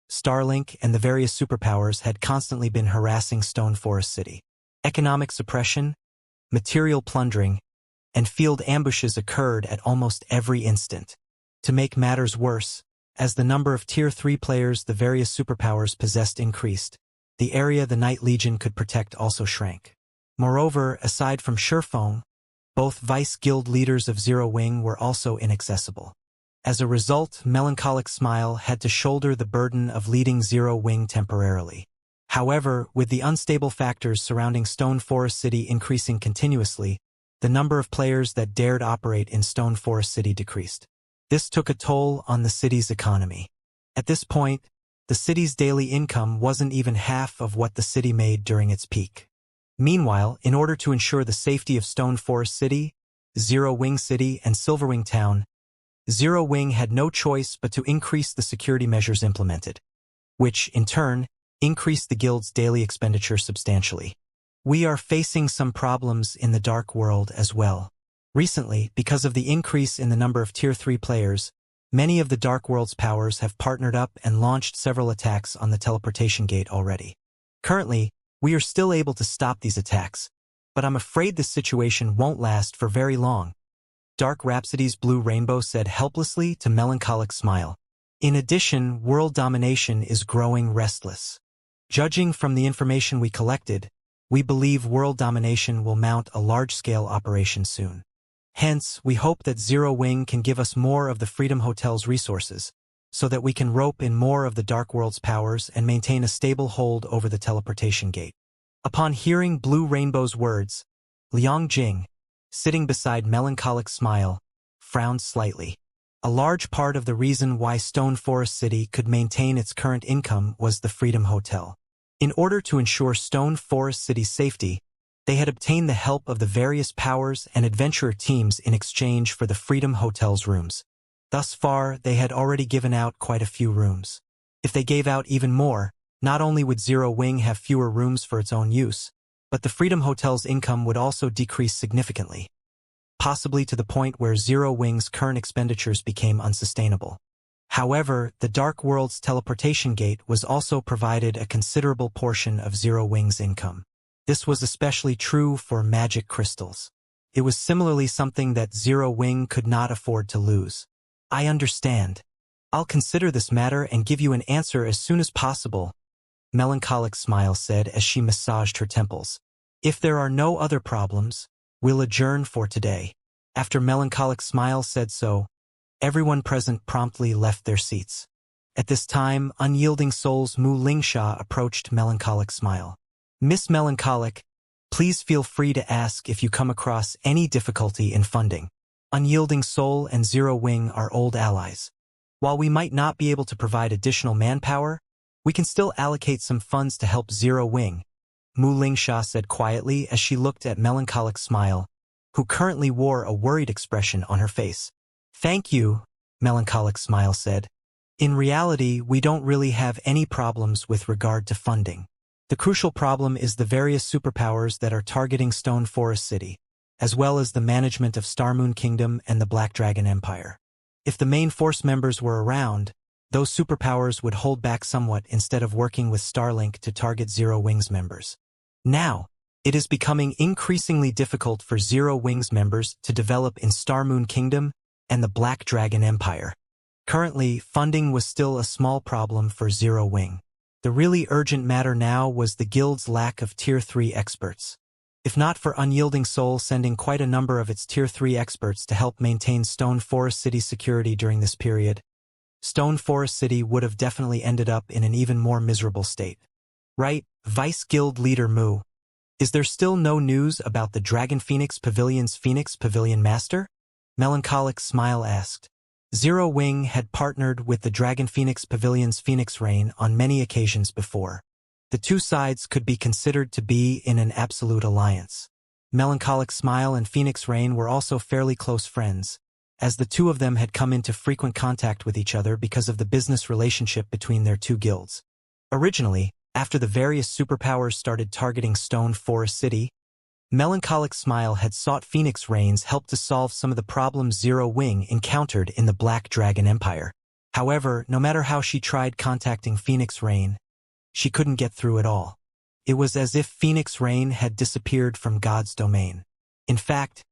Starlink and the various superpowers had constantly been harassing Stone Forest City. Economic suppression, material plundering, and field ambushes occurred at almost every instant. To make matters worse, as the number of Tier 3 players the various superpowers possessed increased, the area the Night Legion could protect also shrank. Moreover, aside from Shurfeng, both vice-guild leaders of Zero Wing were also inaccessible. As a result, Melancholic Smile had to shoulder the burden of leading Zero Wing temporarily. However, with the unstable factors surrounding Stone Forest City increasing continuously, the number of players that dared operate in Stone Forest City decreased. This took a toll on the city's economy. At this point, the city's daily income wasn't even half of what the city made during its peak. Meanwhile, in order to ensure the safety of Stone Forest City, Zero Wing City, and Silverwing Town, Zero Wing had no choice but to increase the security measures implemented, which, in turn, increased the guild's daily expenditure substantially. We are facing some problems in the Dark World as well. Recently, because of the increase in the number of Tier 3 players, many of the Dark World's powers have partnered up and launched several attacks on the teleportation gate already. Currently, we are still able to stop these attacks, but I'm afraid this situation won't last for very long. Dark Rhapsody's Blue Rainbow said helplessly to Melancholic Smile. In addition, world domination is growing restless. Judging from the information we collected, we believe world domination will mount a large-scale operation soon. Hence, we hope that Zero Wing can give us more of the Freedom Hotel's resources, so that we can rope in more of the Dark World's powers and maintain a stable hold over the teleportation gate. Upon hearing Blue Rainbow's words, Liang Jing, sitting beside Melancholic Smile, frowned slightly. A large part of the reason why Stone Forest City could maintain its current income was the Freedom Hotel. In order to ensure Stone Forest City's safety, they had obtained the help of the various powers and adventurer teams in exchange for the Freedom Hotel's rooms. Thus far, they had already given out quite a few rooms. If they gave out even more, not only would Zero Wing have fewer rooms for its own use, but the Freedom Hotel's income would also decrease significantly, possibly to the point where Zero Wing's current expenditures became unsustainable. However, the Dark World's teleportation gate was also provided a considerable portion of Zero Wing's income. This was especially true for magic crystals. It was similarly something that Zero Wing could not afford to lose. I understand. I'll consider this matter and give you an answer as soon as possible. Melancholic Smile said as she massaged her temples. If there are no other problems, we'll adjourn for today. After Melancholic Smile said so, everyone present promptly left their seats. At this time, Unyielding Soul's Mu Lingsha approached Melancholic Smile. Miss Melancholic, please feel free to ask if you come across any difficulty in funding. Unyielding Soul and Zero Wing are old allies. While we might not be able to provide additional manpower, we can still allocate some funds to help Zero Wing, Mu Lingsha said quietly as she looked at Melancholic Smile, who currently wore a worried expression on her face. Thank you, Melancholic Smile said. In reality, we don't really have any problems with regard to funding. The crucial problem is the various superpowers that are targeting Stone Forest City, as well as the management of Starmoon Kingdom and the Black Dragon Empire. If the main force members were around, those superpowers would hold back somewhat instead of working with Starlink to target Zero Wing's members. Now, it is becoming increasingly difficult for Zero Wing's members to develop in Starmoon Kingdom and the Black Dragon Empire. Currently, funding was still a small problem for Zero Wing. The really urgent matter now was the guild's lack of Tier 3 experts. If not for Unyielding Soul sending quite a number of its Tier 3 experts to help maintain Stone Forest City's security during this period, Stone Forest City would have definitely ended up in an even more miserable state. Right, Vice Guild Leader Mu? Is there still no news about the Dragon Phoenix Pavilion's Phoenix Pavilion Master? Melancholic Smile asked. Zero Wing had partnered with the Dragon Phoenix Pavilion's Phoenix Rain on many occasions before. The two sides could be considered to be in an absolute alliance. Melancholic Smile and Phoenix Rain were also fairly close friends, as the two of them had come into frequent contact with each other because of the business relationship between their two guilds. Originally, after the various superpowers started targeting Stone Forest City, Melancholic Smile had sought Phoenix Rain's help to solve some of the problems Zero Wing encountered in the Black Dragon Empire. However, no matter how she tried contacting Phoenix Rain, she couldn't get through at all. It was as if Phoenix Rain had disappeared from God's domain. In fact,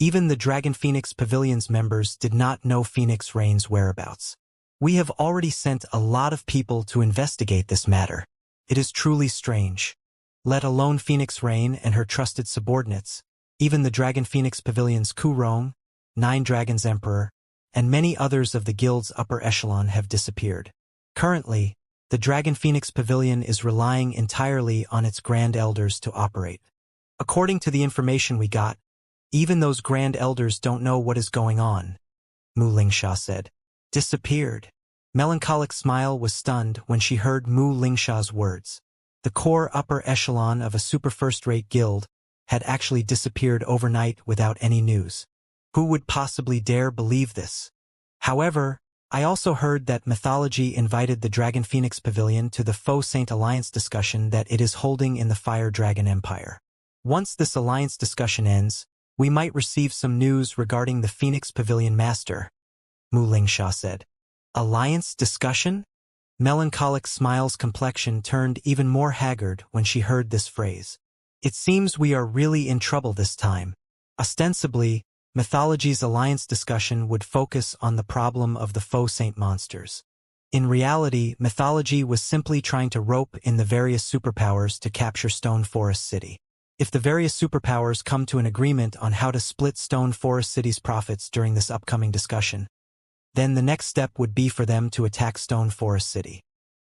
even the Dragon Phoenix Pavilion's members did not know Phoenix Rain's whereabouts. We have already sent a lot of people to investigate this matter. It is truly strange. Let alone Phoenix Rain and her trusted subordinates, even the Dragon Phoenix Pavilion's Kurong, Nine Dragons Emperor, and many others of the guild's upper echelon have disappeared. Currently, the Dragon Phoenix Pavilion is relying entirely on its Grand Elders to operate. According to the information we got, even those Grand Elders don't know what is going on, Mu Lingsha said. Disappeared. Melancholic Smile was stunned when she heard Mu Lingsha's words. The core upper echelon of a super first-rate guild had actually disappeared overnight without any news. Who would possibly dare believe this? However, I also heard that Mythology invited the Dragon Phoenix Pavilion to the Faux Saint Alliance discussion that it is holding in the Fire Dragon Empire. Once this alliance discussion ends, we might receive some news regarding the Phoenix Pavilion Master, Mu Lingsha said. Alliance discussion? Melancholic Smile's complexion turned even more haggard when she heard this phrase. It seems we are really in trouble this time. Ostensibly, Mythology's alliance discussion would focus on the problem of the faux saint monsters. In reality, Mythology was simply trying to rope in the various superpowers to capture Stone Forest City. If the various superpowers come to an agreement on how to split Stone Forest City's profits during this upcoming discussion, then the next step would be for them to attack Stone Forest City.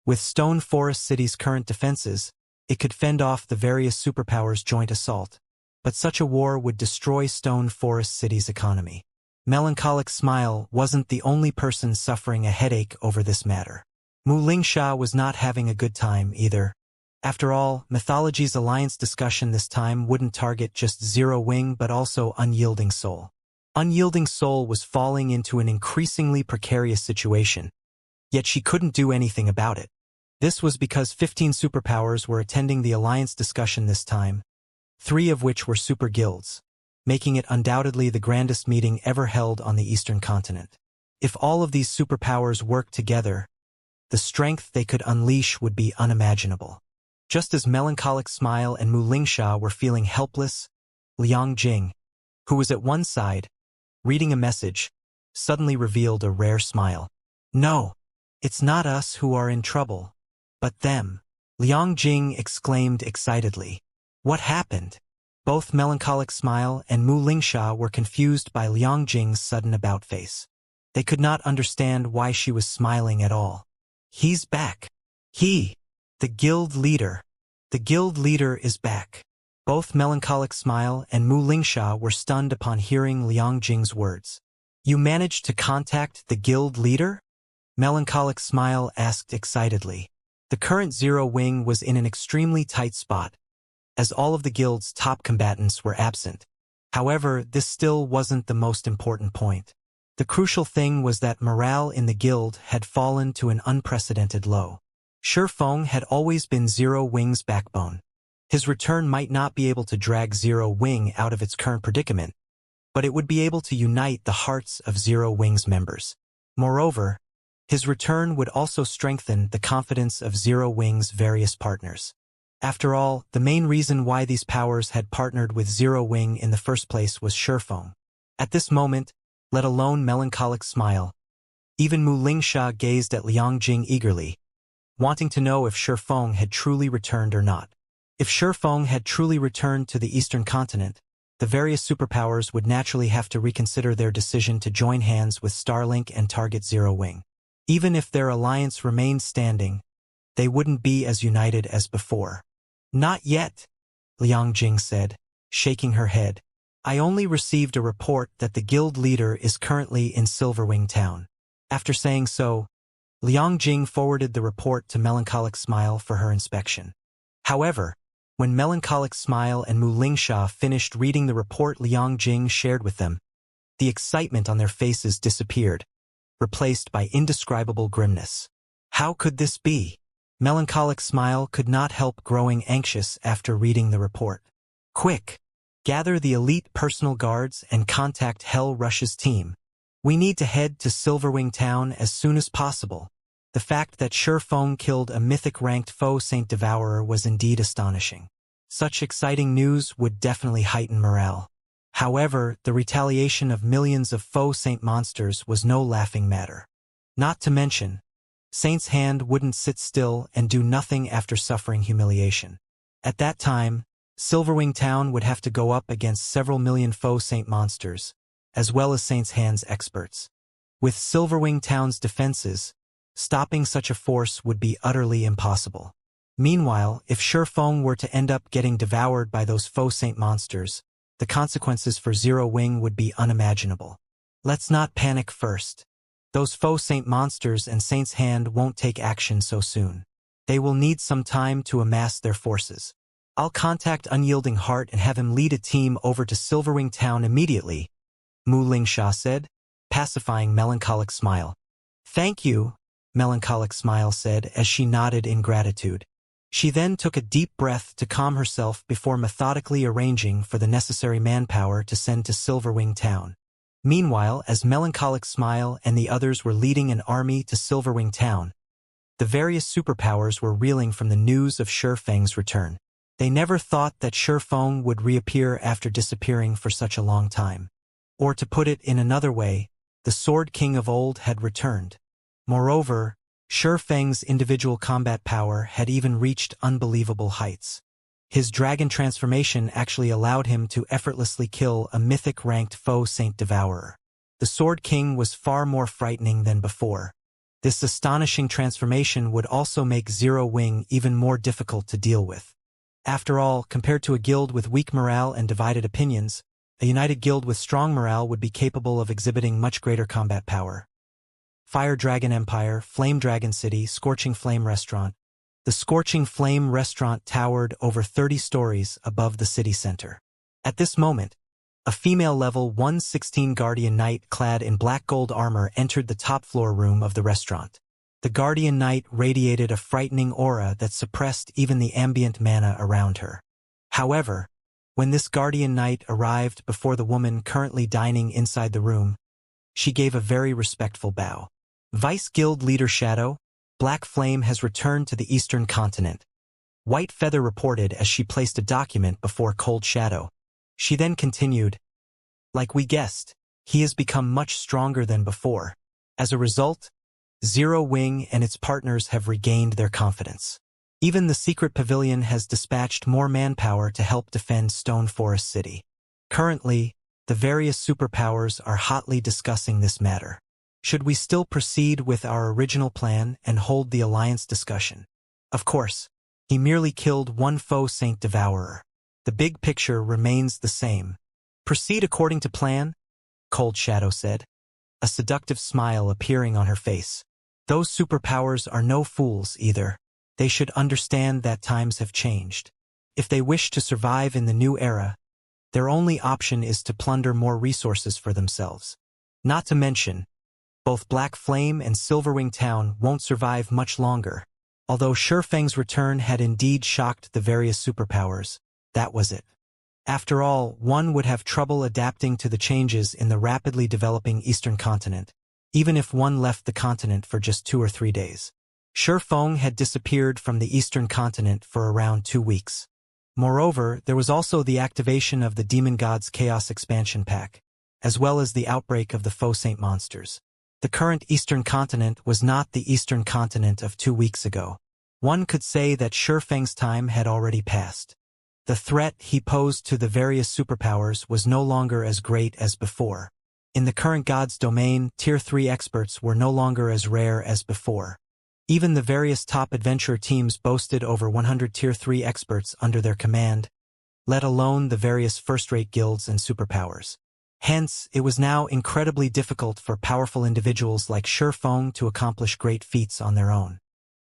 With Stone Forest City's current defenses, it could fend off the various superpowers' joint assault, but such a war would destroy Stone Forest City's economy. Melancholic Smile wasn't the only person suffering a headache over this matter. Mu Lingsha was not having a good time either. After all, Mythology's alliance discussion this time wouldn't target just Zero Wing but also Unyielding Soul. Unyielding Soul was falling into an increasingly precarious situation, yet she couldn't do anything about it. This was because 15 superpowers were attending the alliance discussion this time, 3 of which were super guilds, making it undoubtedly the grandest meeting ever held on the Eastern continent. If all of these superpowers worked together, the strength they could unleash would be unimaginable. Just as Melancholic Smile and Mu Lingsha were feeling helpless, Liang Jing, who was at one side, reading a message, suddenly revealed a rare smile. No, it's not us who are in trouble, but them. Liang Jing exclaimed excitedly. What happened? Both Melancholic Smile and Mu Lingsha were confused by Liang Jing's sudden about-face. They could not understand why she was smiling at all. He's back. The guild leader. The guild leader is back. Both Melancholic Smile and Mu Lingsha were stunned upon hearing Liang Jing's words. You managed to contact the guild leader? Melancholic Smile asked excitedly. The current Zero Wing was in an extremely tight spot, as all of the guild's top combatants were absent. However, this still wasn't the most important point. The crucial thing was that morale in the guild had fallen to an unprecedented low. Shi Feng had always been Zero Wing's backbone. His return might not be able to drag Zero Wing out of its current predicament, but it would be able to unite the hearts of Zero Wing's members. Moreover, his return would also strengthen the confidence of Zero Wing's various partners. After all, the main reason why these powers had partnered with Zero Wing in the first place was Shi Feng. At this moment, let alone Melancholic Smile, even Mu Lingsha gazed at Liang Jing eagerly, wanting to know if Shi Feng had truly returned or not. If Shi Feng had truly returned to the Eastern continent, the various superpowers would naturally have to reconsider their decision to join hands with Starlink and target Zero Wing. Even if their alliance remained standing, they wouldn't be as united as before. Not yet, Liang Jing said, shaking her head. I only received a report that the guild leader is currently in Silverwing Town. After saying so, Liang Jing forwarded the report to Melancholic Smile for her inspection. However, when Melancholic Smile and Mu Lingsha finished reading the report Liang Jing shared with them, the excitement on their faces disappeared, replaced by indescribable grimness. How could this be? Melancholic Smile could not help growing anxious after reading the report. Quick! Gather the elite personal guards and contact Hell Rush's team. We need to head to Silverwing Town as soon as possible. The fact that Shi Feng killed a mythic-ranked foe Saint Devourer was indeed astonishing. Such exciting news would definitely heighten morale. However, the retaliation of millions of foe Saint monsters was no laughing matter. Not to mention, Saint's hand wouldn't sit still and do nothing after suffering humiliation. At that time, Silverwing Town would have to go up against several million foe Saint monsters, as well as Saint's hand's experts. With Silverwing Town's defenses, stopping such a force would be utterly impossible. Meanwhile, if Shi Feng were to end up getting devoured by those foe Saint monsters, the consequences for Zero Wing would be unimaginable. Let's not panic first. Those foe Saint monsters and Saint's hand won't take action so soon. They will need some time to amass their forces. I'll contact Unyielding Heart and have him lead a team over to Silverwing Town immediately, Mu Lingsha said, pacifying Melancholic Smile. Thank you, Melancholic Smile said as she nodded in gratitude. She then took a deep breath to calm herself before methodically arranging for the necessary manpower to send to Silverwing Town. Meanwhile, as Melancholic Smile and the others were leading an army to Silverwing Town, the various superpowers were reeling from the news of Shi Feng's return. They never thought that Shi Feng would reappear after disappearing for such a long time. Or to put it in another way, the Sword King of old had returned. Moreover, Shi Feng's individual combat power had even reached unbelievable heights. His dragon transformation actually allowed him to effortlessly kill a mythic-ranked foe Saint Devourer. The Sword King was far more frightening than before. This astonishing transformation would also make Zero Wing even more difficult to deal with. After all, compared to a guild with weak morale and divided opinions, a united guild with strong morale would be capable of exhibiting much greater combat power. Fire Dragon Empire, Flame Dragon City, Scorching Flame Restaurant. The Scorching Flame Restaurant towered over 30 stories above the city center. At this moment, a female level 116 Guardian Knight clad in black gold armor entered the top floor room of the restaurant. The Guardian Knight radiated a frightening aura that suppressed even the ambient mana around her. However, when this Guardian Knight arrived before the woman currently dining inside the room, she gave a very respectful bow. Vice Guild Leader Shadow, Black Flame has returned to the Eastern Continent. White Feather reported as she placed a document before Cold Shadow. She then continued, like we guessed, he has become much stronger than before. As a result, Zero Wing and its partners have regained their confidence. Even the secret pavilion has dispatched more manpower to help defend Stone Forest City. Currently, the various superpowers are hotly discussing this matter. Should we still proceed with our original plan and hold the alliance discussion? Of course, he merely killed one foe Saint Devourer. The big picture remains the same. Proceed according to plan, Cold Shadow said, a seductive smile appearing on her face. Those superpowers are no fools either. They should understand that times have changed. If they wish to survive in the new era, their only option is to plunder more resources for themselves. Not to mention, both Black Flame and Silverwing Town won't survive much longer. Although Shurfeng's return had indeed shocked the various superpowers, that was it. After all, one would have trouble adapting to the changes in the rapidly developing Eastern continent, even if one left the continent for just 2 or 3 days. Shurfeng had disappeared from the Eastern continent for around 2 weeks. Moreover, there was also the activation of the Demon God's Chaos Expansion Pack, as well as the outbreak of the Faux Saint monsters. The current Eastern continent was not the Eastern continent of 2 weeks ago. One could say that Shurfeng's time had already passed. The threat he posed to the various superpowers was no longer as great as before. In the current God's domain, Tier 3 experts were no longer as rare as before. Even the various top adventure teams boasted over 100 Tier 3 experts under their command, let alone the various first-rate guilds and superpowers. Hence, it was now incredibly difficult for powerful individuals like Shurfeng to accomplish great feats on their own.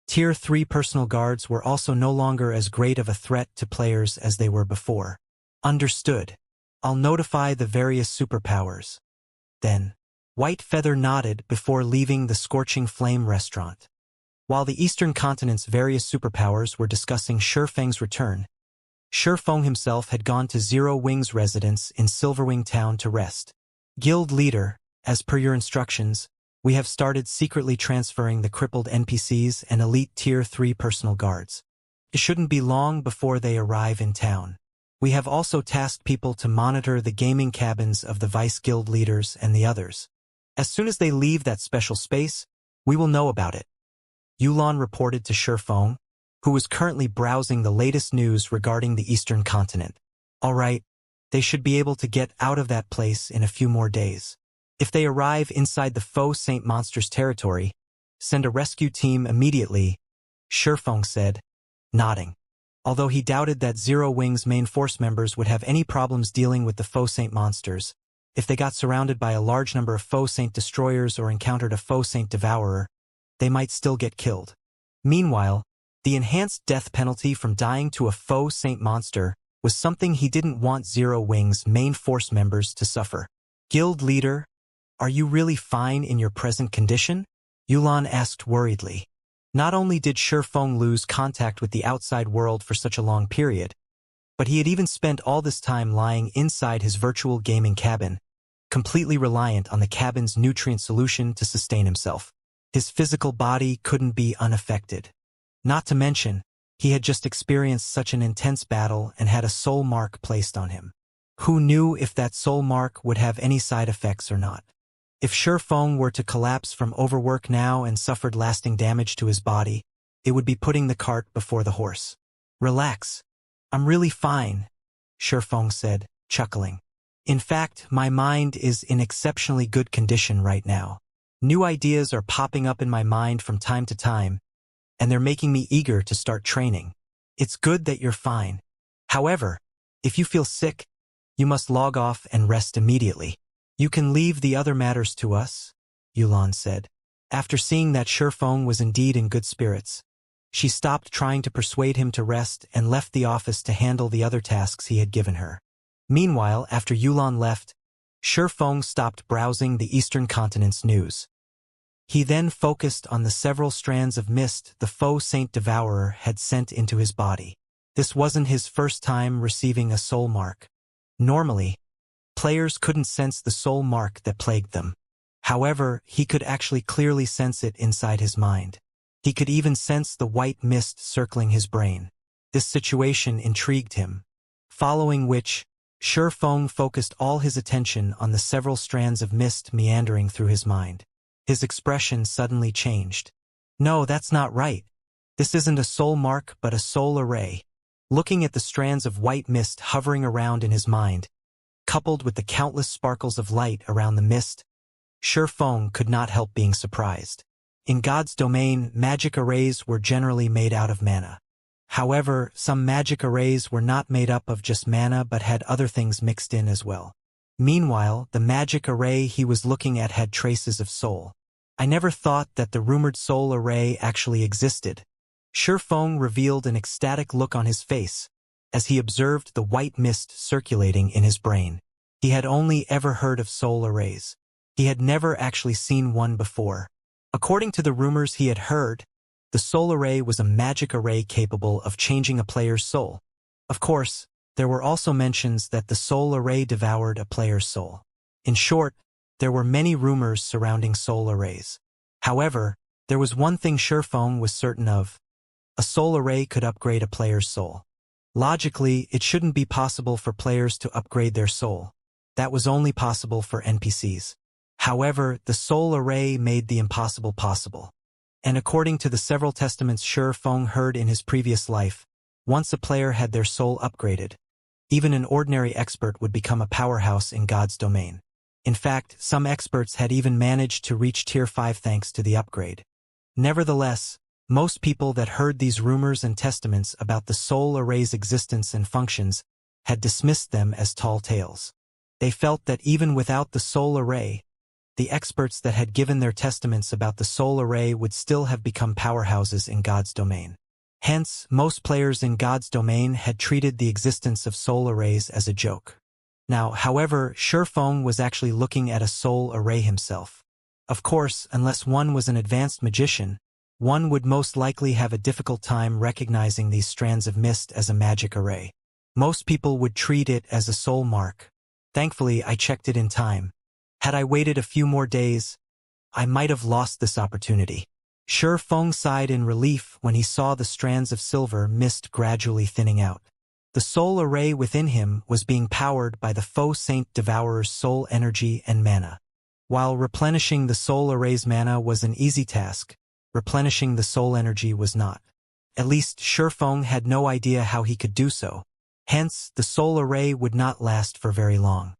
Tier 3 personal guards were also no longer as great of a threat to players as they were before. Understood. I'll notify the various superpowers. Then, White Feather nodded before leaving the Scorching Flame restaurant. While the Eastern continent's various superpowers were discussing Shurfeng's return, Shurfeng himself had gone to Zero Wing's residence in Silverwing Town to rest. Guild leader, as per your instructions, we have started secretly transferring the crippled NPCs and elite Tier 3 personal guards. It shouldn't be long before they arrive in town. We have also tasked people to monitor the gaming cabins of the Vice Guild leaders and the others. As soon as they leave that special space, we will know about it. Yulan reported to Shurfeng, who was currently browsing the latest news regarding the Eastern continent. All right, they should be able to get out of that place in a few more days. If they arrive inside the Faux Saint monster's territory, send a rescue team immediately, Shurfeng said, nodding. Although he doubted that Zero Wing's main force members would have any problems dealing with the Faux Saint monsters, if they got surrounded by a large number of Faux Saint destroyers or encountered a Faux Saint devourer, they might still get killed. Meanwhile, the enhanced death penalty from dying to a Faux Saint monster was something he didn't want Zero Wing's main force members to suffer. Guild leader, are you really fine in your present condition? Yulan asked worriedly. Not only did Shurfeng lose contact with the outside world for such a long period, but he had even spent all this time lying inside his virtual gaming cabin, completely reliant on the cabin's nutrient solution to sustain himself. His physical body couldn't be unaffected. Not to mention, he had just experienced such an intense battle and had a soul mark placed on him. Who knew if that soul mark would have any side effects or not? If Shurfeng were to collapse from overwork now and suffered lasting damage to his body, it would be putting the cart before the horse. Relax. I'm really fine, Shurfeng said, chuckling. In fact, my mind is in exceptionally good condition right now. New ideas are popping up in my mind from time to time, and they're making me eager to start training. It's good that you're fine. However, if you feel sick, you must log off and rest immediately. You can leave the other matters to us, Yulan said. After seeing that Shurfeng was indeed in good spirits, she stopped trying to persuade him to rest and left the office to handle the other tasks he had given her. Meanwhile, after Yulan left, Shurfeng stopped browsing the Eastern continent's news. He then focused on the several strands of mist the Faux Saint Devourer had sent into his body. This wasn't his first time receiving a soul mark. Normally, players couldn't sense the soul mark that plagued them. However, he could actually clearly sense it inside his mind. He could even sense the white mist circling his brain. This situation intrigued him. Following which, Shurfeng focused all his attention on the several strands of mist meandering through his mind. His expression suddenly changed. No, that's not right. This isn't a soul mark but a soul array. Looking at the strands of white mist hovering around in his mind, coupled with the countless sparkles of light around the mist, Shi Feng could not help being surprised. In God's domain, magic arrays were generally made out of mana. However, some magic arrays were not made up of just mana but had other things mixed in as well. Meanwhile, the magic array he was looking at had traces of soul. I never thought that the rumored soul array actually existed. Shi Feng revealed an ecstatic look on his face as he observed the white mist circulating in his brain. He had only ever heard of soul arrays. He had never actually seen one before. According to the rumors he had heard, the soul array was a magic array capable of changing a player's soul. Of course, there were also mentions that the soul array devoured a player's soul. In short, there were many rumors surrounding soul arrays. However, there was one thing Shi Feng was certain of. A soul array could upgrade a player's soul. Logically, it shouldn't be possible for players to upgrade their soul. That was only possible for NPCs. However, the soul array made the impossible possible. And according to the several testaments Shi Feng heard in his previous life, once a player had their soul upgraded, even an ordinary expert would become a powerhouse in God's domain. In fact, some experts had even managed to reach Tier 5 thanks to the upgrade. Nevertheless, most people that heard these rumors and testaments about the soul array's existence and functions had dismissed them as tall tales. They felt that even without the soul array, the experts that had given their testaments about the soul array would still have become powerhouses in God's domain. Hence, most players in God's domain had treated the existence of soul arrays as a joke. Now, however, Shi Feng was actually looking at a soul array himself. Of course, unless one was an advanced magician, one would most likely have a difficult time recognizing these strands of mist as a magic array. Most people would treat it as a soul mark. Thankfully, I checked it in time. Had I waited a few more days, I might have lost this opportunity. Shi Feng sighed in relief when he saw the strands of silver mist gradually thinning out. The soul array within him was being powered by the faux saint devourer's soul energy and mana. While replenishing the soul array's mana was an easy task, replenishing the soul energy was not. At least Shi Feng had no idea how he could do so. Hence, the soul array would not last for very long.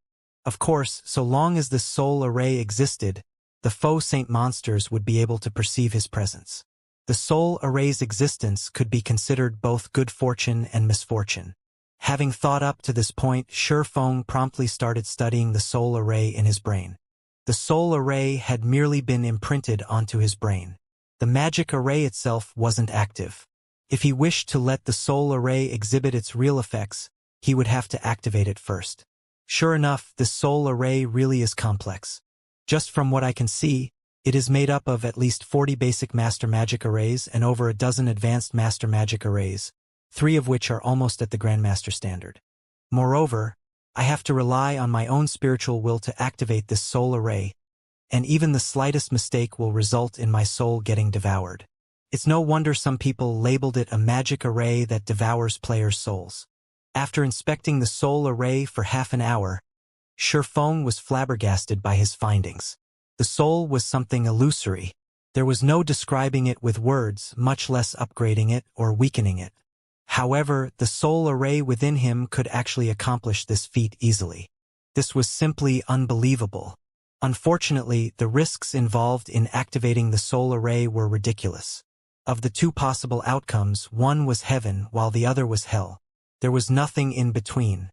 Of course, so long as this soul array existed, the faux saint monsters would be able to perceive his presence. The soul array's existence could be considered both good fortune and misfortune. Having thought up to this point, Shi Feng promptly started studying the soul array in his brain. The soul array had merely been imprinted onto his brain. The magic array itself wasn't active. If he wished to let the soul array exhibit its real effects, he would have to activate it first. Sure enough, this soul array really is complex. Just from what I can see, it is made up of at least 40 basic master magic arrays and over a dozen advanced master magic arrays, 3 of which are almost at the Grandmaster standard. Moreover, I have to rely on my own spiritual will to activate this soul array, and even the slightest mistake will result in my soul getting devoured. It's no wonder some people labeled it a magic array that devours players' souls. After inspecting the soul array for half an hour, Shi Feng was flabbergasted by his findings. The soul was something illusory. There was no describing it with words, much less upgrading it or weakening it. However, the soul array within him could actually accomplish this feat easily. This was simply unbelievable. Unfortunately, the risks involved in activating the soul array were ridiculous. Of the 2 possible outcomes, one was heaven while the other was hell. There was nothing in between.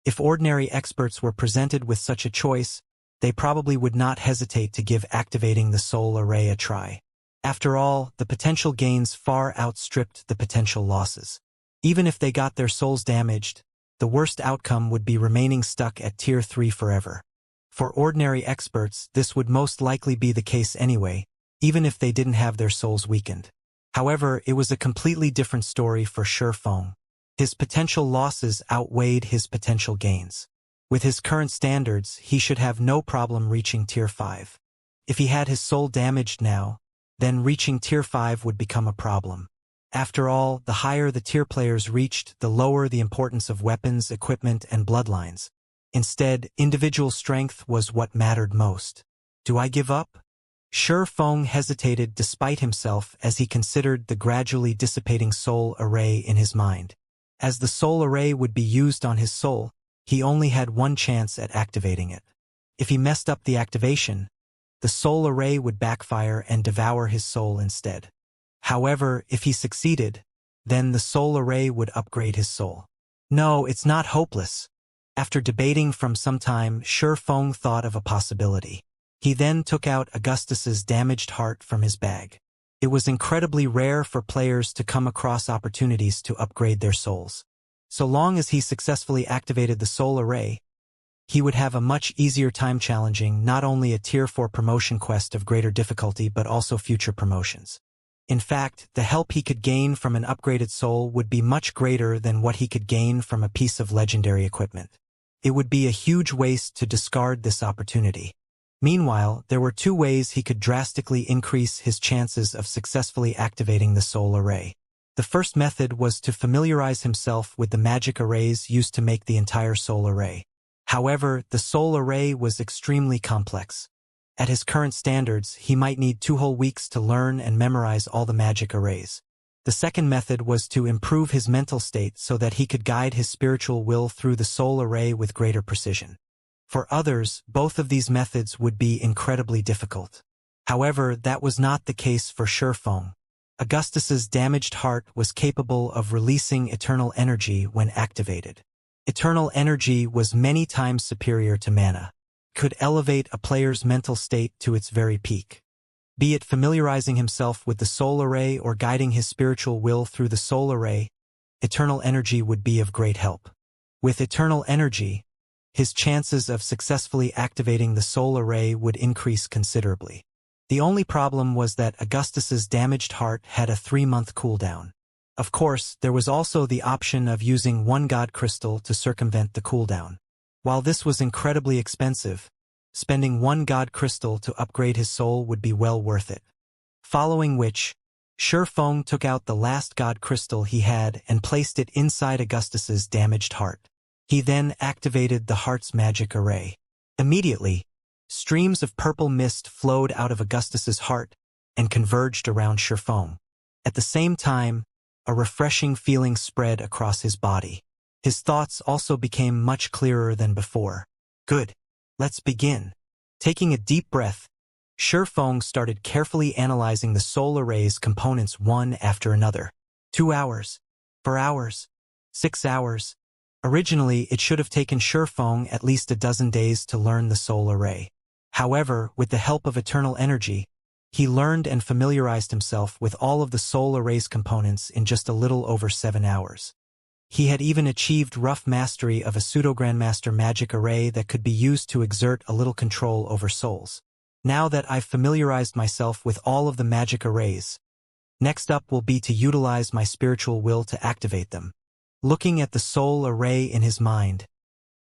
If ordinary experts were presented with such a choice, they probably would not hesitate to give activating the soul array a try. After all, the potential gains far outstripped the potential losses. Even if they got their souls damaged, the worst outcome would be remaining stuck at Tier 3 forever. For ordinary experts, this would most likely be the case anyway, even if they didn't have their souls weakened. However, it was a completely different story for Shi Feng. His potential losses outweighed his potential gains. With his current standards, he should have no problem reaching Tier 5. If he had his soul damaged now, then reaching Tier 5 would become a problem. After all, the higher the tier players reached, the lower the importance of weapons, equipment, and bloodlines. Instead, individual strength was what mattered most. Do I give up? Shi Feng hesitated despite himself as he considered the gradually dissipating soul array in his mind. As the soul array would be used on his soul, he only had one chance at activating it. If he messed up the activation, the soul array would backfire and devour his soul instead. However, if he succeeded, then the soul array would upgrade his soul. No, it's not hopeless. After debating for some time, Shi Feng thought of a possibility. He then took out Augustus's damaged heart from his bag. It was incredibly rare for players to come across opportunities to upgrade their souls. So long as he successfully activated the soul array, he would have a much easier time challenging not only a Tier 4 promotion quest of greater difficulty but also future promotions. In fact, the help he could gain from an upgraded soul would be much greater than what he could gain from a piece of legendary equipment. It would be a huge waste to discard this opportunity. Meanwhile, there were two ways he could drastically increase his chances of successfully activating the soul array. The first method was to familiarize himself with the magic arrays used to make the entire soul array. However, the soul array was extremely complex. At his current standards, he might need 2 whole weeks to learn and memorize all the magic arrays. The second method was to improve his mental state so that he could guide his spiritual will through the soul array with greater precision. For others, both of these methods would be incredibly difficult. However, that was not the case for Shi Feng. Augustus's damaged heart was capable of releasing eternal energy when activated. Eternal energy was many times superior to mana. Could elevate a player's mental state to its very peak. Be it familiarizing himself with the soul array or guiding his spiritual will through the soul array, eternal energy would be of great help. With eternal energy, his chances of successfully activating the soul array would increase considerably. The only problem was that Augustus's damaged heart had a 3-month cooldown. Of course, there was also the option of using 1 god crystal to circumvent the cooldown. While this was incredibly expensive, spending 1 god crystal to upgrade his soul would be well worth it. Following which, Shi Feng took out the last god crystal he had and placed it inside Augustus's damaged heart. He then activated the heart's magic array. Immediately, streams of purple mist flowed out of Augustus's heart and converged around Shi Feng. At the same time, a refreshing feeling spread across his body. His thoughts also became much clearer than before. Good. Let's begin. Taking a deep breath, Shi Feng started carefully analyzing the soul array's components one after another. 2 hours. 4 hours. 6 hours. Originally, it should have taken Shi Feng at least a dozen days to learn the soul array. However, with the help of eternal energy, he learned and familiarized himself with all of the soul array's components in just a little over 7 hours. He had even achieved rough mastery of a pseudo-grandmaster magic array that could be used to exert a little control over souls. Now that I've familiarized myself with all of the magic arrays, next up will be to utilize my spiritual will to activate them. Looking at the soul array in his mind,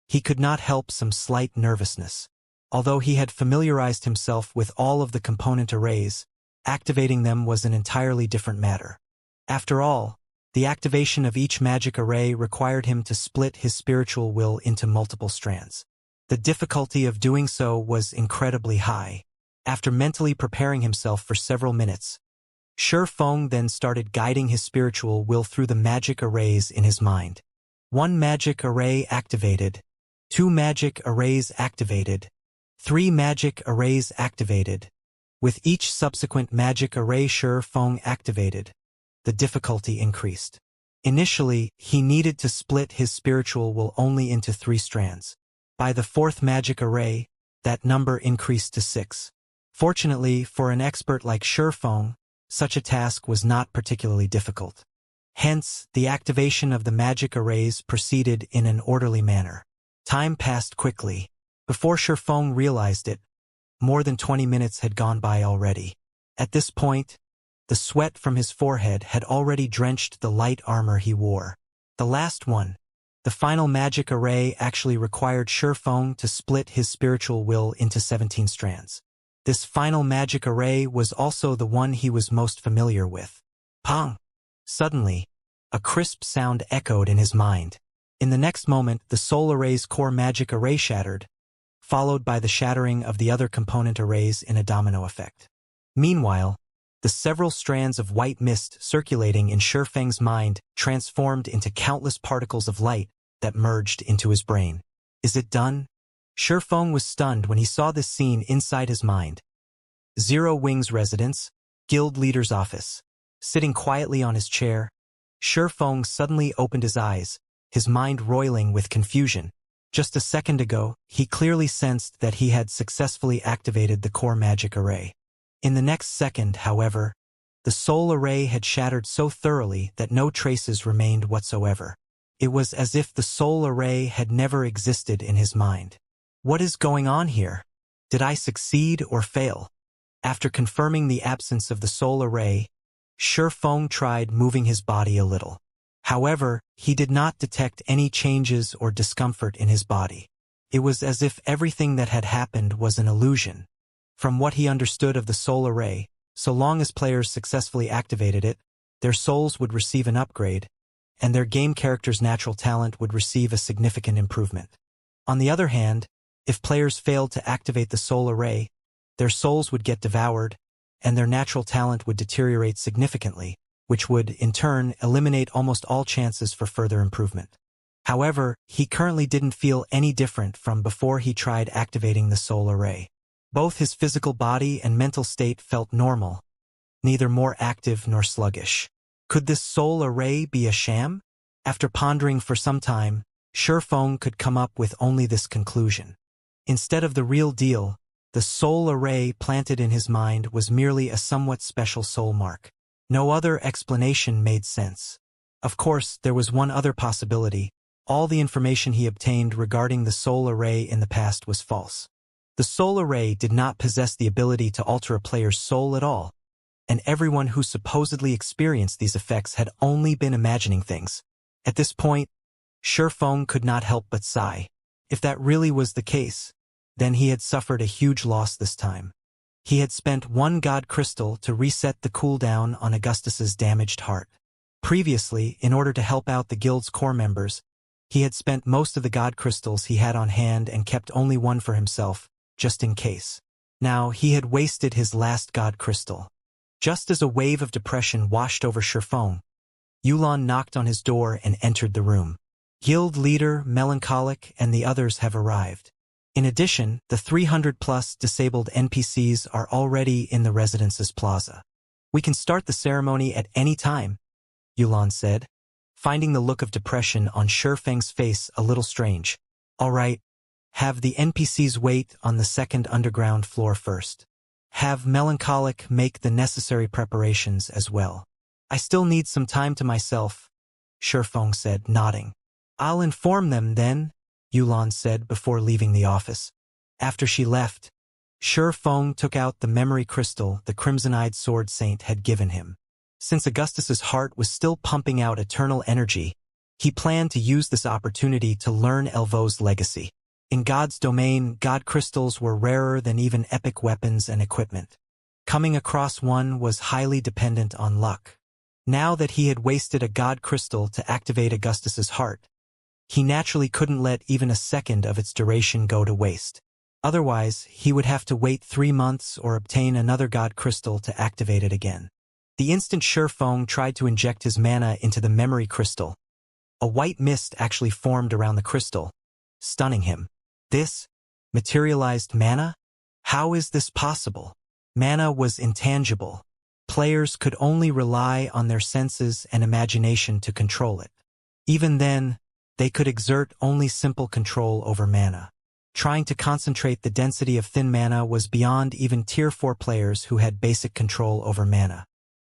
he could not help some slight nervousness. Although he had familiarized himself with all of the component arrays, activating them was an entirely different matter. After all, the activation of each magic array required him to split his spiritual will into multiple strands. The difficulty of doing so was incredibly high. After mentally preparing himself for several minutes, Shi Feng then started guiding his spiritual will through the magic arrays in his mind. 1 magic array activated. 2 magic arrays activated. 3 magic arrays activated. With each subsequent magic array Shi Feng activated, the difficulty increased. Initially, he needed to split his spiritual will only into 3 strands. By the 4th magic array, that number increased to 6. Fortunately, for an expert like Shi Feng, such a task was not particularly difficult. Hence, the activation of the magic arrays proceeded in an orderly manner. Time passed quickly. Before Shi Feng realized it, more than 20 minutes had gone by already. At this point, the sweat from his forehead had already drenched the light armor he wore. The last one, the final magic array, actually required Shi Feng to split his spiritual will into 17 strands. This final magic array was also the one he was most familiar with. Pong! Suddenly, a crisp sound echoed in his mind. In the next moment, the soul array's core magic array shattered, followed by the shattering of the other component arrays in a domino effect. Meanwhile, the several strands of white mist circulating in Shifeng's mind transformed into countless particles of light that merged into his brain. Is it done? Shifeng was stunned when he saw this scene inside his mind. Zero Wing's residence, guild leader's office. Sitting quietly on his chair, Shifeng suddenly opened his eyes, his mind roiling with confusion. Just a second ago, he clearly sensed that he had successfully activated the core magic array. In the next second, however, the soul array had shattered so thoroughly that no traces remained whatsoever. It was as if the soul array had never existed in his mind. What is going on here? Did I succeed or fail? After confirming the absence of the soul array, Shifeng tried moving his body a little. However, he did not detect any changes or discomfort in his body. It was as if everything that had happened was an illusion. From what he understood of the soul array, so long as players successfully activated it, their souls would receive an upgrade, and their game character's natural talent would receive a significant improvement. On the other hand, if players failed to activate the soul array, their souls would get devoured, and their natural talent would deteriorate significantly, which would, in turn, eliminate almost all chances for further improvement. However, he currently didn't feel any different from before he tried activating the soul array. Both his physical body and mental state felt normal, neither more active nor sluggish. Could this soul array be a sham? After pondering for some time, Shifeng could come up with only this conclusion. Instead of the real deal, the soul array planted in his mind was merely a somewhat special soul mark. No other explanation made sense. Of course, there was one other possibility. All the information he obtained regarding the soul array in the past was false. The soul array did not possess the ability to alter a player's soul at all, and everyone who supposedly experienced these effects had only been imagining things. At this point, Shifeng could not help but sigh. If that really was the case, then he had suffered a huge loss this time. He had spent one god crystal to reset the cooldown on Augustus's damaged heart. Previously, in order to help out the guild's core members, he had spent most of the god crystals he had on hand and kept only one for himself, just in case. Now he had wasted his last god crystal. Just as a wave of depression washed over Shifeng, Yulan knocked on his door and entered the room. Guild leader, Melancholic, and the others have arrived. In addition, the 300-plus disabled NPCs are already in the residence's plaza. We can start the ceremony at any time, Yulan said, finding the look of depression on Shifeng's face a little strange. All right, have the NPCs wait on the second underground floor first. Have Melancholic make the necessary preparations as well. I still need some time to myself, Shifeng said, nodding. I'll inform them then, Yulan said before leaving the office. After she left, Shifeng took out the memory crystal the Crimson-Eyed Sword Saint had given him. Since Augustus's heart was still pumping out eternal energy, he planned to use this opportunity to learn Elvo's legacy. In God's domain, God crystals were rarer than even epic weapons and equipment. Coming across one was highly dependent on luck. Now that he had wasted a God crystal to activate Augustus's heart, he naturally couldn't let even a second of its duration go to waste. Otherwise, he would have to wait 3 months or obtain another God crystal to activate it again. The instant Shifeng tried to inject his mana into the memory crystal, a white mist actually formed around the crystal, stunning him. This materialized mana? How is this possible? Mana was intangible. Players could only rely on their senses and imagination to control it. Even then, they could exert only simple control over mana. Trying to concentrate the density of thin mana was beyond even Tier 4 players who had basic control over mana.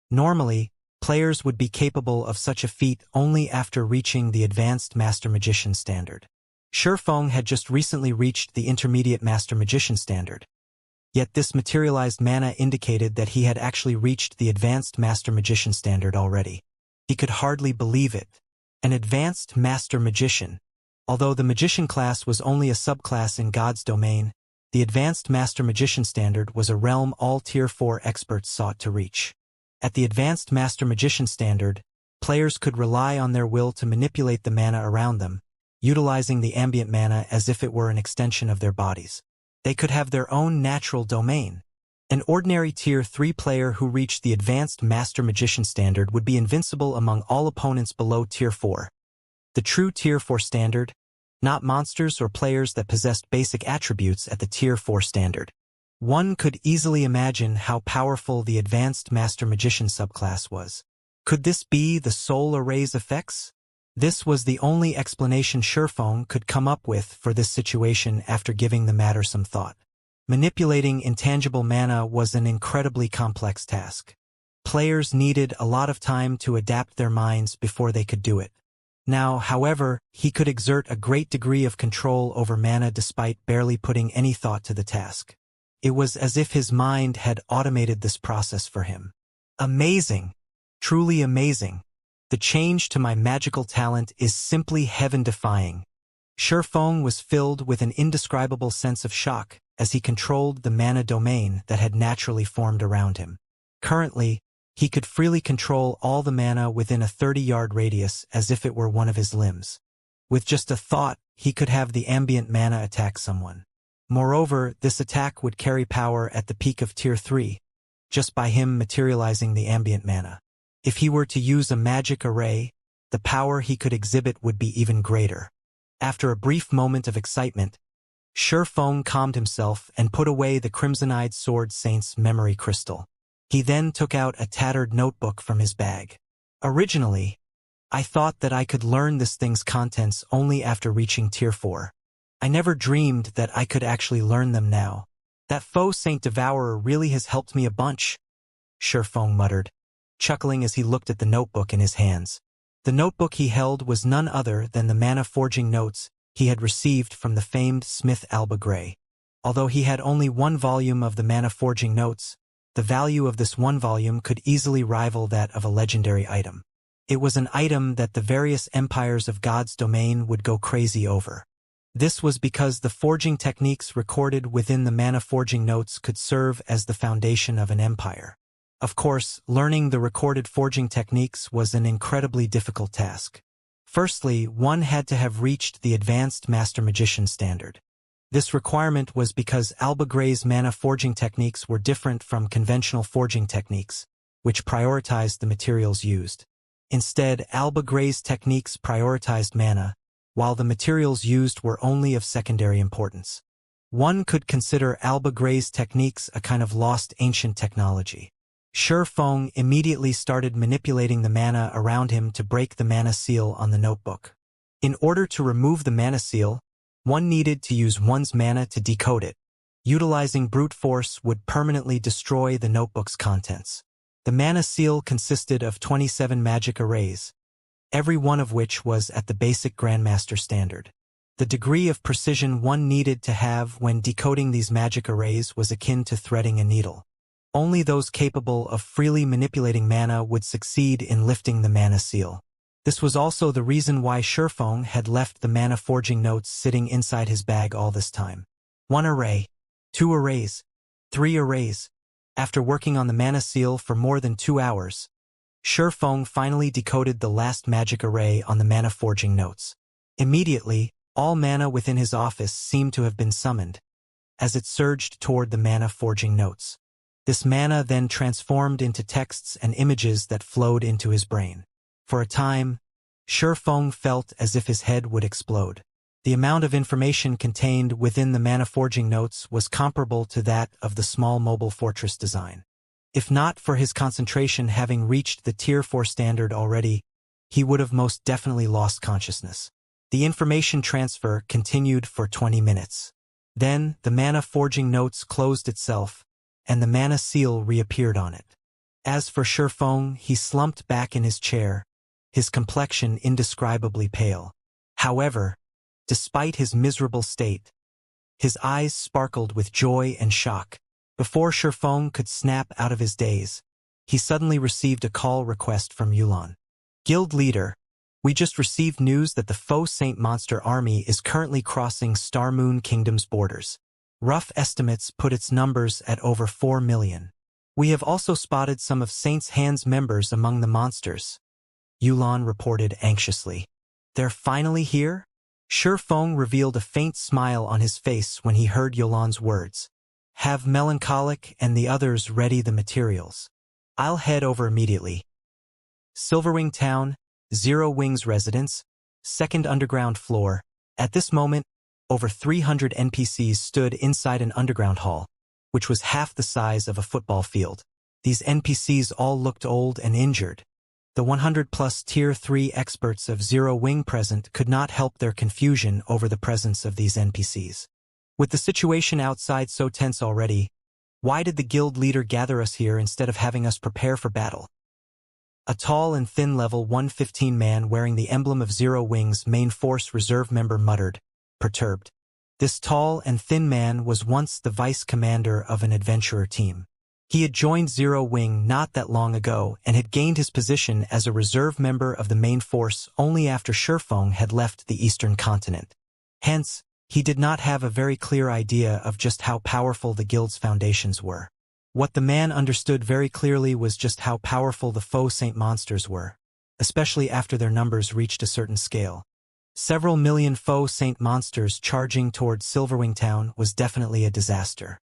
Normally, players would be capable of such a feat only after reaching the Advanced Master Magician standard. Shifeng had just recently reached the Intermediate Master Magician standard. Yet this materialized mana indicated that he had actually reached the Advanced Master Magician standard already. He could hardly believe it. An Advanced Master Magician. Although the Magician class was only a subclass in God's domain, the Advanced Master Magician standard was a realm all Tier 4 experts sought to reach. At the Advanced Master Magician standard, players could rely on their will to manipulate the mana around them, utilizing the ambient mana as if it were an extension of their bodies. They could have their own natural domain. An ordinary Tier 3 player who reached the advanced Master Magician standard would be invincible among all opponents below Tier 4. The true Tier 4 standard, not monsters or players that possessed basic attributes at the Tier 4 standard. One could easily imagine how powerful the advanced Master Magician subclass was. Could this be the soul array's effects? This was the only explanation Sherfong could come up with for this situation after giving the matter some thought. Manipulating intangible mana was an incredibly complex task. Players needed a lot of time to adapt their minds before they could do it. Now, however, he could exert a great degree of control over mana despite barely putting any thought to the task. It was as if his mind had automated this process for him. Amazing! Truly amazing! The change to my magical talent is simply heaven-defying. Sherfong was filled with an indescribable sense of shock as he controlled the mana domain that had naturally formed around him. Currently, he could freely control all the mana within a 30-yard radius as if it were one of his limbs. With just a thought, he could have the ambient mana attack someone. Moreover, this attack would carry power at the peak of Tier 3, just by him materializing the ambient mana. If he were to use a magic array, the power he could exhibit would be even greater. After a brief moment of excitement, Sherfong calmed himself and put away the Crimson-Eyed Sword Saint's memory crystal. He then took out a tattered notebook from his bag. Originally, I thought that I could learn this thing's contents only after reaching Tier 4. I never dreamed that I could actually learn them now. That faux Saint Devourer really has helped me a bunch, Sherfong muttered, chuckling as he looked at the notebook in his hands. The notebook he held was none other than the mana-forging notes he had received from the famed Smith Alba Grey. Although he had only one volume of the mana-forging notes, the value of this one volume could easily rival that of a legendary item. It was an item that the various empires of God's domain would go crazy over. This was because the forging techniques recorded within the mana-forging notes could serve as the foundation of an empire. Of course, learning the recorded forging techniques was an incredibly difficult task. Firstly, one had to have reached the advanced Master Magician standard. This requirement was because Alba Grey's mana forging techniques were different from conventional forging techniques, which prioritized the materials used. Instead, Alba Grey's techniques prioritized mana, while the materials used were only of secondary importance. One could consider Alba Grey's techniques a kind of lost ancient technology. Sherfong immediately started manipulating the mana around him to break the mana seal on the notebook. In order to remove the mana seal, one needed to use one's mana to decode it. Utilizing brute force would permanently destroy the notebook's contents. The mana seal consisted of 27 magic arrays, every one of which was at the basic Grandmaster standard. The degree of precision one needed to have when decoding these magic arrays was akin to threading a needle. Only those capable of freely manipulating mana would succeed in lifting the mana seal. This was also the reason why Sherfong had left the mana forging notes sitting inside his bag all this time. 1 array, 2 arrays, 3 arrays. After working on the mana seal for more than 2 hours, Sherfong finally decoded the last magic array on the mana forging notes. Immediately, all mana within his office seemed to have been summoned, as it surged toward the mana forging notes. This mana then transformed into texts and images that flowed into his brain. For a time, Sherfong felt as if his head would explode. The amount of information contained within the mana forging notes was comparable to that of the small mobile fortress design. If not for his concentration having reached the Tier 4 standard already, he would have most definitely lost consciousness. The information transfer continued for 20 minutes. Then, the mana forging notes closed itself, and the mana seal reappeared on it. As for Sherfong, he slumped back in his chair, his complexion indescribably pale. However, despite his miserable state, his eyes sparkled with joy and shock. Before Sherfong could snap out of his daze, he suddenly received a call request from Yulan. Guild leader, we just received news that the faux Saint Monster army is currently crossing Star Moon Kingdom's borders. Rough estimates put its numbers at over 4 million. We have also spotted some of Saint's Hand's members among the monsters, Yulan reported anxiously. They're finally here? Feng revealed a faint smile on his face when he heard Yolan's words. Have Melancholic and the others ready the materials. I'll head over immediately. Silverwing Town, Zero Wings residence, second underground floor. At this moment, over 300 NPCs stood inside an underground hall, which was half the size of a football field. These NPCs all looked old and injured. The 100-plus Tier 3 experts of Zero Wing present could not help their confusion over the presence of these NPCs. With the situation outside so tense already, why did the guild leader gather us here instead of having us prepare for battle? A tall and thin level 115 man wearing the emblem of Zero Wing's main force reserve member muttered, perturbed. This tall and thin man was once the vice commander of an adventurer team. He had joined Zero Wing not that long ago and had gained his position as a reserve member of the main force only after Feng had left the eastern continent. Hence, he did not have a very clear idea of just how powerful the guild's foundations were. What the man understood very clearly was just how powerful the faux saint monsters were, especially after their numbers reached a certain scale. Several million faux saint monsters charging towards Silverwing Town was definitely a disaster.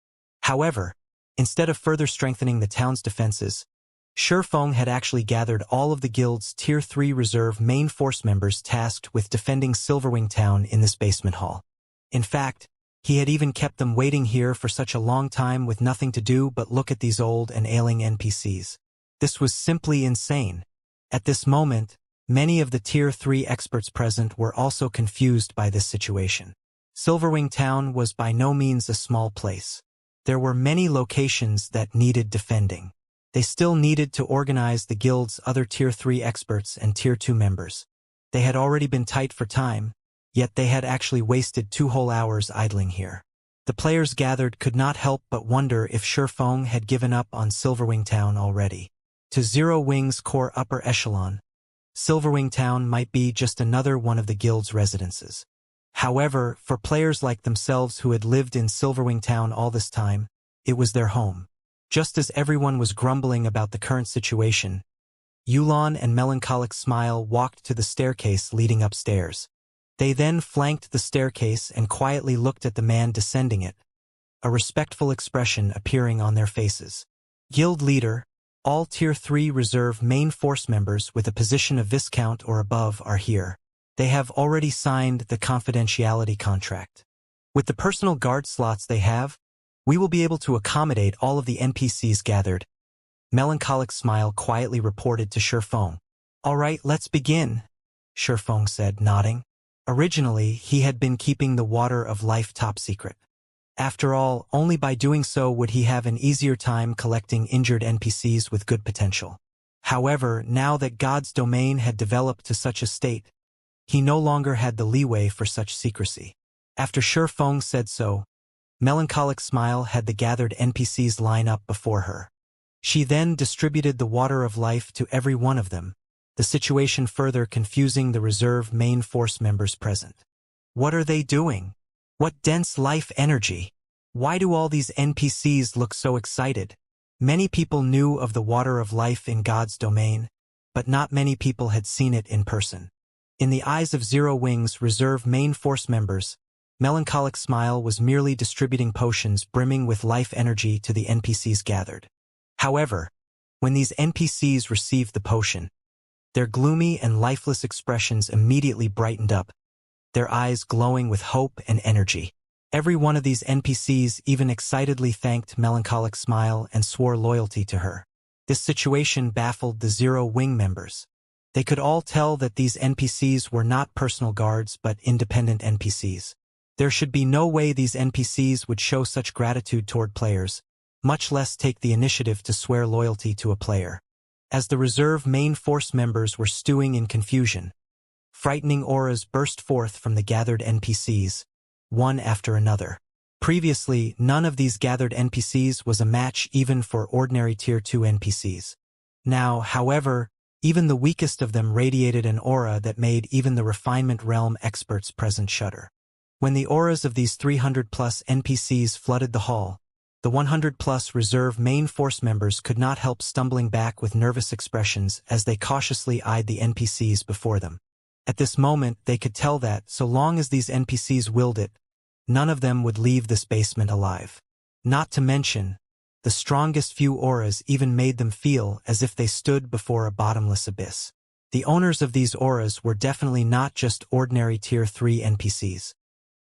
However, instead of further strengthening the town's defenses, Feng had actually gathered all of the guild's Tier 3 reserve main force members tasked with defending Silverwing Town in this basement hall. In fact, he had even kept them waiting here for such a long time with nothing to do but look at these old and ailing NPCs. This was simply insane. At this moment, many of the Tier 3 experts present were also confused by this situation. Silverwing Town was by no means a small place. There were many locations that needed defending. They still needed to organize the guild's other Tier 3 experts and Tier 2 members. They had already been tight for time, yet they had actually wasted 2 whole hours idling here. The players gathered could not help but wonder if Feng had given up on Silverwing Town already. To Zero Wing's core upper echelon, Silverwing Town might be just another one of the guild's residences. However, for players like themselves who had lived in Silverwing Town all this time, it was their home. Just as everyone was grumbling about the current situation, Yulon and Melancholic Smile walked to the staircase leading upstairs. They then flanked the staircase and quietly looked at the man descending it, a respectful expression appearing on their faces. Guild leader, all Tier 3 reserve main force members with a position of Viscount or above are here. They have already signed the confidentiality contract. With the personal guard slots they have, we will be able to accommodate all of the NPCs gathered. Melancholic Smile quietly reported to Feng. All right, let's begin, Feng said, nodding. Originally, he had been keeping the water of life top secret. After all, only by doing so would he have an easier time collecting injured NPCs with good potential. However, now that God's domain had developed to such a state, he no longer had the leeway for such secrecy. After Feng said so, Melancholic Smile had the gathered NPCs line up before her. She then distributed the water of life to every one of them, the situation further confusing the reserve main force members present. What are they doing? What dense life energy? Why do all these NPCs look so excited? Many people knew of the water of life in God's domain, but not many people had seen it in person. In the eyes of Zero Wing's reserve main force members, Melancholic Smile was merely distributing potions brimming with life energy to the NPCs gathered. However, when these NPCs received the potion, their gloomy and lifeless expressions immediately brightened up, their eyes glowing with hope and energy. Every one of these NPCs even excitedly thanked Melancholic Smile and swore loyalty to her. This situation baffled the Zero Wing members. They could all tell that these NPCs were not personal guards but independent NPCs. There should be no way these NPCs would show such gratitude toward players, much less take the initiative to swear loyalty to a player. As the reserve main force members were stewing in confusion, frightening auras burst forth from the gathered NPCs, one after another. Previously, none of these gathered NPCs was a match even for ordinary Tier 2 NPCs. Now, however, even the weakest of them radiated an aura that made even the refinement realm experts present shudder. When the auras of these 300-plus NPCs flooded the hall, the 100-plus reserve main force members could not help stumbling back with nervous expressions as they cautiously eyed the NPCs before them. At this moment, they could tell that, so long as these NPCs willed it, none of them would leave this basement alive. Not to mention, the strongest few auras even made them feel as if they stood before a bottomless abyss. The owners of these auras were definitely not just ordinary Tier 3 NPCs.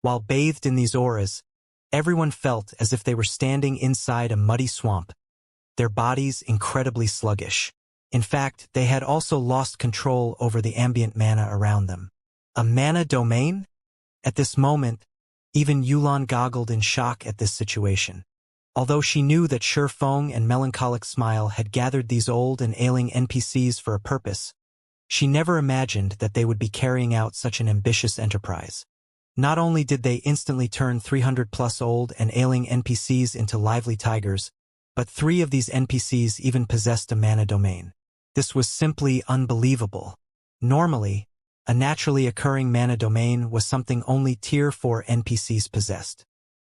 While bathed in these auras, everyone felt as if they were standing inside a muddy swamp, their bodies incredibly sluggish. In fact, they had also lost control over the ambient mana around them. A mana domain? At this moment, even Yulan goggled in shock at this situation. Although she knew that Shifeng and Melancholic Smile had gathered these old and ailing NPCs for a purpose, she never imagined that they would be carrying out such an ambitious enterprise. Not only did they instantly turn 300+ old and ailing NPCs into lively tigers, but 3 of these NPCs even possessed a mana domain. This was simply unbelievable. Normally, a naturally occurring mana domain was something only Tier 4 NPCs possessed.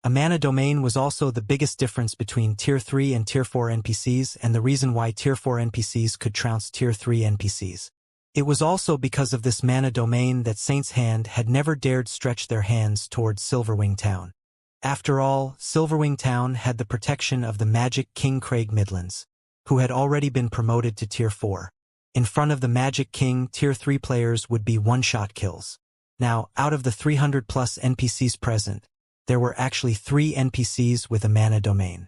A mana domain was also the biggest difference between Tier 3 and Tier 4 NPCs and the reason why Tier 4 NPCs could trounce Tier 3 NPCs. It was also because of this mana domain that Saint's Hand had never dared stretch their hands towards Silverwing Town. After all, Silverwing Town had the protection of the magic King Craig Midlands, who had already been promoted to Tier 4. In front of the Magic King, Tier 3 players would be one-shot kills. Now, out of the 300+ NPCs present, there were actually 3 NPCs with a mana domain.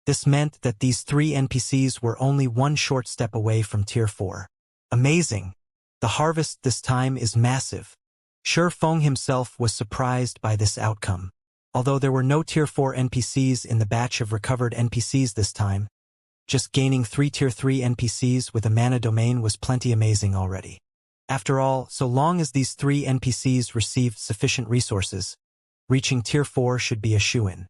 This meant that these 3 NPCs were only one short step away from Tier 4. Amazing! The harvest this time is massive. Shifeng himself was surprised by this outcome. Although there were no Tier 4 NPCs in the batch of recovered NPCs this time, just gaining 3 Tier 3 NPCs with a mana domain was plenty amazing already. After all, so long as these 3 NPCs received sufficient resources, reaching Tier 4 should be a shoo-in.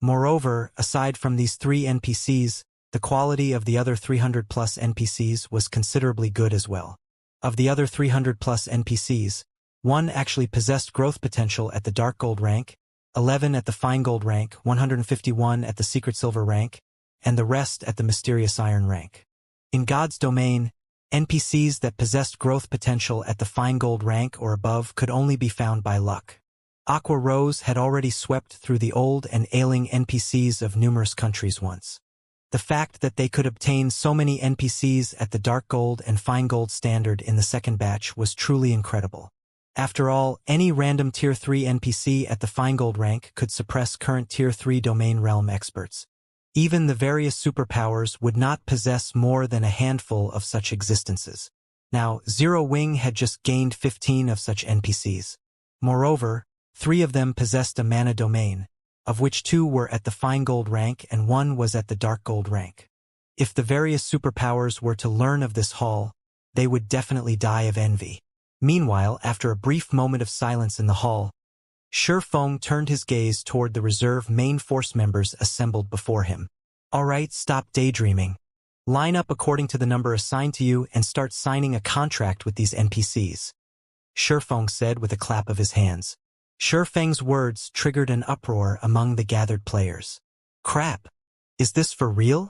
Moreover, aside from these 3 NPCs, the quality of the other 300+ NPCs was considerably good as well. Of the other 300+ NPCs, 1 actually possessed growth potential at the Dark Gold rank, 11 at the Fine Gold rank, 151 at the Secret Silver rank, and the rest at the Mysterious Iron rank. In God's domain, NPCs that possessed growth potential at the Fine Gold rank or above could only be found by luck. Aqua Rose had already swept through the old and ailing NPCs of numerous countries once. The fact that they could obtain so many NPCs at the Dark Gold and Fine Gold standard in the second batch was truly incredible. After all, any random Tier 3 NPC at the Fine Gold rank could suppress current Tier 3 domain realm experts. Even the various superpowers would not possess more than a handful of such existences. Now, Zero Wing had just gained 15 of such NPCs. Moreover, 3 of them possessed a mana domain, of which 2 were at the Fine Gold rank and 1 was at the Dark Gold rank. If the various superpowers were to learn of this haul, they would definitely die of envy. Meanwhile, after a brief moment of silence in the hall, Shifeng turned his gaze toward the reserve main force members assembled before him. Alright, stop daydreaming. Line up according to the number assigned to you and start signing a contract with these NPCs. Shifeng said with a clap of his hands. Shifeng's words triggered an uproar among the gathered players. Crap! Is this for real?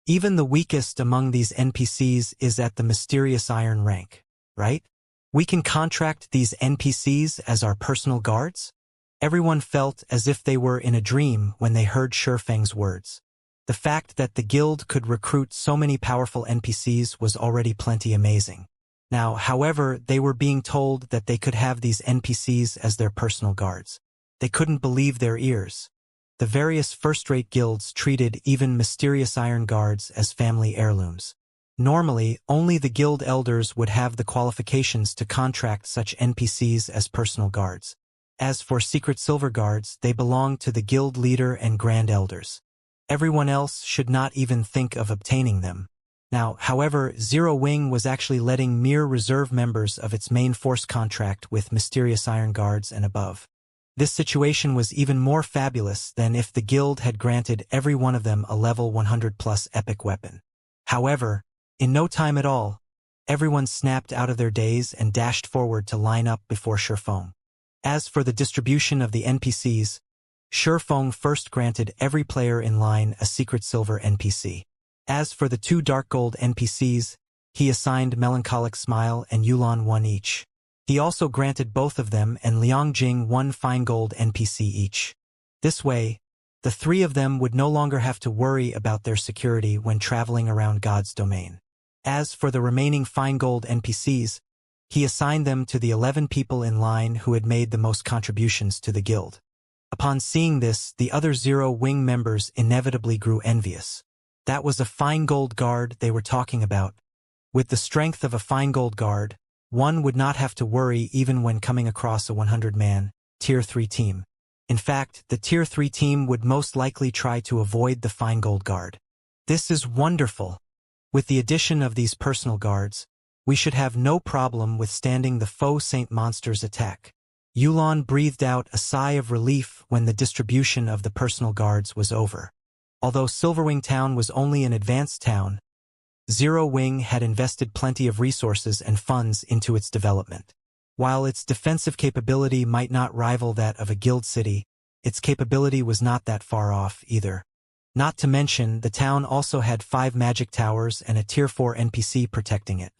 Even the weakest among these NPCs is at the Mysterious Iron rank, right? We can contract these NPCs as our personal guards? Everyone felt as if they were in a dream when they heard Shifeng's words. The fact that the guild could recruit so many powerful NPCs was already plenty amazing. Now, however, they were being told that they could have these NPCs as their personal guards. They couldn't believe their ears. The various first-rate guilds treated even Mysterious Iron guards as family heirlooms. Normally, only the guild elders would have the qualifications to contract such NPCs as personal guards. As for Secret Silver guards, they belonged to the guild leader and grand elders. Everyone else should not even think of obtaining them. Now, however, Zero Wing was actually letting mere reserve members of its main force contract with Mysterious Iron guards and above. This situation was even more fabulous than if the guild had granted every one of them a level 100+ epic weapon. However, in no time at all, everyone snapped out of their daze and dashed forward to line up before Shifeng. As for the distribution of the NPCs, Shifeng first granted every player in line a Secret Silver NPC. As for the 2 Dark Gold NPCs, he assigned Melancholic Smile and Yulan 1 each. He also granted both of them and Liangjing one fine gold NPC each. This way, the three of them would no longer have to worry about their security when traveling around God's domain. As for the remaining fine gold NPCs, he assigned them to the 11 people in line who had made the most contributions to the guild. Upon seeing this, the other Zero Wing members inevitably grew envious. That was a fine gold guard they were talking about. With the strength of a fine gold guard, one would not have to worry even when coming across a 100-man, Tier 3 team. In fact, the Tier 3 team would most likely try to avoid the fine gold guard. This is wonderful. With the addition of these personal guards, we should have no problem withstanding the faux saint monster's attack. Yulan breathed out a sigh of relief when the distribution of the personal guards was over. Although Silverwing Town was only an advanced town, Zero Wing had invested plenty of resources and funds into its development. While its defensive capability might not rival that of a guild city, its capability was not that far off either. Not to mention, the town also had 5 magic towers and a Tier 4 NPC protecting it.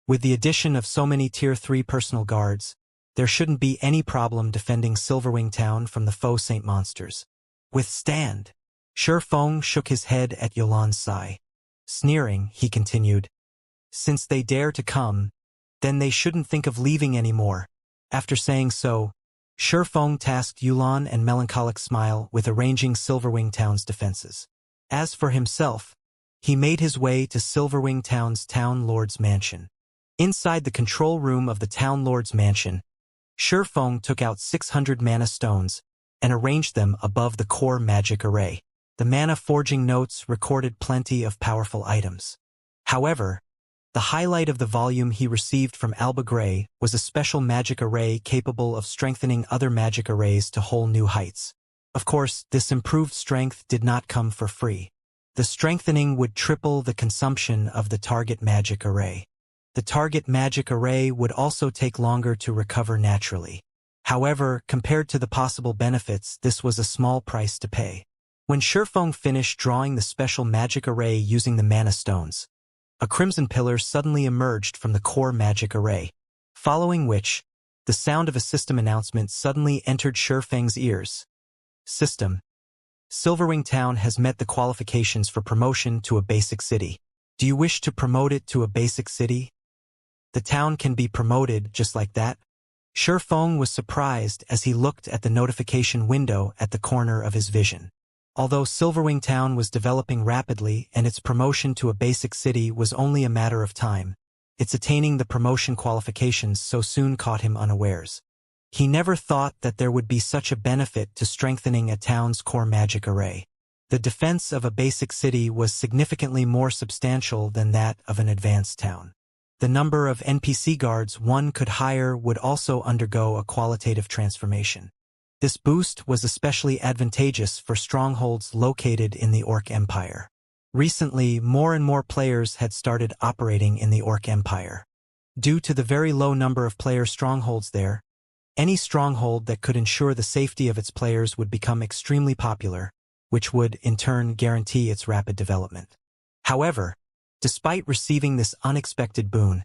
With the addition of so many Tier 3 personal guards, there shouldn't be any problem defending Silverwing Town from the faux saint monsters. Withstand. Shifeng shook his head at Yulan's sigh. Sneering, he continued, since they dare to come, then they shouldn't think of leaving anymore. After saying so, Shifeng tasked Yulan and Melancholic Smile with arranging Silverwing Town's defenses. As for himself, he made his way to Silverwing Town's Town Lord's mansion. Inside the control room of the Town Lord's mansion, Shifeng took out 600 mana stones and arranged them above the core magic array. The mana forging notes recorded plenty of powerful items. However, the highlight of the volume he received from Alba Grey was a special magic array capable of strengthening other magic arrays to whole new heights. Of course, this improved strength did not come for free. The strengthening would triple the consumption of the target magic array. The target magic array would also take longer to recover naturally. However, compared to the possible benefits, this was a small price to pay. When Shifeng finished drawing the special magic array using the mana stones, a crimson pillar suddenly emerged from the core magic array, following which, the sound of a system announcement suddenly entered Shifeng's ears. System. Silverwing Town has met the qualifications for promotion to a basic city. Do you wish to promote it to a basic city? The town can be promoted just like that? Shifeng was surprised as he looked at the notification window at the corner of his vision. Although Silverwing Town was developing rapidly and its promotion to a basic city was only a matter of time, its attaining the promotion qualifications so soon caught him unawares. He never thought that there would be such a benefit to strengthening a town's core magic array. The defense of a basic city was significantly more substantial than that of an advanced town. The number of NPC guards one could hire would also undergo a qualitative transformation. This boost was especially advantageous for strongholds located in the Orc Empire. Recently, more and more players had started operating in the Orc Empire. Due to the very low number of player strongholds there, any stronghold that could ensure the safety of its players would become extremely popular, which would, in turn, guarantee its rapid development. However, despite receiving this unexpected boon,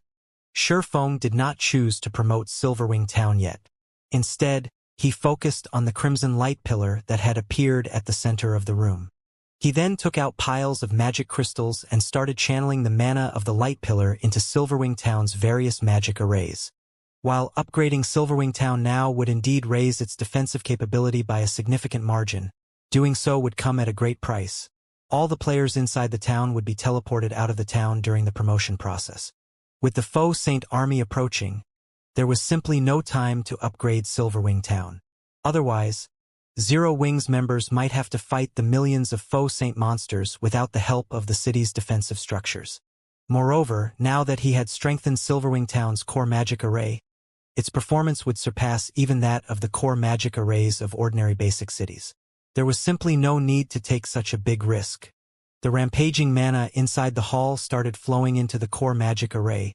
Shifeng did not choose to promote Silverwing Town yet. Instead, he focused on the crimson light pillar that had appeared at the center of the room. He then took out piles of magic crystals and started channeling the mana of the light pillar into Silverwing Town's various magic arrays. While upgrading Silverwing Town now would indeed raise its defensive capability by a significant margin, doing so would come at a great price. All the players inside the town would be teleported out of the town during the promotion process. With the faux saint army approaching, there was simply no time to upgrade Silverwing Town. Otherwise, Zero Wing's members might have to fight the millions of faux saint monsters without the help of the city's defensive structures. Moreover, now that he had strengthened Silverwing Town's core magic array, its performance would surpass even that of the core magic arrays of ordinary basic cities. There was simply no need to take such a big risk. The rampaging mana inside the hall started flowing into the core magic array,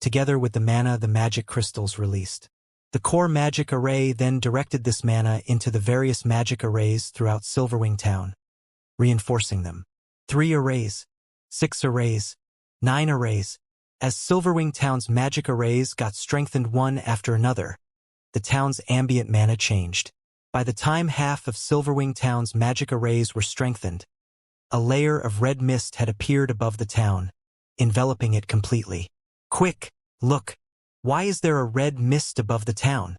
together with the mana the magic crystals released. The core magic array then directed this mana into the various magic arrays throughout Silverwing Town, reinforcing them. 3 arrays, 6 arrays, 9 arrays. As Silverwing Town's magic arrays got strengthened one after another, the town's ambient mana changed. By the time half of Silverwing Town's magic arrays were strengthened, a layer of red mist had appeared above the town, enveloping it completely. Quick, look! Why is there a red mist above the town?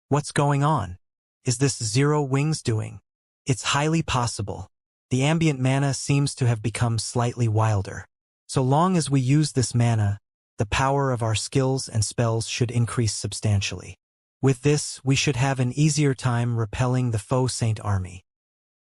What's going on? Is this Zero Wings doing? It's highly possible. The ambient mana seems to have become slightly wilder. So long as we use this mana, the power of our skills and spells should increase substantially. With this, we should have an easier time repelling the foe Saint army.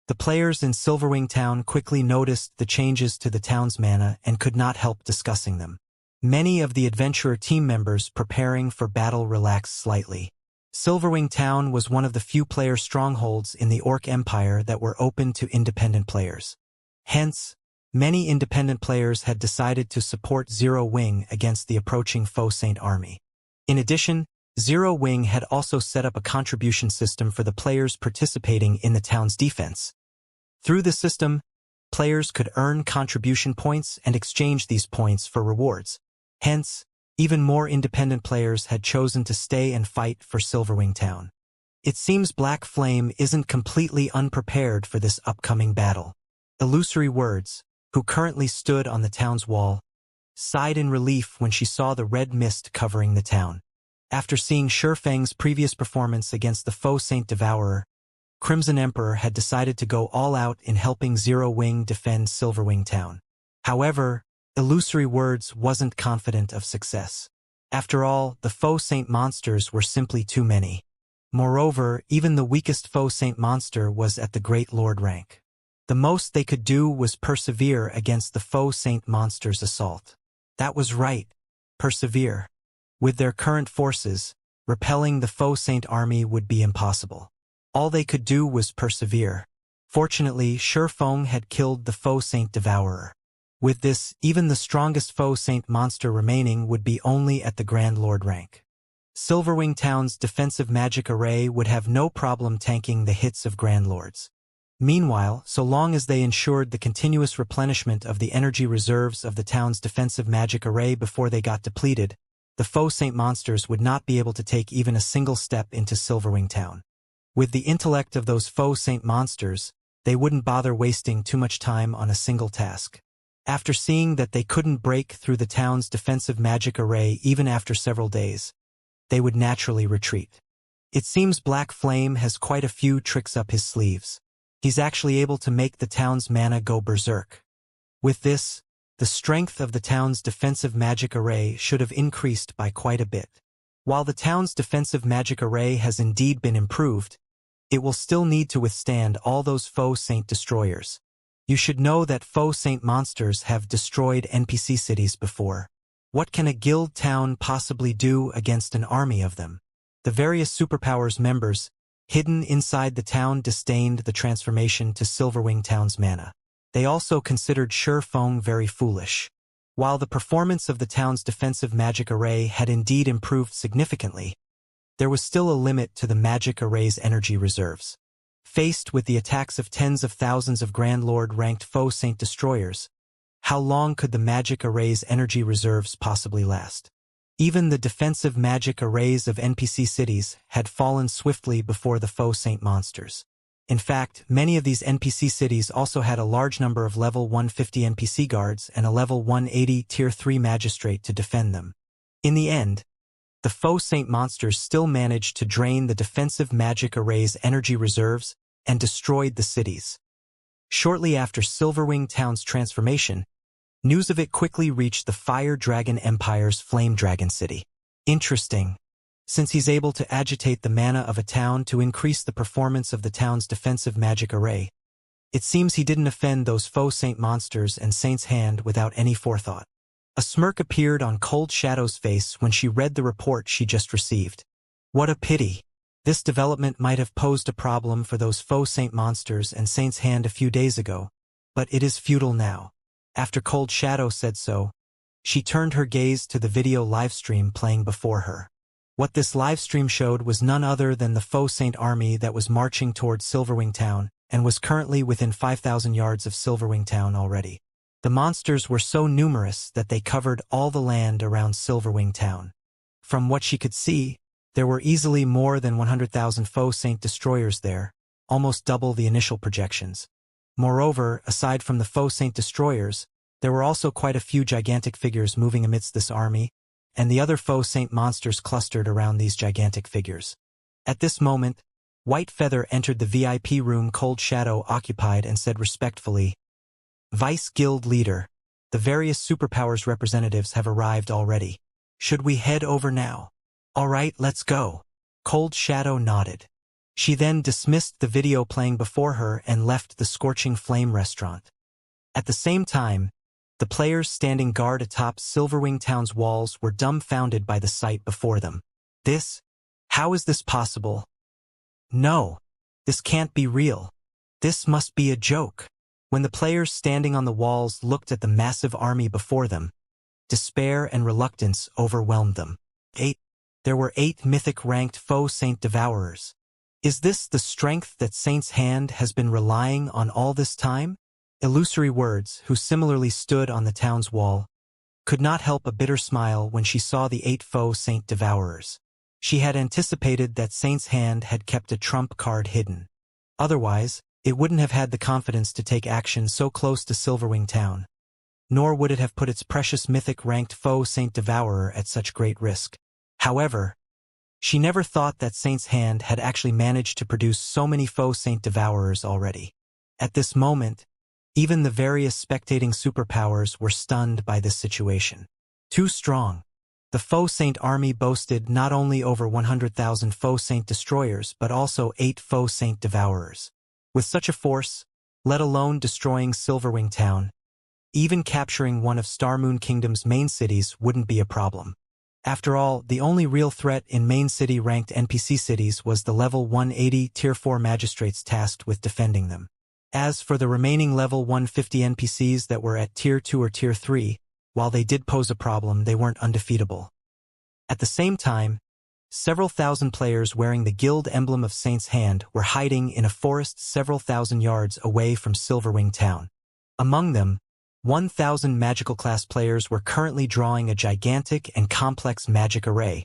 The players in Silverwing Town quickly noticed the changes to the town's mana and could not help discussing them. Many of the adventurer team members preparing for battle relaxed slightly. Silverwing Town was one of the few player strongholds in the Orc Empire that were open to independent players. Hence, many independent players had decided to support Zero Wing against the approaching foe Saint army. In addition, Zero Wing had also set up a contribution system for the players participating in the town's defense. Through the system, players could earn contribution points and exchange these points for rewards. Hence, even more independent players had chosen to stay and fight for Silverwing Town. It seems Black Flame isn't completely unprepared for this upcoming battle. Illusory Words, who currently stood on the town's wall, sighed in relief when she saw the red mist covering the town. After seeing Shurfang's previous performance against the foe Saint Devourer, Crimson Emperor had decided to go all out in helping Zero Wing defend Silverwing Town. However, Illusory Words wasn't confident of success. After all, the foe Saint monsters were simply too many. Moreover, even the weakest foe Saint monster was at the Great Lord rank. The most they could do was persevere against the foe Saint monster's assault. That was right. Persevere. With their current forces, repelling the foe Saint army would be impossible. All they could do was persevere. Fortunately, Shurfang had killed the foe Saint Devourer. With this, even the strongest foe Saint monster remaining would be only at the Grand Lord rank. Silverwing Town's defensive magic array would have no problem tanking the hits of Grand Lords. Meanwhile, so long as they ensured the continuous replenishment of the energy reserves of the town's defensive magic array before they got depleted, the foe Saint monsters would not be able to take even a single step into Silverwing Town. With the intellect of those foe Saint monsters, they wouldn't bother wasting too much time on a single task. After seeing that they couldn't break through the town's defensive magic array even after several days, they would naturally retreat. It seems Black Flame has quite a few tricks up his sleeves. He's actually able to make the town's mana go berserk. With this, the strength of the town's defensive magic array should have increased by quite a bit. While the town's defensive magic array has indeed been improved, it will still need to withstand all those foe Saint destroyers. You should know that foe Saint monsters have destroyed NPC cities before. What can a guild town possibly do against an army of them? The various superpowers members, hidden inside the town, disdained the transformation to Silverwing Town's mana. They also considered Shurfang very foolish. While the performance of the town's defensive magic array had indeed improved significantly, there was still a limit to the magic array's energy reserves. Faced with the attacks of tens of thousands of Grand Lord-ranked foe Saint destroyers, how long could the magic array's energy reserves possibly last? Even the defensive magic arrays of NPC cities had fallen swiftly before the foe Saint monsters. In fact, many of these NPC cities also had a large number of level 150 NPC guards and a level 180 Tier 3 magistrate to defend them. In the end, the foe Saint monsters still managed to drain the defensive magic array's energy reserves and destroyed the cities. Shortly after Silverwing Town's transformation, news of it quickly reached the Fire Dragon Empire's Flame Dragon City. Interesting. Since he's able to agitate the mana of a town to increase the performance of the town's defensive magic array, it seems he didn't offend those foe Saint monsters and Saint's hand without any forethought. A smirk appeared on Cold Shadow's face when she read the report she just received. What a pity. This development might have posed a problem for those foe Saint monsters and Saint's hand a few days ago, but it is futile now. After Cold Shadow said so, she turned her gaze to the video livestream playing before her. What this livestream showed was none other than the foe Saint army that was marching towards Silverwing Town and was currently within 5,000 yards of Silverwing Town already. The monsters were so numerous that they covered all the land around Silverwing Town. From what she could see, there were easily more than 100,000 faux Saint Destroyers there, almost double the initial projections. Moreover, aside from the faux Saint Destroyers, there were also quite a few gigantic figures moving amidst this army, and the other faux Saint monsters clustered around these gigantic figures. At this moment, White Feather entered the VIP room Cold Shadow occupied and said respectfully, "Vice Guild Leader, the various superpowers representatives have arrived already. Should we head over now?" "All right, let's go." Cold Shadow nodded. She then dismissed the video playing before her and left the Scorching Flame restaurant. At the same time, the players standing guard atop Silverwing Town's walls were dumbfounded by the sight before them. How is this possible? No, this can't be real. This must be a joke. When the players standing on the walls looked at the massive army before them, despair and reluctance overwhelmed them. There were 8 mythic-ranked faux Saint Devourers. Is this the strength that Saint's Hand has been relying on all this time? Illusory Words, who similarly stood on the town's wall, could not help a bitter smile when she saw the 8 faux Saint Devourers. She had anticipated that Saint's Hand had kept a trump card hidden. Otherwise, it wouldn't have had the confidence to take action so close to Silverwing Town. Nor would it have put its precious mythic-ranked faux Saint Devourer at such great risk. However, she never thought that Saint's Hand had actually managed to produce so many faux Saint Devourers already. At this moment, even the various spectating superpowers were stunned by this situation. Too strong. The faux Saint army boasted not only over 100,000 faux Saint Destroyers but also 8 faux Saint Devourers. With such a force, let alone destroying Silverwing Town, even capturing one of Starmoon Kingdom's main cities wouldn't be a problem. After all, the only real threat in main city-ranked NPC cities was the level 180 Tier 4 magistrates tasked with defending them. As for the remaining level 150 NPCs that were at Tier 2 or Tier 3, while they did pose a problem, they weren't undefeatable. At the same time, several thousand players wearing the guild emblem of Saint's Hand were hiding in a forest several thousand yards away from Silverwing Town. Among them, 1,000 magical class players were currently drawing a gigantic and complex magic array,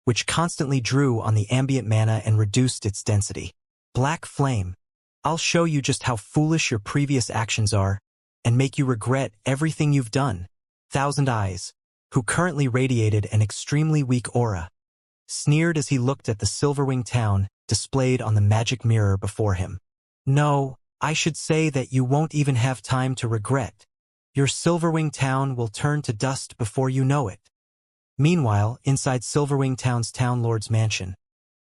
which constantly drew on the ambient mana and reduced its density. Black Flame. I'll show you just how foolish your previous actions are, and make you regret everything you've done. Thousand Eyes, who currently radiated an extremely weak aura, sneered as he looked at the Silverwing Town displayed on the magic mirror before him. No, I should say that you won't even have time to regret. Your Silverwing Town will turn to dust before you know it. Meanwhile, inside Silverwing Town's Town Lord's mansion,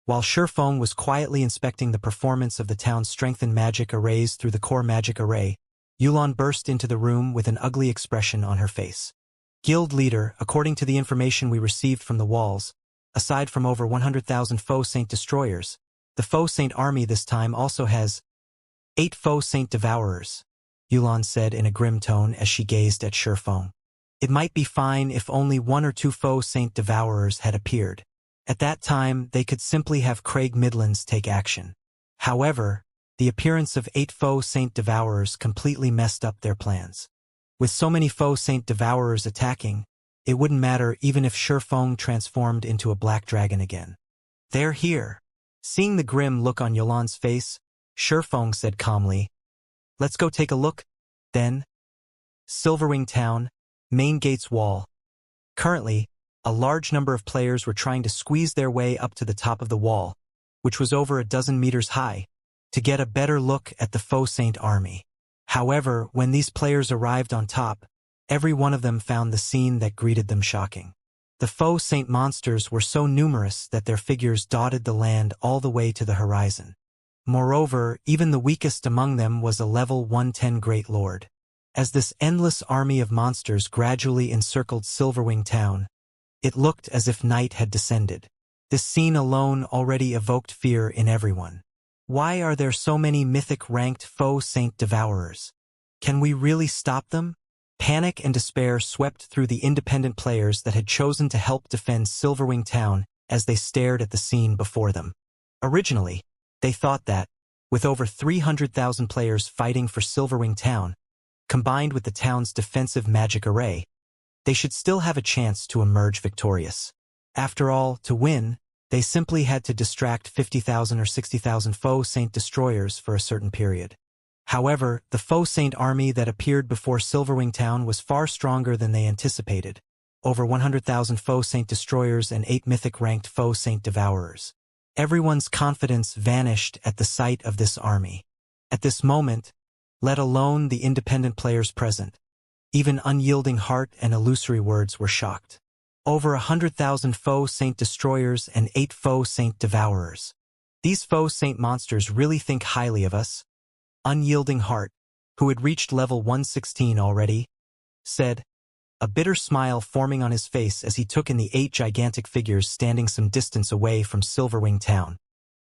while Sherfong was quietly inspecting the performance of the town's strengthened magic arrays through the core magic array, Yulon burst into the room with an ugly expression on her face. Guild Leader, according to the information we received from the walls, aside from over 100,000 faux Saint Destroyers, the faux Saint army this time also has 8 faux Saint Devourers, Yulon said in a grim tone as she gazed at Sherfong. It might be fine if only 1 or 2 faux Saint Devourers had appeared. At that time, they could simply have Craig Midlands take action. However, the appearance of 8 faux Saint Devourers completely messed up their plans. With so many faux Saint Devourers attacking, it wouldn't matter even if Sherfong transformed into a black dragon again. They're here. Seeing the grim look on Yulon's face, Sherfong said calmly, "Let's go take a look, then." Silverwing Town, Main Gate's wall. Currently, a large number of players were trying to squeeze their way up to the top of the wall, which was over a dozen meters high, to get a better look at the faux Saint army. However, when these players arrived on top, every one of them found the scene that greeted them shocking. The faux Saint monsters were so numerous that their figures dotted the land all the way to the horizon. Moreover, even the weakest among them was a level 110 Great Lord. As this endless army of monsters gradually encircled Silverwing Town, it looked as if night had descended. This scene alone already evoked fear in everyone. Why are there so many mythic-ranked faux Saint Devourers? Can we really stop them? Panic and despair swept through the independent players that had chosen to help defend Silverwing Town as they stared at the scene before them. Originally, they thought that, with over 300,000 players fighting for Silverwing Town, combined with the town's defensive magic array, they should still have a chance to emerge victorious. After all, to win, they simply had to distract 50,000 or 60,000 faux Saint destroyers for a certain period. However, the faux Saint army that appeared before Silverwing Town was far stronger than they anticipated, over 100,000 faux Saint destroyers and 8 mythic-ranked faux Saint devourers. Everyone's confidence vanished at the sight of this army. At this moment, let alone the independent players present, even unyielding heart and illusory words were shocked. Over 100,000 faux Saint destroyers and 8 faux Saint devourers. These faux Saint monsters really think highly of us. Unyielding heart, who had reached level 116 already, said, a bitter smile forming on his face as he took in the 8 gigantic figures standing some distance away from Silverwing Town.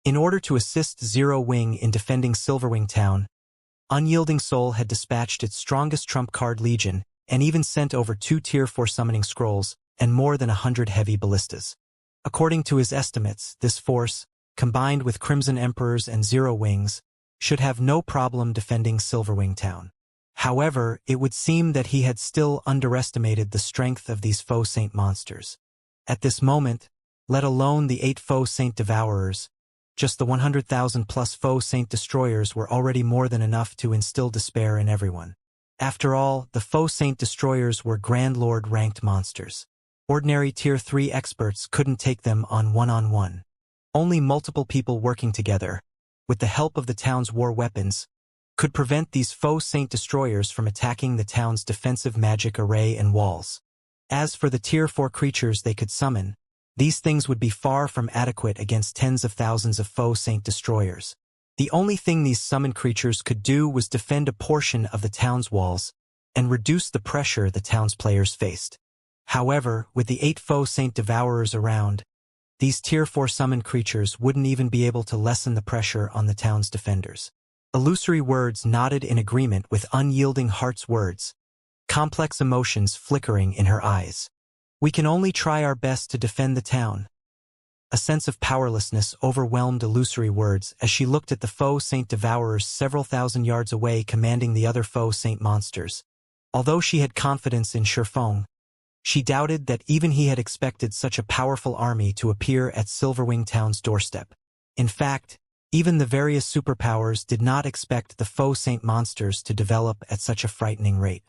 In order to assist Zero Wing in defending Silverwing Town, Unyielding Soul had dispatched its strongest trump card Legion and even sent over 2 Tier 4 summoning scrolls and more than 100 heavy ballistas. According to his estimates, this force, combined with Crimson Emperors and Zero Wings, should have no problem defending Silverwing Town. However, it would seem that he had still underestimated the strength of these faux Saint monsters. At this moment, let alone the 8 faux Saint devourers, just the 100,000 plus faux Saint destroyers were already more than enough to instill despair in everyone. After all, the faux Saint destroyers were Grand Lord ranked monsters. Ordinary Tier 3 experts couldn't take them on one-on-one. Only multiple people working together, with the help of the town's war weapons, could prevent these faux Saint destroyers from attacking the town's defensive magic array and walls. As for the Tier 4 creatures they could summon, these things would be far from adequate against tens of thousands of faux Saint destroyers. The only thing these summoned creatures could do was defend a portion of the town's walls and reduce the pressure the town's players faced. However, with the 8 faux Saint devourers around, these Tier 4 summoned creatures wouldn't even be able to lessen the pressure on the town's defenders. Illusory words nodded in agreement with Unyielding Heart's words, complex emotions flickering in her eyes. We can only try our best to defend the town. A sense of powerlessness overwhelmed Illusory Words as she looked at the faux Saint devourers several thousand yards away commanding the other faux Saint monsters. Although she had confidence in Shifeng, she doubted that even he had expected such a powerful army to appear at Silverwing Town's doorstep. In fact, even the various superpowers did not expect the faux Saint monsters to develop at such a frightening rate.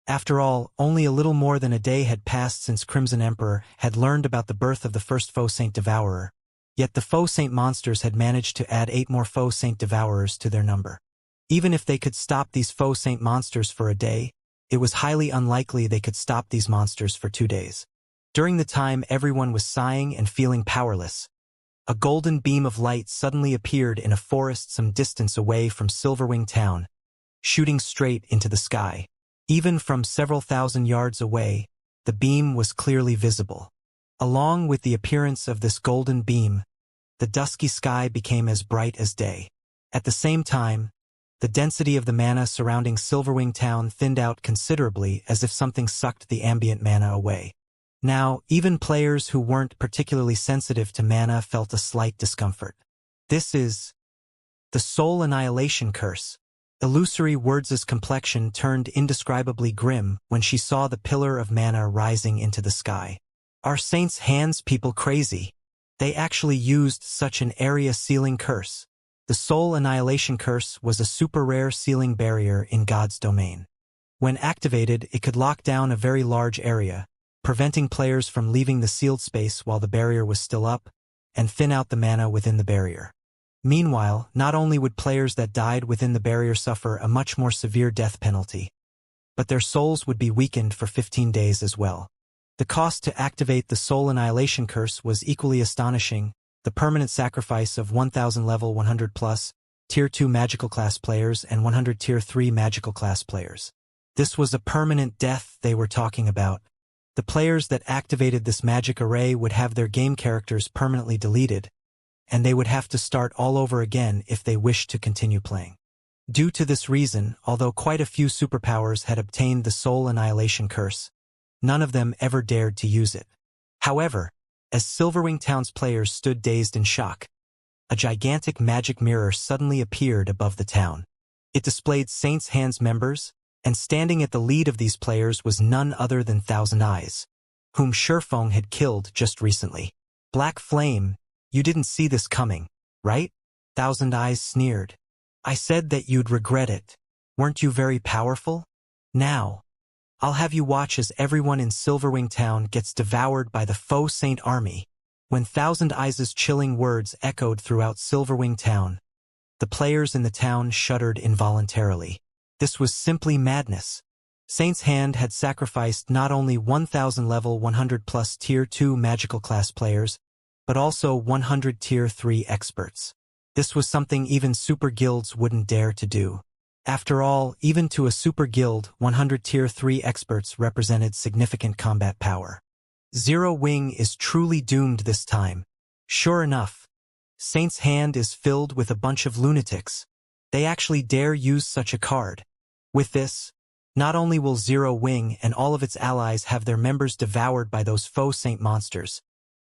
After all, only a little more than a day had passed since Crimson Emperor had learned about the birth of the first faux Saint Devourer, yet the faux Saint monsters had managed to add 8 more faux Saint Devourers to their number. Even if they could stop these faux Saint monsters for a day, it was highly unlikely they could stop these monsters for 2 days. During the time everyone was sighing and feeling powerless, a golden beam of light suddenly appeared in a forest some distance away from Silverwing Town, shooting straight into the sky. Even from several thousand yards away, the beam was clearly visible. Along with the appearance of this golden beam, the dusky sky became as bright as day. At the same time, the density of the mana surrounding Silverwing Town thinned out considerably as if something sucked the ambient mana away. Now, even players who weren't particularly sensitive to mana felt a slight discomfort. This is the Soul Annihilation Curse. Illusory Words' complexion turned indescribably grim when she saw the pillar of mana rising into the sky. Are Saints' hands people crazy? They actually used such an area-sealing curse. The Soul Annihilation Curse was a super-rare sealing barrier in God's domain. When activated, it could lock down a very large area, preventing players from leaving the sealed space while the barrier was still up, and thin out the mana within the barrier. Meanwhile, not only would players that died within the barrier suffer a much more severe death penalty, but their souls would be weakened for 15 days as well. The cost to activate the Soul Annihilation Curse was equally astonishing, the permanent sacrifice of 1,000 level 100 plus, Tier 2 magical class players and 100 Tier 3 magical class players. This was a permanent death they were talking about. The players that activated this magic array would have their game characters permanently deleted, and they would have to start all over again if they wished to continue playing. Due to this reason, although quite a few superpowers had obtained the Soul Annihilation Curse, none of them ever dared to use it. However, as Silverwing Town's players stood dazed in shock, a gigantic magic mirror suddenly appeared above the town. It displayed Saints' Hands members, and standing at the lead of these players was none other than Thousand Eyes, whom Shifeng had killed just recently. Black Flame, you didn't see this coming, right? Thousand Eyes sneered. I said that you'd regret it. Weren't you very powerful? Now, I'll have you watch as everyone in Silverwing Town gets devoured by the faux Saint army. When Thousand Eyes' chilling words echoed throughout Silverwing Town, the players in the town shuddered involuntarily. This was simply madness. Saint's Hand had sacrificed not only 1,000 level 100 plus Tier 2 magical class players, but also 100 Tier 3 experts. This was something even super guilds wouldn't dare to do. After all, even to a super guild, 100 Tier 3 experts represented significant combat power. Zero Wing is truly doomed this time. Sure enough, Saint's Hand is filled with a bunch of lunatics. They actually dare use such a card. With this, not only will Zero Wing and all of its allies have their members devoured by those faux Saint monsters,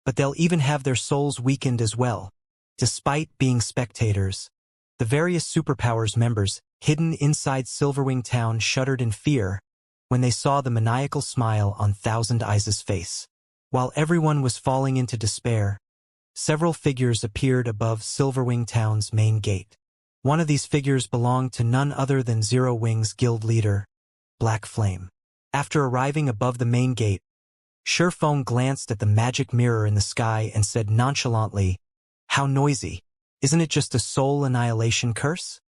but they'll even have their souls weakened as well. Despite being spectators, the various superpowers members hidden inside Silverwing Town shuddered in fear when they saw the maniacal smile on Thousand Eyes' face. While everyone was falling into despair, several figures appeared above Silverwing Town's main gate. One of these figures belonged to none other than Zero Wing's guild leader, Black Flame. After arriving above the main gate, Shifeng glanced at the magic mirror in the sky and said nonchalantly, "How noisy. Isn't it just a soul annihilation curse?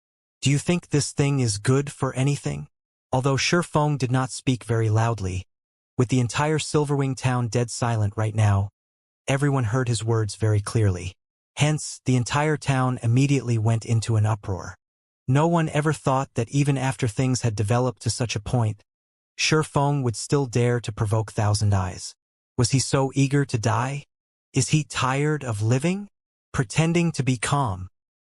Do you think this thing is good for anything?" Although Shifeng did not speak very loudly, with the entire Silverwing Town dead silent right now, everyone heard his words very clearly. Hence, the entire town immediately went into an uproar. No one ever thought that even after things had developed to such a point, Shifeng would still dare to provoke Thousand Eyes. Was he so eager to die? Is he tired of living? Pretending to be calm.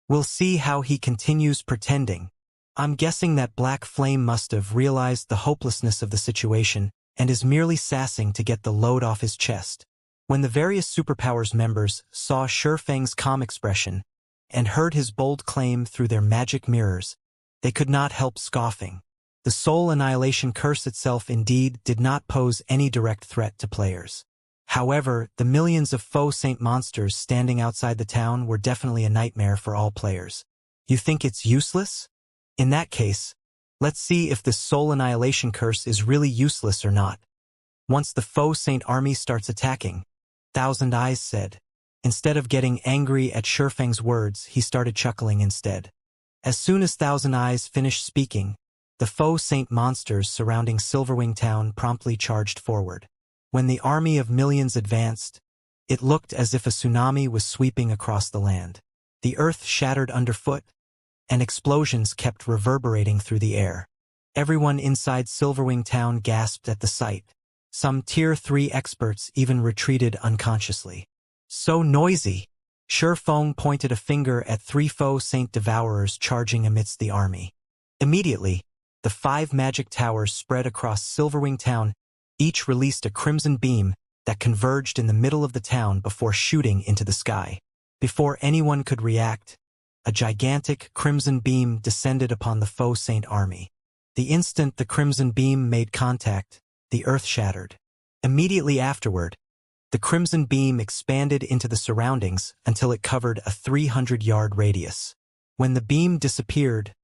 We'll see how he continues pretending. I'm guessing that Black Flame must have realized the hopelessness of the situation and is merely sassing to get the load off his chest. When the various superpowers members saw Shifeng's calm expression and heard his bold claim through their magic mirrors, they could not help scoffing. The soul annihilation curse itself indeed did not pose any direct threat to players. However, the millions of faux Saint monsters standing outside the town were definitely a nightmare for all players. You think it's useless? In that case, let's see if this soul annihilation curse is really useless or not. Once the faux Saint army starts attacking, Thousand Eyes said. Instead of getting angry at Shifeng's words, he started chuckling instead. As soon as Thousand Eyes finished speaking, the faux Saint monsters surrounding Silverwing Town promptly charged forward. When the army of millions advanced, it looked as if a tsunami was sweeping across the land. The earth shattered underfoot, and explosions kept reverberating through the air. Everyone inside Silverwing Town gasped at the sight. Some Tier 3 experts even retreated unconsciously. So noisy! Shifeng pointed a finger at 3 faux Saint Devourers charging amidst the army. Immediately, the 5 magic towers spread across Silverwing Town. Each released a crimson beam that converged in the middle of the town before shooting into the sky. Before anyone could react, a gigantic crimson beam descended upon the faux Saint army. The instant the crimson beam made contact, the earth shattered. Immediately afterward, the crimson beam expanded into the surroundings until it covered a 300-yard radius. When the beam disappeared,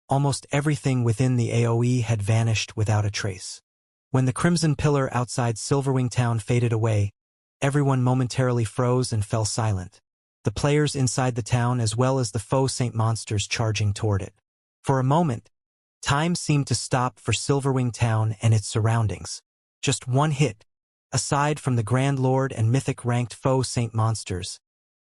almost everything within the AoE had vanished without a trace. When the crimson pillar outside Silverwing Town faded away, everyone momentarily froze and fell silent. The players inside the town as well as the faux Saint monsters charging toward it. For a moment, time seemed to stop for Silverwing Town and its surroundings. Just one hit, aside from the Grand Lord and mythic-ranked faux Saint monsters,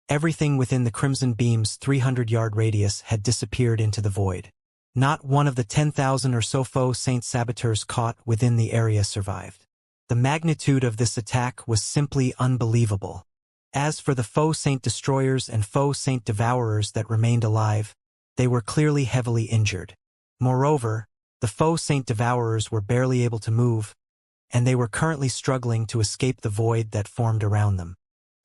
everything within the Crimson Beam's 300-yard radius had disappeared into the void. Not one of the 10,000 or so faux Saint saboteurs caught within the area survived. The magnitude of this attack was simply unbelievable. As for the faux Saint destroyers and faux Saint devourers that remained alive, they were clearly heavily injured. Moreover, the faux Saint devourers were barely able to move, and they were currently struggling to escape the void that formed around them.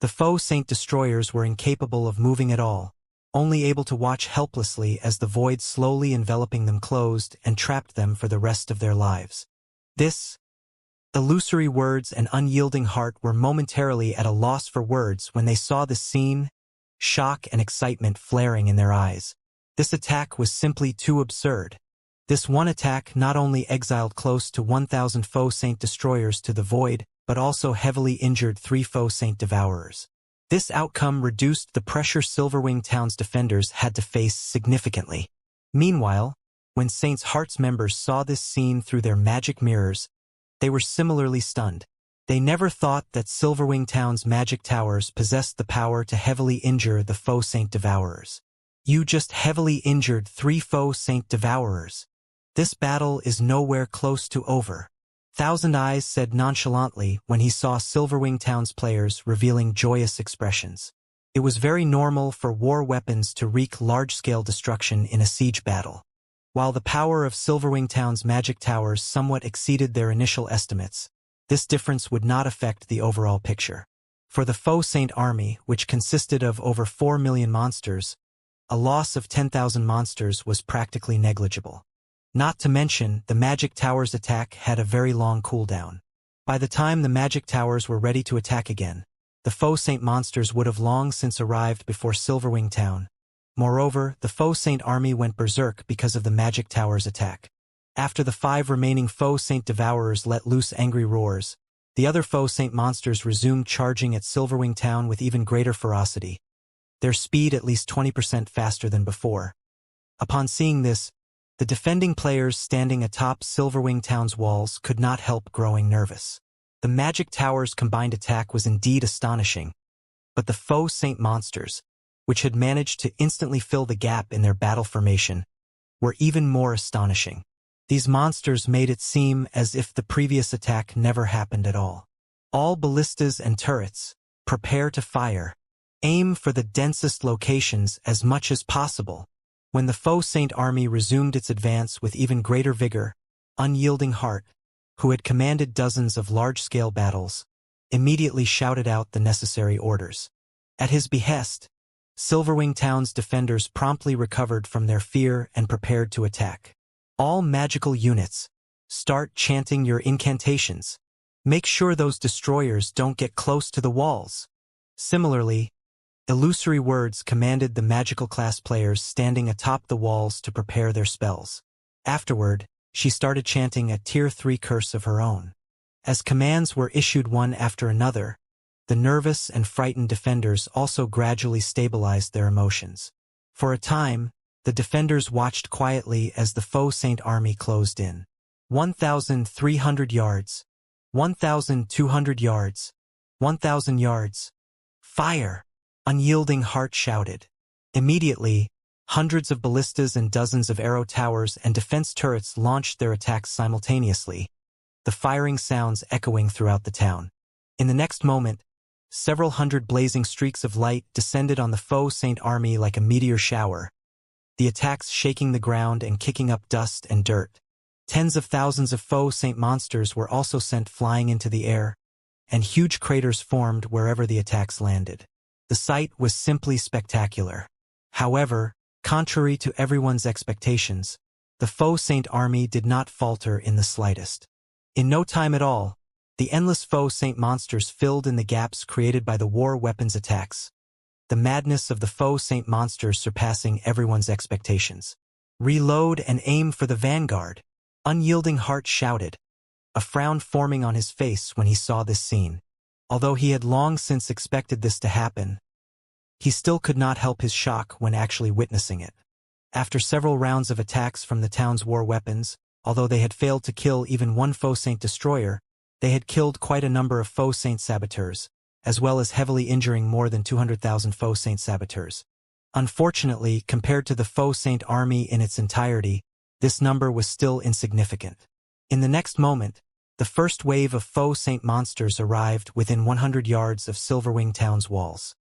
The faux Saint destroyers were incapable of moving at all, only able to watch helplessly as the void slowly enveloping them closed and trapped them for the rest of their lives. This illusory words and unyielding heart were momentarily at a loss for words when they saw the scene, shock and excitement flaring in their eyes. This attack was simply too absurd. This one attack not only exiled close to 1,000 foe Saint Destroyers to the void, but also heavily injured 3 foe Saint Devourers. This outcome reduced the pressure Silverwing Town's defenders had to face significantly. Meanwhile, when Saint's Heart's members saw this scene through their magic mirrors, they were similarly stunned. They never thought that Silverwing Town's magic towers possessed the power to heavily injure the foe Saint Devourers. You just heavily injured 3 foe Saint Devourers. This battle is nowhere close to over. Thousand Eyes said nonchalantly when he saw Silverwing Town's players revealing joyous expressions. It was very normal for war weapons to wreak large-scale destruction in a siege battle. While the power of Silverwing Town's magic towers somewhat exceeded their initial estimates, this difference would not affect the overall picture. For the foe Saint army, which consisted of over 4 million monsters, a loss of 10,000 monsters was practically negligible. Not to mention, the Magic Tower's attack had a very long cooldown. By the time the Magic Towers were ready to attack again, the foe Saint monsters would have long since arrived before Silverwing Town. Moreover, the foe Saint army went berserk because of the Magic Tower's attack. After the 5 remaining foe Saint Devourers let loose angry roars, the other foe Saint monsters resumed charging at Silverwing Town with even greater ferocity, their speed at least 20% faster than before. Upon seeing this, the defending players standing atop Silverwing Town's walls could not help growing nervous. The Magic Tower's combined attack was indeed astonishing, but the foe Saint monsters, which had managed to instantly fill the gap in their battle formation, were even more astonishing. These monsters made it seem as if the previous attack never happened at all. All ballistas and turrets, prepare to fire. Aim for the densest locations as much as possible. When the foe Saint army resumed its advance with even greater vigor, Unyielding Heart, who had commanded dozens of large-scale battles, immediately shouted out the necessary orders. At his behest, Silverwing Town's defenders promptly recovered from their fear and prepared to attack. All magical units, start chanting your incantations. Make sure those destroyers don't get close to the walls. Similarly, Illusory Words commanded the magical class players standing atop the walls to prepare their spells. Afterward, she started chanting a Tier 3 curse of her own. As commands were issued one after another, the nervous and frightened defenders also gradually stabilized their emotions. For a time, the defenders watched quietly as the foe Saint army closed in. 1,300 yards. 1,200 yards. 1,000 yards. Fire! Unyielding Heart shouted. Immediately, hundreds of ballistas and dozens of arrow towers and defense turrets launched their attacks simultaneously, the firing sounds echoing throughout the town. In the next moment, several hundred blazing streaks of light descended on the foe Saint army like a meteor shower, the attacks shaking the ground and kicking up dust and dirt. Tens of thousands of foe Saint monsters were also sent flying into the air, and huge craters formed wherever the attacks landed. The sight was simply spectacular. However, contrary to everyone's expectations, the foe Saint army did not falter in the slightest. In no time at all, the endless foe Saint monsters filled in the gaps created by the war weapons attacks, the madness of the foe Saint monsters surpassing everyone's expectations. Reload and aim for the vanguard, Unyielding Heart shouted, a frown forming on his face when he saw this scene. Although he had long since expected this to happen, he still could not help his shock when actually witnessing it. After several rounds of attacks from the town's war weapons, although they had failed to kill even one foe Saint Destroyer, they had killed quite a number of foe Saint Saboteurs, as well as heavily injuring more than 200,000 foe Saint Saboteurs. Unfortunately, compared to the foe Saint army in its entirety, this number was still insignificant. In the next moment, the first wave of foe Saint monsters arrived within 100 yards of Silverwing Town's walls.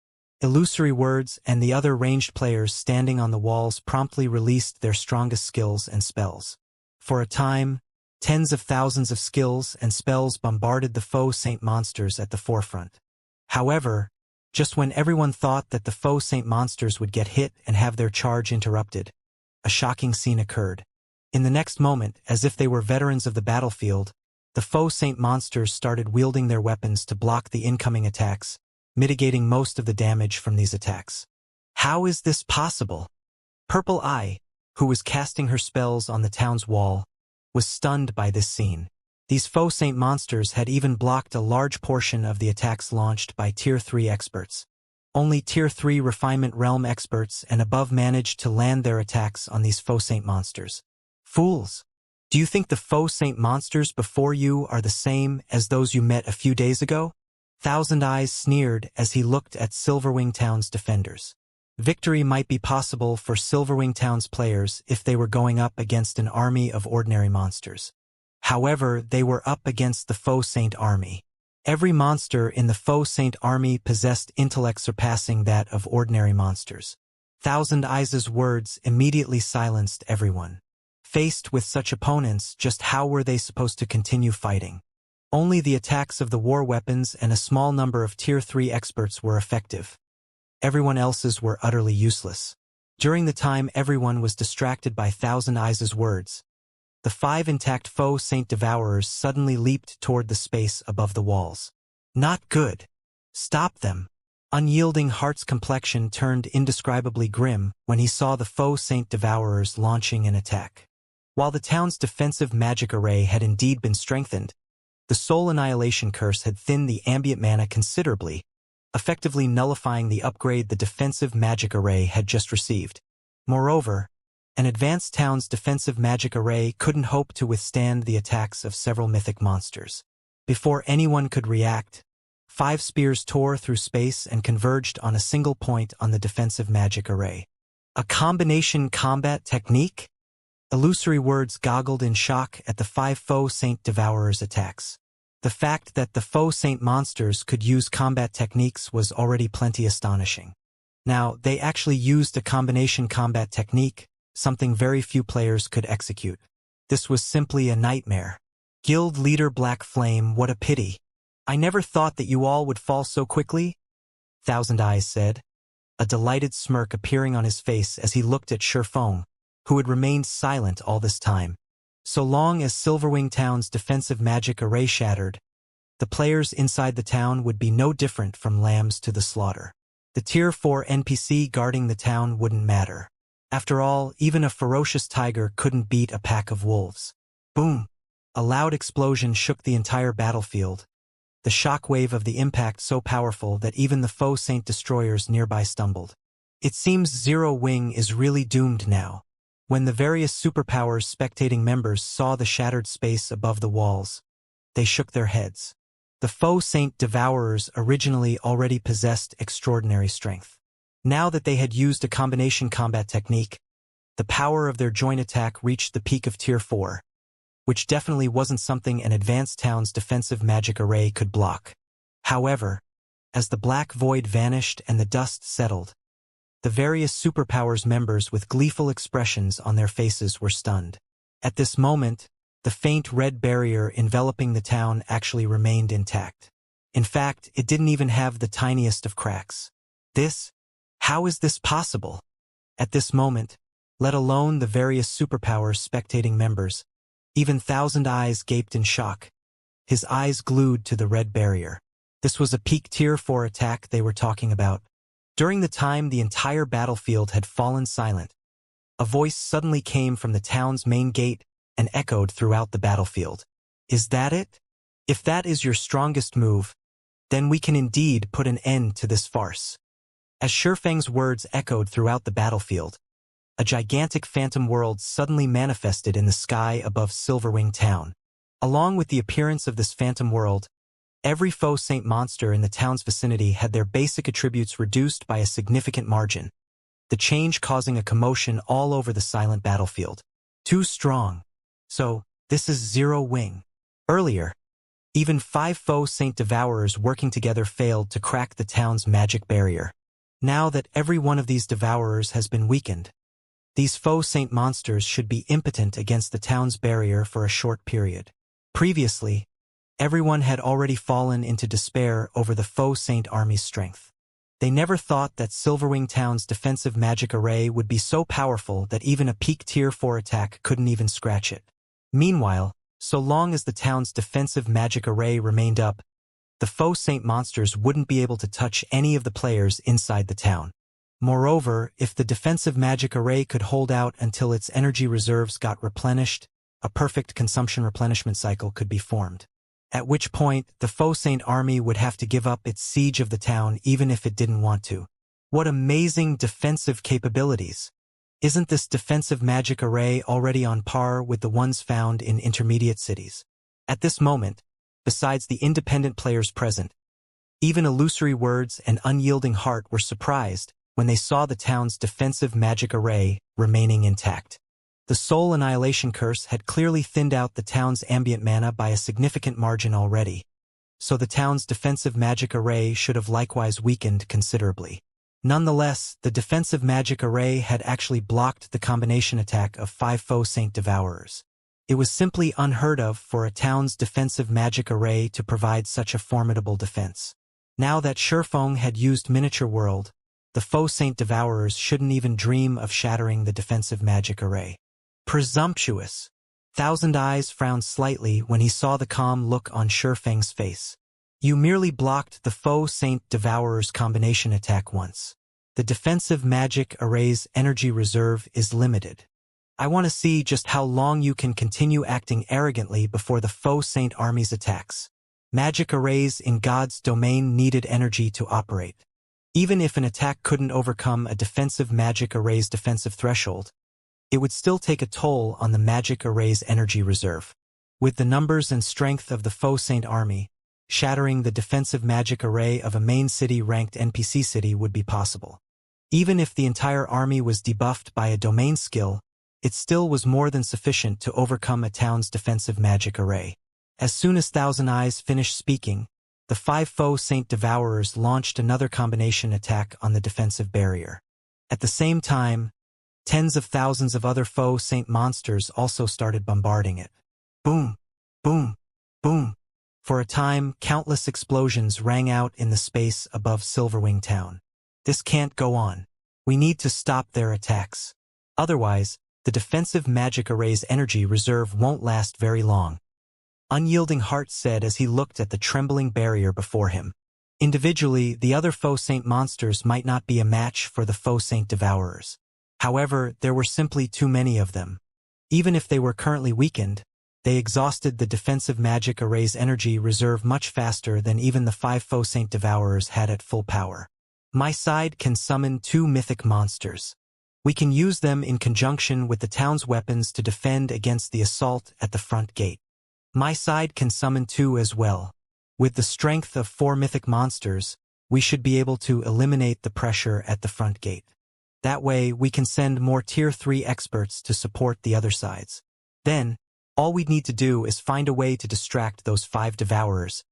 Illusory Words and the other ranged players standing on the walls promptly released their strongest skills and spells. For a time, tens of thousands of skills and spells bombarded the foe Saint monsters at the forefront. However, Just when everyone thought that the faux saint monsters would get hit and have their charge interrupted, a shocking scene occurred. In the next moment, as if they were veterans of the battlefield, the faux saint monsters started wielding their weapons to block the incoming attacks, mitigating most of the damage from these attacks. How is this possible? Purple Eye, who was casting her spells on the town's wall, was stunned by this scene. These faux saint monsters had even blocked a large portion of the attacks launched by Tier 3 experts. Only Tier 3 Refinement Realm experts and above managed to land their attacks on these faux saint monsters. Fools! Do you think the faux saint monsters before you are the same as those you met a few days ago? Thousand Eyes sneered as he looked at Silverwing Town's defenders. Victory might be possible for Silverwing Town's players if they were going up against an army of ordinary monsters. However, they were up against the faux saint army. Every monster in the faux saint army possessed intellect surpassing that of ordinary monsters. Thousand Eyes' words immediately silenced everyone. Faced with such opponents, just how were they supposed to continue fighting? Only the attacks of the war weapons and a small number of Tier 3 experts were effective. Everyone else's were utterly useless. During the time everyone was distracted by Thousand Eyes' words, the 5 intact faux saint devourers suddenly leaped toward the space above the walls. Not good. Stop them. Unyielding Heart's complexion turned indescribably grim when he saw the faux saint devourers launching an attack. While the town's defensive magic array had indeed been strengthened, the soul annihilation curse had thinned the ambient mana considerably, effectively nullifying the upgrade the defensive magic array had just received. Moreover, an advanced town's defensive magic array couldn't hope to withstand the attacks of several mythic monsters. Before anyone could react, 5 spears tore through space and converged on a single point on the defensive magic array. A combination combat technique? Illusory words goggled in shock at the 5 faux saint devourers' attacks. The fact that the faux saint monsters could use combat techniques was already plenty astonishing. Now, they actually used a combination combat technique, something very few players could execute. This was simply a nightmare. Guild leader Black Flame, what a pity. I never thought that you all would fall so quickly, Thousand Eyes said, a delighted smirk appearing on his face as he looked at Shurfeng, who had remained silent all this time. So long as Silverwing Town's defensive magic array shattered, the players inside the town would be no different from lambs to the slaughter. The Tier 4 NPC guarding the town wouldn't matter. After all, even a ferocious tiger couldn't beat a pack of wolves. Boom! A loud explosion shook the entire battlefield, the shockwave of the impact so powerful that even the faux saint destroyers nearby stumbled. It seems Zero Wing is really doomed now. When the various superpowers spectating members saw the shattered space above the walls, they shook their heads. The faux saint devourers originally already possessed extraordinary strength. Now that they had used a combination combat technique, the power of their joint attack reached the peak of Tier 4, which definitely wasn't something an advanced town's defensive magic array could block. However, as the black void vanished and the dust settled, the various superpowers members with gleeful expressions on their faces were stunned. At this moment, the faint red barrier enveloping the town actually remained intact. In fact, it didn't even have the tiniest of cracks. How is this possible? At this moment, let alone the various superpowers spectating members, even Thousand Eyes gaped in shock, his eyes glued to the red barrier. This was a peak Tier 4 attack they were talking about. During the time the entire battlefield had fallen silent, a voice suddenly came from the town's main gate and echoed throughout the battlefield. Is that it? If that is your strongest move, then we can indeed put an end to this farce. As Shurfeng's words echoed throughout the battlefield, a gigantic phantom world suddenly manifested in the sky above Silverwing Town. Along with the appearance of this phantom world, every faux saint monster in the town's vicinity had their basic attributes reduced by a significant margin, the change causing a commotion all over the silent battlefield. Too strong. So, this is Zero Wing. Earlier, even 5 faux saint devourers working together failed to crack the town's magic barrier. Now that every one of these devourers has been weakened, these faux saint monsters should be impotent against the town's barrier for a short period. Previously, everyone had already fallen into despair over the faux saint army's strength. They never thought that Silverwing Town's defensive magic array would be so powerful that even a peak tier 4 attack couldn't even scratch it. Meanwhile, so long as the town's defensive magic array remained up, the faux saint monsters wouldn't be able to touch any of the players inside the town. Moreover, if the defensive magic array could hold out until its energy reserves got replenished, a perfect consumption replenishment cycle could be formed. At which point, the faux saint army would have to give up its siege of the town even if it didn't want to. What amazing defensive capabilities! Isn't this defensive magic array already on par with the ones found in intermediate cities? At this moment, besides the independent players present, even Illusory Words and Unyielding Heart were surprised when they saw the town's defensive magic array remaining intact. The Soul Annihilation Curse had clearly thinned out the town's ambient mana by a significant margin already, so the town's defensive magic array should have likewise weakened considerably. Nonetheless, the defensive magic array had actually blocked the combination attack of 5 faux saint devourers. It was simply unheard of for a town's defensive magic array to provide such a formidable defense. Now that Shurfeng had used Miniature World, the faux saint devourers shouldn't even dream of shattering the defensive magic array. Presumptuous! Thousand Eyes frowned slightly when he saw the calm look on Shurfeng's face. You merely blocked the faux saint devourer's combination attack once. The defensive magic array's energy reserve is limited. I want to see just how long you can continue acting arrogantly before the faux saint army's attacks. Magic arrays in God's domain needed energy to operate. Even if an attack couldn't overcome a defensive magic array's defensive threshold, it would still take a toll on the magic array's energy reserve. With the numbers and strength of the faux saint army, shattering the defensive magic array of a main city-ranked NPC city would be possible. Even if the entire army was debuffed by a domain skill, it still was more than sufficient to overcome a town's defensive magic array. As soon as Thousand Eyes finished speaking, the 5 faux saint devourers launched another combination attack on the defensive barrier. At the same time, tens of thousands of other faux saint monsters also started bombarding it. Boom! Boom! Boom! For a time, countless explosions rang out in the space above Silverwing Town. This can't go on. We need to stop their attacks. Otherwise, the defensive magic array's energy reserve won't last very long. Unyielding Heart said as he looked at the trembling barrier before him. Individually, the other faux saint monsters might not be a match for the faux saint devourers. However, there were simply too many of them. Even if they were currently weakened, they exhausted the defensive magic array's energy reserve much faster than even the 5 faux saint devourers had at full power. My side can summon 2 mythic monsters. We can use them in conjunction with the town's weapons to defend against the assault at the front gate. My side can summon 2 as well. With the strength of 4 mythic monsters, we should be able to eliminate the pressure at the front gate. That way, we can send more Tier 3 experts to support the other sides. Then, all we'd need to do is find a way to distract those 5 devourers,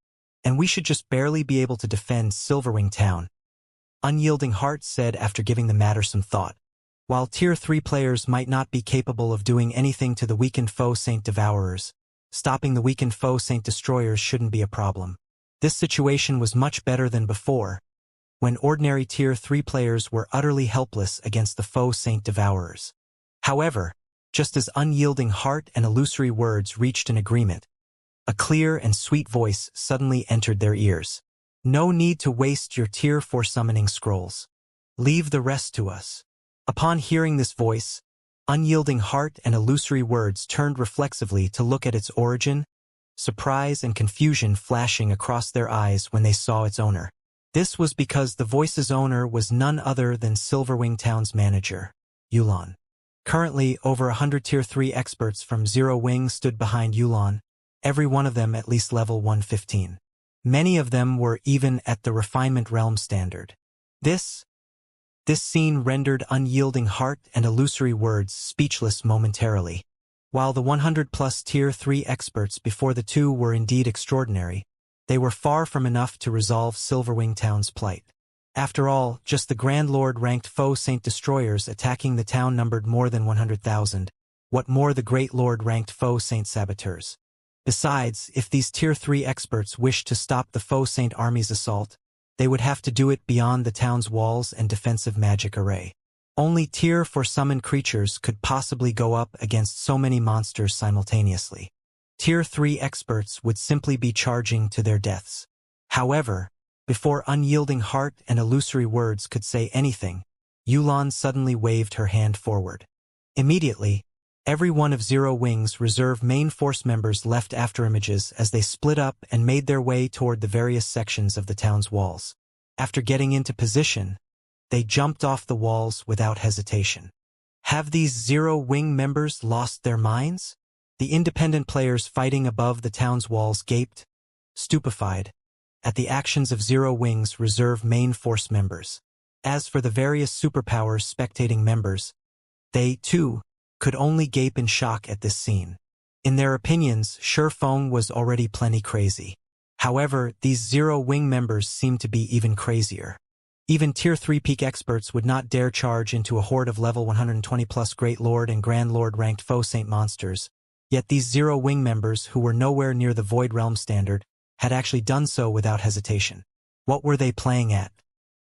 and we should just barely be able to defend Silverwing Town. Unyielding Heart said after giving the matter some thought. While Tier 3 players might not be capable of doing anything to the weakened faux saint devourers, stopping the weakened faux saint destroyers shouldn't be a problem. This situation was much better than before, when ordinary Tier 3 players were utterly helpless against the faux saint devourers. However, just as Unyielding Heart and Illusory Words reached an agreement, a clear and sweet voice suddenly entered their ears. No need to waste your Tier 4 summoning scrolls. Leave the rest to us. Upon hearing this voice, Unyielding Heart and Illusory Words turned reflexively to look at its origin, surprise and confusion flashing across their eyes when they saw its owner. This was because the voice's owner was none other than Silverwing Town's manager, Yulon. Currently, over 100 Tier 3 experts from Zero Wing stood behind Yulon, every one of them at least level 115. Many of them were even at the Refinement Realm standard. This scene rendered Unyielding Heart and Illusory Words speechless momentarily. While the 100-plus Tier 3 experts before the two were indeed extraordinary, they were far from enough to resolve Silverwing Town's plight. After all, just the Grand Lord-ranked faux saint destroyers attacking the town numbered more than 100,000. What more the Great Lord-ranked faux saint saboteurs? Besides, if these Tier 3 experts wished to stop the faux saint army's assault, they would have to do it beyond the town's walls and defensive magic array. Only Tier 4 summoned creatures could possibly go up against so many monsters simultaneously. Tier 3 experts would simply be charging to their deaths. However, before Unyielding Heart and Illusory Words could say anything, Yulan suddenly waved her hand forward. Immediately, every one of Zero Wing's reserve main force members left afterimages as they split up and made their way toward the various sections of the town's walls. After getting into position, they jumped off the walls without hesitation. Have these Zero Wing members lost their minds? The independent players fighting above the town's walls gaped, stupefied, at the actions of Zero Wing's reserve main force members. As for the various superpowers spectating members, they, too, could only gape in shock at this scene. In their opinions, Shurfeng was already plenty crazy. However, these Zero Wing members seemed to be even crazier. Even Tier 3 peak experts would not dare charge into a horde of level 120 plus Great Lord and Grand Lord ranked foe saint monsters, yet these Zero Wing members, who were nowhere near the Void Realm standard, had actually done so without hesitation. What were they playing at?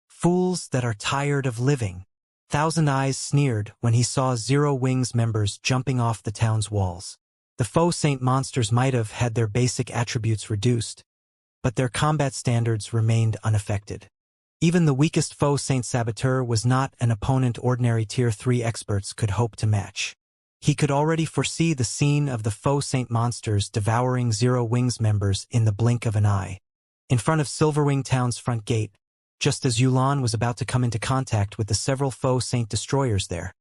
Fools that are tired of living. Thousand Eyes sneered when he saw Zero Wing's members jumping off the town's walls. The foe saint monsters might have had their basic attributes reduced, but their combat standards remained unaffected. Even the weakest foe saint saboteur was not an opponent ordinary Tier 3 experts could hope to match. He could already foresee the scene of the foe saint monsters devouring Zero Wing's members in the blink of an eye. In front of Silverwing Town's front gate, just as Yulan was about to come into contact with the several foe saint destroyers there,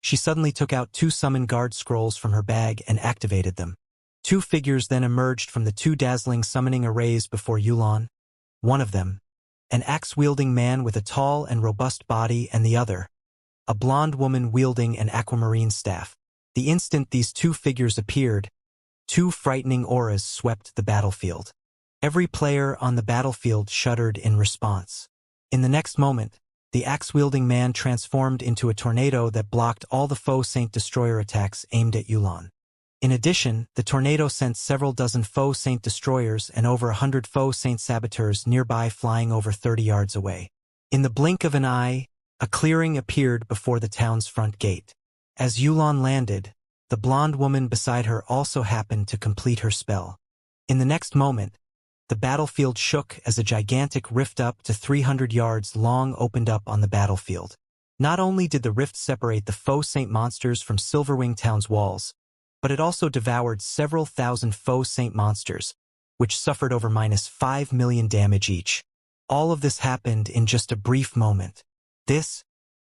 she suddenly took out 2 summon guard scrolls from her bag and activated them. 2 figures then emerged from the 2 dazzling summoning arrays before Yulan. One of them, an axe-wielding man with a tall and robust body, and the other, a blonde woman wielding an aquamarine staff. The instant these 2 figures appeared, 2 frightening auras swept the battlefield. Every player on the battlefield shuddered in response. In the next moment, the axe-wielding man transformed into a tornado that blocked all the foe saint destroyer attacks aimed at Yulan. In addition, the tornado sent several dozen foe saint destroyers and over 100 foe saint saboteurs nearby flying over 30 yards away. In the blink of an eye, a clearing appeared before the town's front gate. As Yulan landed, the blonde woman beside her also happened to complete her spell. In the next moment, the battlefield shook as a gigantic rift up to 300 yards long opened up on the battlefield. Not only did the rift separate the foe saint monsters from Silverwing Town's walls, but it also devoured several thousand foe saint monsters, which suffered over -5 million damage each. All of this happened in just a brief moment.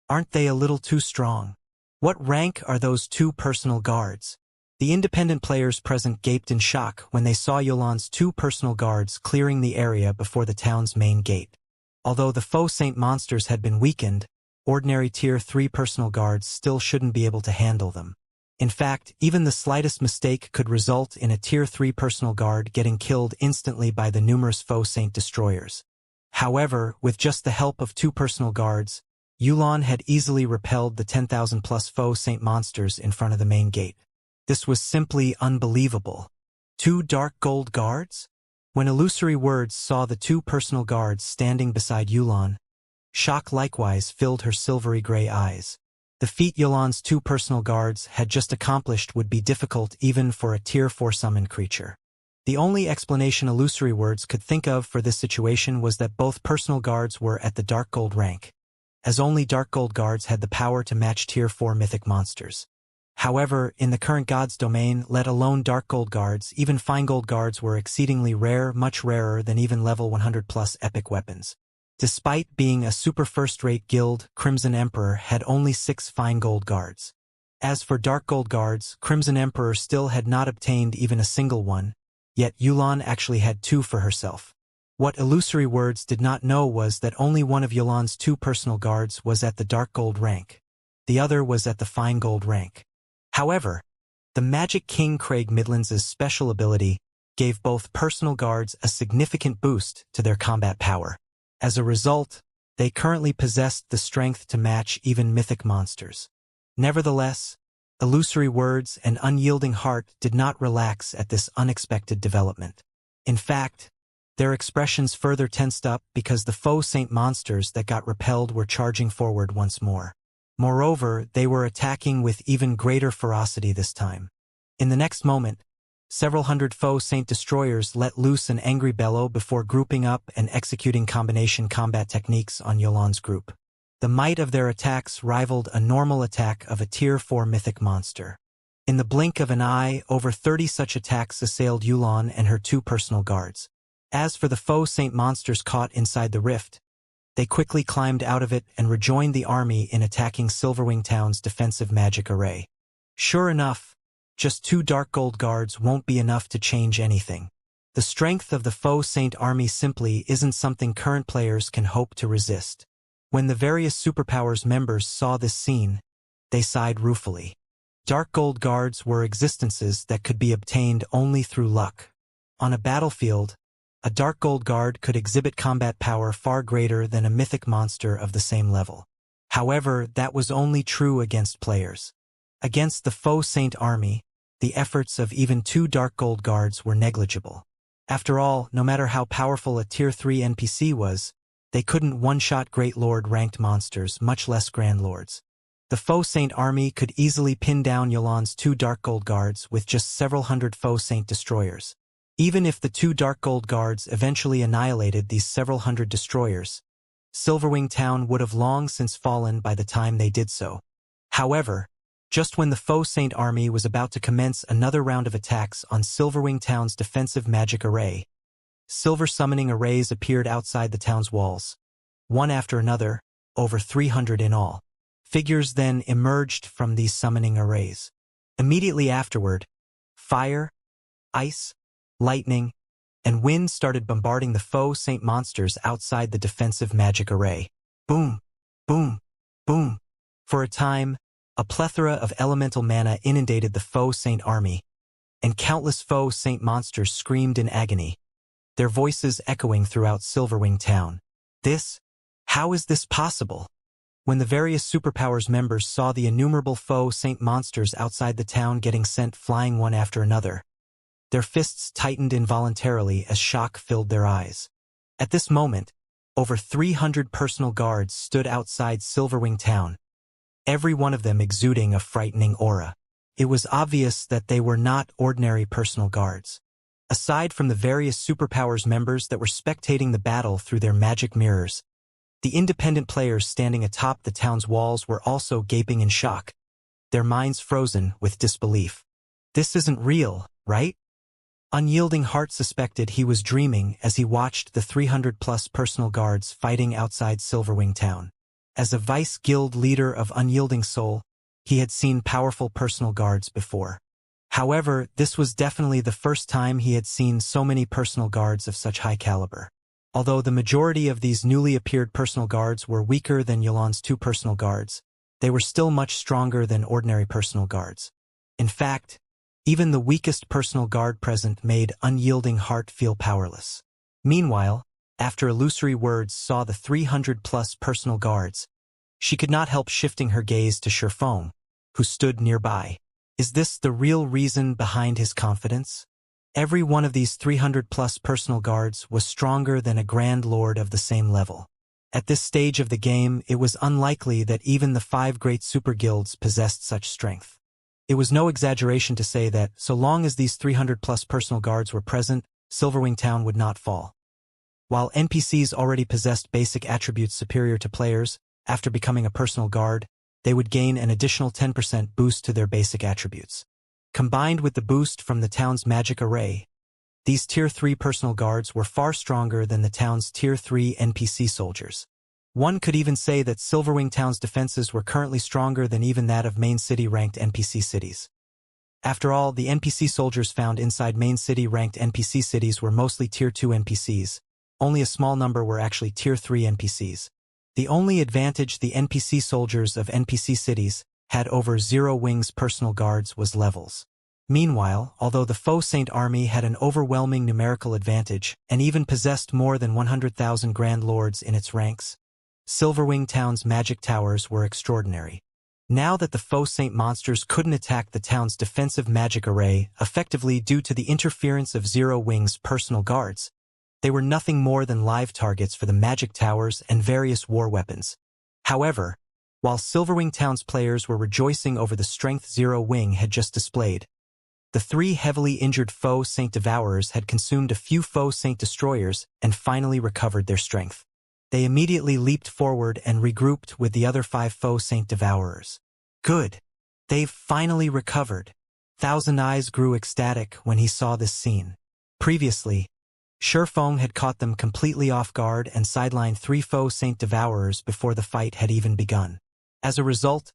Aren't they a little too strong? What rank are those 2 personal guards? The independent players present gaped in shock when they saw Yulan's 2 personal guards clearing the area before the town's main gate. Although the foe saint monsters had been weakened, ordinary Tier 3 personal guards still shouldn't be able to handle them. In fact, even the slightest mistake could result in a Tier 3 personal guard getting killed instantly by the numerous foe saint destroyers. However, with just the help of 2 personal guards, Yulan had easily repelled the 10,000 plus foe saint monsters in front of the main gate. This was simply unbelievable. 2 dark gold guards? When Illusory Words saw the 2 personal guards standing beside Yulan, shock likewise filled her silvery gray eyes. The feat Yulan's 2 personal guards had just accomplished would be difficult even for a Tier 4 summoned creature. The only explanation Illusory Words could think of for this situation was that both personal guards were at the dark gold rank, as only dark gold guards had the power to match Tier 4 mythic monsters. However, in the current God's domain, let alone dark gold guards, even fine gold guards were exceedingly rare, much rarer than even level 100 plus epic weapons. Despite being a super first-rate guild, Crimson Emperor had only 6 fine gold guards. As for dark gold guards, Crimson Emperor still had not obtained even a single one, yet Yulan actually had 2 for herself. What Illusory Words did not know was that only one of Yulan's 2 personal guards was at the dark gold rank. The other was at the fine gold rank. However, the Magic King Craig Midlands' special ability gave both personal guards a significant boost to their combat power. As a result, they currently possessed the strength to match even mythic monsters. Nevertheless, Illusory Words and Unyielding Heart did not relax at this unexpected development. In fact, Their expressions further tensed up because the faux saint monsters that got repelled were charging forward once more. Moreover, they were attacking with even greater ferocity this time. In the next moment, several hundred faux saint destroyers let loose an angry bellow before grouping up and executing combination combat techniques on Yolan's group. The might of their attacks rivaled a normal attack of a Tier 4 mythic monster. In the blink of an eye, over 30 such attacks assailed Yulan and her 2 personal guards. As for the faux saint monsters caught inside the rift, they quickly climbed out of it and rejoined the army in attacking Silverwing Town's defensive magic array. Sure enough, just 2 dark gold guards won't be enough to change anything. The strength of the faux saint army simply isn't something current players can hope to resist. When the various superpowers members saw this scene, they sighed ruefully. Dark gold guards were existences that could be obtained only through luck. On a battlefield, a dark gold guard could exhibit combat power far greater than a mythic monster of the same level. However, that was only true against players. Against the faux saint army, the efforts of even 2 dark gold guards were negligible. After all, no matter how powerful a Tier 3 NPC was, they couldn't one-shot Great Lord-ranked monsters, much less Grand Lords. The faux saint army could easily pin down Yolan's 2 dark gold guards with just several hundred faux saint destroyers. Even if the 2 dark gold guards eventually annihilated these several hundred destroyers, Silverwing Town would have long since fallen by the time they did so. However, just when the faux saint army was about to commence another round of attacks on Silverwing Town's defensive magic array, silver summoning arrays appeared outside the town's walls. One after another, over 300 in all. Figures then emerged from these summoning arrays. Immediately afterward, fire, ice, lightning, and wind started bombarding the faux saint monsters outside the defensive magic array. Boom, boom, boom. For a time, a plethora of elemental mana inundated the faux saint army, and countless faux saint monsters screamed in agony, their voices echoing throughout Silverwing Town. How is this possible? When the various superpowers members saw the innumerable faux saint monsters outside the town getting sent flying one after another, their fists tightened involuntarily as shock filled their eyes. At this moment, over 300 personal guards stood outside Silverwing Town, every one of them exuding a frightening aura. It was obvious that they were not ordinary personal guards. Aside from the various superpowers members that were spectating the battle through their magic mirrors, the independent players standing atop the town's walls were also gaping in shock, their minds frozen with disbelief. This isn't real, right? Unyielding Heart suspected he was dreaming as he watched the 300-plus personal guards fighting outside Silverwing Town. As a vice guild leader of Unyielding Soul, he had seen powerful personal guards before. However, this was definitely the first time he had seen so many personal guards of such high caliber. Although the majority of these newly appeared personal guards were weaker than Yolan's 2 personal guards, they were still much stronger than ordinary personal guards. In fact, even the weakest personal guard present made Unyielding Heart feel powerless. Meanwhile, after illusory words saw the 300-plus personal guards, she could not help shifting her gaze to Sherfong, who stood nearby. Is this the real reason behind his confidence? Every one of these 300-plus personal guards was stronger than a Grand Lord of the same level. At this stage of the game, it was unlikely that even the 5 great super guilds possessed such strength. It was no exaggeration to say that, so long as these 300-plus personal guards were present, Silverwing Town would not fall. While NPCs already possessed basic attributes superior to players, after becoming a personal guard, they would gain an additional 10% boost to their basic attributes. Combined with the boost from the town's magic array, these Tier 3 personal guards were far stronger than the town's Tier 3 NPC soldiers. One could even say that Silverwing Town's defenses were currently stronger than even that of main city-ranked NPC cities. After all, the NPC soldiers found inside main city-ranked NPC cities were mostly Tier 2 NPCs. Only a small number were actually Tier 3 NPCs. The only advantage the NPC soldiers of NPC cities had over Zero Wing's personal guards was levels. Meanwhile, although the faux saint army had an overwhelming numerical advantage and even possessed more than 100,000 Grand Lords in its ranks, Silverwing Town's magic towers were extraordinary. Now that the faux saint monsters couldn't attack the town's defensive magic array effectively due to the interference of Zero Wing's personal guards, They were nothing more than live targets for the magic towers and various war weapons. However, while Silverwing Town's players were rejoicing over the Strength 0 wing had just displayed, the 3 heavily injured foe Saint Devourers had consumed a few foe Saint Destroyers and finally recovered their strength. They immediately leaped forward and regrouped with the other 5 foe Saint Devourers. Good. They've finally recovered. Thousand Eyes grew ecstatic when he saw this scene. Previously, Shurfeng had caught them completely off guard and sidelined 3 foe Saint Devourers before the fight had even begun. As a result,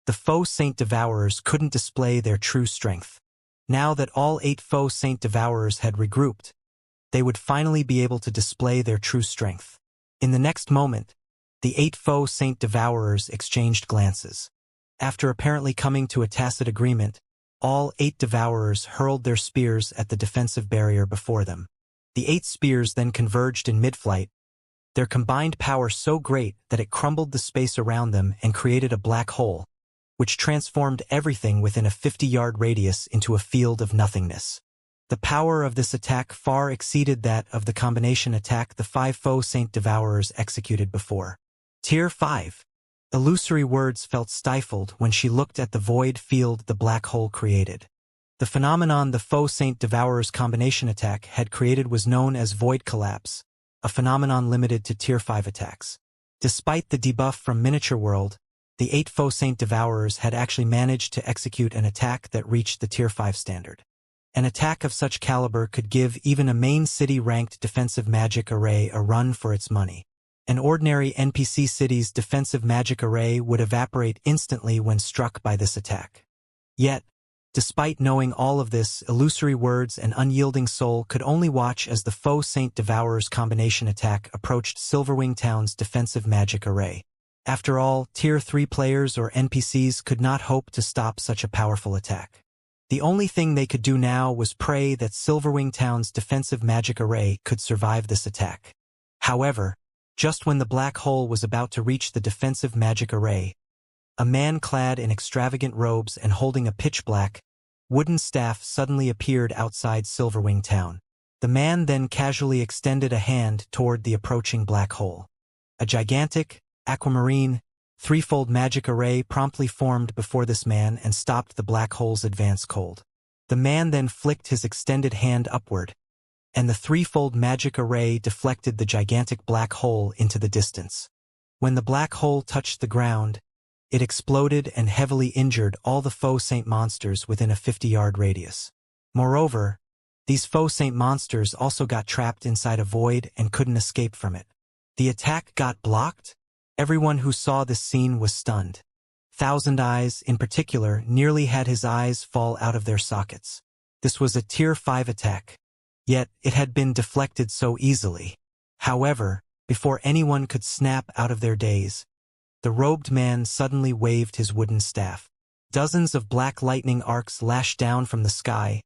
the foe Saint Devourers couldn't display their true strength. Now that all 8 foe Saint Devourers had regrouped, they would finally be able to display their true strength. In the next moment, the 8 foe Saint Devourers exchanged glances. After apparently coming to a tacit agreement, all 8 Devourers hurled their spears at the defensive barrier before them. The 8 spears then converged in mid-flight, their combined power so great that it crumbled the space around them and created a black hole, which transformed everything within a 50-yard radius into a field of nothingness. The power of this attack far exceeded that of the combination attack the 5 foe Saint Devourers executed before. Tier 5. Illusory words felt stifled when she looked at the void field the black hole created. The phenomenon the foe Saint Devourers combination attack had created was known as void collapse, a phenomenon limited to Tier 5 attacks. Despite the debuff from Miniature World, the 8 foe Saint Devourers had actually managed to execute an attack that reached the Tier 5 standard. An attack of such caliber could give even a main city-ranked defensive magic array a run for its money. An ordinary NPC city's defensive magic array would evaporate instantly when struck by this attack. Yet, despite knowing all of this, Illusory Words and Unyielding Soul could only watch as the foe Saint Devourers combination attack approached Silverwing Town's defensive magic array. After all, Tier 3 players or NPCs could not hope to stop such a powerful attack. The only thing they could do now was pray that Silverwing Town's defensive magic array could survive this attack. However, just when the black hole was about to reach the defensive magic array, a man clad in extravagant robes and holding a pitch-black, wooden staff suddenly appeared outside Silverwing Town. The man then casually extended a hand toward the approaching black hole. A gigantic, aquamarine, threefold magic array promptly formed before this man and stopped the black hole's advance cold. The man then flicked his extended hand upward, and the threefold magic array deflected the gigantic black hole into the distance. When the black hole touched the ground, it exploded and heavily injured all the foe Saint monsters within a 50-yard radius. Moreover, these foe Saint monsters also got trapped inside a void and couldn't escape from it. The attack got blocked? Everyone who saw this scene was stunned. Thousand Eyes, in particular, nearly had his eyes fall out of their sockets. This was a Tier 5 attack, yet it had been deflected so easily. However, before anyone could snap out of their daze, the robed man suddenly waved his wooden staff. Dozens of black lightning arcs lashed down from the sky,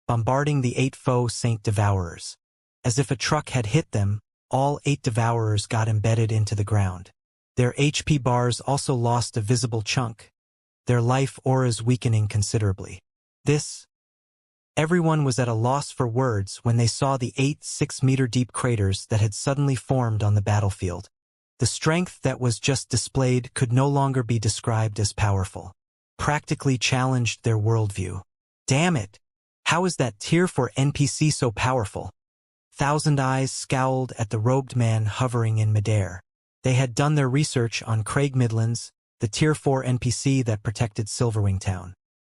bombarding the 8 foe Saint Devourers. As if a truck had hit them, all 8 Devourers got embedded into the ground. Their HP bars also lost a visible chunk, their life auras weakening considerably. Everyone was at a loss for words when they saw the 8 6-meter-deep craters that had suddenly formed on the battlefield. The strength that was just displayed could no longer be described as powerful. Practically challenged their worldview. Damn it! How is that Tier 4 NPC so powerful? Thousand Eyes scowled at the robed man hovering in midair. They had done their research on Craig Midlands, the Tier 4 NPC that protected Silverwing Town.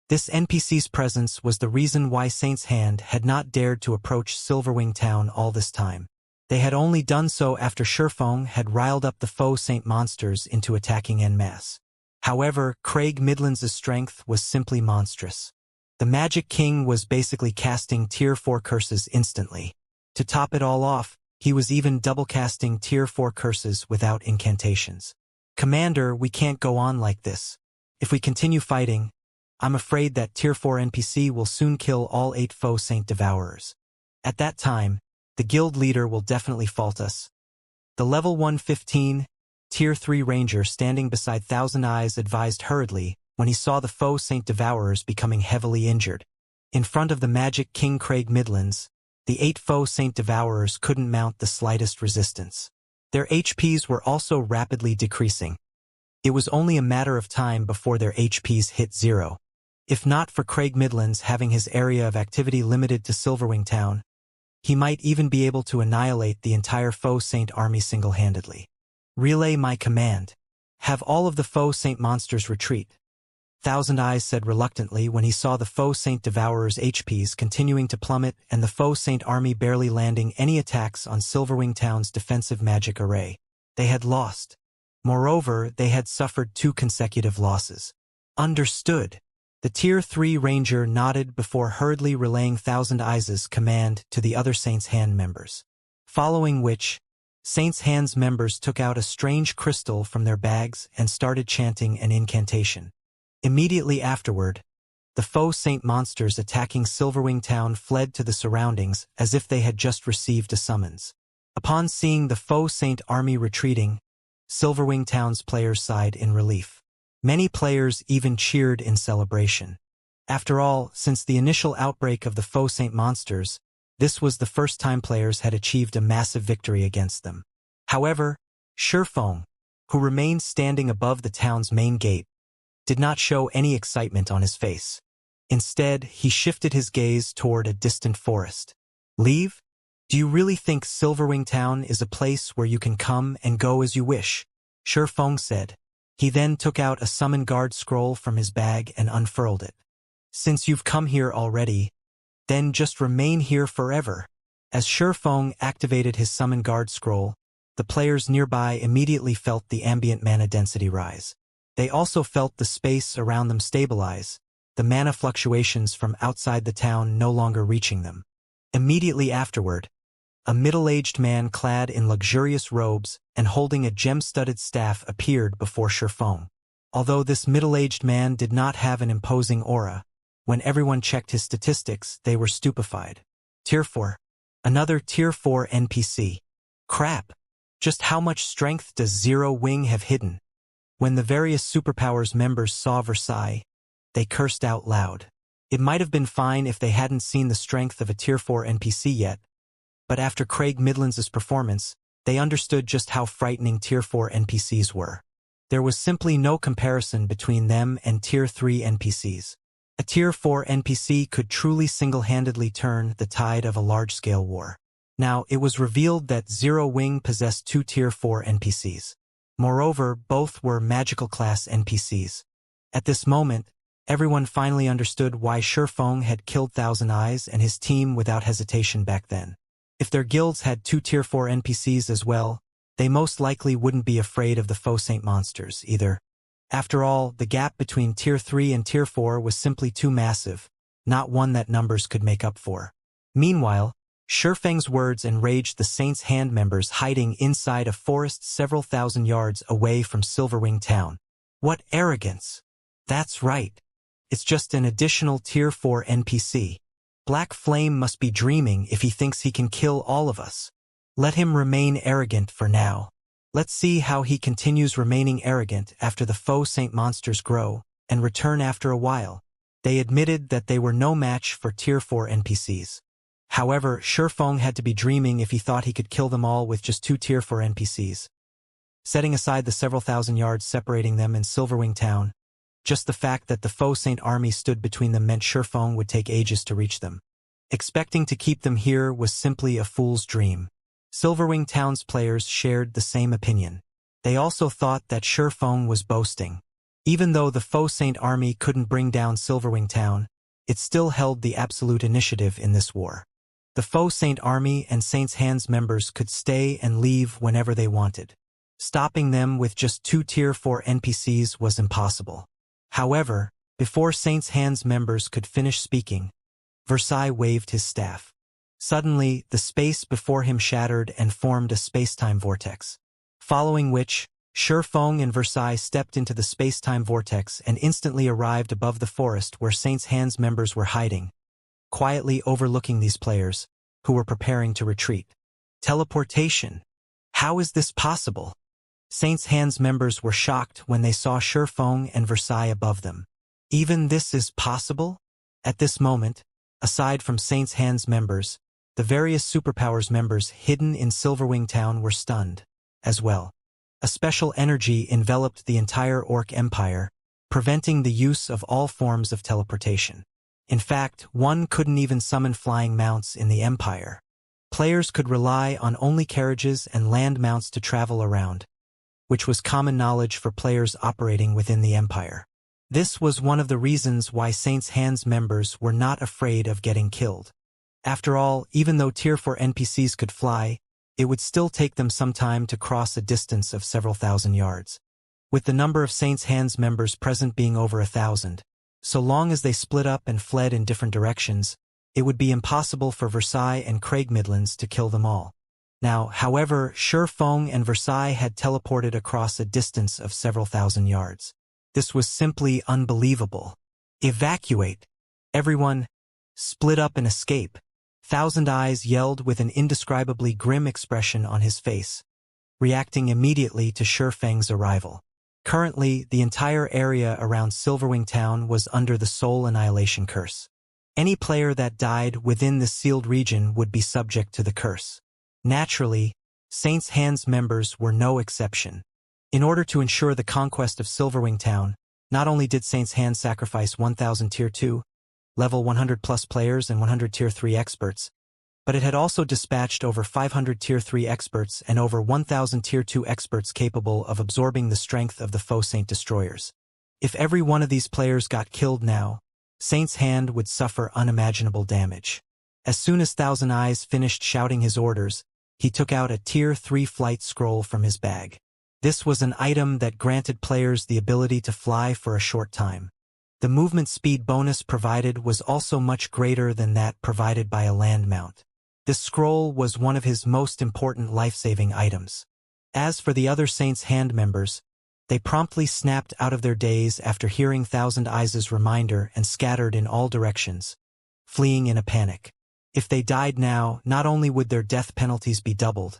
This NPC's presence was the reason why Saint's Hand had not dared to approach Silverwing Town all this time. They had only done so after Shurfeng had riled up the foe Saint monsters into attacking en masse. However, Craig Midlands' strength was simply monstrous. The Magic King was basically casting Tier 4 curses instantly. To top it all off, he was even double-casting Tier 4 curses without incantations. Commander, we can't go on like this. If we continue fighting, I'm afraid that Tier 4 NPC will soon kill all 8 foe Saint Devourers. At that time, the guild leader will definitely fault us. The level 115, Tier 3 Ranger standing beside Thousand Eyes advised hurriedly when he saw the foe Saint Devourers becoming heavily injured. In front of the Magic King Craig Midlands, The 8 foe Saint Devourers couldn't mount the slightest resistance. Their HPs were also rapidly decreasing. It was only a matter of time before their HPs hit 0. If not for Craig Midlands having his area of activity limited to Silverwing Town, he might even be able to annihilate the entire foe Saint army single-handedly. Relay my command. Have all of the foe Saint monsters retreat. Thousand Eyes said reluctantly when he saw the foe Saint Devourer's HPs continuing to plummet and the foe Saint army barely landing any attacks on Silverwing Town's defensive magic array. They had lost. Moreover, they had suffered 2 consecutive losses. Understood. The Tier 3 Ranger nodded before hurriedly relaying Thousand Eyes' command to the other Saints' Hand members. Following which, Saints' Hands members took out a strange crystal from their bags and started chanting an incantation. Immediately afterward, the foe Saint monsters attacking Silverwing Town fled to the surroundings as if they had just received a summons. Upon seeing the foe Saint army retreating, Silverwing Town's players sighed in relief. Many players even cheered in celebration. After all, since the initial outbreak of the foe Saint monsters, this was the first time players had achieved a massive victory against them. However, Shifeng, who remained standing above the town's main gate, did not show any excitement on his face. Instead, he shifted his gaze toward a distant forest. Leave? Do you really think Silverwing Town is a place where you can come and go as you wish? Shifeng said. He then took out a summon guard scroll from his bag and unfurled it. Since you've come here already, then just remain here forever. As Shifeng activated his summon guard scroll, the players nearby immediately felt the ambient mana density rise. They also felt the space around them stabilize, the mana fluctuations from outside the town no longer reaching them. Immediately afterward, a middle-aged man clad in luxurious robes and holding a gem-studded staff appeared before Shifeng. Although this middle-aged man did not have an imposing aura, when everyone checked his statistics, they were stupefied. Tier 4. Another Tier 4 NPC. Crap! Just how much strength does Zero Wing have hidden? When the various superpowers members saw Versailles, they cursed out loud. It might have been fine if they hadn't seen the strength of a Tier 4 NPC yet, but after Craig Midlands' performance, they understood just how frightening Tier 4 NPCs were. There was simply no comparison between them and Tier 3 NPCs. A Tier 4 NPC could truly single-handedly turn the tide of a large-scale war. Now, it was revealed that Zero Wing possessed 2 Tier 4 NPCs. Moreover, both were magical-class NPCs. At this moment, everyone finally understood why Shifeng had killed Thousand Eyes and his team without hesitation back then. If their guilds had 2 Tier 4 NPCs as well, they most likely wouldn't be afraid of the foe Saint monsters either. After all, the gap between Tier 3 and Tier 4 was simply too massive, not one that numbers could make up for. Meanwhile, Shifeng's words enraged the Saints' Hand members hiding inside a forest several thousand yards away from Silverwing Town. What arrogance! That's right. It's just an additional Tier 4 NPC. Black Flame must be dreaming if he thinks he can kill all of us. Let him remain arrogant for now. Let's see how he continues remaining arrogant after the foe Saint monsters grow and return after a while. They admitted that they were no match for Tier 4 NPCs. However, Shifeng had to be dreaming if he thought he could kill them all with just 2 Tier 4 NPCs. Setting aside the several thousand yards separating them and Silverwing Town, just the fact that the foe Saint army stood between them meant Shifeng would take ages to reach them. Expecting to keep them here was simply a fool's dream. Silverwing Town's players shared the same opinion. They also thought that Shifeng was boasting. Even though the foe Saint army couldn't bring down Silverwing Town, it still held the absolute initiative in this war. The foe Saint army and Saints' Hands members could stay and leave whenever they wanted. Stopping them with just 2 Tier 4 NPCs was impossible. However, before Saints' Hands members could finish speaking, Versailles waved his staff. Suddenly, the space before him shattered and formed a space-time vortex. Following which, Shifeng and Versailles stepped into the space-time vortex and instantly arrived above the forest where Saints' Hands members were hiding, quietly overlooking these players, who were preparing to retreat. Teleportation. How is this possible? Saints' Hands members were shocked when they saw Shifeng and Versailles above them. Even this is possible? At this moment, aside from Saints' Hands members, The various superpowers members hidden in Silverwing Town were stunned, as well. A special energy enveloped the entire Orc Empire, preventing the use of all forms of teleportation. In fact, one couldn't even summon flying mounts in the Empire. Players could rely on only carriages and land mounts to travel around, which was common knowledge for players operating within the Empire. This was one of the reasons why Saint's Hands members were not afraid of getting killed. After all, even though Tier 4 NPCs could fly, it would still take them some time to cross a distance of several thousand yards. With the number of Saint's Hands members present being over 1,000, so long as they split up and fled in different directions, it would be impossible for Versailles and Craig Midlands to kill them all. Now, however, Shi Feng and Versailles had teleported across a distance of several thousand yards. This was simply unbelievable. Evacuate! Everyone, split up and escape! Thousand Eyes yelled with an indescribably grim expression on his face, reacting immediately to Shi Feng's arrival. Currently, the entire area around Silverwing Town was under the Soul Annihilation Curse. Any player that died within this sealed region would be subject to the curse. Naturally, Saint's Hands members were no exception. In order to ensure the conquest of Silverwing Town, not only did Saint's Hands sacrifice 1,000 Tier 2, level 100+ players and 100 Tier 3 experts, but it had also dispatched over 500 Tier 3 experts and over 1,000 Tier 2 experts capable of absorbing the strength of the foe Saint Destroyers. If every one of these players got killed now, Saint's Hand would suffer unimaginable damage. As soon as Thousand Eyes finished shouting his orders, he took out a Tier 3 flight scroll from his bag. This was an item that granted players the ability to fly for a short time. The movement speed bonus provided was also much greater than that provided by a land mount. This scroll was one of his most important life-saving items. As for the other Saint's Hand members, they promptly snapped out of their daze after hearing Thousand Eyes' reminder and scattered in all directions, fleeing in a panic. If they died now, not only would their death penalties be doubled,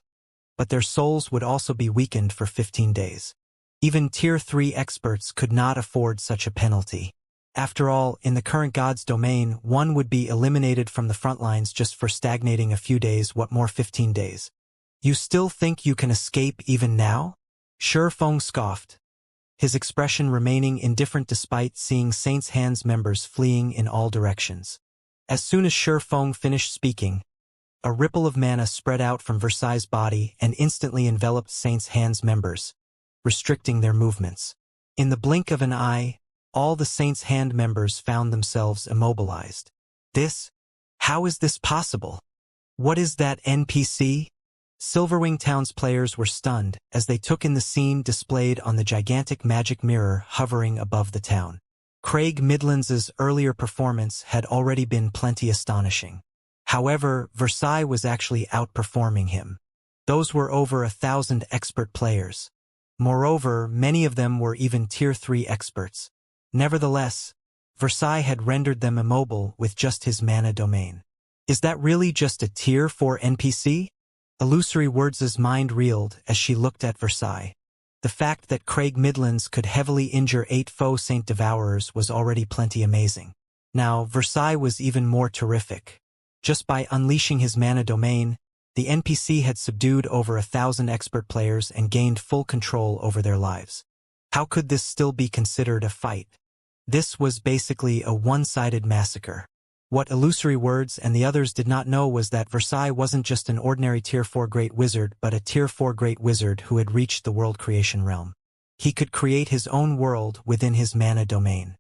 but their souls would also be weakened for 15 days. Even Tier 3 experts could not afford such a penalty. After all, in the current God's domain, one would be eliminated from the front lines just for stagnating a few days, what more 15 days. You still think you can escape even now? Shi Feng scoffed, his expression remaining indifferent despite seeing Saint's Hands members fleeing in all directions. As soon as Shi Feng finished speaking, a ripple of mana spread out from Versailles' body and instantly enveloped Saint's Hands members, restricting their movements. In the blink of an eye, all the Saint's Hand members found themselves immobilized. How is this possible? What is that NPC? Silverwing Town's players were stunned as they took in the scene displayed on the gigantic magic mirror hovering above the town. Craig Midlands' earlier performance had already been plenty astonishing. However, Versailles was actually outperforming him. Those were over 1,000 expert players. Moreover, many of them were even Tier 3 experts. Nevertheless, Versailles had rendered them immobile with just his mana domain. Is that really just a Tier 4 NPC? Illusory Words' mind reeled as she looked at Versailles. The fact that Craig Midlands could heavily injure 8 foe Saint Devourers was already plenty amazing. Now, Versailles was even more terrific. Just by unleashing his mana domain, the NPC had subdued over 1,000 expert players and gained full control over their lives. How could this still be considered a fight? This was basically a one-sided massacre. What Illusory Words and the others did not know was that Versailles wasn't just an ordinary Tier 4 Great Wizard but a Tier 4 Great Wizard who had reached the world creation realm. He could create his own world within his mana domain.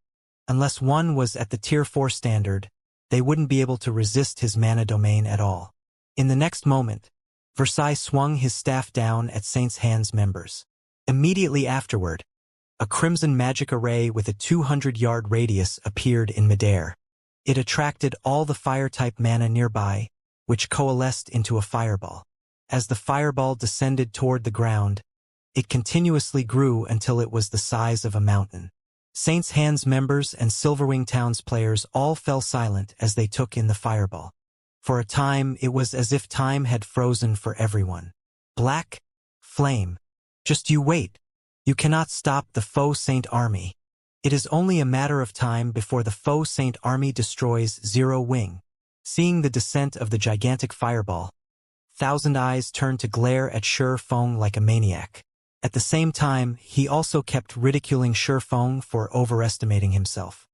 Unless one was at the Tier 4 standard, they wouldn't be able to resist his mana domain at all. In the next moment, Versailles swung his staff down at Saint's Hands members. Immediately afterward, a crimson magic array with a 200-yard radius appeared in midair. It attracted all the fire-type mana nearby, which coalesced into a fireball. As the fireball descended toward the ground, it continuously grew until it was the size of a mountain. Saint's Hands members and Silverwing Town's players all fell silent as they took in the fireball. For a time, it was as if time had frozen for everyone. Black flame. Just you wait. You cannot stop the foe Saint army. It is only a matter of time before the foe Saint army destroys Zero Wing. Seeing the descent of the gigantic fireball, Thousand Eyes turned to glare at Shi Feng like a maniac. At the same time, he also kept ridiculing Shi Feng for overestimating himself.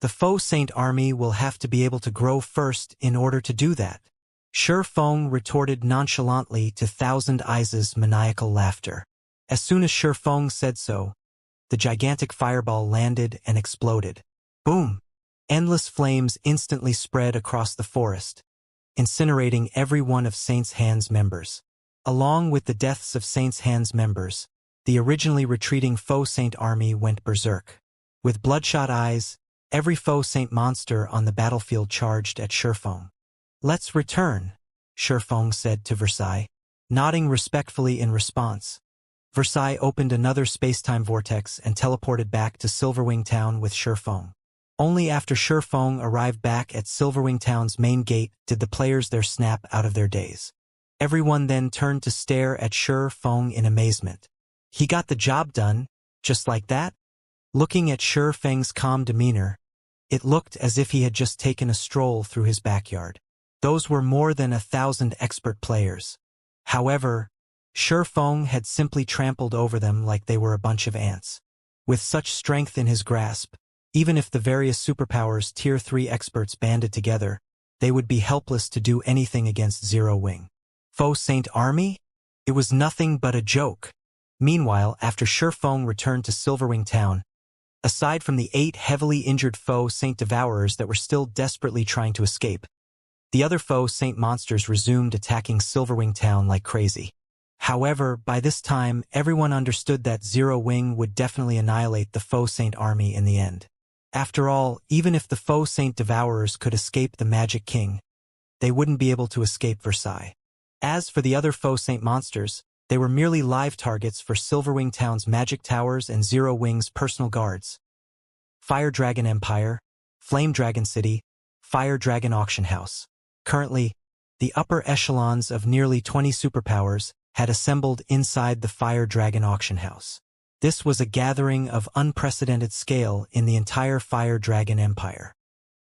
The faux saint army will have to be able to grow first in order to do that. Shi Feng retorted nonchalantly to Thousand Eyes' maniacal laughter. As soon as Shi Feng said so, the gigantic fireball landed and exploded. Boom! Endless flames instantly spread across the forest, incinerating every one of Saint's Hand's members. Along with the deaths of Saint's Hand's members, the originally retreating faux saint army went berserk. With bloodshot eyes, every faux saint monster on the battlefield charged at Shi Feng. "Let's return," Shi Feng said to Versailles, nodding respectfully in response. Versailles opened another space-time vortex and teleported back to Silverwing Town with Shi Feng. Only after Shi Feng arrived back at Silverwing Town's main gate did the players there snap out of their daze. Everyone then turned to stare at Shi Feng in amazement. He got the job done, just like that? Looking at Shi Feng's calm demeanor, it looked as if he had just taken a stroll through his backyard. Those were more than 1,000 expert players. However, Shi Feng had simply trampled over them like they were a bunch of ants. With such strength in his grasp, even if the various superpowers Tier 3 experts banded together, they would be helpless to do anything against Zero Wing. Faux Saint Army? It was nothing but a joke. Meanwhile, after Shi Feng returned to Silverwing Town, aside from the 8 heavily injured faux Saint Devourers that were still desperately trying to escape, the other faux Saint monsters resumed attacking Silverwing Town like crazy. However, by this time, everyone understood that Zero Wing would definitely annihilate the faux Saint army in the end. After all, even if the faux Saint Devourers could escape the Magic King, they wouldn't be able to escape Versailles. As for the other faux Saint monsters, they were merely live targets for Silverwing Town's magic towers and Zero Wing's personal guards. Fire Dragon Empire, Flame Dragon City, Fire Dragon Auction House. Currently, the upper echelons of nearly 20 superpowers had assembled inside the Fire Dragon Auction House. This was a gathering of unprecedented scale in the entire Fire Dragon Empire.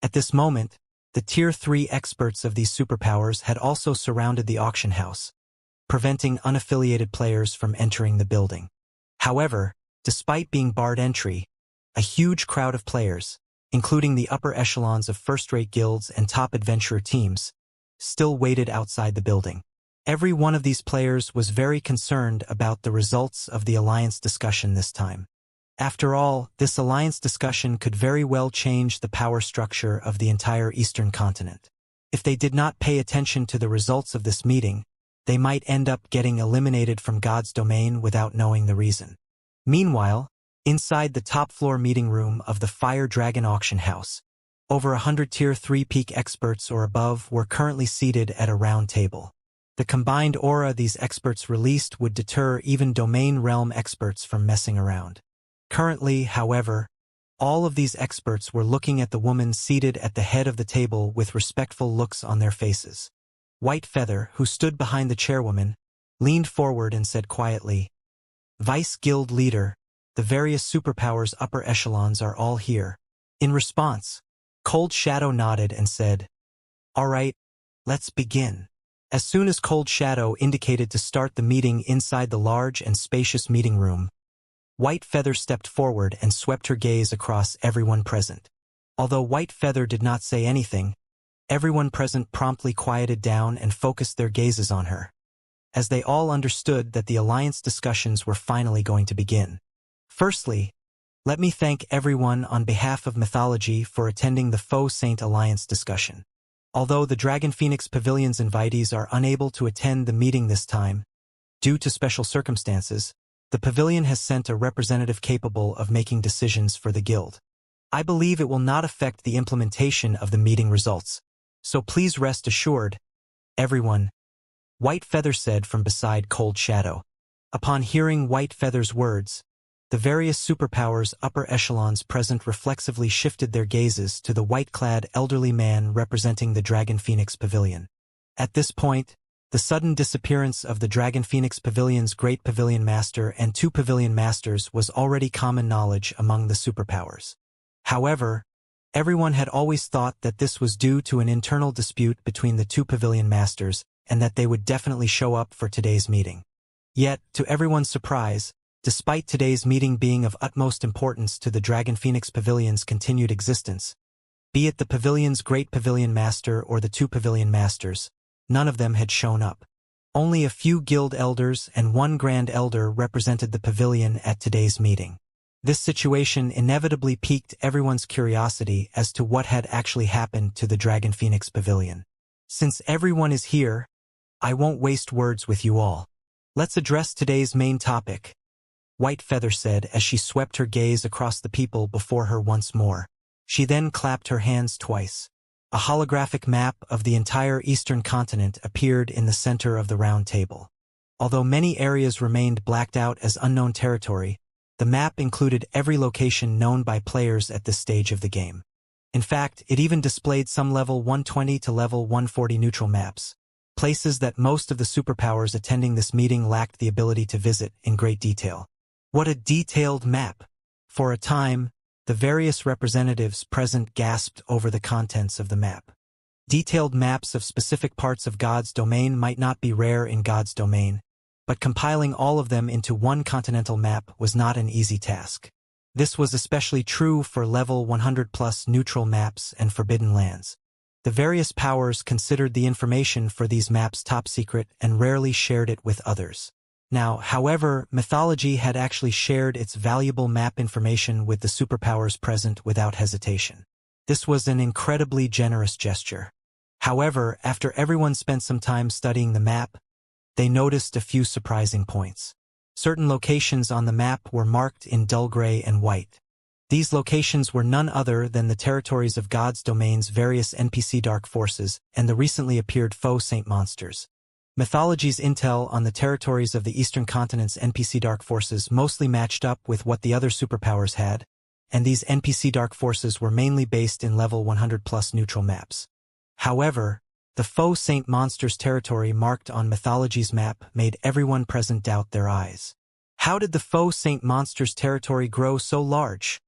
At this moment, the Tier 3 experts of these superpowers had also surrounded the auction house, preventing unaffiliated players from entering the building. However, despite being barred entry, a huge crowd of players, including the upper echelons of first-rate guilds and top adventurer teams, still waited outside the building. Every one of these players was very concerned about the results of the alliance discussion this time. After all, this alliance discussion could very well change the power structure of the entire Eastern continent. If they did not pay attention to the results of this meeting, they might end up getting eliminated from God's domain without knowing the reason. Meanwhile, inside the top-floor meeting room of the Fire Dragon Auction House, over 100 Tier 3 peak experts or above were currently seated at a round table. The combined aura these experts released would deter even domain realm experts from messing around. Currently, however, all of these experts were looking at the woman seated at the head of the table with respectful looks on their faces. White Feather, who stood behind the chairwoman, leaned forward and said quietly, "Vice Guild Leader, the various superpowers upper echelons are all here." In response, Cold Shadow nodded and said, "All right, let's begin." As soon as Cold Shadow indicated to start the meeting inside the large and spacious meeting room, White Feather stepped forward and swept her gaze across everyone present. Although White Feather did not say anything, everyone present promptly quieted down and focused their gazes on her, as they all understood that the alliance discussions were finally going to begin. Firstly, let me thank everyone on behalf of Mythology for attending the Faux Saint Alliance discussion. Although the Dragon Phoenix Pavilion's invitees are unable to attend the meeting this time, due to special circumstances, the pavilion has sent a representative capable of making decisions for the guild. I believe it will not affect the implementation of the meeting results, so please rest assured, everyone," White Feather said from beside Cold Shadow. Upon hearing White Feather's words, the various superpowers upper echelons present reflexively shifted their gazes to the white-clad elderly man representing the Dragon Phoenix Pavilion. At this point, the sudden disappearance of the Dragon Phoenix Pavilion's Great Pavilion Master and 2 Pavilion Masters was already common knowledge among the superpowers. However, Everyone had always thought that this was due to an internal dispute between the two pavilion masters, and that they would definitely show up for today's meeting. Yet, to everyone's surprise, despite today's meeting being of utmost importance to the Dragon Phoenix Pavilion's continued existence, be it the pavilion's great pavilion master or the two pavilion masters, none of them had shown up. Only a few guild elders and one grand elder represented the pavilion at today's meeting. This situation inevitably piqued everyone's curiosity as to what had actually happened to the Dragon Phoenix Pavilion. Since everyone is here, I won't waste words with you all. Let's address today's main topic, White Feather said as she swept her gaze across the people before her once more. She then clapped her hands twice. A holographic map of the entire eastern continent appeared in the center of the round table. Although many areas remained blacked out as unknown territory, the map included every location known by players at this stage of the game. In fact, it even displayed some level 120 to level 140 neutral maps, places that most of the superpowers attending this meeting lacked the ability to visit in great detail. What a detailed map! For a time, the various representatives present gasped over the contents of the map. Detailed maps of specific parts of God's domain might not be rare in God's domain, but compiling all of them into one continental map was not an easy task. This was especially true for level 100+ neutral maps and forbidden lands. The various powers considered the information for these maps top secret and rarely shared it with others. Now, however, mythology had actually shared its valuable map information with the superpowers present without hesitation. This was an incredibly generous gesture. However, after everyone spent some time studying the map, they noticed a few surprising points. Certain locations on the map were marked in dull gray and white. These locations were none other than the territories of God's domain's various NPC dark forces and the recently appeared faux saint monsters. Mythology's intel on the territories of the Eastern Continent's NPC Dark Forces mostly matched up with what the other superpowers had, and these NPC Dark Forces were mainly based in level 100+ neutral maps. However, the faux saint monsters territory marked on Mythology's map made everyone present doubt their eyes. How did the faux saint monsters territory grow so large?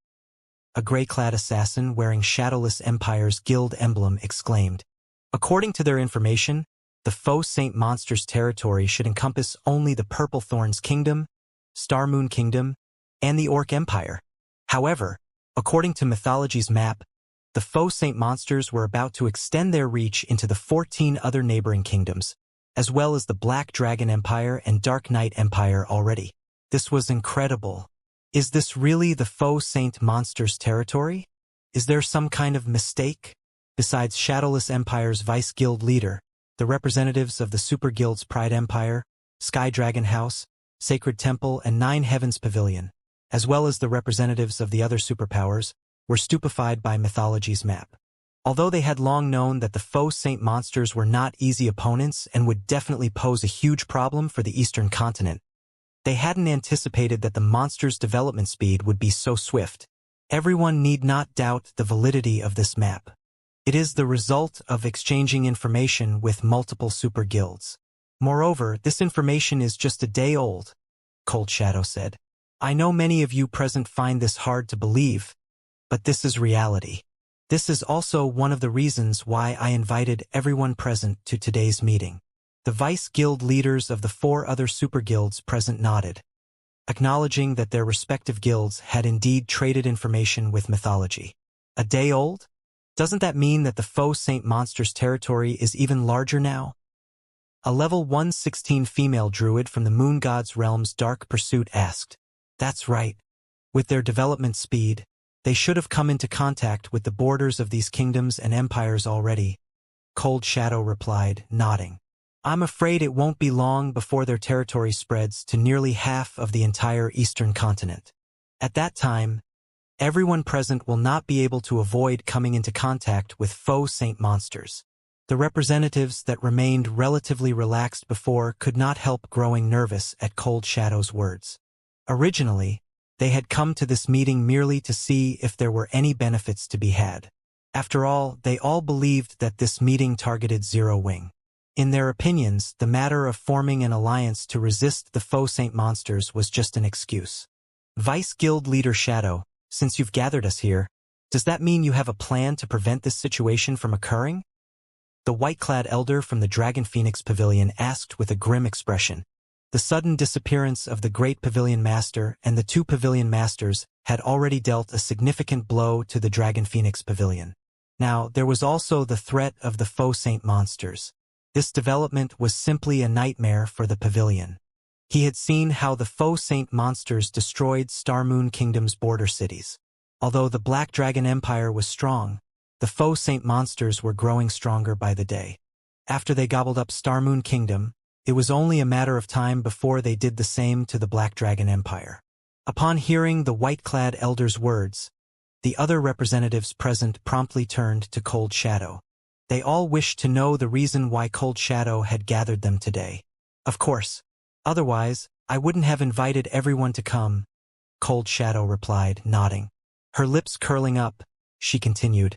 A gray-clad assassin wearing Shadowless Empire's guild emblem exclaimed. According to their information, the faux saint monsters territory should encompass only the Purple Thorns Kingdom, Starmoon Kingdom, and the Orc Empire. However, according to Mythology's map, the faux saint monsters were about to extend their reach into the 14 other neighboring kingdoms, as well as the Black Dragon Empire and Dark Knight Empire already. This was incredible. Is this really the faux saint monsters territory? Is there some kind of mistake? Besides Shadowless Empire's vice guild leader, the representatives of the Super Guild's Pride Empire, Sky Dragon House, Sacred Temple, and Nine Heavens Pavilion, as well as the representatives of the other superpowers, were stupefied by Mythology's map. Although they had long known that the faux saint monsters were not easy opponents and would definitely pose a huge problem for the Eastern Continent, they hadn't anticipated that the monsters' development speed would be so swift. Everyone need not doubt the validity of this map. It is the result of exchanging information with multiple super guilds. Moreover, this information is just a day old, Cold Shadow said. I know many of you present find this hard to believe, but this is reality. This is also one of the reasons why I invited everyone present to today's meeting. The vice guild leaders of the 4 other super guilds present nodded, acknowledging that their respective guilds had indeed traded information with Mythology. A day old? Doesn't that mean that the faux saint monsters territory is even larger now? A level 116 female druid from the Moon God's Realm's Dark Pursuit asked. That's right. With their development speed, they should have come into contact with the borders of these kingdoms and empires already, Cold Shadow replied, nodding. I'm afraid it won't be long before their territory spreads to nearly half of the entire Eastern Continent. At that time, everyone present will not be able to avoid coming into contact with faux saint monsters. The representatives that remained relatively relaxed before could not help growing nervous at Cold Shadow's words. Originally, they had come to this meeting merely to see if there were any benefits to be had. After all, they all believed that this meeting targeted Zero Wing. In their opinions, the matter of forming an alliance to resist the faux saint monsters was just an excuse. Vice Guild Leader Shadow, since you've gathered us here, Does that mean you have a plan to prevent this situation from occurring? The white-clad elder from the Dragon Phoenix Pavilion asked with a grim expression. The sudden disappearance of the great pavilion master and the two pavilion masters had already dealt a significant blow to the Dragon Phoenix Pavilion. Now, there was also the threat of the faux saint monsters. This development was simply a nightmare for the pavilion. He had seen how the faux saint monsters destroyed Star Moon Kingdom's border cities. Although the Black Dragon Empire was strong, the faux saint monsters were growing stronger by the day. After they gobbled up Star Moon Kingdom, it was only a matter of time before they did the same to the Black Dragon Empire. Upon hearing the white-clad elder's words, the other representatives present promptly turned to Cold Shadow. They all wished to know the reason why Cold Shadow had gathered them today. Of course. Otherwise, I wouldn't have invited everyone to come, Cold Shadow replied, nodding. Her lips curling up, she continued.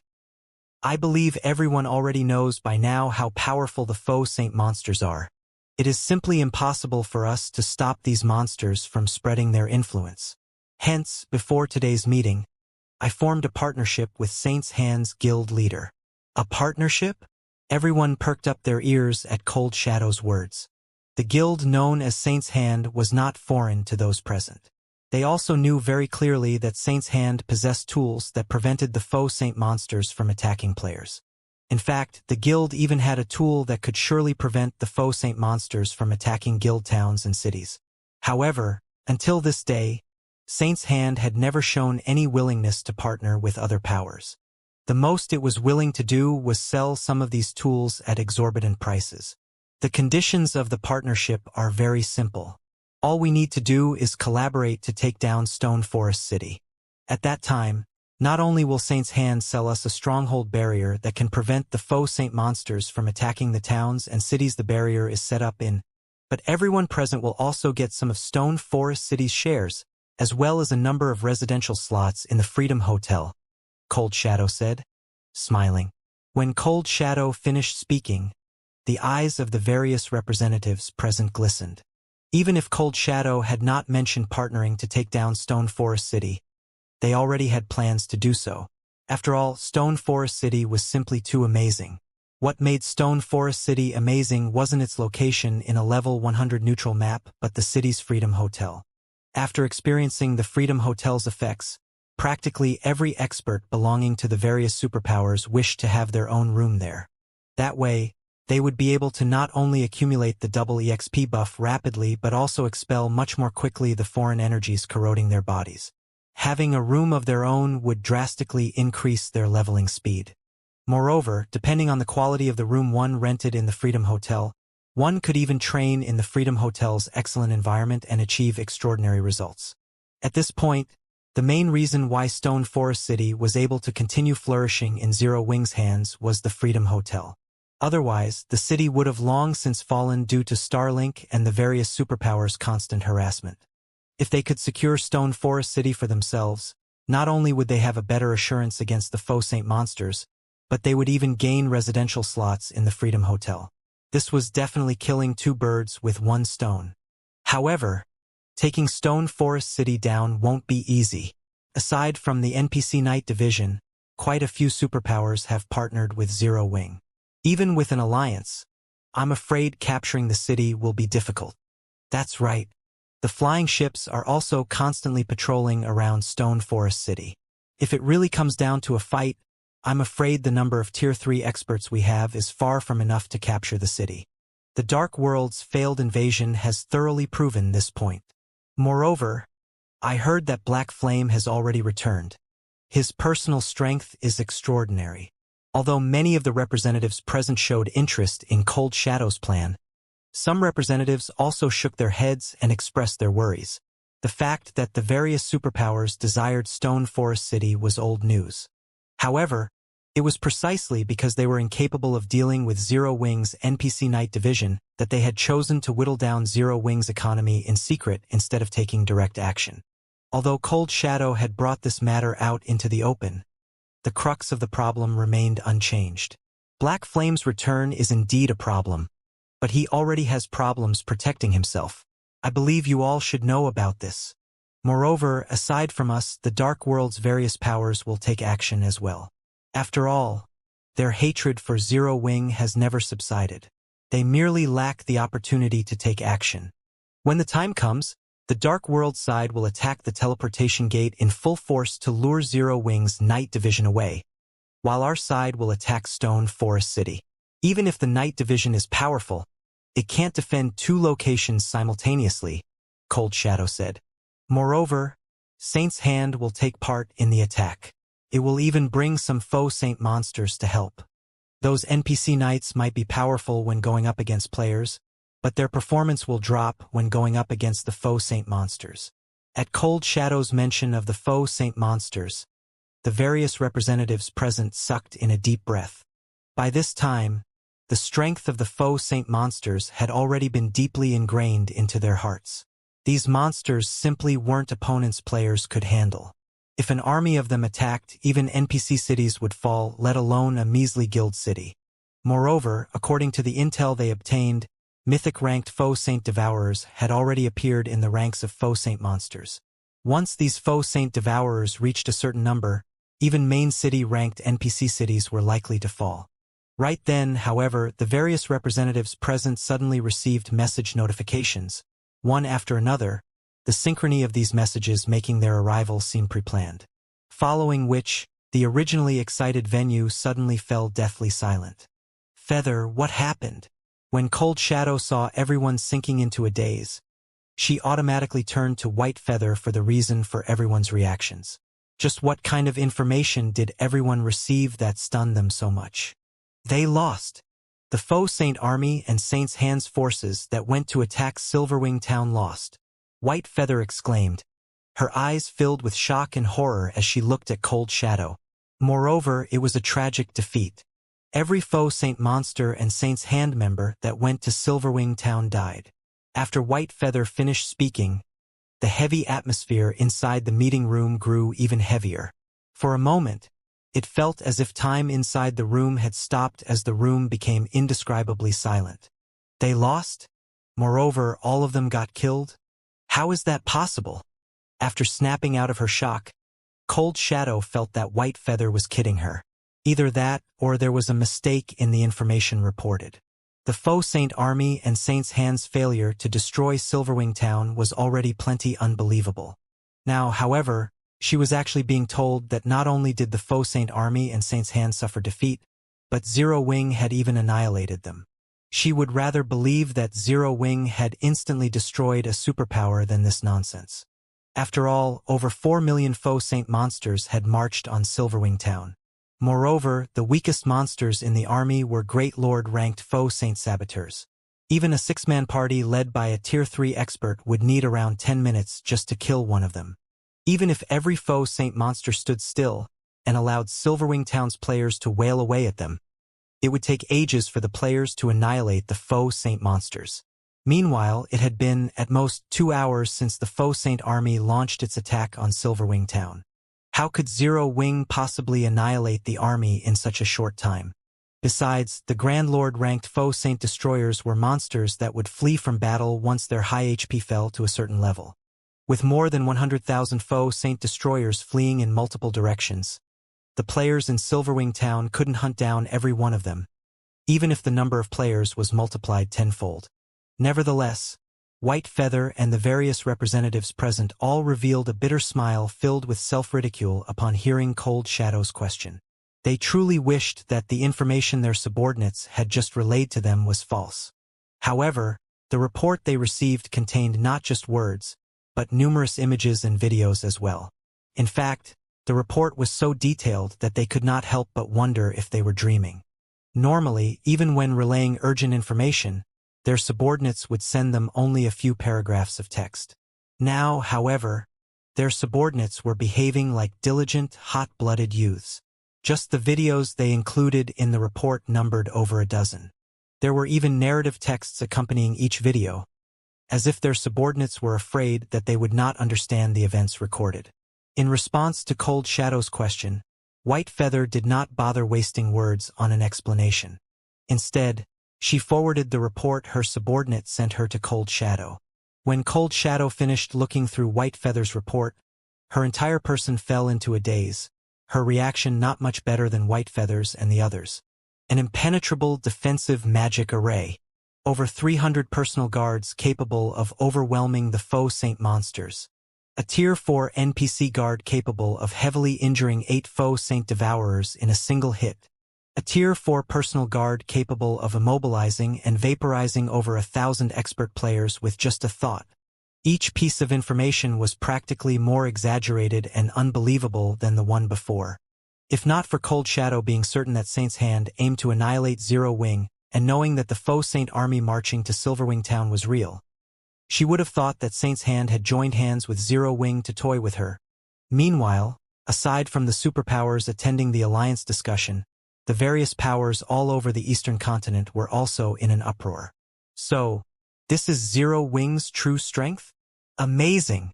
I believe everyone already knows by now how powerful the faux saint monsters are. It is simply impossible for us to stop these monsters from spreading their influence. Hence, before today's meeting, I formed a partnership with Saint's Hand's guild leader. A partnership? Everyone perked up their ears at Cold Shadow's words. The guild known as Saint's Hand was not foreign to those present. They also knew very clearly that Saint's Hand possessed tools that prevented the faux saint monsters from attacking players. In fact, the guild even had a tool that could surely prevent the faux saint monsters from attacking guild towns and cities. However, until this day, Saint's Hand had never shown any willingness to partner with other powers. The most it was willing to do was sell some of these tools at exorbitant prices. The conditions of the partnership are very simple. All we need to do is collaborate to take down Stone Forest City. At that time, not only will Saint's Hand sell us a stronghold barrier that can prevent the faux saint monsters from attacking the towns and cities the barrier is set up in, but everyone present will also get some of Stone Forest City's shares, as well as a number of residential slots in the Freedom Hotel, Cold Shadow said, smiling. When Cold Shadow finished speaking, the eyes of the various representatives present glistened. Even if Cold Shadow had not mentioned partnering to take down Stone Forest City, they already had plans to do so. After all, Stone Forest City was simply too amazing. What made Stone Forest City amazing wasn't its location in a level 100 neutral map, but the city's Freedom Hotel. After experiencing the Freedom Hotel's effects, practically every expert belonging to the various superpowers wished to have their own room there. That way, they would be able to not only accumulate the double EXP buff rapidly but also expel much more quickly the foreign energies corroding their bodies. Having a room of their own would drastically increase their leveling speed. Moreover, depending on the quality of the room one rented in the Freedom Hotel, one could even train in the Freedom Hotel's excellent environment and achieve extraordinary results. At this point, the main reason why Stone Forest City was able to continue flourishing in Zero Wing's hands was the Freedom Hotel. Otherwise, the city would have long since fallen due to Starlink and the various superpowers' constant harassment. If they could secure Stone Forest City for themselves, not only would they have a better assurance against the faux saint monsters, but they would even gain residential slots in the Freedom Hotel. This was definitely killing two birds with one stone. However, taking Stone Forest City down won't be easy. Aside from the NPC Night Division, quite a few superpowers have partnered with Zero Wing. Even with an alliance, I'm afraid capturing the city will be difficult. That's right. The flying ships are also constantly patrolling around Stone Forest City. If it really comes down to a fight, I'm afraid the number of Tier 3 experts we have is far from enough to capture the city. The Dark World's failed invasion has thoroughly proven this point. Moreover, I heard that Black Flame has already returned. His personal strength is extraordinary. Although many of the representatives present showed interest in Cold Shadow's plan, some representatives also shook their heads and expressed their worries. The fact that the various superpowers desired Stone Forest City was old news. However, it was precisely because they were incapable of dealing with Zero Wing's NPC Night Division that they had chosen to whittle down Zero Wing's economy in secret instead of taking direct action. Although Cold Shadow had brought this matter out into the open, the crux of the problem remained unchanged. Black Flame's return is indeed a problem, but he already has problems protecting himself. I believe you all should know about this. Moreover, aside from us, the Dark World's various powers will take action as well. After all, their hatred for Zero Wing has never subsided. They merely lack the opportunity to take action. When the time comes, the Dark World side will attack the teleportation gate in full force to lure Zero Wing's Night Division away, while our side will attack Stone Forest City. Even if the Night Division is powerful, it can't defend two locations simultaneously, Cold Shadow said. Moreover, Saint's Hand will take part in the attack. It will even bring some faux Saint monsters to help. Those NPC knights might be powerful when going up against players, but their performance will drop when going up against the faux Saint monsters. At Cold Shadow's mention of the faux Saint monsters, the various representatives present sucked in a deep breath. By this time, the strength of the faux Saint monsters had already been deeply ingrained into their hearts. These monsters simply weren't opponents players could handle. If an army of them attacked, even NPC cities would fall, let alone a measly guild city. Moreover, according to the intel they obtained, mythic-ranked faux Saint Devourers had already appeared in the ranks of faux Saint monsters. Once these faux Saint Devourers reached a certain number, even main city-ranked NPC cities were likely to fall. Right then, however, the various representatives present suddenly received message notifications, one after another, the synchrony of these messages making their arrival seem pre-planned. Following which, the originally excited venue suddenly fell deathly silent. Feather, what happened? When Cold Shadow saw everyone sinking into a daze, she automatically turned to White Feather for the reason for everyone's reactions. Just what kind of information did everyone receive that stunned them so much? They lost. The faux Saint Army and Saint's Hand's forces that went to attack Silverwing Town lost. White Feather exclaimed, her eyes filled with shock and horror as she looked at Cold Shadow. Moreover, it was a tragic defeat. Every faux Saint monster and Saint's Hand member that went to Silverwing Town died. After White Feather finished speaking, the heavy atmosphere inside the meeting room grew even heavier. For a moment, it felt as if time inside the room had stopped as the room became indescribably silent. They lost? Moreover, all of them got killed? How is that possible? After snapping out of her shock, Cold Shadow felt that White Feather was kidding her. Either that, or there was a mistake in the information reported. The faux Saint Army and Saint's Hand's failure to destroy Silverwing Town was already plenty unbelievable. Now, however, she was actually being told that not only did the faux Saint Army and Saint's Hand suffer defeat, but Zero Wing had even annihilated them. She would rather believe that Zero Wing had instantly destroyed a superpower than this nonsense. After all, over 4 million faux Saint monsters had marched on Silverwing Town. Moreover, the weakest monsters in the army were Great Lord-ranked faux Saint saboteurs. Even a 6-man party led by a Tier 3 expert would need around 10 minutes just to kill one of them. Even if every faux Saint monster stood still and allowed Silverwing Town's players to wail away at them, it would take ages for the players to annihilate the faux Saint monsters. Meanwhile, it had been, at most, 2 hours since the faux Saint army launched its attack on Silverwing Town. How could Zero Wing possibly annihilate the army in such a short time? Besides, the Grand Lord-ranked faux Saint destroyers were monsters that would flee from battle once their high HP fell to a certain level. With more than 100,000 faux Saint destroyers fleeing in multiple directions, the players in Silverwing Town couldn't hunt down every one of them, even if the number of players was multiplied tenfold. Nevertheless, White Feather and the various representatives present all revealed a bitter smile filled with self-ridicule upon hearing Cold Shadow's question. They truly wished that the information their subordinates had just relayed to them was false. However, the report they received contained not just words, but numerous images and videos as well. In fact, the report was so detailed that they could not help but wonder if they were dreaming. Normally, even when relaying urgent information, their subordinates would send them only a few paragraphs of text. Now, however, their subordinates were behaving like diligent, hot-blooded youths. Just the videos they included in the report numbered over a dozen. There were even narrative texts accompanying each video, as if their subordinates were afraid that they would not understand the events recorded. In response to Cold Shadow's question, White Feather did not bother wasting words on an explanation. Instead, she forwarded the report her subordinate sent her to Cold Shadow. When Cold Shadow finished looking through White Feather's report, her entire person fell into a daze, her reaction not much better than White Feather's and the others. An impenetrable defensive magic array. Over 300 personal guards capable of overwhelming the foe saint monsters. A Tier 4 NPC guard capable of heavily injuring 8 foe saint devourers in a single hit. A Tier 4 personal guard capable of immobilizing and vaporizing over 1,000 expert players with just a thought. Each piece of information was practically more exaggerated and unbelievable than the one before. If not for Cold Shadow being certain that Saint's hand aimed to annihilate Zero Wing, and knowing that the foe Saint army marching to Silverwing Town was real, she would have thought that Saint's hand had joined hands with Zero Wing to toy with her. Meanwhile, aside from the superpowers attending the alliance discussion, the various powers all over the eastern continent were also in an uproar. So, this is Zero Wing's true strength? Amazing!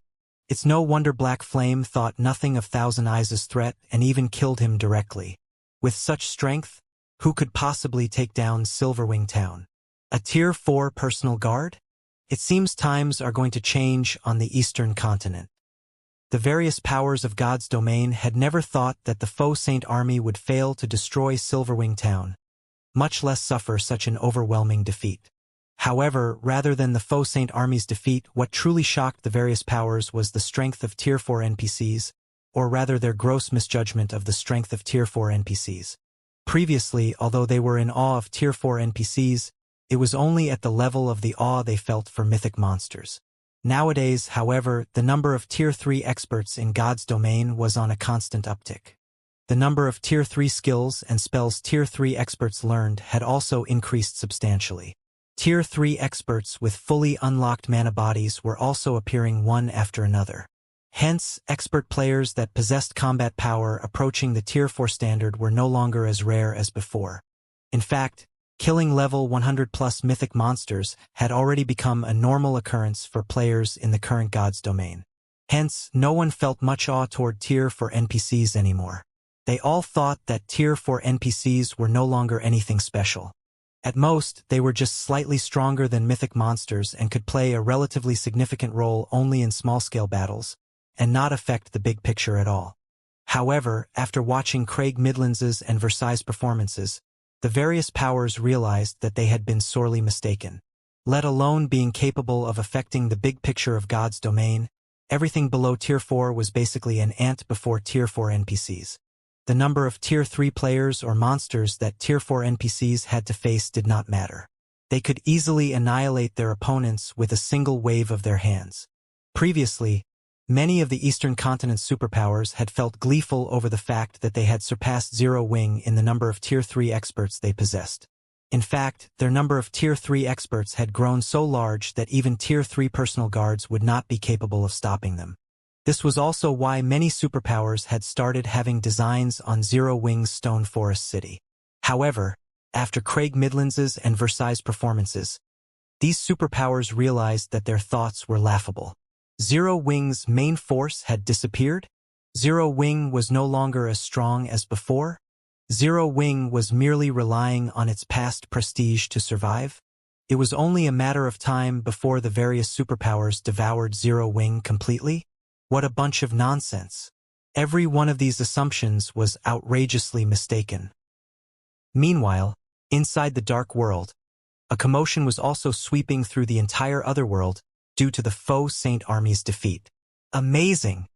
It's no wonder Black Flame thought nothing of Thousand Eyes' threat and even killed him directly. With such strength, who could possibly take down Silverwing Town? A Tier 4 personal guard? It seems times are going to change on the eastern continent. The various powers of God's domain had never thought that the foe Saint army would fail to destroy Silverwing Town, much less suffer such an overwhelming defeat. However, rather than the foe Saint army's defeat, what truly shocked the various powers was the strength of Tier 4 NPCs, or rather their gross misjudgment of the strength of Tier 4 NPCs. Previously, although they were in awe of Tier 4 NPCs, it was only at the level of the awe they felt for mythic monsters. Nowadays, however, the number of Tier 3 experts in God's domain was on a constant uptick. The number of Tier 3 skills and spells Tier 3 experts learned had also increased substantially. Tier 3 experts with fully unlocked mana bodies were also appearing one after another. Hence, expert players that possessed combat power approaching the Tier 4 standard were no longer as rare as before. In fact, killing level 100+ mythic monsters had already become a normal occurrence for players in the current God's domain. Hence, no one felt much awe toward Tier 4 NPCs anymore. They all thought that Tier 4 NPCs were no longer anything special. At most, they were just slightly stronger than mythic monsters and could play a relatively significant role only in small-scale battles, and not affect the big picture at all. However, after watching Craig Midlands's and Versailles' performances, the various powers realized that they had been sorely mistaken. Let alone being capable of affecting the big picture of God's domain, everything below Tier 4 was basically an ant before Tier 4 NPCs. The number of Tier 3 players or monsters that Tier 4 NPCs had to face did not matter. They could easily annihilate their opponents with a single wave of their hands. Previously, many of the Eastern Continent's superpowers had felt gleeful over the fact that they had surpassed Zero Wing in the number of Tier 3 experts they possessed. In fact, their number of Tier 3 experts had grown so large that even Tier 3 personal guards would not be capable of stopping them. This was also why many superpowers had started having designs on Zero Wing's Stone Forest City. However, after Craig Midlands's and Versailles' performances, these superpowers realized that their thoughts were laughable. Zero Wing's main force had disappeared? Zero Wing was no longer as strong as before? Zero Wing was merely relying on its past prestige to survive? It was only a matter of time before the various superpowers devoured Zero Wing completely? What a bunch of nonsense. Every one of these assumptions was outrageously mistaken. Meanwhile, inside the Dark World, a commotion was also sweeping through the entire Otherworld due to the foe Saint army's defeat. Amazing!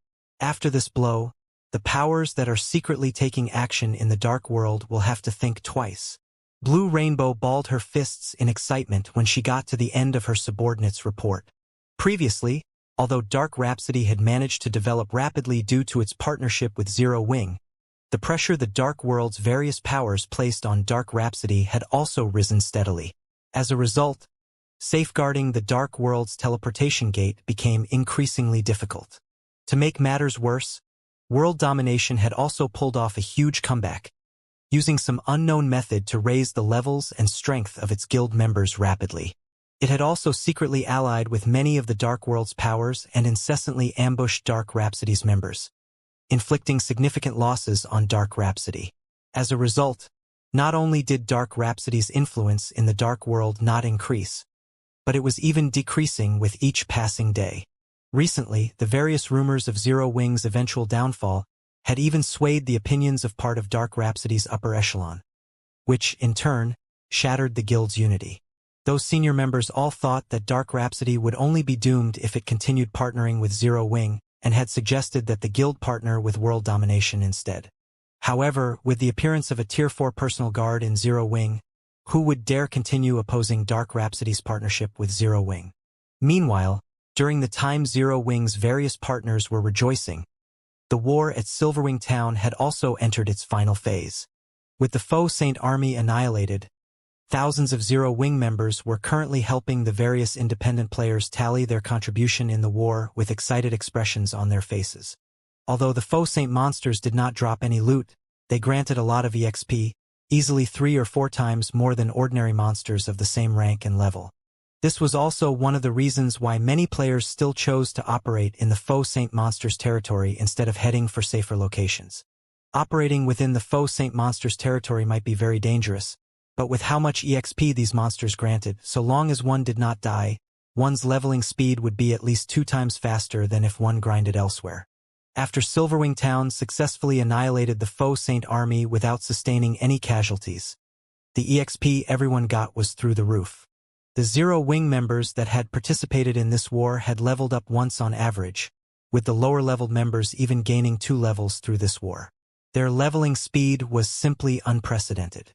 After this blow, the powers that are secretly taking action in the Dark World will have to think twice. Blue Rainbow balled her fists in excitement when she got to the end of her subordinate's report. Previously, although Dark Rhapsody had managed to develop rapidly due to its partnership with Zero Wing, the pressure the Dark World's various powers placed on Dark Rhapsody had also risen steadily. As a result, safeguarding the Dark World's teleportation gate became increasingly difficult. To make matters worse, World Domination had also pulled off a huge comeback, using some unknown method to raise the levels and strength of its guild members rapidly. It had also secretly allied with many of the Dark World's powers and incessantly ambushed Dark Rhapsody's members, inflicting significant losses on Dark Rhapsody. As a result, not only did Dark Rhapsody's influence in the Dark World not increase, but it was even decreasing with each passing day. Recently, the various rumors of Zero Wing's eventual downfall had even swayed the opinions of part of Dark Rhapsody's upper echelon, which, in turn, shattered the guild's unity. Those senior members all thought that Dark Rhapsody would only be doomed if it continued partnering with Zero Wing, and had suggested that the guild partner with world domination instead. However, with the appearance of a Tier 4 personal guard in Zero Wing, who would dare continue opposing Dark Rhapsody's partnership with Zero Wing? Meanwhile, during the time Zero Wing's various partners were rejoicing, the war at Silverwing Town had also entered its final phase. With the foe Saint army annihilated, thousands of Zero Wing members were currently helping the various independent players tally their contribution in the war with excited expressions on their faces. Although the foe Saint monsters did not drop any loot, they granted a lot of EXP, easily 3 or 4 times more than ordinary monsters of the same rank and level. This was also one of the reasons why many players still chose to operate in the foe Saint monsters territory instead of heading for safer locations. Operating within the foe Saint monsters territory might be very dangerous, but with how much EXP these monsters granted, so long as one did not die, one's leveling speed would be at least 2 times faster than if one grinded elsewhere. After Silverwing Town successfully annihilated the foe Saint army without sustaining any casualties, the EXP everyone got was through the roof. The Zero Wing members that had participated in this war had leveled up once on average, with the lower-leveled members even gaining 2 levels through this war. Their leveling speed was simply unprecedented.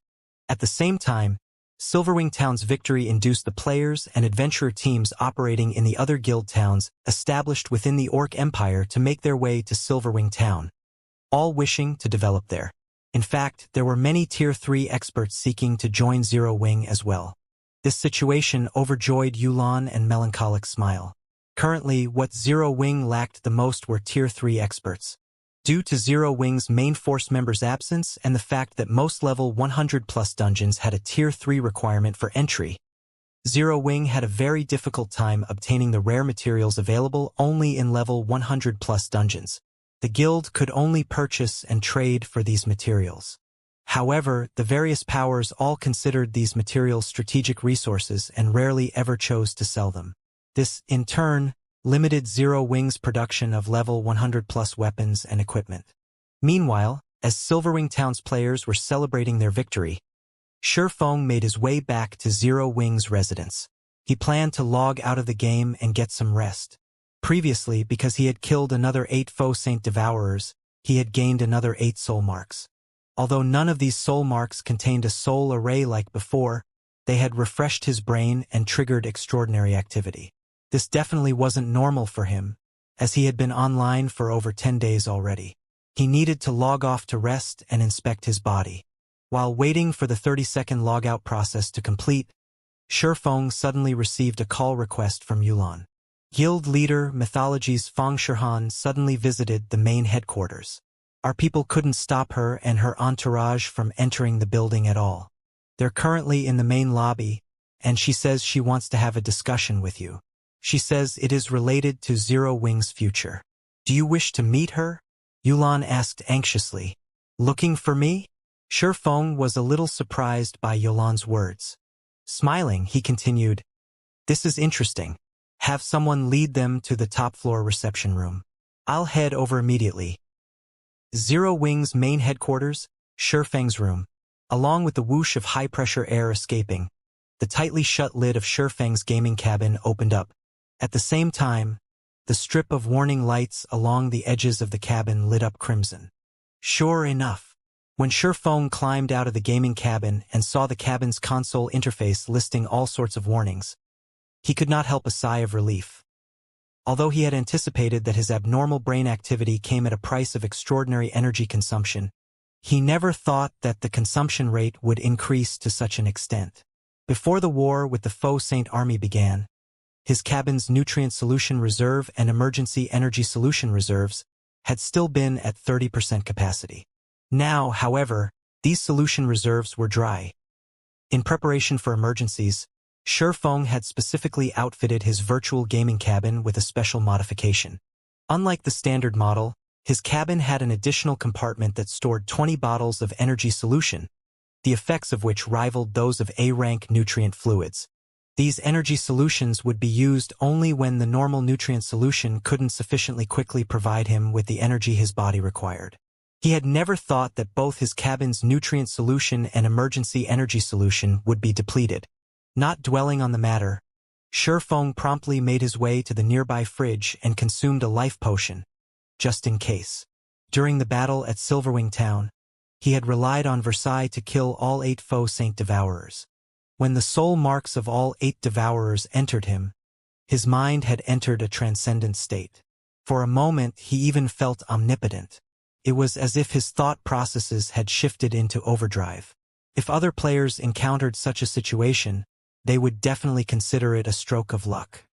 At the same time, Silverwing Town's victory induced the players and adventurer teams operating in the other guild towns established within the Orc Empire to make their way to Silverwing Town, all wishing to develop there. In fact, there were many Tier 3 experts seeking to join Zero Wing as well. This situation overjoyed Yulan and Melancholic Smile. Currently, what Zero Wing lacked the most were Tier 3 experts. Due to Zero Wing's main force member's absence and the fact that most level 100+ dungeons had a Tier 3 requirement for entry, Zero Wing had a very difficult time obtaining the rare materials available only in level 100+ dungeons. The guild could only purchase and trade for these materials. However, the various powers all considered these materials strategic resources and rarely ever chose to sell them. This, in turn, limited Zero Wing's production of level 100+ weapons and equipment. Meanwhile, as Silverwing Town's players were celebrating their victory, Shifeng made his way back to Zero Wing's residence. He planned to log out of the game and get some rest. Previously, because he had killed another 8 foe Saint Devourers, he had gained another 8 soul marks. Although none of these soul marks contained a soul array like before, they had refreshed his brain and triggered extraordinary activity. This definitely wasn't normal for him, as he had been online for over 10 days already. He needed to log off to rest and inspect his body. While waiting for the 30-second logout process to complete, Shifeng suddenly received a call request from Yulan. Guild leader Mythology's Feng Shirhan suddenly visited the main headquarters. Our people couldn't stop her and her entourage from entering the building at all. They're currently in the main lobby, and she says she wants to have a discussion with you. She says it is related to Zero Wing's future. Do you wish to meet her? Yulan asked anxiously. Looking for me? Shifeng was a little surprised by Yulan's words. Smiling, he continued, This is interesting. Have someone lead them to the top-floor reception room. I'll head over immediately. Zero Wing's main headquarters, Shifeng's room. Along with the whoosh of high-pressure air escaping, the tightly shut lid of Shifeng's gaming cabin opened up. At the same time, the strip of warning lights along the edges of the cabin lit up crimson. Sure enough, when Shifeng climbed out of the gaming cabin and saw the cabin's console interface listing all sorts of warnings, he could not help a sigh of relief. Although he had anticipated that his abnormal brain activity came at a price of extraordinary energy consumption, he never thought that the consumption rate would increase to such an extent. Before the war with the foe Saint army began, his cabin's nutrient solution reserve and emergency energy solution reserves had still been at 30% capacity. Now, however, these solution reserves were dry. In preparation for emergencies, Shifeng had specifically outfitted his virtual gaming cabin with a special modification. Unlike the standard model, his cabin had an additional compartment that stored 20 bottles of energy solution, the effects of which rivaled those of A-rank nutrient fluids. These energy solutions would be used only when the normal nutrient solution couldn't sufficiently quickly provide him with the energy his body required. He had never thought that both his cabin's nutrient solution and emergency energy solution would be depleted. Not dwelling on the matter, Shifeng promptly made his way to the nearby fridge and consumed a life potion, just in case. During the battle at Silverwing Town, he had relied on Versailles to kill all 8 faux Saint Devourers. When the soul marks of all 8 Devourers entered him, his mind had entered a transcendent state. For a moment he even felt omnipotent. It was as if his thought processes had shifted into overdrive. If other players encountered such a situation, they would definitely consider it a stroke of luck.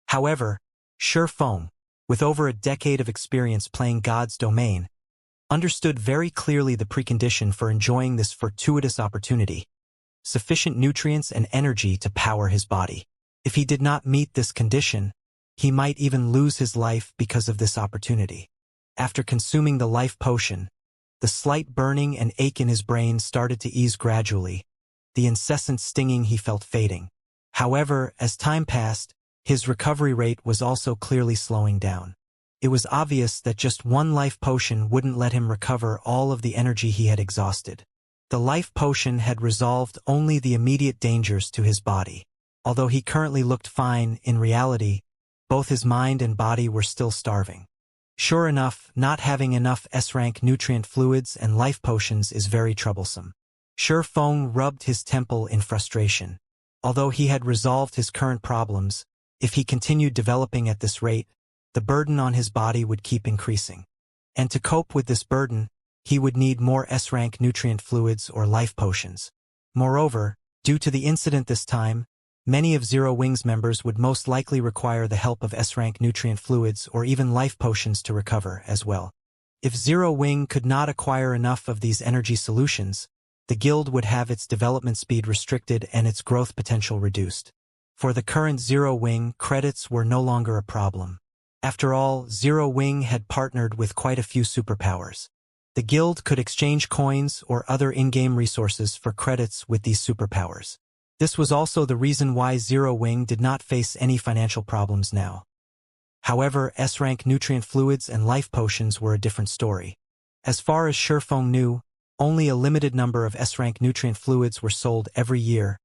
However, Shifeng, with over a decade of experience playing God's domain, understood very clearly the precondition for enjoying this fortuitous opportunity: sufficient nutrients and energy to power his body. If he did not meet this condition, he might even lose his life because of this opportunity. After consuming the life potion, the slight burning and ache in his brain started to ease gradually, the incessant stinging he felt fading. However, as time passed, his recovery rate was also clearly slowing down. It was obvious that just one life potion wouldn't let him recover all of the energy he had exhausted. The life potion had resolved only the immediate dangers to his body. Although he currently looked fine, in reality, both his mind and body were still starving. Sure enough, not having enough S-rank nutrient fluids and life potions is very troublesome. Shifeng rubbed his temple in frustration. Although he had resolved his current problems, if he continued developing at this rate, the burden on his body would keep increasing. And to cope with this burden, he would need more S-rank nutrient fluids or life potions. Moreover, due to the incident this time, many of Zero Wing's members would most likely require the help of S-rank nutrient fluids or even life potions to recover as well. If Zero Wing could not acquire enough of these energy solutions, the guild would have its development speed restricted and its growth potential reduced. For the current Zero Wing, credits were no longer a problem. After all, Zero Wing had partnered with quite a few superpowers. The guild could exchange coins or other in-game resources for credits with these superpowers. This was also the reason why Zero Wing did not face any financial problems now. However, S-rank nutrient fluids and life potions were a different story. As far as Shifeng knew, only a limited number of S-rank nutrient fluids were sold every year,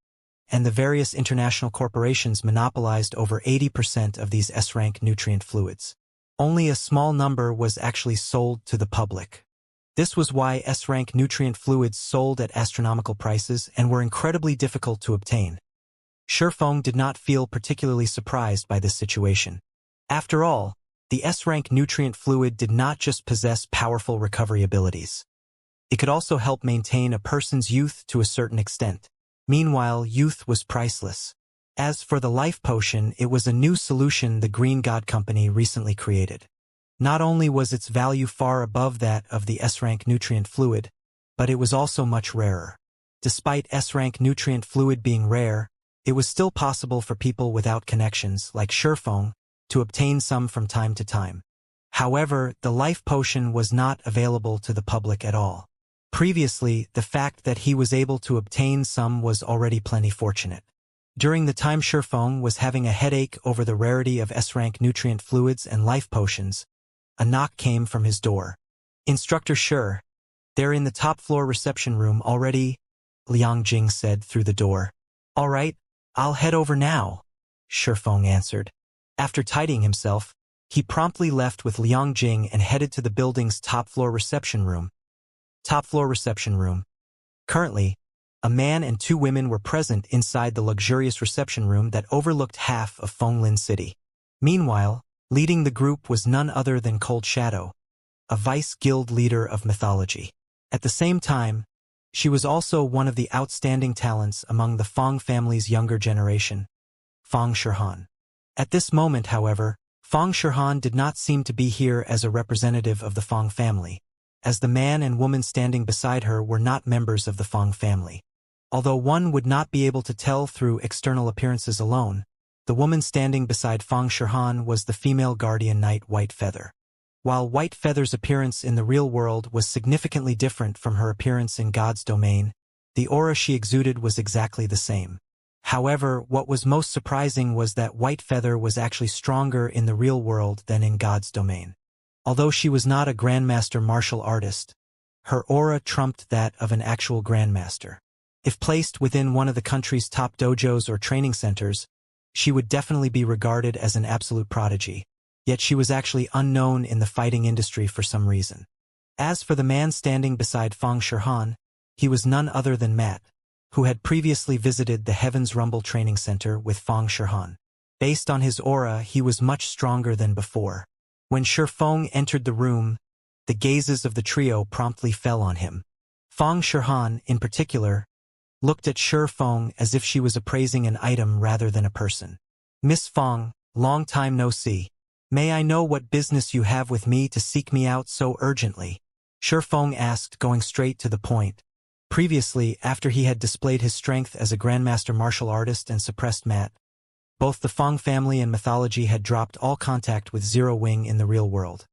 and the various international corporations monopolized over 80% of these S-rank nutrient fluids. Only a small number was actually sold to the public. This was why S-rank nutrient fluids sold at astronomical prices and were incredibly difficult to obtain. Shifeng did not feel particularly surprised by this situation. After all, the S-rank nutrient fluid did not just possess powerful recovery abilities. It could also help maintain a person's youth to a certain extent. Meanwhile, youth was priceless. As for the life potion, it was a new solution the Green God Company recently created. Not only was its value far above that of the S-rank nutrient fluid, but it was also much rarer. Despite S-rank nutrient fluid being rare, it was still possible for people without connections, like Shifeng, to obtain some from time to time. However, the life potion was not available to the public at all. Previously, the fact that he was able to obtain some was already plenty fortunate. During the time Shifeng was having a headache over the rarity of S-rank nutrient fluids and life potions, a knock came from his door. "Instructor Shi, they're in the top-floor reception room already," Liang Jing said through the door. "All right, I'll head over now," Shifeng answered. After tidying himself, he promptly left with Liang Jing and headed to the building's top-floor reception room. Top-floor reception room. Currently, a man and 2 women were present inside the luxurious reception room that overlooked half of Fenglin City. Meanwhile, leading the group was none other than Cold Shadow, a vice-guild leader of mythology. At the same time, she was also one of the outstanding talents among the Feng family's younger generation, Feng Shihan. At this moment, however, Feng Shihan did not seem to be here as a representative of the Feng family, as the man and woman standing beside her were not members of the Feng family. Although one would not be able to tell through external appearances alone, the woman standing beside Feng Shihan was the female guardian knight White Feather. While White Feather's appearance in the real world was significantly different from her appearance in God's domain, the aura she exuded was exactly the same. However, what was most surprising was that Whitefeather was actually stronger in the real world than in God's domain. Although she was not a grandmaster martial artist, her aura trumped that of an actual grandmaster. If placed within one of the country's top dojos or training centers, she would definitely be regarded as an absolute prodigy. Yet she was actually unknown in the fighting industry for some reason. As for the man standing beside Fang Shihan, he was none other than Matt, who had previously visited the Heaven's Rumble training center with Fang Shihan. Based on his aura, he was much stronger than before. When Shifeng entered the room, the gazes of the trio promptly fell on him. Fang Shihan, in particular, looked at Shifeng as if she was appraising an item rather than a person. "Miss Fang, long time no see. May I know what business you have with me to seek me out so urgently?" Shifeng asked, going straight to the point. Previously, after he had displayed his strength as a grandmaster martial artist and suppressed Matt, both the Fang family and mythology had dropped all contact with Zero Wing in the real world.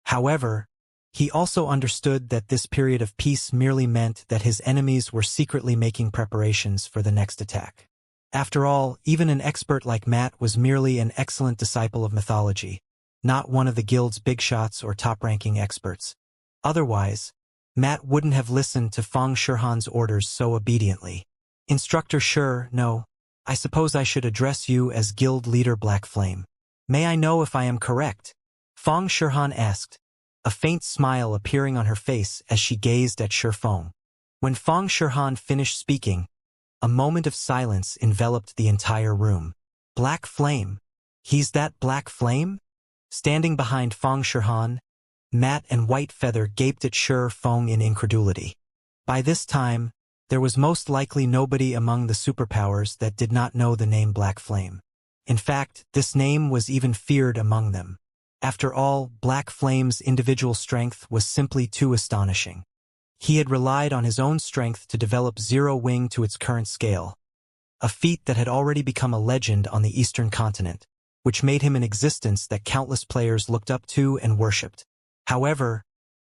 However, he also understood that this period of peace merely meant that his enemies were secretly making preparations for the next attack. After all, even an expert like Matt was merely an excellent disciple of mythology, not one of the guild's big shots or top-ranking experts. Otherwise, Matt wouldn't have listened to Fang Shihan's orders so obediently. "Instructor Shi, no, I suppose I should address you as guild leader Black Flame. May I know if I am correct?" Fang Shihan asked, a faint smile appearing on her face as she gazed at Shifeng. When Fang Shihan finished speaking, a moment of silence enveloped the entire room. "Black Flame? He's that Black Flame?" Standing behind Fang Shihan, Matt and Whitefeather gaped at Shifeng in incredulity. By this time, there was most likely nobody among the superpowers that did not know the name Black Flame. In fact, this name was even feared among them. After all, Black Flame's individual strength was simply too astonishing. He had relied on his own strength to develop Zero Wing to its current scale, a feat that had already become a legend on the Eastern continent, which made him an existence that countless players looked up to and worshipped. However,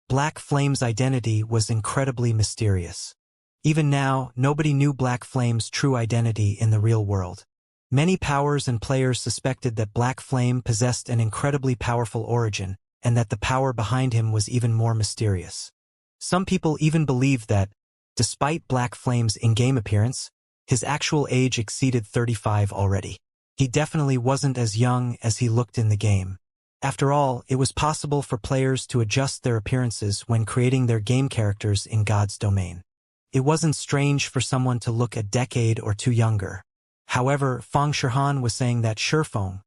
Black Flame's identity was incredibly mysterious. Even now, nobody knew Black Flame's true identity in the real world. Many powers and players suspected that Black Flame possessed an incredibly powerful origin, and that the power behind him was even more mysterious. Some people even believed that, despite Black Flame's in-game appearance, his actual age exceeded 35 already. He definitely wasn't as young as he looked in the game. After all, it was possible for players to adjust their appearances when creating their game characters in God's domain. It wasn't strange for someone to look a decade or two younger. However, Fang Shihan was saying that Shifeng,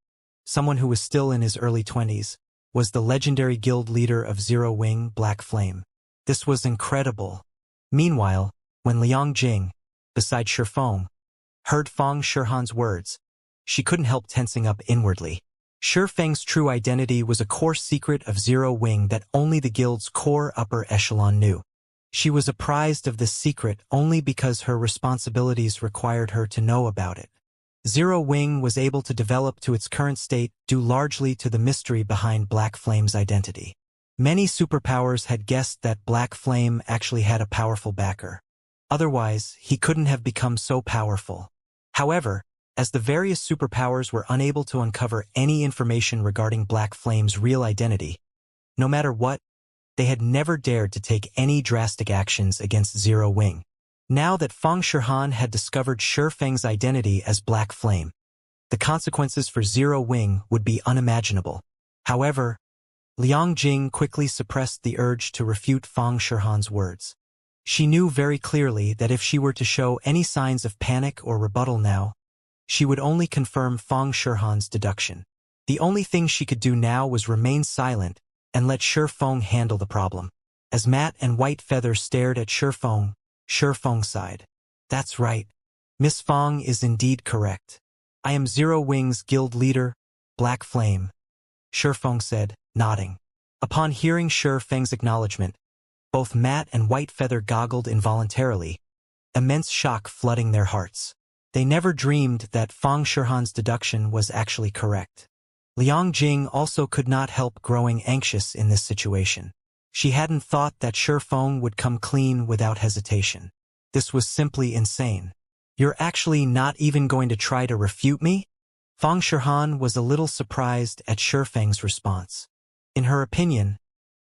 someone who was still in his early 20s, was the legendary guild leader of Zero Wing, Black Flame. This was incredible. Meanwhile, when Liang Jing, beside Shifeng, heard Fang Shihan's words, she couldn't help tensing up inwardly. Shifeng's true identity was a core secret of Zero Wing that only the guild's core upper echelon knew. She was apprised of this secret only because her responsibilities required her to know about it. Zero Wing was able to develop to its current state due largely to the mystery behind Black Flame's identity. Many superpowers had guessed that Black Flame actually had a powerful backer. Otherwise, he couldn't have become so powerful. However, as the various superpowers were unable to uncover any information regarding Black Flame's real identity, no matter what, they had never dared to take any drastic actions against Zero Wing. Now that Fang Shihan had discovered Shifeng's identity as Black Flame, the consequences for Zero Wing would be unimaginable. However, Liang Jing quickly suppressed the urge to refute Fang Shihan's words. She knew very clearly that if she were to show any signs of panic or rebuttal now, she would only confirm Fang Shihan's deduction. The only thing she could do now was remain silent and let Shifeng handle the problem. As Matt and Whitefeather stared at Shifeng sighed. "That's right. Miss Fang is indeed correct. I am Zero Wing's guild leader, Black Flame," Shifeng said, nodding. Upon hearing Shifeng's acknowledgement, both Matt and Whitefeather goggled involuntarily, immense shock flooding their hearts. They never dreamed that Fang Shihan's deduction was actually correct. Liang Jing also could not help growing anxious in this situation. She hadn't thought that Shifeng would come clean without hesitation. This was simply insane. You're actually not even going to try to refute me? Fang Shihan was a little surprised at Shifeng's response. In her opinion,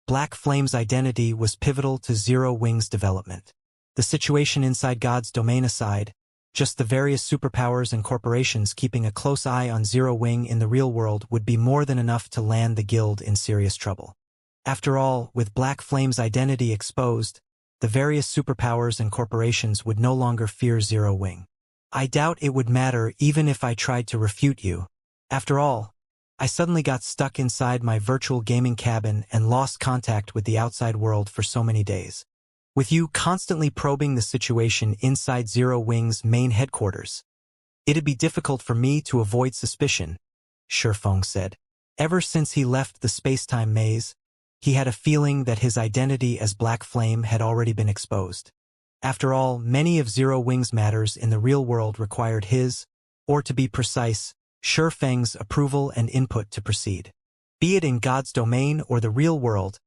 Black Flame's identity was pivotal to Zero Wing's development. The situation inside God's domain aside, just the various superpowers and corporations keeping a close eye on Zero Wing in the real world would be more than enough to land the guild in serious trouble. After all, with Black Flame's identity exposed, the various superpowers and corporations would no longer fear Zero Wing. I doubt it would matter even if I tried to refute you. After all, I suddenly got stuck inside my virtual gaming cabin and lost contact with the outside world for so many days. With you constantly probing the situation inside Zero Wing's main headquarters, it'd be difficult for me to avoid suspicion, Shifeng said. Ever since he left the space-time maze, he had a feeling that his identity as Black Flame had already been exposed. After all, many of Zero Wing's matters in the real world required his, or to be precise, Shifeng's approval and input to proceed. Be it in God's domain or the real world,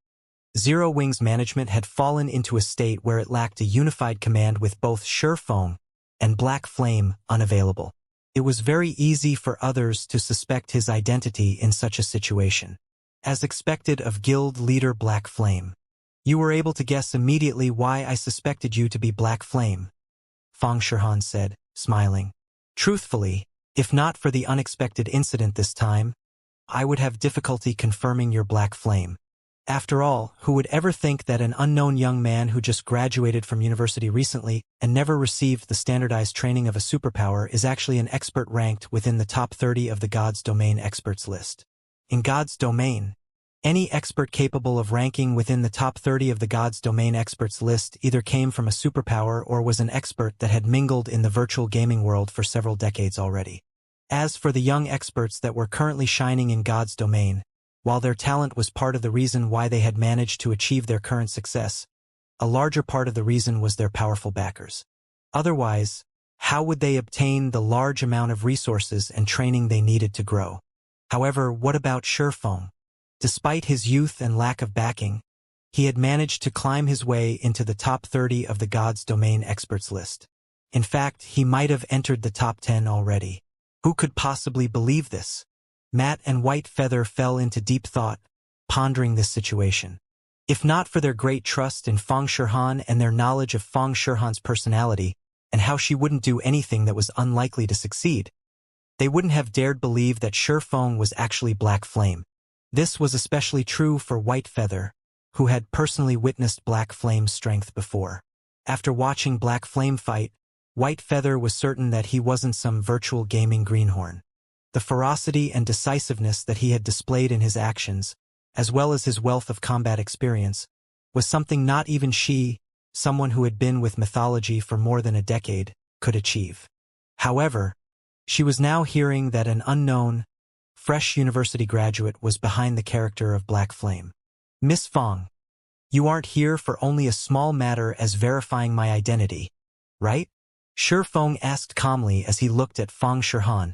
Zero Wing's management had fallen into a state where it lacked a unified command with both Shifeng and Black Flame unavailable. It was very easy for others to suspect his identity in such a situation. As expected of guild leader Black Flame, you were able to guess immediately why I suspected you to be Black Flame, Fang Shihan said, smiling. Truthfully, if not for the unexpected incident this time, I would have difficulty confirming your Black Flame. After all, who would ever think that an unknown young man who just graduated from university recently and never received the standardized training of a superpower is actually an expert ranked within the top 30 of the God's Domain experts list? In God's Domain, any expert capable of ranking within the top 30 of the God's Domain experts list either came from a superpower or was an expert that had mingled in the virtual gaming world for several decades already. As for the young experts that were currently shining in God's Domain, while their talent was part of the reason why they had managed to achieve their current success, a larger part of the reason was their powerful backers. Otherwise, how would they obtain the large amount of resources and training they needed to grow? However, what about Shifeng? Despite his youth and lack of backing, he had managed to climb his way into the top 30 of the God's Domain experts list. In fact, he might have entered the top 10 already. Who could possibly believe this? Matt and White Feather fell into deep thought, pondering this situation. If not for their great trust in Fang Shihan and their knowledge of Fang Shihan's personality and how she wouldn't do anything that was unlikely to succeed, they wouldn't have dared believe that Shifeng was actually Black Flame. This was especially true for White Feather, who had personally witnessed Black Flame's strength before. After watching Black Flame fight, White Feather was certain that he wasn't some virtual gaming greenhorn. The ferocity and decisiveness that he had displayed in his actions, as well as his wealth of combat experience, was something not even she, someone who had been with mythology for more than a decade, could achieve. However, she was now hearing that an unknown, fresh university graduate was behind the character of Black Flame. Miss Fang, you aren't here for only a small matter as verifying my identity, right? Shifeng asked calmly as he looked at Fang Shihan,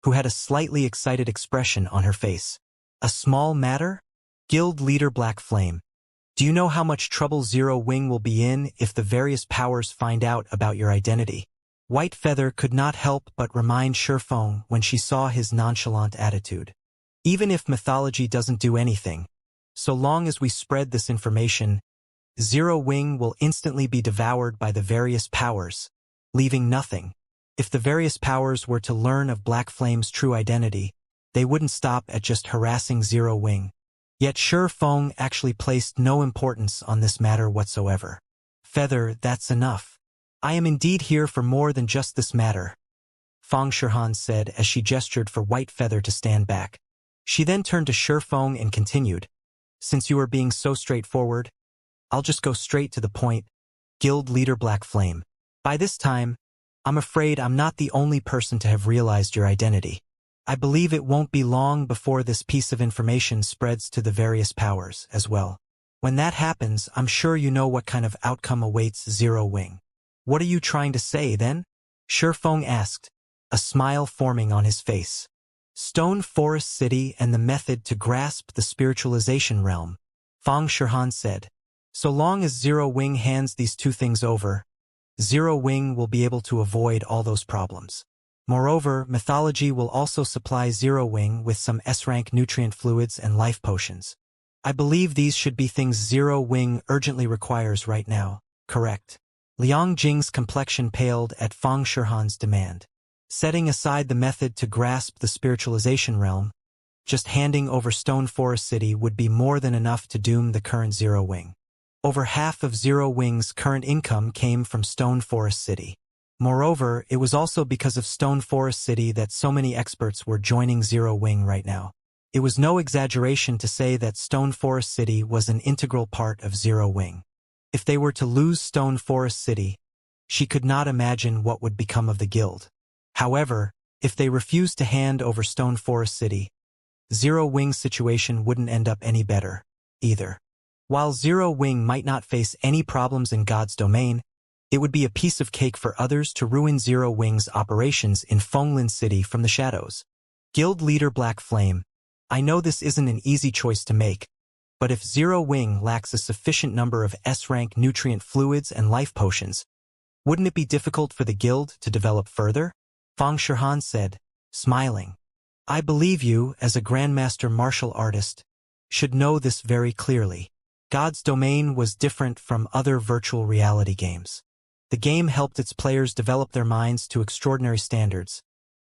who had a slightly excited expression on her face. A small matter? Guild leader Black Flame, do you know how much trouble Zero Wing will be in if the various powers find out about your identity? White Feather could not help but remind Shifeng when she saw his nonchalant attitude. Even if mythology doesn't do anything, so long as we spread this information, Zero Wing will instantly be devoured by the various powers, leaving nothing. If the various powers were to learn of Black Flame's true identity, they wouldn't stop at just harassing Zero Wing. Yet Shifeng actually placed no importance on this matter whatsoever. Feather, that's enough. I am indeed here for more than just this matter, Fang Shihan said as she gestured for White Feather to stand back. She then turned to Shifeng and continued, since you are being so straightforward, I'll just go straight to the point. Guild leader Black Flame. By this time, I'm afraid I'm not the only person to have realized your identity. I believe it won't be long before this piece of information spreads to the various powers as well. When that happens, I'm sure you know what kind of outcome awaits Zero Wing. What are you trying to say, then? Shifeng asked, a smile forming on his face. Stone Forest City and the method to grasp the spiritualization realm, Fang Shihan said. So long as Zero Wing hands these two things over, Zero Wing will be able to avoid all those problems. Moreover, Mythology will also supply Zero Wing with some S-rank nutrient fluids and life potions. I believe these should be things Zero Wing urgently requires right now, correct? Liang Jing's complexion paled at Fang Shihan's demand. Setting aside the method to grasp the spiritualization realm, just handing over Stone Forest City would be more than enough to doom the current Zero Wing. Over half of Zero Wing's current income came from Stone Forest City. Moreover, it was also because of Stone Forest City that so many experts were joining Zero Wing right now. It was no exaggeration to say that Stone Forest City was an integral part of Zero Wing. If they were to lose Stone Forest City, she could not imagine what would become of the guild. However, if they refused to hand over Stone Forest City, Zero Wing's situation wouldn't end up any better, either. While Zero Wing might not face any problems in God's domain, it would be a piece of cake for others to ruin Zero Wing's operations in Fenglin City from the shadows. Guild leader Black Flame, I know this isn't an easy choice to make, but if Zero Wing lacks a sufficient number of S-rank nutrient fluids and life potions, wouldn't it be difficult for the guild to develop further? Fang Shihan said, smiling. I believe you, as a grandmaster martial artist, should know this very clearly. God's Domain was different from other virtual reality games. The game helped its players develop their minds to extraordinary standards,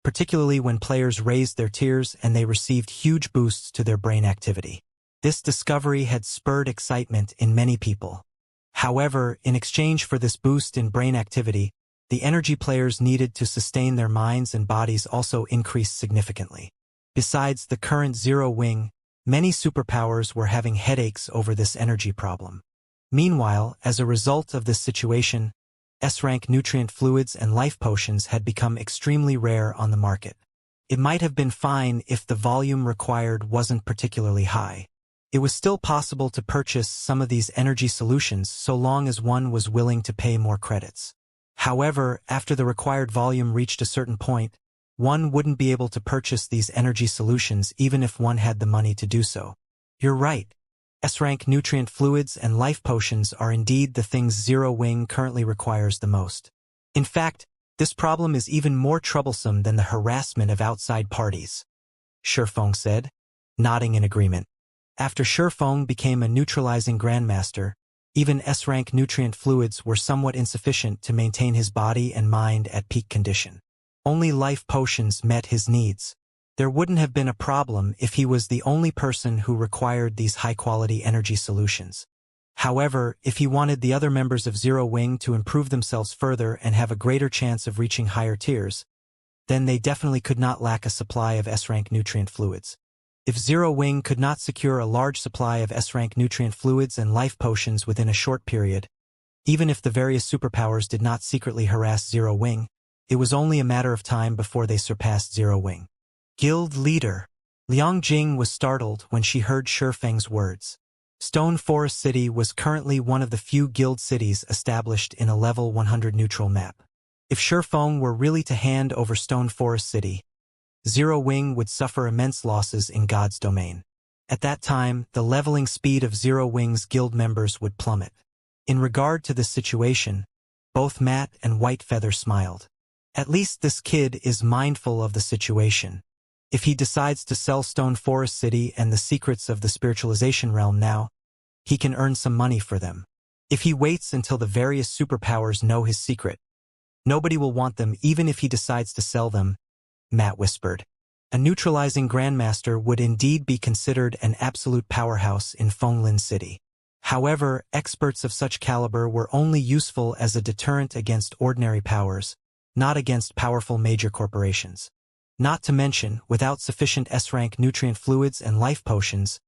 particularly when players raised their tiers and they received huge boosts to their brain activity. This discovery had spurred excitement in many people. However, in exchange for this boost in brain activity, the energy players needed to sustain their minds and bodies also increased significantly. Besides the current Zero Wing, many superpowers were having headaches over this energy problem. Meanwhile, as a result of this situation, S-rank nutrient fluids and life potions had become extremely rare on the market. It might have been fine if the volume required wasn't particularly high. It was still possible to purchase some of these energy solutions so long as one was willing to pay more credits. However, after the required volume reached a certain point, one wouldn't be able to purchase these energy solutions even if one had the money to do so. You're right. S-rank nutrient fluids and life potions are indeed the things Zero Wing currently requires the most. In fact, this problem is even more troublesome than the harassment of outside parties, Shifeng said, nodding in agreement. After Shifeng became a neutralizing grandmaster, even S-rank nutrient fluids were somewhat insufficient to maintain his body and mind at peak condition. Only life potions met his needs. There wouldn't have been a problem if he was the only person who required these high-quality energy solutions. However, if he wanted the other members of Zero Wing to improve themselves further and have a greater chance of reaching higher tiers, then they definitely could not lack a supply of S-rank nutrient fluids. If Zero Wing could not secure a large supply of S-rank nutrient fluids and life potions within a short period, even if the various superpowers did not secretly harass Zero Wing, it was only a matter of time before they surpassed Zero Wing. Guild leader. Liang Jing was startled when she heard Shifeng's words. Stone Forest City was currently one of the few guild cities established in a level 100 neutral map. If Shifeng were really to hand over Stone Forest City, Zero Wing would suffer immense losses in God's domain. At that time, the leveling speed of Zero Wing's guild members would plummet. In regard to this situation, both Matt and Whitefeather smiled. At least this kid is mindful of the situation. If he decides to sell Stone Forest City and the secrets of the spiritualization realm now, he can earn some money for them. If he waits until the various superpowers know his secret, nobody will want them even if he decides to sell them, Matt whispered. A neutralizing grandmaster would indeed be considered an absolute powerhouse in Fenglin City. However, experts of such caliber were only useful as a deterrent against ordinary powers, not against powerful major corporations. Not to mention, without sufficient S-rank nutrient fluids and life potions,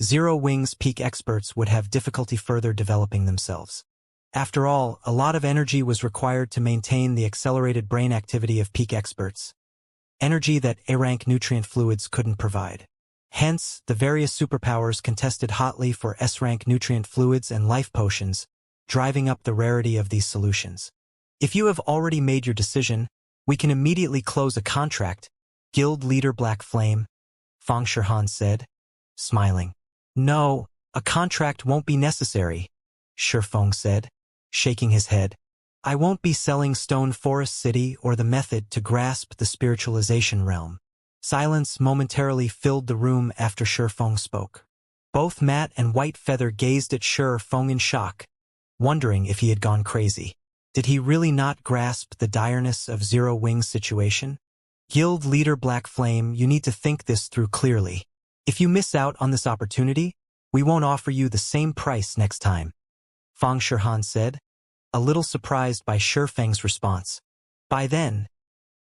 Zero Wing's peak experts would have difficulty further developing themselves. After all, a lot of energy was required to maintain the accelerated brain activity of peak experts, energy that A-rank nutrient fluids couldn't provide. Hence, the various superpowers contested hotly for S-rank nutrient fluids and life potions, driving up the rarity of these solutions. If you have already made your decision, we can immediately close a contract, Guild leader Black Flame, Fang Shihan said, smiling. No, a contract won't be necessary, Shifeng said, shaking his head. I won't be selling Stone Forest City or the method to grasp the spiritualization realm. Silence momentarily filled the room after Shifeng spoke. Both Matt and White Feather gazed at Shifeng in shock, wondering if he had gone crazy. Did he really not grasp the direness of Zero Wing's situation? Guild leader Black Flame, you need to think this through clearly. If you miss out on this opportunity, we won't offer you the same price next time, Fang Shihan said, a little surprised by Shifeng's response. By then,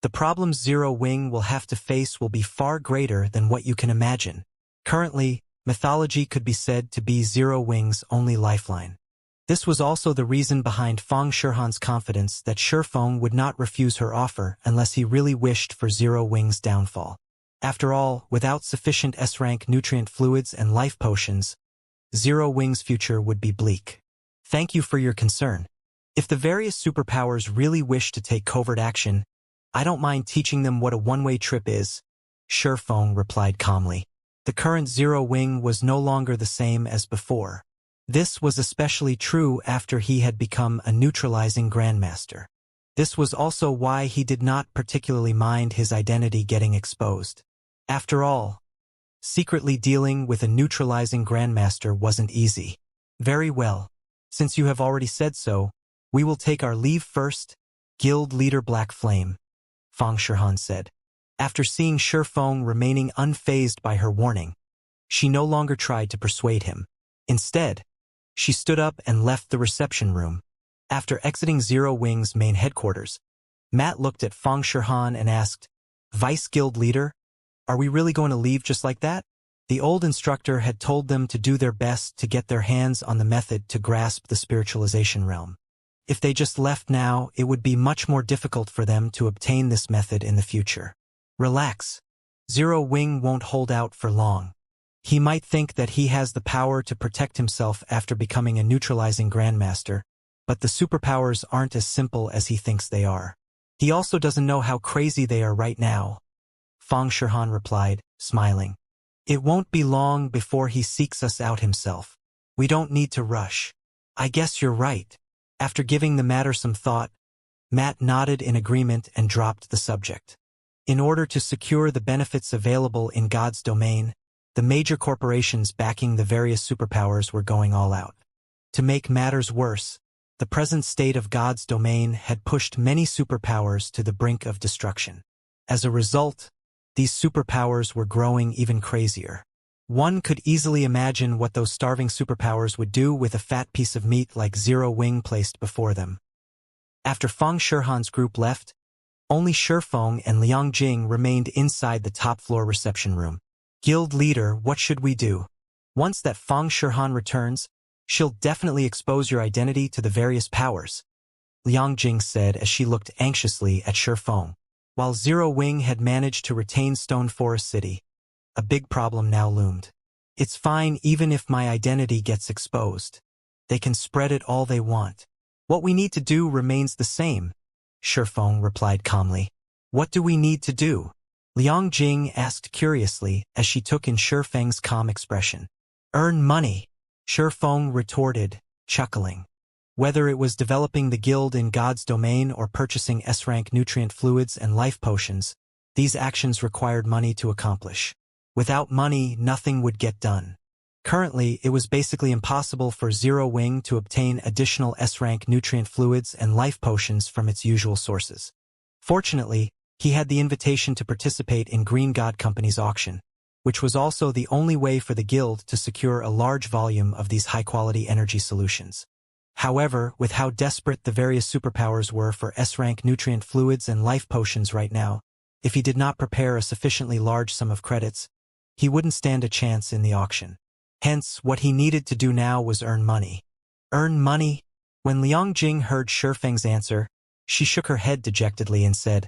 the problems Zero Wing will have to face will be far greater than what you can imagine. Currently, mythology could be said to be Zero Wing's only lifeline. This was also the reason behind Fang Shihan's confidence that Shifeng would not refuse her offer unless he really wished for Zero Wing's downfall. After all, without sufficient S-rank nutrient fluids and life potions, Zero Wing's future would be bleak. Thank you for your concern. If the various superpowers really wish to take covert action, I don't mind teaching them what a one-way trip is, Shifeng replied calmly. The current Zero Wing was no longer the same as before. This was especially true after he had become a neutralizing grandmaster. This was also why he did not particularly mind his identity getting exposed. After all, secretly dealing with a neutralizing grandmaster wasn't easy. Very well. Since you have already said so, we will take our leave first, Guild leader Black Flame, Fang Shihan said. After seeing Shifeng remaining unfazed by her warning, she no longer tried to persuade him. Instead, she stood up and left the reception room. After exiting Zero Wing's main headquarters, Matt looked at Fang Shihan and asked, Vice Guild Leader, are we really going to leave just like that? The old instructor had told them to do their best to get their hands on the method to grasp the spiritualization realm. If they just left now, it would be much more difficult for them to obtain this method in the future. Relax. Zero Wing won't hold out for long. He might think that he has the power to protect himself after becoming a neutralizing grandmaster, but the superpowers aren't as simple as he thinks they are. He also doesn't know how crazy they are right now, Fang Shihan replied, smiling. It won't be long before he seeks us out himself. We don't need to rush. I guess you're right. After giving the matter some thought, Matt nodded in agreement and dropped the subject. In order to secure the benefits available in God's domain, the major corporations backing the various superpowers were going all out. To make matters worse, the present state of God's domain had pushed many superpowers to the brink of destruction. As a result, these superpowers were growing even crazier. One could easily imagine what those starving superpowers would do with a fat piece of meat like Zero Wing placed before them. After Fang Shihan's group left, only Shifeng and Liang Jing remained inside the top-floor reception room. Guild leader, what should we do? Once that Fang Shihan returns, she'll definitely expose your identity to the various powers, Liang Jing said as she looked anxiously at Shifeng. While Zero Wing had managed to retain Stone Forest City, a big problem now loomed. It's fine even if my identity gets exposed. They can spread it all they want. What we need to do remains the same, Shifeng replied calmly. What do we need to do? Liang Jing asked curiously as she took in Shifeng's calm expression. Earn money, Shifeng retorted, chuckling. Whether it was developing the guild in God's domain or purchasing S-rank nutrient fluids and life potions, these actions required money to accomplish. Without money, nothing would get done. Currently, it was basically impossible for Zero Wing to obtain additional S-rank nutrient fluids and life potions from its usual sources. Fortunately, he had the invitation to participate in Green God Company's auction, which was also the only way for the guild to secure a large volume of these high-quality energy solutions. However, with how desperate the various superpowers were for S-rank nutrient fluids and life potions right now, if he did not prepare a sufficiently large sum of credits, he wouldn't stand a chance in the auction. Hence, what he needed to do now was earn money. Earn money? When Liang Jing heard Shifeng's answer, she shook her head dejectedly and said,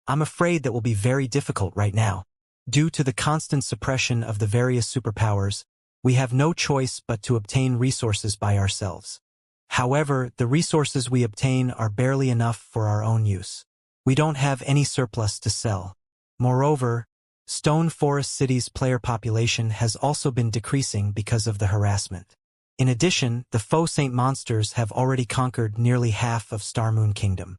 I'm afraid that will be very difficult right now. Due to the constant suppression of the various superpowers, we have no choice but to obtain resources by ourselves. However, the resources we obtain are barely enough for our own use. We don't have any surplus to sell. Moreover, Stone Forest City's player population has also been decreasing because of the harassment. In addition, the faux saint monsters have already conquered nearly half of Starmoon Kingdom.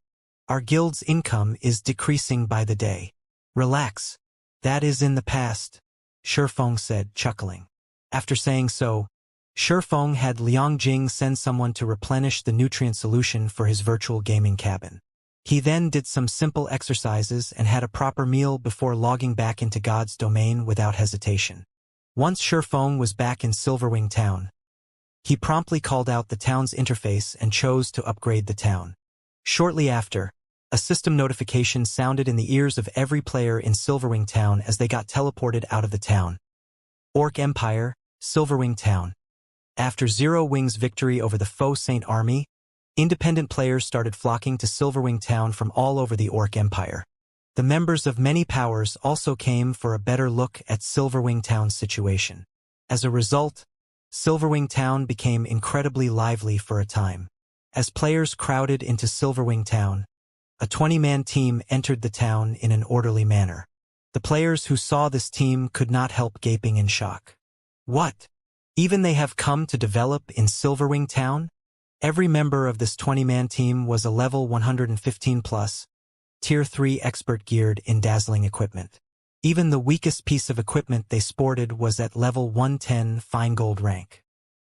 Our guild's income is decreasing by the day. Relax. That is in the past, Shifeng said, chuckling. After saying so, Shifeng had Liang Jing send someone to replenish the nutrient solution for his virtual gaming cabin. He then did some simple exercises and had a proper meal before logging back into God's domain without hesitation. Once Shifeng was back in Silverwing Town, he promptly called out the town's interface and chose to upgrade the town. Shortly after, a system notification sounded in the ears of every player in Silverwing Town as they got teleported out of the town. Orc Empire, Silverwing Town. After Zero Wing's victory over the faux saint army, independent players started flocking to Silverwing Town from all over the Orc Empire. The members of many powers also came for a better look at Silverwing Town's situation. As a result, Silverwing Town became incredibly lively for a time. As players crowded into Silverwing Town, a 20-man team entered the town in an orderly manner. The players who saw this team could not help gaping in shock. What? Even they have come to develop in Silverwing Town? Every member of this 20-man team was a level 115 plus, Tier 3 expert geared in dazzling equipment. Even the weakest piece of equipment they sported was at level 110 fine gold rank.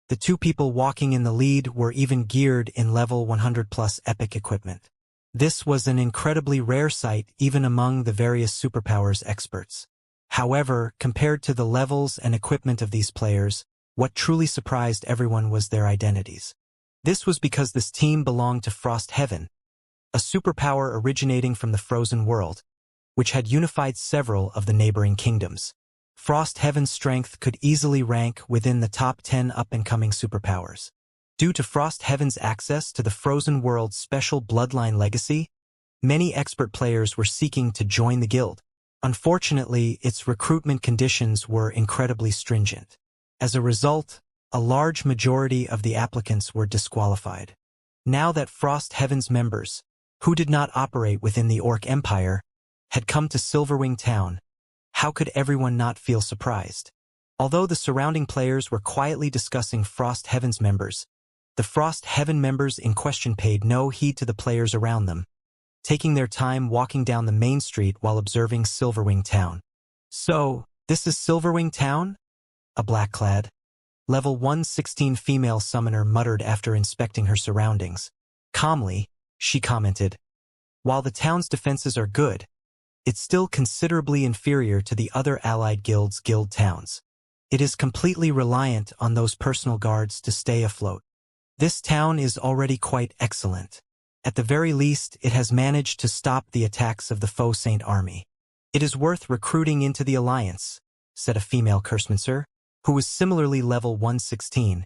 The two people walking in the lead were even geared in level 100 plus epic equipment. This was an incredibly rare sight even among the various superpowers experts. However, compared to the levels and equipment of these players, what truly surprised everyone was their identities. This was because this team belonged to Frost Heaven, a superpower originating from the frozen world, which had unified several of the neighboring kingdoms. Frost Heaven's strength could easily rank within the top 10 up-and-coming superpowers. Due to Frost Heaven's access to the frozen world's special bloodline legacy, many expert players were seeking to join the guild. Unfortunately, its recruitment conditions were incredibly stringent. As a result, a large majority of the applicants were disqualified. Now that Frost Heaven's members, who did not operate within the Orc Empire, had come to Silverwing Town, how could everyone not feel surprised? Although the surrounding players were quietly discussing Frost Heaven's members, the Frost Heaven members in question paid no heed to the players around them, taking their time walking down the main street while observing Silverwing Town. So, this is Silverwing Town? A black-clad, level 116 female summoner muttered after inspecting her surroundings. Calmly, she commented, "While the town's defenses are good, it's still considerably inferior to the other allied guilds' guild towns. It is completely reliant on those personal guards to stay afloat. This town is already quite excellent. At the very least, it has managed to stop the attacks of the faux saint army. It is worth recruiting into the alliance," said a female cursemancer, who was similarly level 116,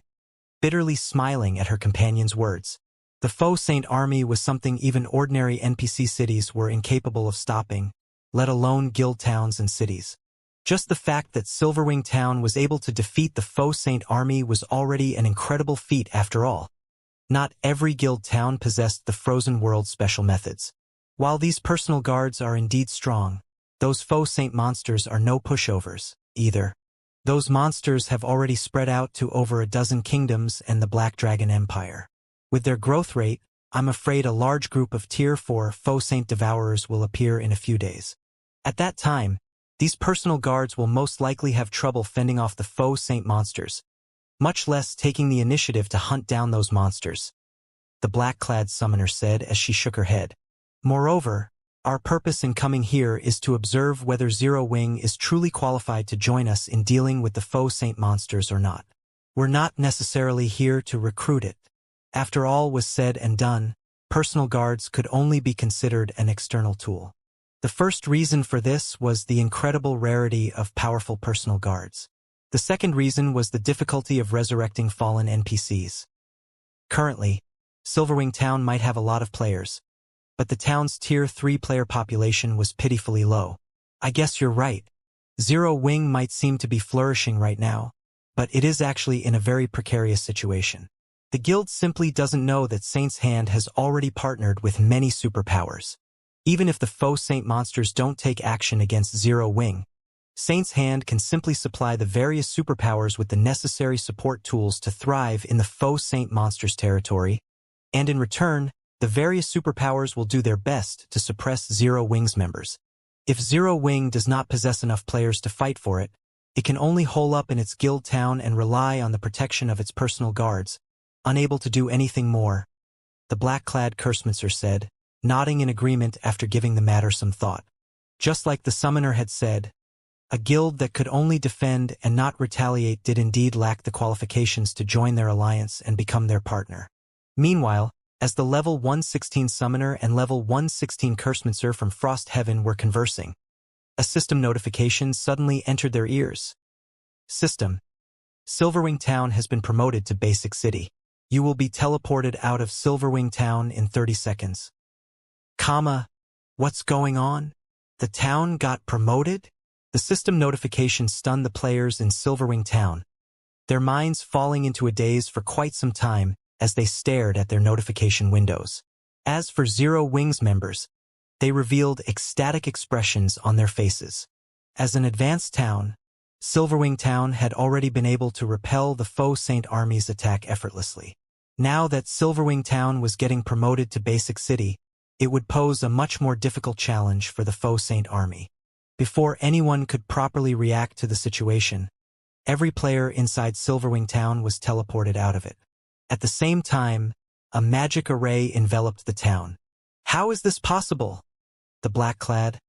bitterly smiling at her companion's words. The faux saint army was something even ordinary NPC cities were incapable of stopping, let alone guild towns and cities. Just the fact that Silverwing Town was able to defeat the faux saint army was already an incredible feat after all. Not every guild town possessed the frozen world special methods. While these personal guards are indeed strong, those faux saint monsters are no pushovers, either. Those monsters have already spread out to over a dozen kingdoms and the Black Dragon Empire. With their growth rate, I'm afraid a large group of Tier 4 faux saint devourers will appear in a few days. At that time, these personal guards will most likely have trouble fending off the faux saint monsters, much less taking the initiative to hunt down those monsters," the black-clad summoner said as she shook her head. "Moreover, our purpose in coming here is to observe whether Zero Wing is truly qualified to join us in dealing with the faux saint monsters or not. We're not necessarily here to recruit it. After all was said and done, personal guards could only be considered an external tool. The first reason for this was the incredible rarity of powerful personal guards. The second reason was the difficulty of resurrecting fallen NPCs. Currently, Silverwing Town might have a lot of players, but the town's Tier 3 player population was pitifully low. I guess you're right. Zero Wing might seem to be flourishing right now, but it is actually in a very precarious situation. The guild simply doesn't know that Saint's Hand has already partnered with many superpowers. Even if the faux saint monsters don't take action against Zero Wing, Saint's Hand can simply supply the various superpowers with the necessary support tools to thrive in the faux Saint monsters territory, and in return, the various superpowers will do their best to suppress Zero Wing's members. If Zero Wing does not possess enough players to fight for it, it can only hole up in its guild town and rely on the protection of its personal guards, unable to do anything more, the black-clad Cursemancer said, nodding in agreement after giving the matter some thought. Just like the summoner had said, a guild that could only defend and not retaliate did indeed lack the qualifications to join their alliance and become their partner. Meanwhile, as the level 116 summoner and level 116 Cursemancer from Frost Heaven were conversing, a system notification suddenly entered their ears. System: Silverwing Town has been promoted to Basic City. You will be teleported out of Silverwing Town in 30 seconds. What's going on? The town got promoted? The system notification stunned the players in Silverwing Town, their minds falling into a daze for quite some time as they stared at their notification windows. As for Zero Wing's members, they revealed ecstatic expressions on their faces. As an advanced town, Silverwing Town had already been able to repel the faux Saint army's attack effortlessly. Now that Silverwing Town was getting promoted to Basic City, it would pose a much more difficult challenge for the faux Saint army. Before anyone could properly react to the situation, every player inside Silverwing Town was teleported out of it. At the same time, a magic array enveloped the town. How is this possible? The black-clad,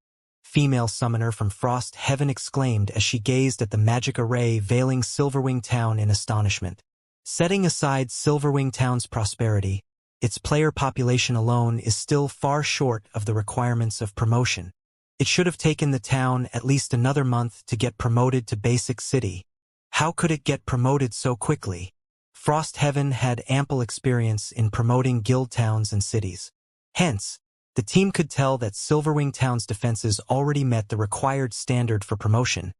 female summoner from Frost Heaven exclaimed as she gazed at the magic array veiling Silverwing Town in astonishment. Setting aside Silverwing Town's prosperity, its player population alone is still far short of the requirements of promotion. It should have taken the town at least another month to get promoted to Basic City. How could it get promoted so quickly? Frost Heaven had ample experience in promoting guild towns and cities. Hence, the team could tell that Silverwing Town's defenses already met the required standard for promotion,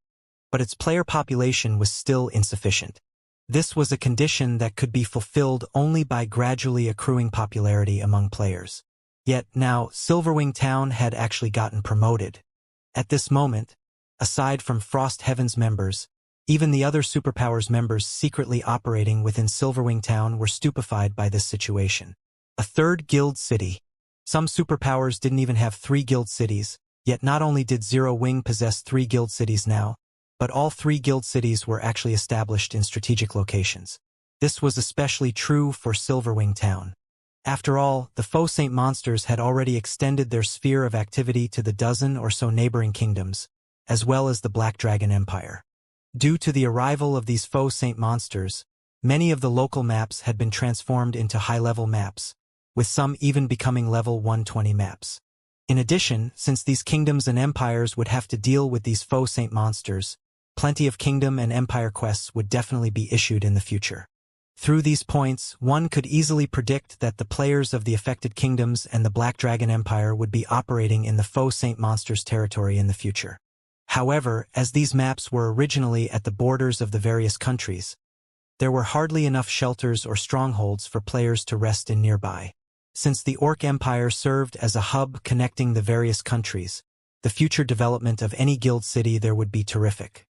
but its player population was still insufficient. This was a condition that could be fulfilled only by gradually accruing popularity among players. Yet now, Silverwing Town had actually gotten promoted. At this moment, aside from Frost Heaven's members, even the other Superpowers members secretly operating within Silverwing Town were stupefied by this situation. A third guild city. Some Superpowers didn't even have 3 guild cities, yet not only did Zero Wing possess 3 guild cities now, but all 3 guild cities were actually established in strategic locations. This was especially true for Silverwing Town. After all, the faux Saint monsters had already extended their sphere of activity to the dozen or so neighboring kingdoms, as well as the Black Dragon Empire. Due to the arrival of these faux Saint monsters, many of the local maps had been transformed into high-level maps, with some even becoming level 120 maps. In addition, since these kingdoms and empires would have to deal with these faux Saint monsters, plenty of kingdom and empire quests would definitely be issued in the future. Through these points, one could easily predict that the players of the affected kingdoms and the Black Dragon Empire would be operating in the faux Saint monsters territory in the future. However, as these maps were originally at the borders of the various countries, there were hardly enough shelters or strongholds for players to rest in nearby. Since the Orc Empire served as a hub connecting the various countries, the future development of any guild city there would be terrific.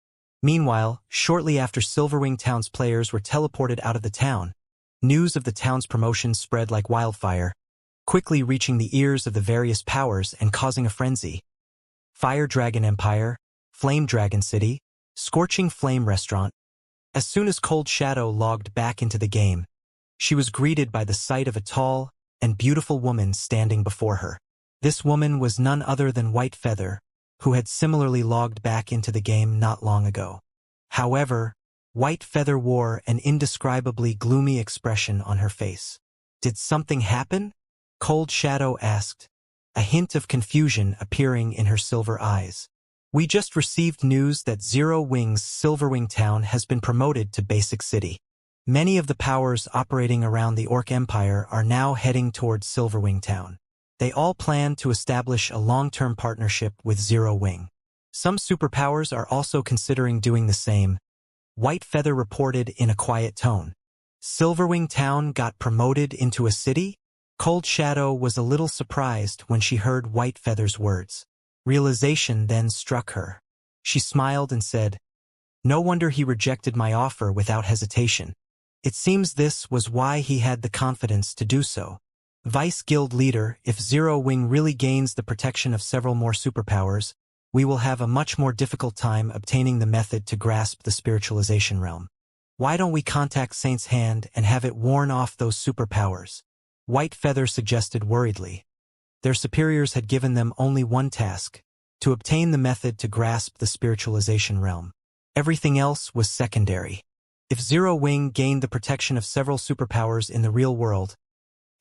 Meanwhile, shortly after Silverwing Town's players were teleported out of the town, news of the town's promotion spread like wildfire, quickly reaching the ears of the various powers and causing a frenzy. Fire Dragon Empire, Flame Dragon City, Scorching Flame Restaurant. As soon as Cold Shadow logged back into the game, she was greeted by the sight of a tall and beautiful woman standing before her. This woman was none other than White Feather, who had similarly logged back into the game not long ago. However, White Feather wore an indescribably gloomy expression on her face. Did something happen? Cold Shadow asked, a hint of confusion appearing in her silver eyes. We just received news that Zero Wing's Silverwing Town has been promoted to Basic City. Many of the powers operating around the Orc Empire are now heading towards Silverwing Town. They all plan to establish a long-term partnership with Zero Wing. Some superpowers are also considering doing the same, White Feather reported in a quiet tone. Silverwing Town got promoted into a city? Cold Shadow was a little surprised when she heard White Feather's words. Realization then struck her. She smiled and said, "No wonder he rejected my offer without hesitation. It seems this was why he had the confidence to do so. Vice Guild Leader, if Zero Wing really gains the protection of several more superpowers, we will have a much more difficult time obtaining the method to grasp the spiritualization realm. Why don't we contact Saint's Hand and have it warn off those superpowers?" White Feather suggested worriedly. Their superiors had given them only one task: to obtain the method to grasp the spiritualization realm. Everything else was secondary. If Zero Wing gained the protection of several superpowers in the real world,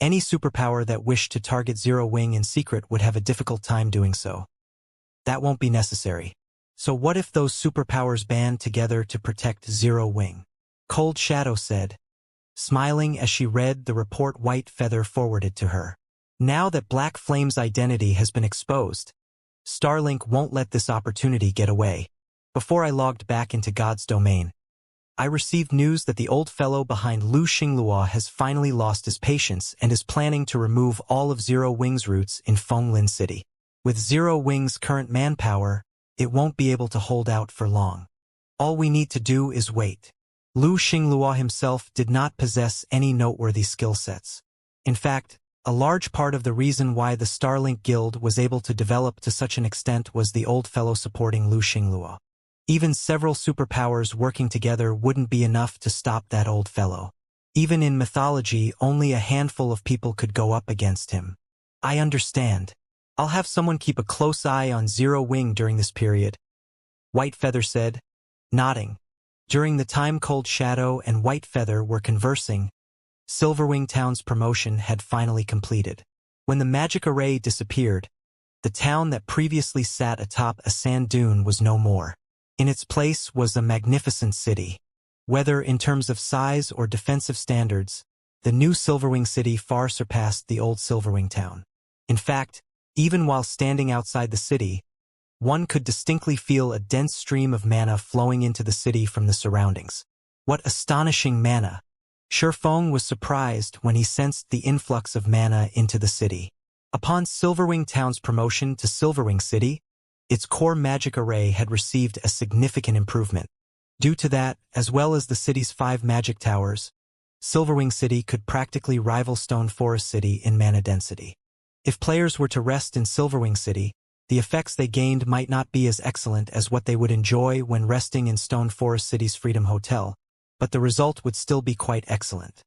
any superpower that wished to target Zero Wing in secret would have a difficult time doing so. That won't be necessary. So what if those superpowers band together to protect Zero Wing? Cold Shadow said, smiling as she read the report White Feather forwarded to her. Now that Black Flame's identity has been exposed, Starlink won't let this opportunity get away. Before I logged back into God's domain, I received news that the old fellow behind Lu Xinglua has finally lost his patience and is planning to remove all of Zero Wing's roots in Fenglin City. With Zero Wing's current manpower, it won't be able to hold out for long. All we need to do is wait. Lu Xinglua himself did not possess any noteworthy skill sets. In fact, a large part of the reason why the Starlink Guild was able to develop to such an extent was the old fellow supporting Lu Xinglua. Even several superpowers working together wouldn't be enough to stop that old fellow. Even in mythology, only a handful of people could go up against him. I understand. I'll have someone keep a close eye on Zero Wing during this period, White Feather said, nodding. During the time Cold Shadow and White Feather were conversing, Silverwing Town's promotion had finally completed. When the magic array disappeared, the town that previously sat atop a sand dune was no more. In its place was a magnificent city. Whether in terms of size or defensive standards, the new Silverwing City far surpassed the old Silverwing Town. In fact, even while standing outside the city, one could distinctly feel a dense stream of mana flowing into the city from the surroundings. What astonishing mana! Shifeng was surprised when he sensed the influx of mana into the city. Upon Silverwing Town's promotion to Silverwing City, its core magic array had received a significant improvement. Due to that, as well as the city's 5 magic towers, Silverwing City could practically rival Stone Forest City in mana density. If players were to rest in Silverwing City, the effects they gained might not be as excellent as what they would enjoy when resting in Stone Forest City's Freedom Hotel, but the result would still be quite excellent.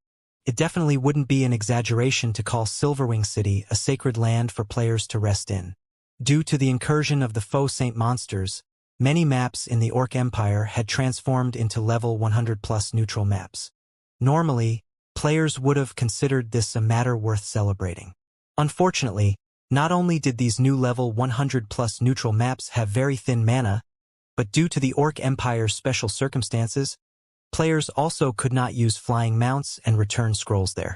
It definitely wouldn't be an exaggeration to call Silverwing City a sacred land for players to rest in. Due to the incursion of the faux saint monsters, many maps in the Orc Empire had transformed into level 100+ neutral maps. Normally, players would have considered this a matter worth celebrating. Unfortunately, not only did these new level 100+ neutral maps have very thin mana, but due to the Orc Empire's special circumstances, players also could not use flying mounts and return scrolls there.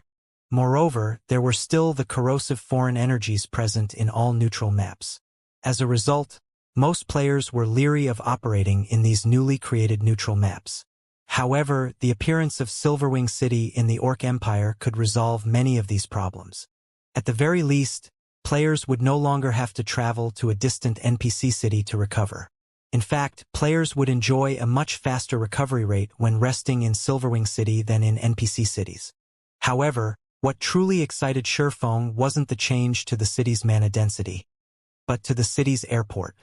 Moreover, there were still the corrosive foreign energies present in all neutral maps. As a result, most players were leery of operating in these newly created neutral maps. However, the appearance of Silverwing City in the Orc Empire could resolve many of these problems. At the very least, players would no longer have to travel to a distant NPC city to recover. In fact, players would enjoy a much faster recovery rate when resting in Silverwing City than in NPC cities. However, what truly excited Shifeng wasn't the change to the city's mana density, but to the city's airport.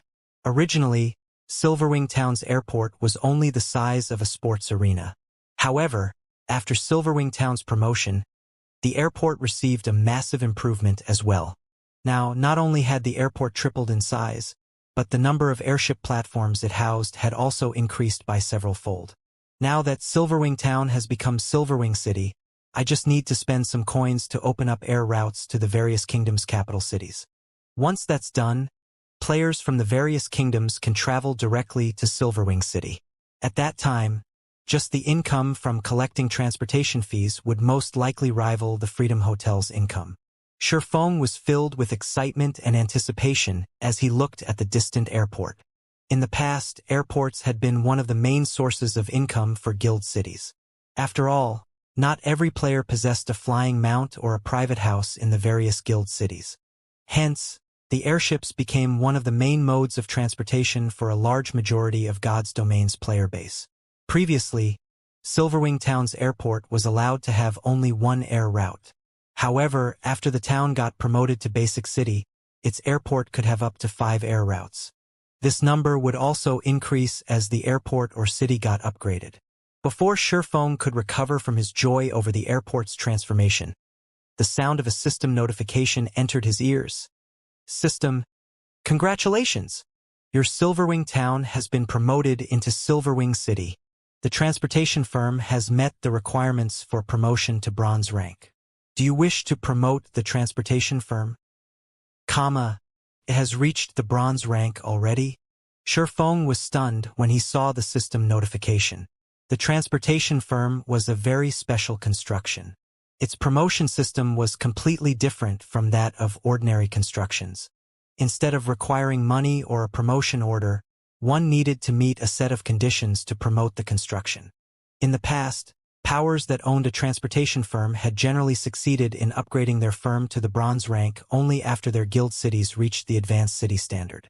Originally, Silverwing Town's airport was only the size of a sports arena. However, after Silverwing Town's promotion, the airport received a massive improvement as well. Now, not only had the airport tripled in size, but the number of airship platforms it housed had also increased by several fold. Now that Silverwing Town has become Silverwing City, I just need to spend some coins to open up air routes to the various kingdoms' capital cities. Once that's done, players from the various kingdoms can travel directly to Silverwing City. At that time, just the income from collecting transportation fees would most likely rival the Freedom Hotel's income. Shifeng was filled with excitement and anticipation as he looked at the distant airport. In the past, airports had been one of the main sources of income for guild cities. After all, not every player possessed a flying mount or a private house in the various guild cities. Hence, The airships became one of the main modes of transportation for a large majority of God's Domain's player base. Previously, Silverwing Town's airport was allowed to have only one air route. However, after the town got promoted to Basic City, its airport could have up to 5 air routes. This number would also increase as the airport or city got upgraded. Before Shurfeng could recover from his joy over the airport's transformation, the sound of a system notification entered his ears. System, congratulations! Your Silverwing Town has been promoted into Silverwing City. The transportation firm has met the requirements for promotion to bronze rank. Do you wish to promote the transportation firm? It has reached the bronze rank already? Shurfeng was stunned when he saw the system notification. The transportation firm was a very special construction. Its promotion system was completely different from that of ordinary constructions. Instead of requiring money or a promotion order, one needed to meet a set of conditions to promote the construction. In the past, powers that owned a transportation firm had generally succeeded in upgrading their firm to the bronze rank only after their guild cities reached the advanced city standard.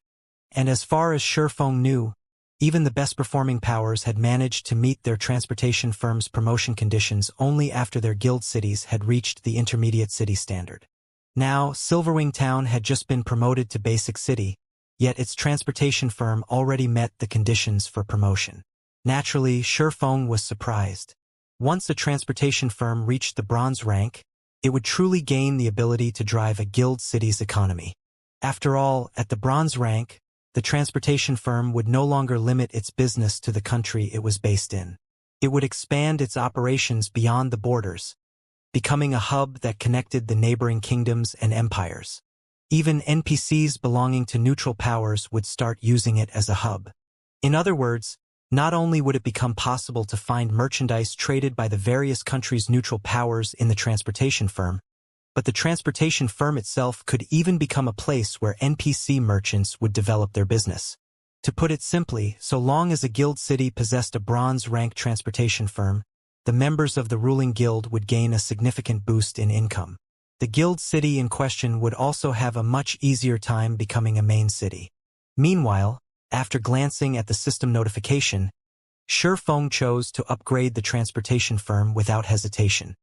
And as far as Shurfeng knew, even the best-performing powers had managed to meet their transportation firm's promotion conditions only after their guild cities had reached the intermediate city standard. Now, Silverwing Town had just been promoted to Basic City, yet its transportation firm already met the conditions for promotion. Naturally, Shurfeng was surprised. Once a transportation firm reached the bronze rank, it would truly gain the ability to drive a guild city's economy. After all, at the bronze rank, the transportation firm would no longer limit its business to the country it was based in. It would expand its operations beyond the borders, becoming a hub that connected the neighboring kingdoms and empires. Even NPCs belonging to neutral powers would start using it as a hub. In other words, not only would it become possible to find merchandise traded by the various countries' neutral powers in the transportation firm, but the transportation firm itself could even become a place where NPC merchants would develop their business. To put it simply, so long as a guild city possessed a bronze-rank transportation firm, the members of the ruling guild would gain a significant boost in income. The guild city in question would also have a much easier time becoming a main city. Meanwhile, after glancing at the system notification, Shurfeng chose to upgrade the transportation firm without hesitation.